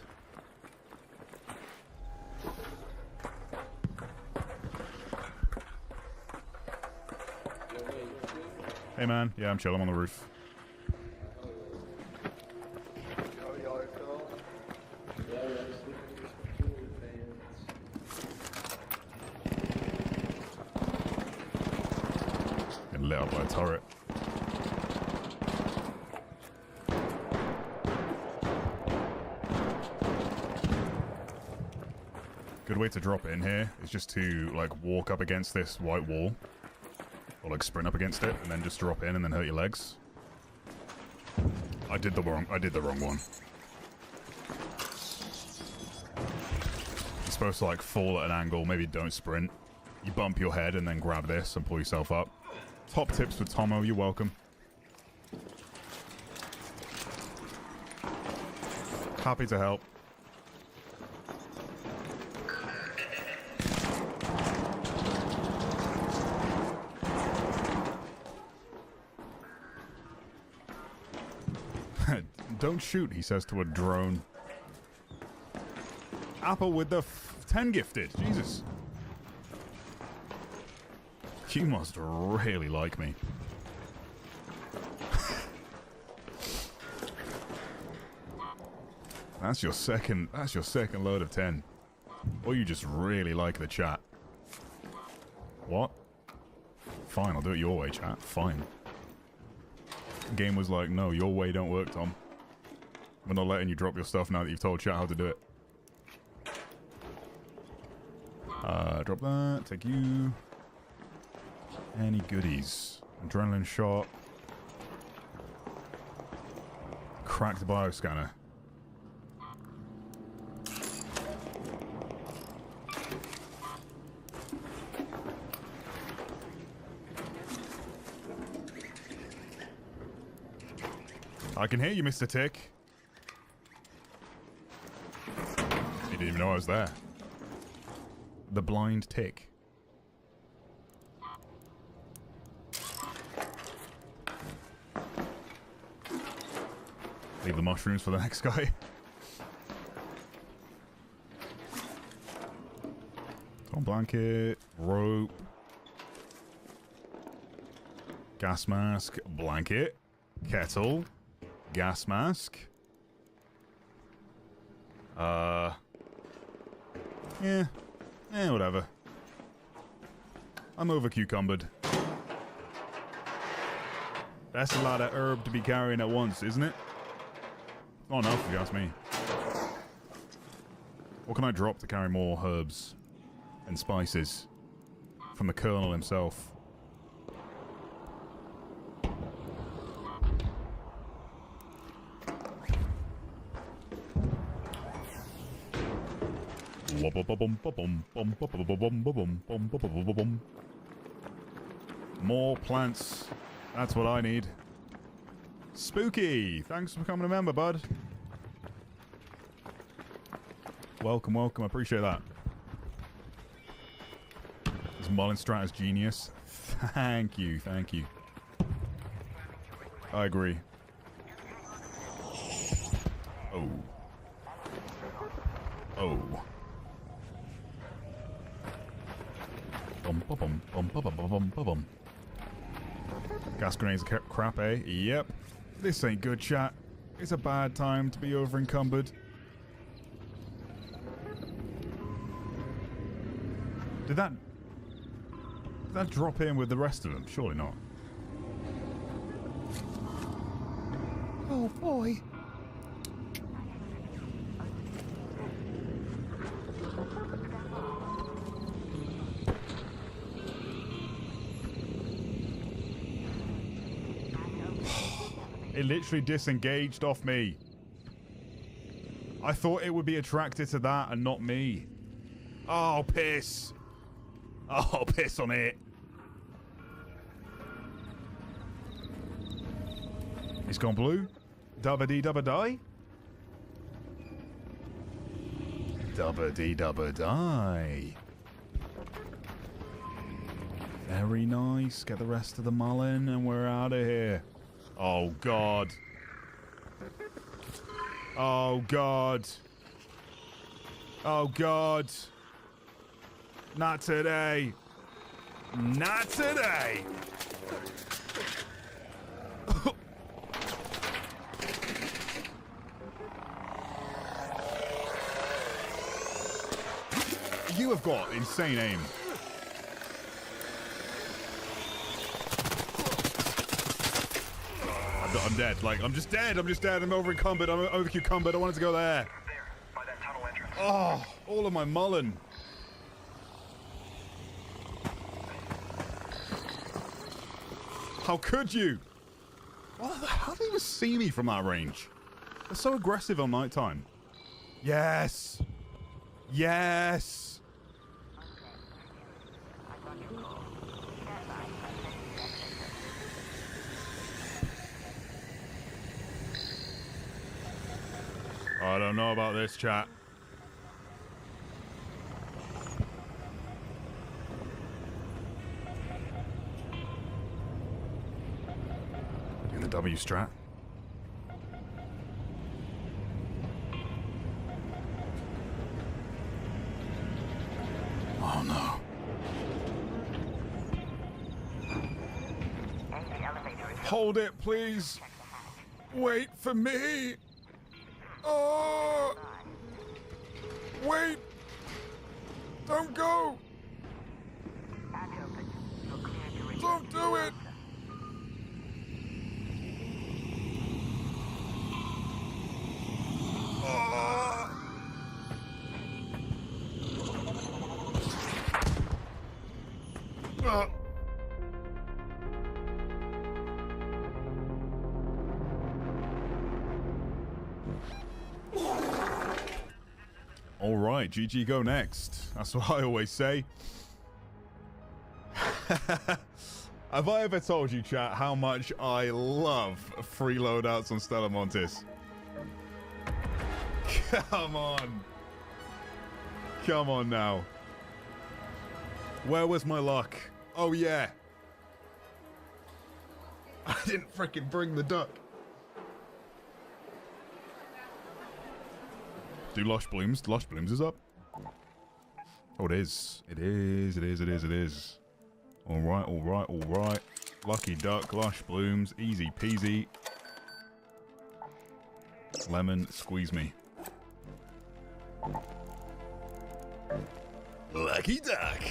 Hey man, yeah, I'm chilling, I'm on the roof. Getting lit up by a turret. Good way to drop it in here is just to like walk up against this white wall. Or like sprint up against it and then just drop in and then hurt your legs. I did the wrong one. You're supposed to like fall at an angle, maybe don't sprint. You bump your head and then grab this and pull yourself up. Top tips with Tomo, you're welcome. Happy to help. Don't shoot, he says to a drone. Apple with the 10 gifted. Jesus. You must really like me. That's your second load of 10. Or you just really like the chat. What? Fine, I'll do it your way, chat. Fine. The game was like, no, your way don't work, Tom. We're not letting you drop your stuff now that you've told chat how to do it. Drop that. Take you. Any goodies? Adrenaline shot. Cracked bioscanner. I can hear you, Mr. Tick. You didn't even know I was there. The blind tick. Leave the mushrooms for the next guy. Torn blanket, rope, gas mask, blanket, kettle, gas mask. Yeah, whatever. I'm over cucumbered. That's a lot of herb to be carrying at once, isn't it? Not enough, if you ask me. What can I drop to carry more herbs and spices from the Colonel himself? More plants. That's what I need. Spooky! Thanks for becoming a member, bud. Welcome, welcome. I appreciate that. This Mullen strat is genius. Thank you, thank you. I agree. Oh. Oh. Bum. Gas grenades are crap, eh? Yep. This ain't good, chat. It's a bad time to be over encumbered. Did that drop in with the rest of them? Surely not. Oh boy. It literally disengaged off me. I thought it would be attracted to that and not me. Oh, piss. Oh, piss on it. It's gone blue. Dubba-dee-dubba-die. Dubba-dee-dubba-die. Very nice. Get the rest of the mullen and we're out of here. Oh, God. Oh, God. Oh, God. Not today. Not today. You have got insane aim. I'm dead. Like, I'm just dead. I'm just dead. I'm over encumbered. I'm over cucumbered. I wanted to go there. By that tunnel entrance. Oh, all of my mullen. How could you? How do you even see me from that range? They're so aggressive on nighttime. Yes. Yes. I don't know about this, chat. In the W strat. Oh no. Hold it, please. Wait for me. Oh! Wait! Don't go! Don't do it! Oh! Oh. All right, GG go next. That's what I always say. Have I ever told you, chat, how much I love free loadouts on Stella Montis? Come on. Come on now. Where was my luck? Oh, yeah. I didn't freaking bring the duck. Do Lush Blooms? Lush Blooms is up. Oh, it is. It is. It is. It is. It is. All right. All right. All right. Lucky Duck. Lush Blooms. Easy peasy. Lemon. Squeeze me. Lucky Duck.